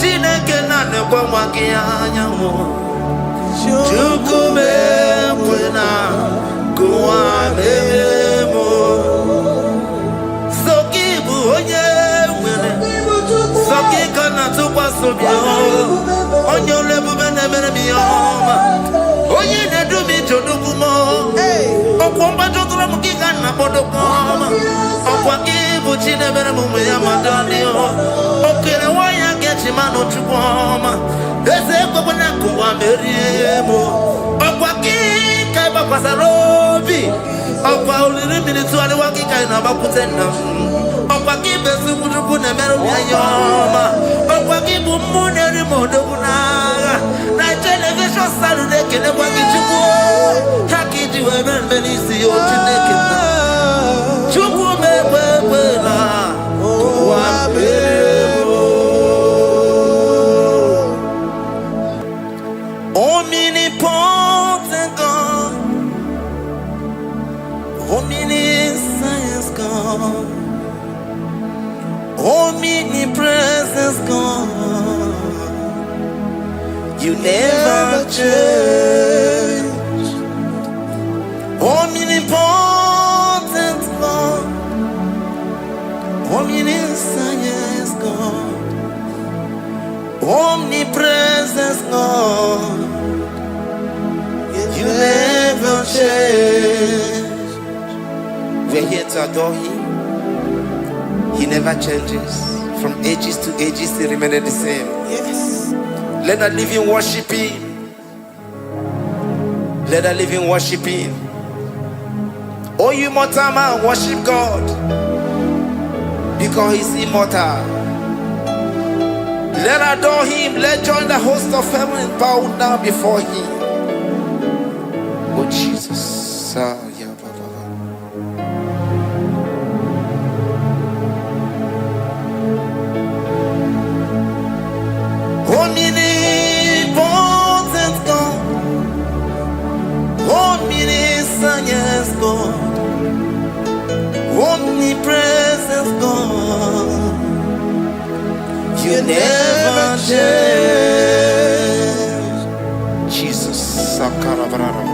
Chineke na lekwa wakia nyamo chukume kwena kuambelemo sokibu oya were sokika na tukwa sobio onyo lebube nemere miyoma onye nedu mi jodugumo okwomba jodura mukika na bodokoma okwa kibu chinemere mume ya madani okere waya gechi mano chukoma eze kwabona kuwa meriemo okwa kika iba sarobi okwa uliri militu ali wakika inaba kutenda okwa kibesu mudugu nemere miyoma okwa kibu muneri modogunaga na television salude kele kwa kichuku hakidi wewe mbelisi yote nekena chuku mebebela kwa bebo omnipotent God omniscience God omnipresence God you never change. Omnipotent God, omniscience God, omnipresence God, you never change. We're here to adore Him. He never changes. From ages to ages, He remains the same. Yes. Let that living worship Him. Let that living worship Him. Oh, you mortal man, worship God. Because He's immortal. Let adore Him. Let join the host of heaven and bow down before Him. Oh, Jesus. Omnipotent God, omniscience God, omnipresence God, you never change. Jesus, Sakarabrara,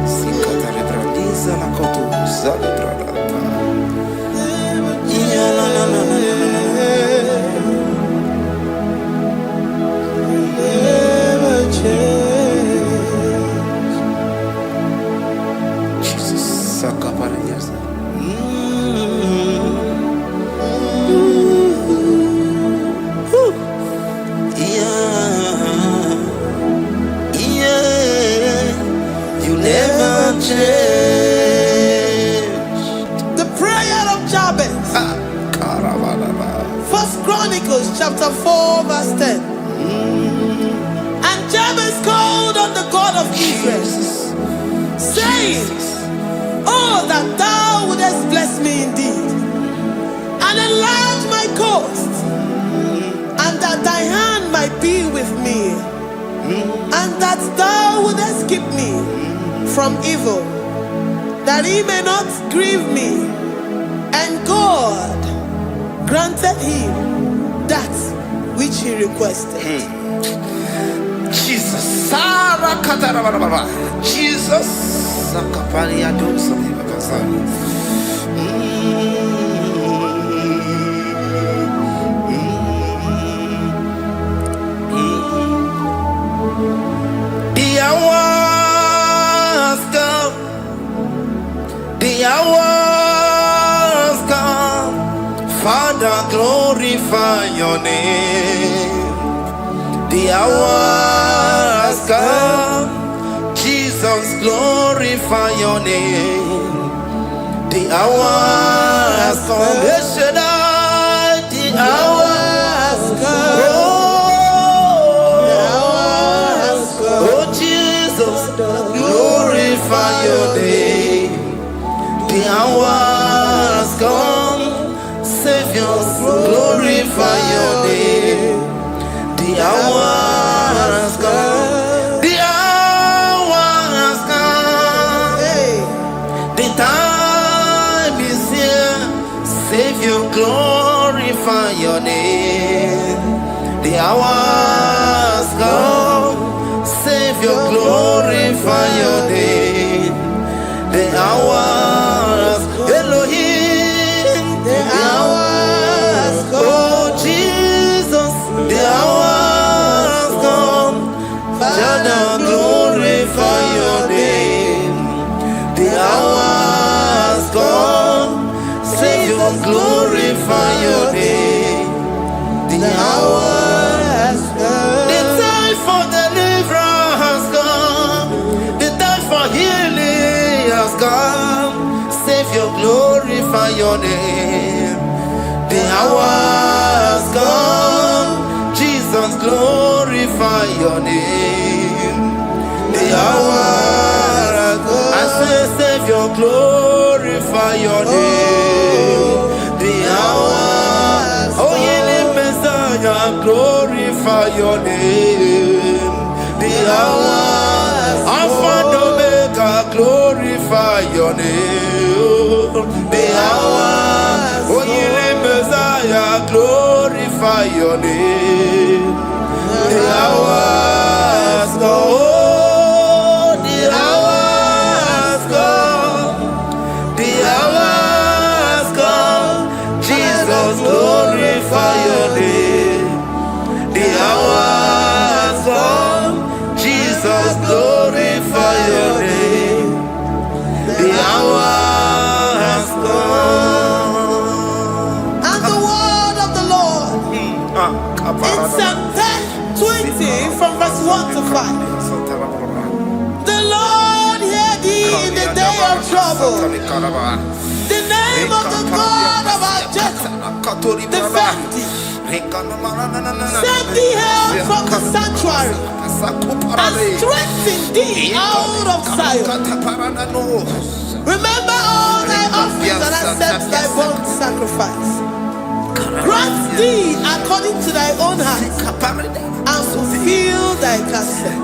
Sikataribradiza Nakoto, Zalibrada, Jesus, Sakaparias. You never change. The prayer of Jabez. First Chronicles chapter 4 verse 10. And Jabez called on the God of Israel, saying, oh, that thou wouldest bless me indeed, and enlarge my coast, and that thy hand might be with me, and that thou wouldest keep me from evil, that he may not grieve me. And God granted him that which he requested. Jesus, Sarah Katarababa, Jesus, Sakaparia do something. The hours come, Father, glorify your name. The hours come, Jesus, glorify your name. The hours come, the hours come. Oh, Jesus, glorify your name. The hours come, Savior, glorify your name. The hours glorify your name. The hour has come. The time for deliverance has come. The time for healing has come. Savior, glorify your name. The hour has come. Jesus, glorify your name. The hour has come. I say, Savior, glorify your name. The hour. Oh, yeah, Messiah, glorify your name. The hour. Alpha and Omega, glorify your name. The hour. Oh, yeah, Messiah, glorify your name. The hour has come. The hour has come. The hour has come. Jesus, glorify your name. The hour has come. Jesus, glorify your name. The hour has come. And the word of the Lord in Psalm 20 from verse 1 to 5. The Lord hear thee in the day of trouble. The name of the God of our Jacob defend thee. Send thee help from the sanctuary and strengthen thee out of Zion. Remember all thy offerings and accept thy burnt sacrifice. Grant thee according to thy own heart and fulfill thy counsel.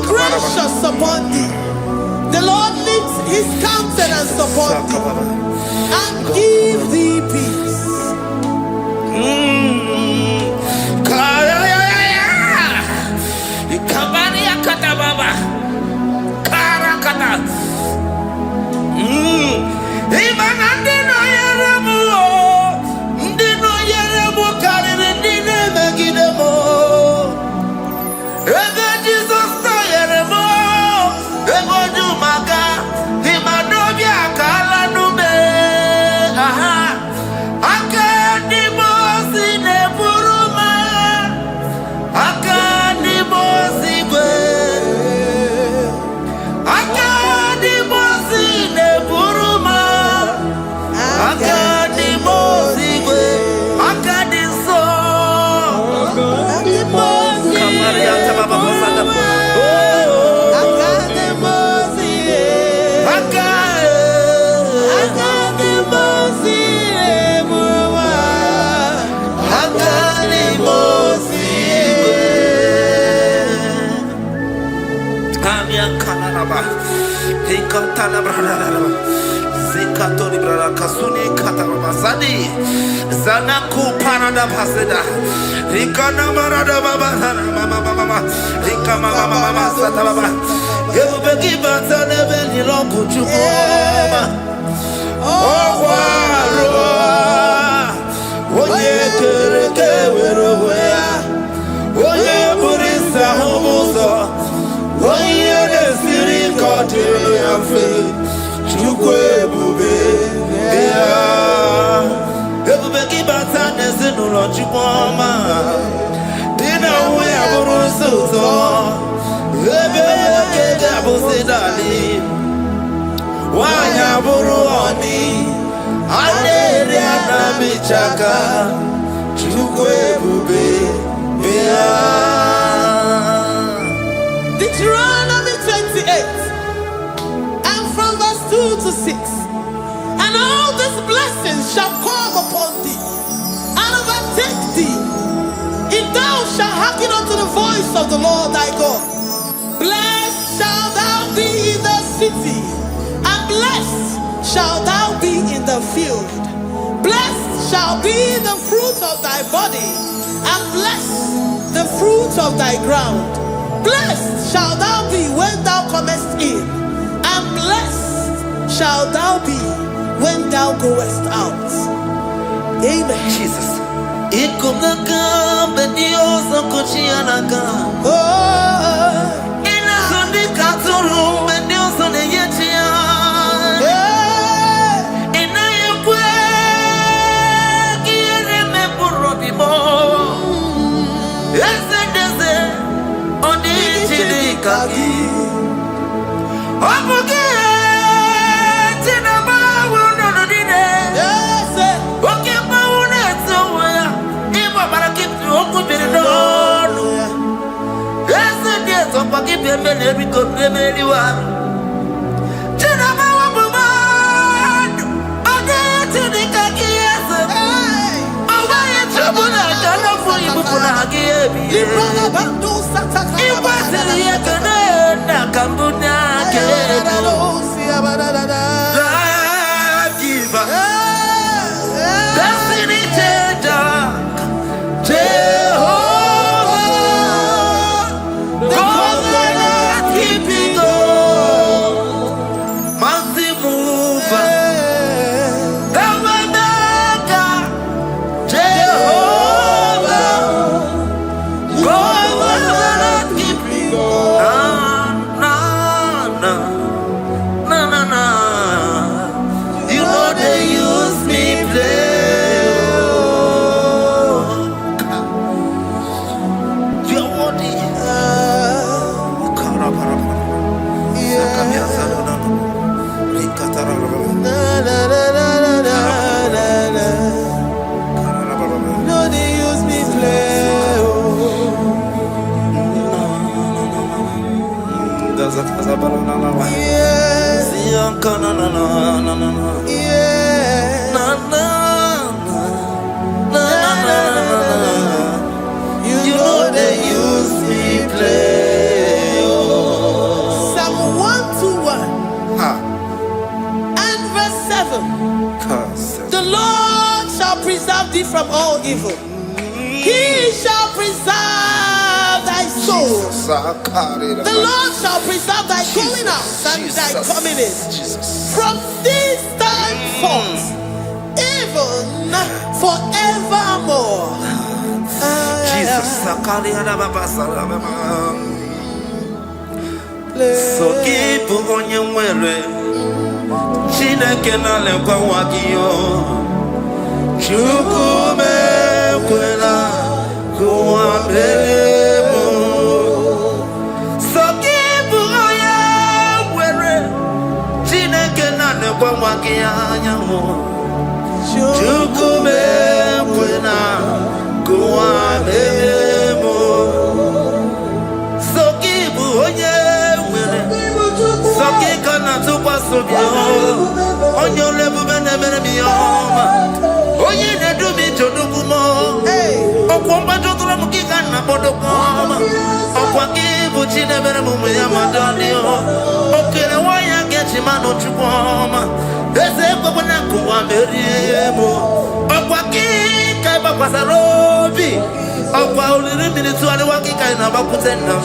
Gracious upon thee. The Lord lifts his countenance upon thee and give thee peace. Hikatala brada. Zikatori brada kasuni kataba sadi. Zanaku parada paseda. Hikana marada baba mama. Hikama mama sata baba. Yebu beki bata nebe ni longu chukuma. Oye kereke weroya. Oye burisa homuso. Oye desiri kotele afe. Chukwe bube. Ebube kibata nesinu lo chukoma. Dina uwe aburusu to. Ebebe kege abusidali. Wanya buru oni. Anere anamichaka. Chukwe bube. Deuteronomy 28 and from verse 2 to 6. And all these blessings shall come upon thee and overtake thee if thou shalt hearken unto the voice of the Lord thy God. Blessed shalt thou be in the city, and blessed shalt thou be in the field. Blessed shall be the fruit of thy body, and blessed the fruit of thy ground. Blessed shalt thou be when thou comest in, and blessed shalt thou be when thou goest out. Amen. Jesus. From all evil, he shall preserve thy soul. The Lord shall preserve thy going out and thy coming in from this time forth, even forevermore. Jesus. So keep on your way. Chineke na lekwa wakio. Chukume kwela kuambelemo. Sokibu oya were. Chineke na lekwa wakianyamo. Chukume kwela kuambelemo. Sokibu oya were. Sokika na tukwa sobio. Onyo lebu bene bene miyoma. Oye ne do mi jodugu mo. Okwomba jodura mukika na bodokoma. Okwa kibu chine bere mumu ya madani o. Okere waya Wama, Ezebo Nakuwa Meriemo, Okwaki, Kabasarobi, Okwa only minutes to Waki Kainabakutena,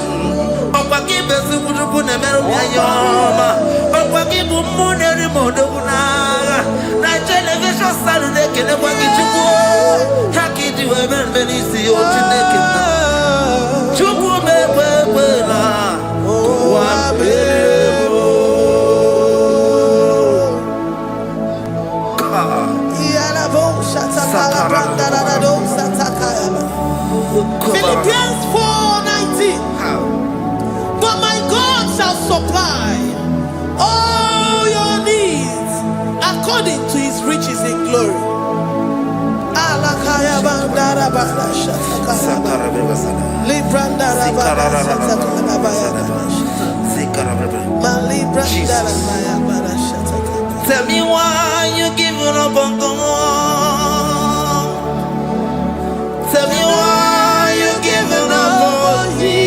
Okwaki Besukuna Meroyama, Okwaki Bumuneri Modona, Nigeria Saturday, Kenewaki Chuku, Haki to Evan Benisi or Chineke. Chuku Mewela, Philippians 4:19. But my God shall supply all your needs according to his riches in glory. Tell me why you giving up on God. Tell me why you giving up on me.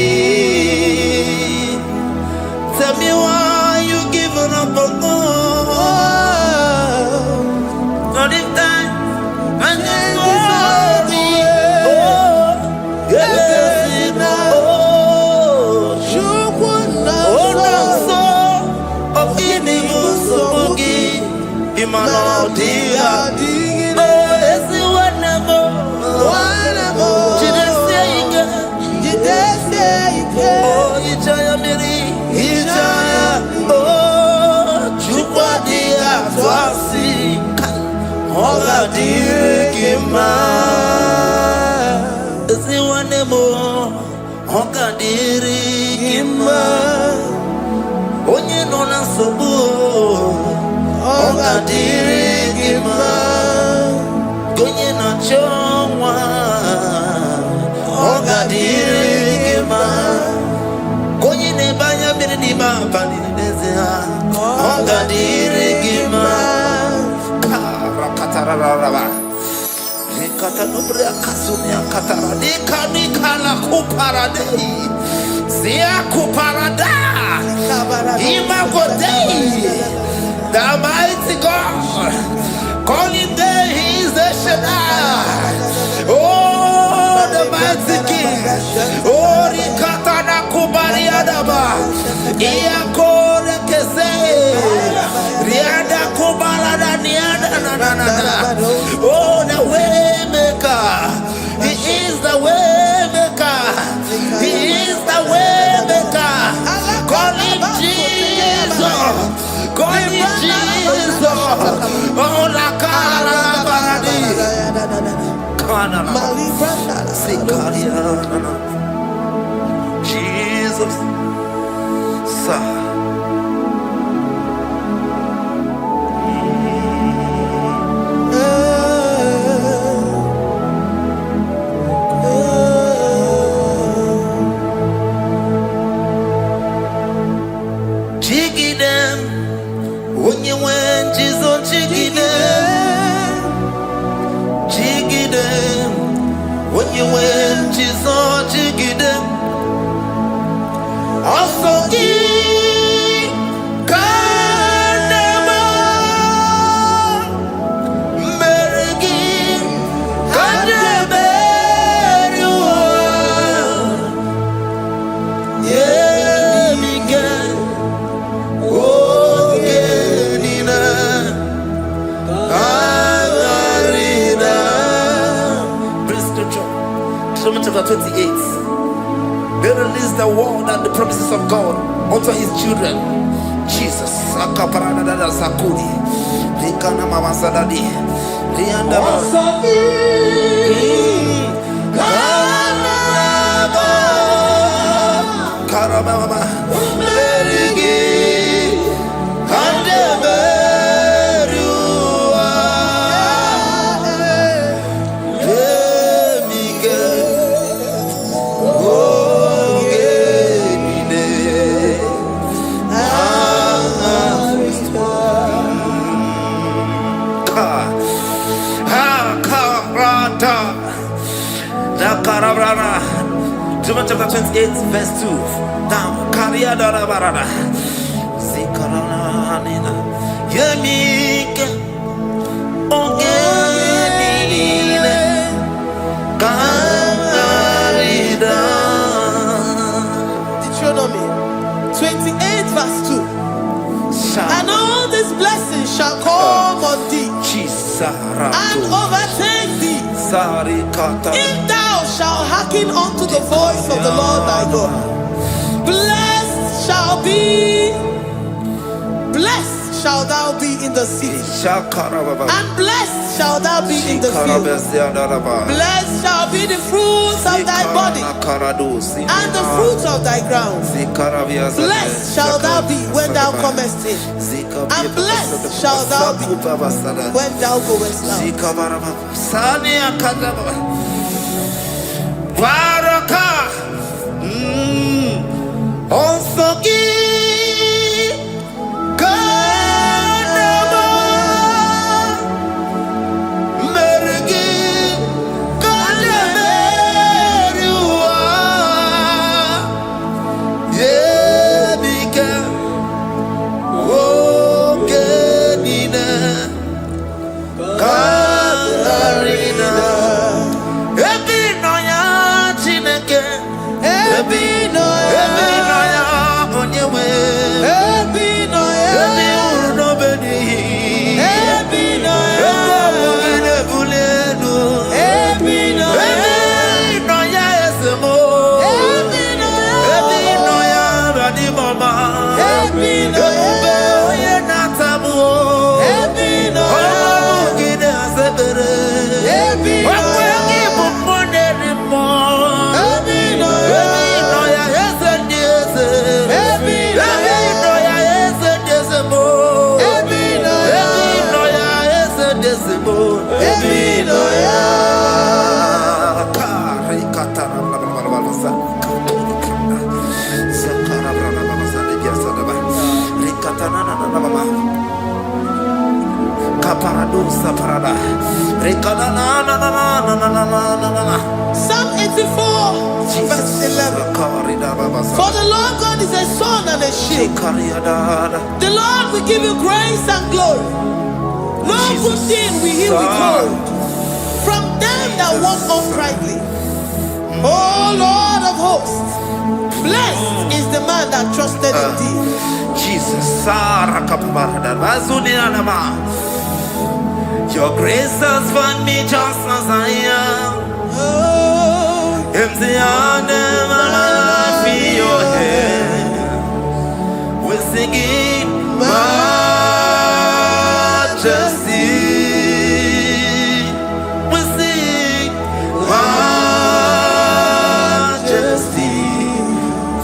Tell me why you giving up on God. Not in time, and then glory. Oh, yes, oh, no, so, of giving you so boogie, Imano, dear. Oga dirigima, si wanemo. Oga dirigima, onye nona sobu. Oga dirigima, gonye na chomwa. Oga dirigima, gonye ne banya bini ni ba bani nezea. Oga dirigima. Katanubria kasumia katara nikala kuparadei sia kuparada imagodei the mighty God calling there he is the Shaddai. Oh, the mighty King. Oh, rikatana kubariadaba iakore kese riada kubarada niada na. Oh, the way maker. He is the way maker. He is the way maker. Call him Jesus. Call him Jesus. Oh, la cara baradi. Kana. Sikaria. Jesus. Sa. When you went, Jesus, jiggy them. Also, chapter 28. They release the word and the promises of God unto his children. Jesus. Sakudi. Likana mama sadadi. Lianda Karababa. John chapter 28 verse 2. Down. Yemika Ongenile Kanarida. Deuteronomy 28 verse 2. And all these blessings shall come on thee and overtake thee if thou shalt hearken unto the voice of the Lord thy God. Blessed shall thou be in the city, and blessed shall thou be in the field. Blessed shall be the fruits of thy body, and the fruits of thy ground. Blessed shall thou be when thou comest in, and blessed shall thou be when thou goest out. Psalm 84 verse 11. For the Lord God is a sun and a shield. The Lord will give you grace and glory. No good thing will he withhold from them that walk uprightly. O Lord of hosts, blessed is the man that trusted in thee. Jesus, your grace has found me just as I am. Empty handed, I feel your hand. We're singing majesty. We sing majesty.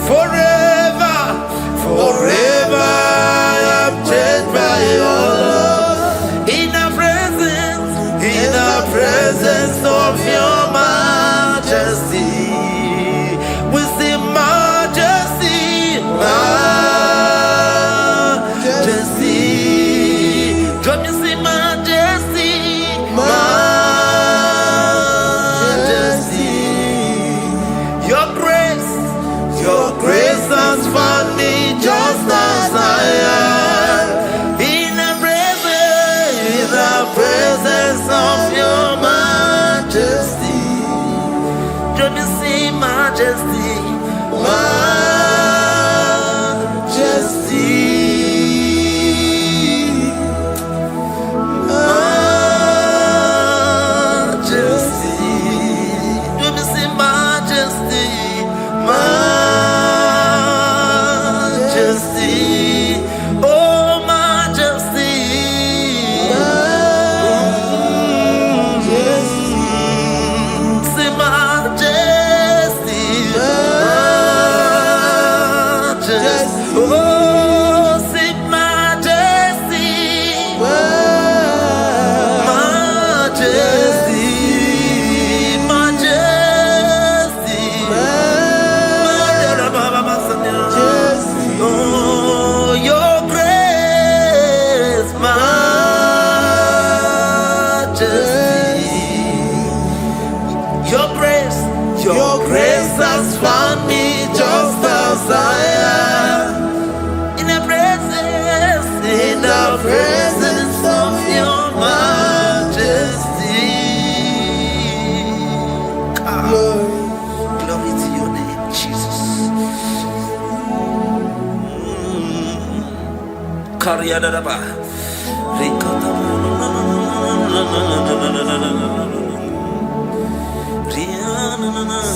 Forever, forever I'm changed by your love. In the presence of your majesty, we see majesty, majesty. Can you see majesty, majesty? Your grace has found me just as I am. In the presence of your majesty, can you see majesty, majesty, majesty? Can you see majesty, majesty? Oh, majesty. Your grace has found me just as I am. In the presence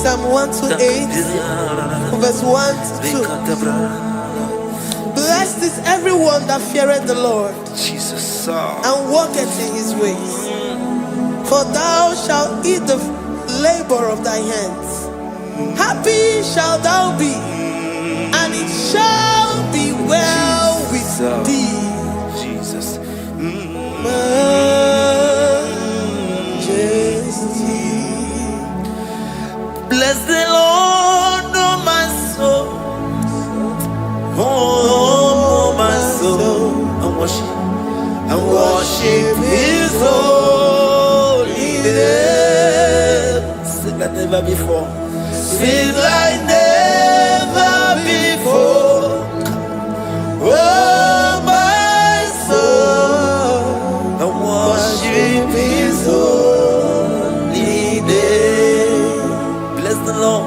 Psalm 128, verse 1 to 2. Blessed is everyone that feareth the Lord, Jesus, and walketh in his ways. For thou shalt eat the labor of thy hands. Happy shalt thou be, and it shall be well with thee. Jesus. Majesty. Bless the Lord, oh my soul. Oh, my soul. And worship his holy name. Sing like never before. Sing like never before. Oh, my soul. And worship his holy name. Bless the Lord.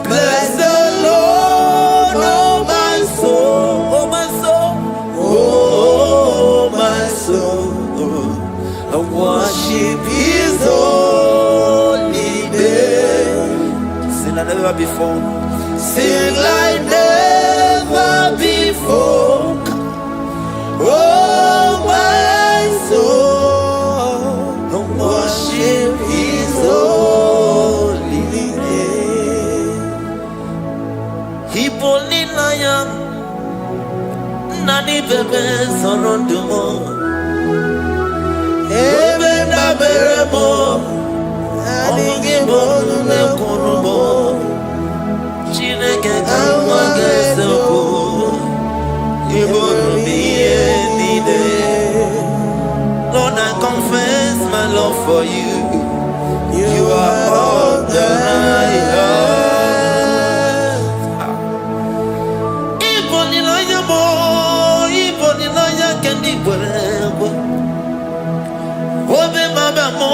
Bless the Lord, oh my soul, oh my soul, oh my soul. I worship his holy name. Sing like never before. Sing like never before. Oh my soul, I worship his holy name. Hipoli nayam nani bebe sorondumo ebe na beremo omugi bonu ne kurumo chineke kama gesoko ibonu miye nide. Lord, I confess my love for you. You are all that I have. Iboni loya mo, iboni loya kendi bwebo. Obe maba mo,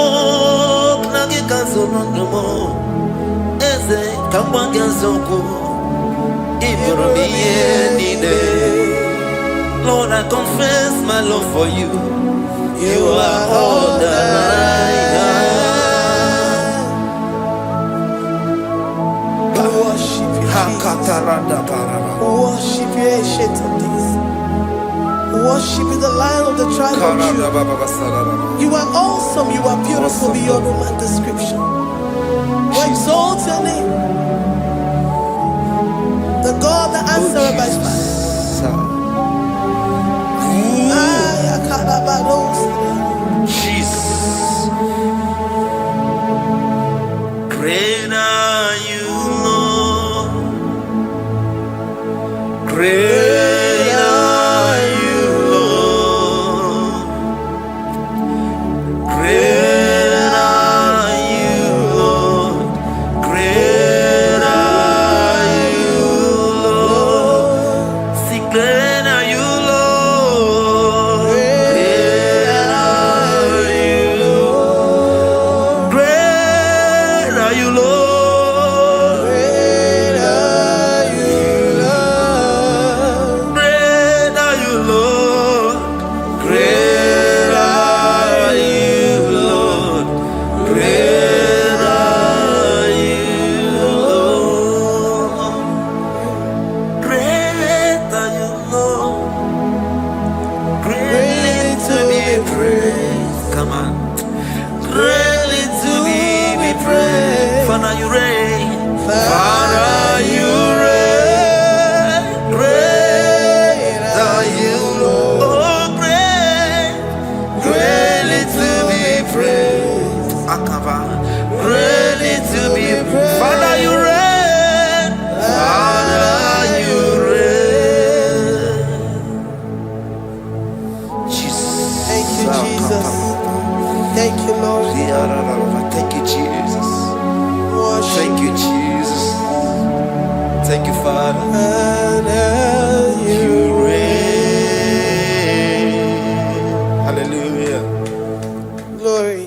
knagi kanzono mo. Eze kama genzoko, ibonu miye nide. Lord, I confess my love for you. You are all that I have. Worship you, Jesus. Worship you, Ancient of Days. Worship you, the Lion of the tribe of Judah. You are awesome. You are beautiful beyond human description. We exalt your name, the God that answered by fire. Jesus, great are you, Lord. Great are you, Lord. Great are you, Lord. Great are you, Lord. See, great are you, Lord. Thank you, Lord. Thank you, Jesus. Thank you, Jesus. Thank you, Father. You reign. Hallelujah. Glory.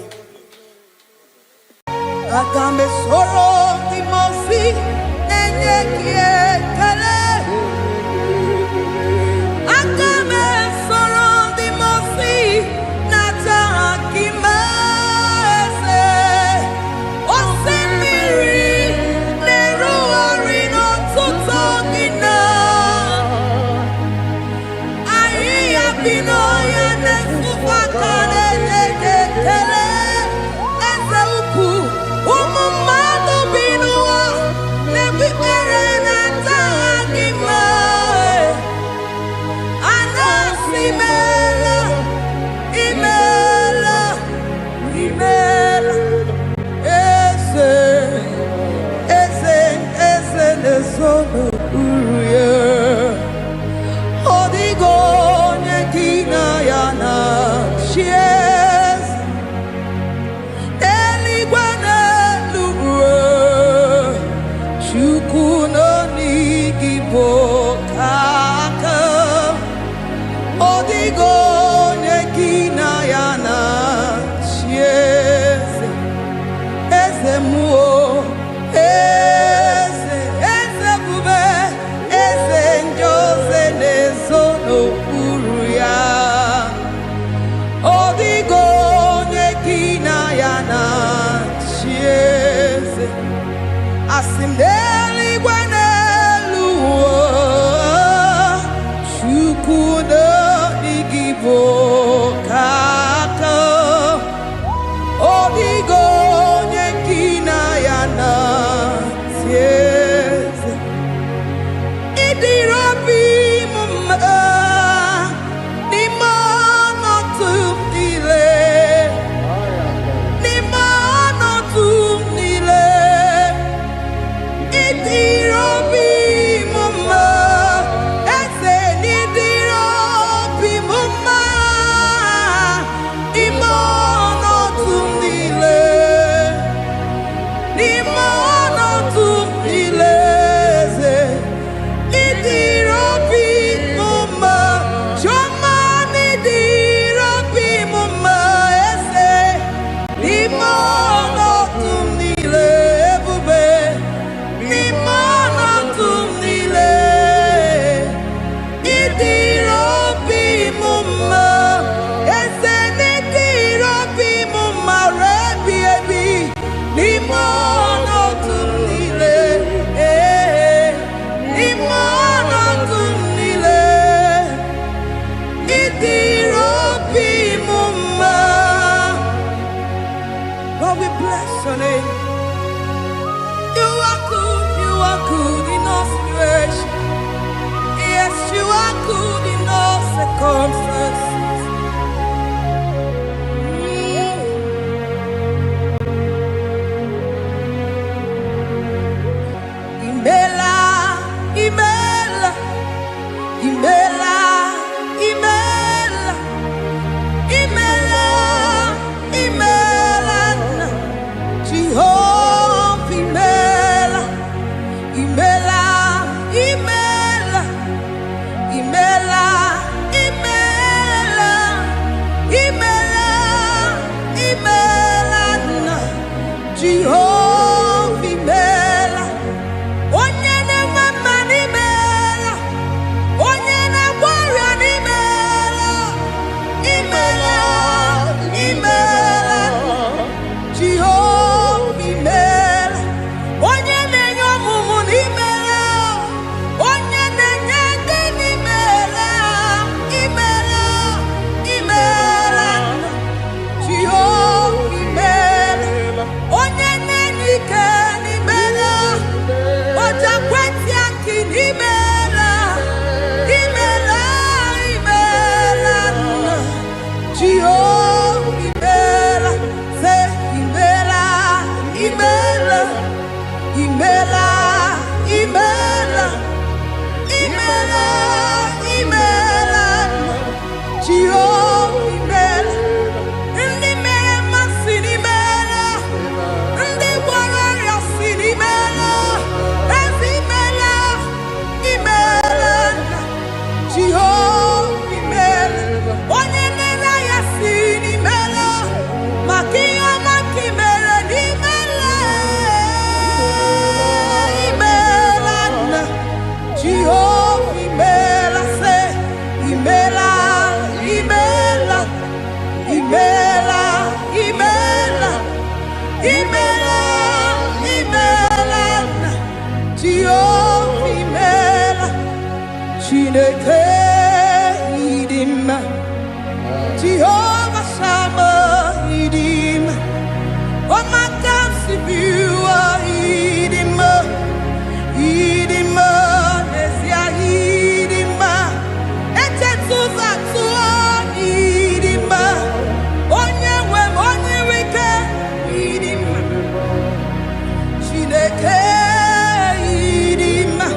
Idima,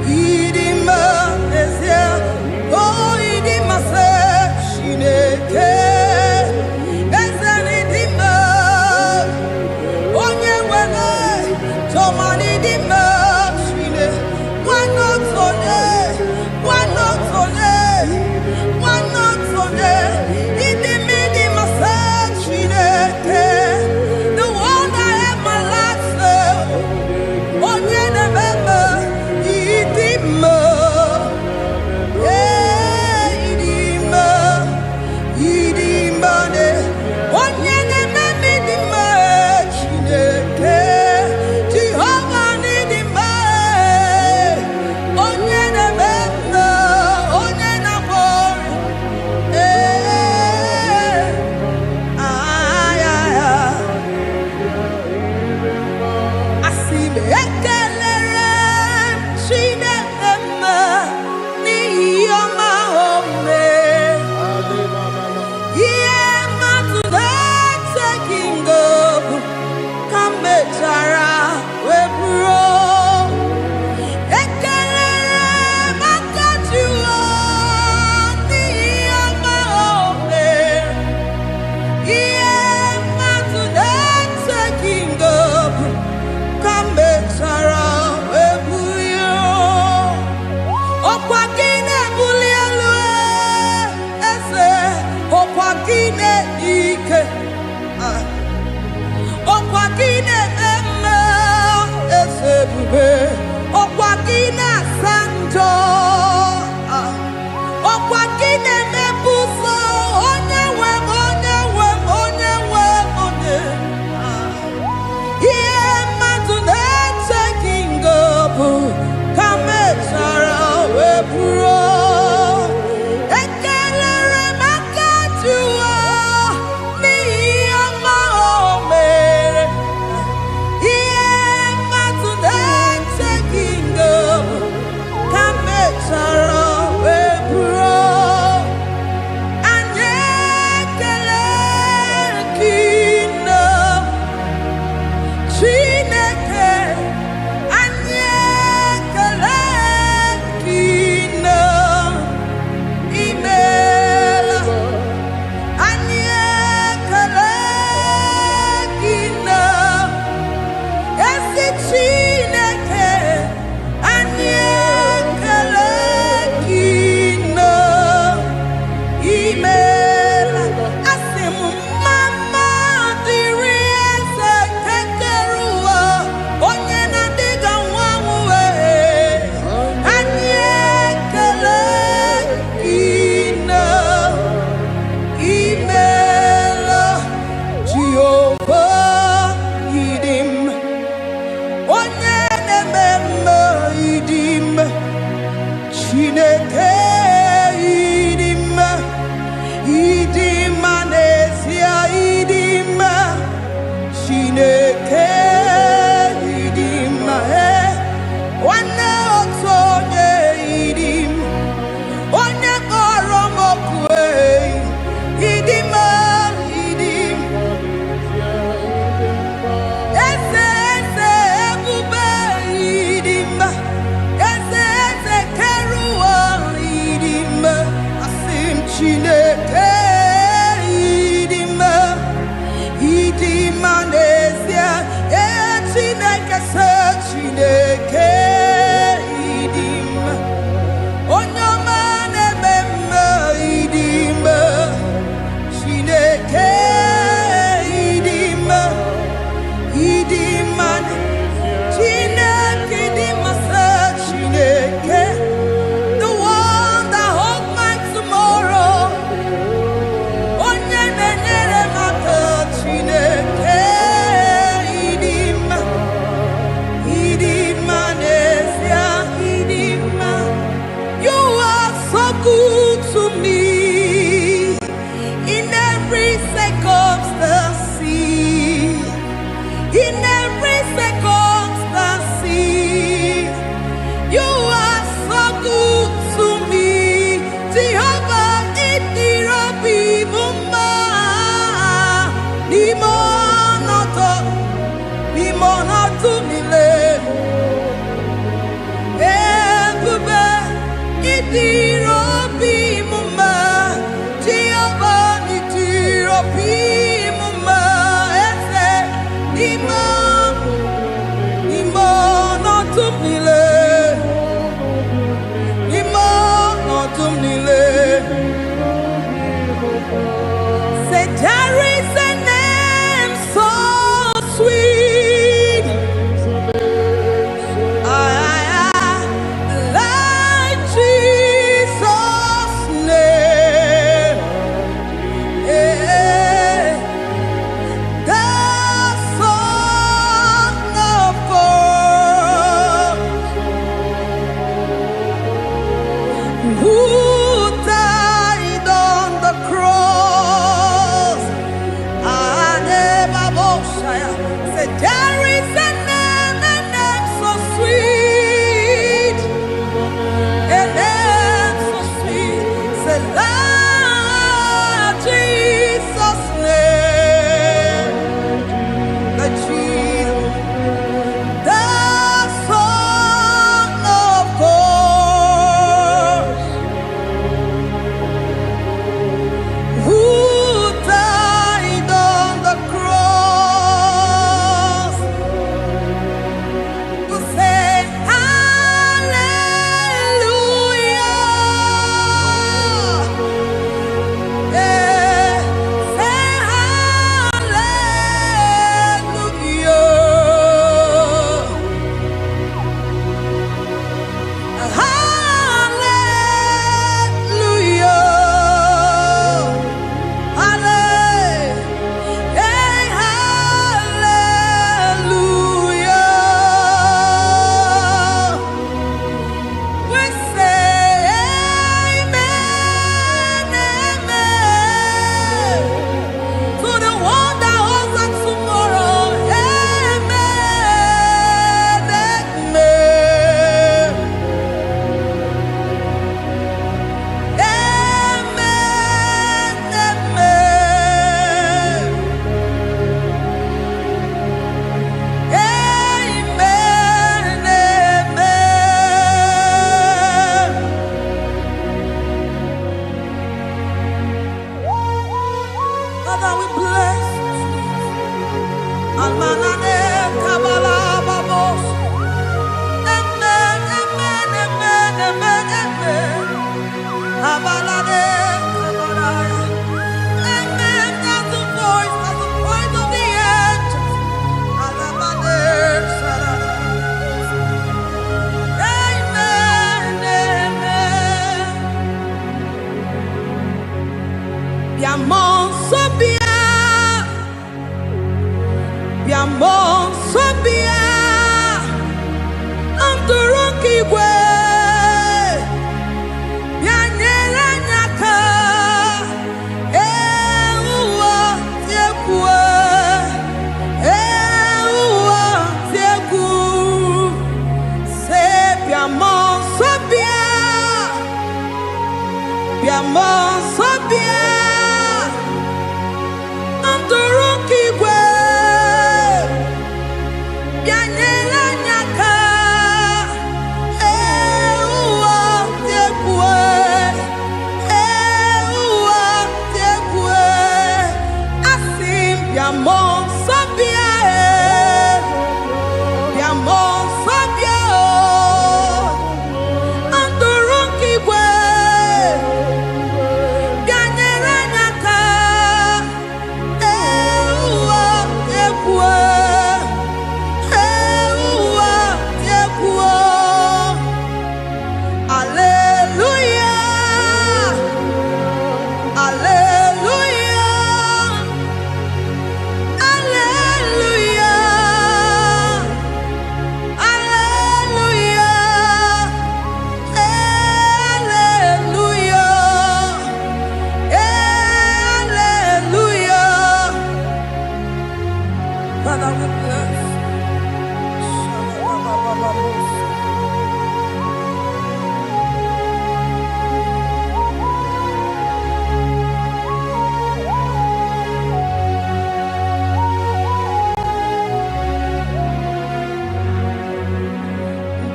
Idima,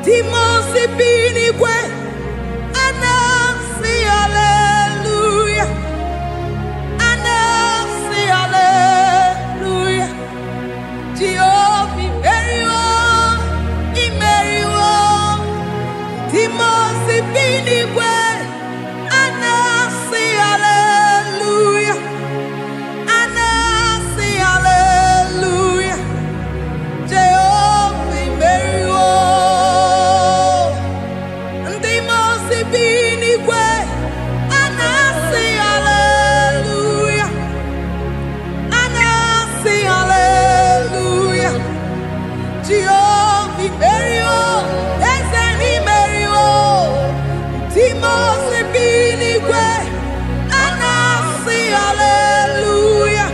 Timosi binigwe anasi hallelujah. Anasi hallelujah. Jehovah very well, very well. Timosi binigwe anasi hallelujah. Anasi hallelujah. Jehovah very well. Timosi binigwe anasi hallelujah. Anasi hallelujah. Jehovah very well. Ezeni very well. Timosi binigwe anasi hallelujah.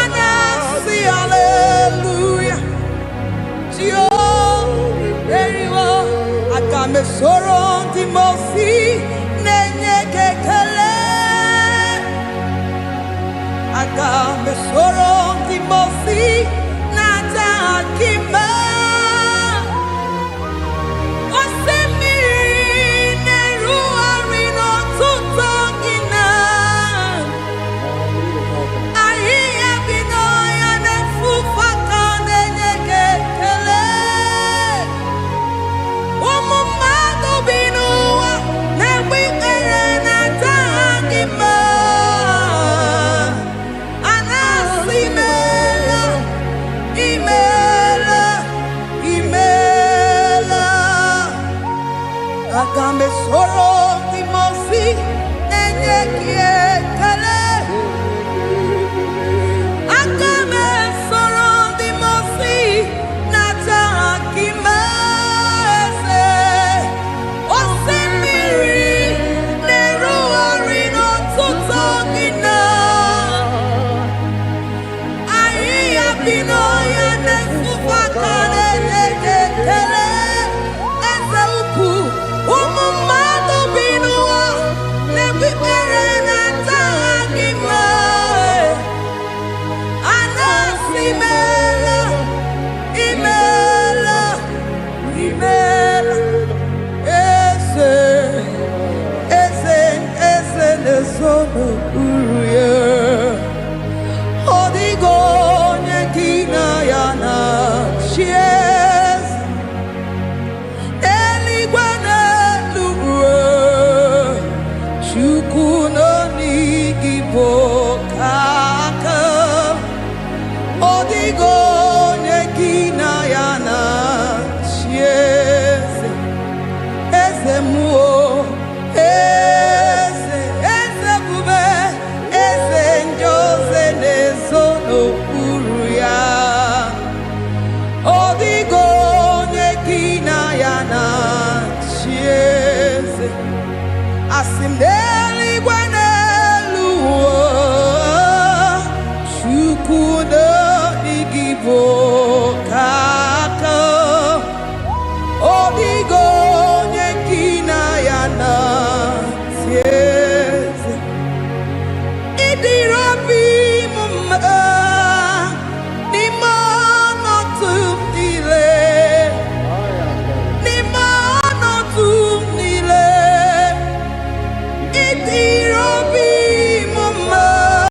Anasi hallelujah. Jehovah very well. Akame soro Timosi nenye kekele. Akame soro Timosi nata akima. Osemiri neru arino tutogina. Ahiya binoya nefufaka nenye kekele. Umumado binuwa nebikere nata akima. Anasimela, imela, imela. Agambe soro Timosi nenye kiekele. Agambe soro Timosi nata akimese. Osemiri neru arino tutogina. Ahiya binoya nefufaka nenye kekele. Eze ukwu, umumado binuwa nebikere nata akima. Anasimela, imela, imela. Eze nezono uruye. Odigo nyekina yana chies. Eligwe n'eluigwe. Chukwu nọ n'IGBO kaka. Odigo nyekina yana chies. Eze muo, eze bube, eze njoze nezono uru ya. Odigo nyekina yana chieze. Asim n'eluigwe n'eluigwe. Chukwu nọ n'IGBO kaka. Odigo nyekina yana chieze. Idirobi mumma nimano tumdile. Nimano tumdile. Idirobi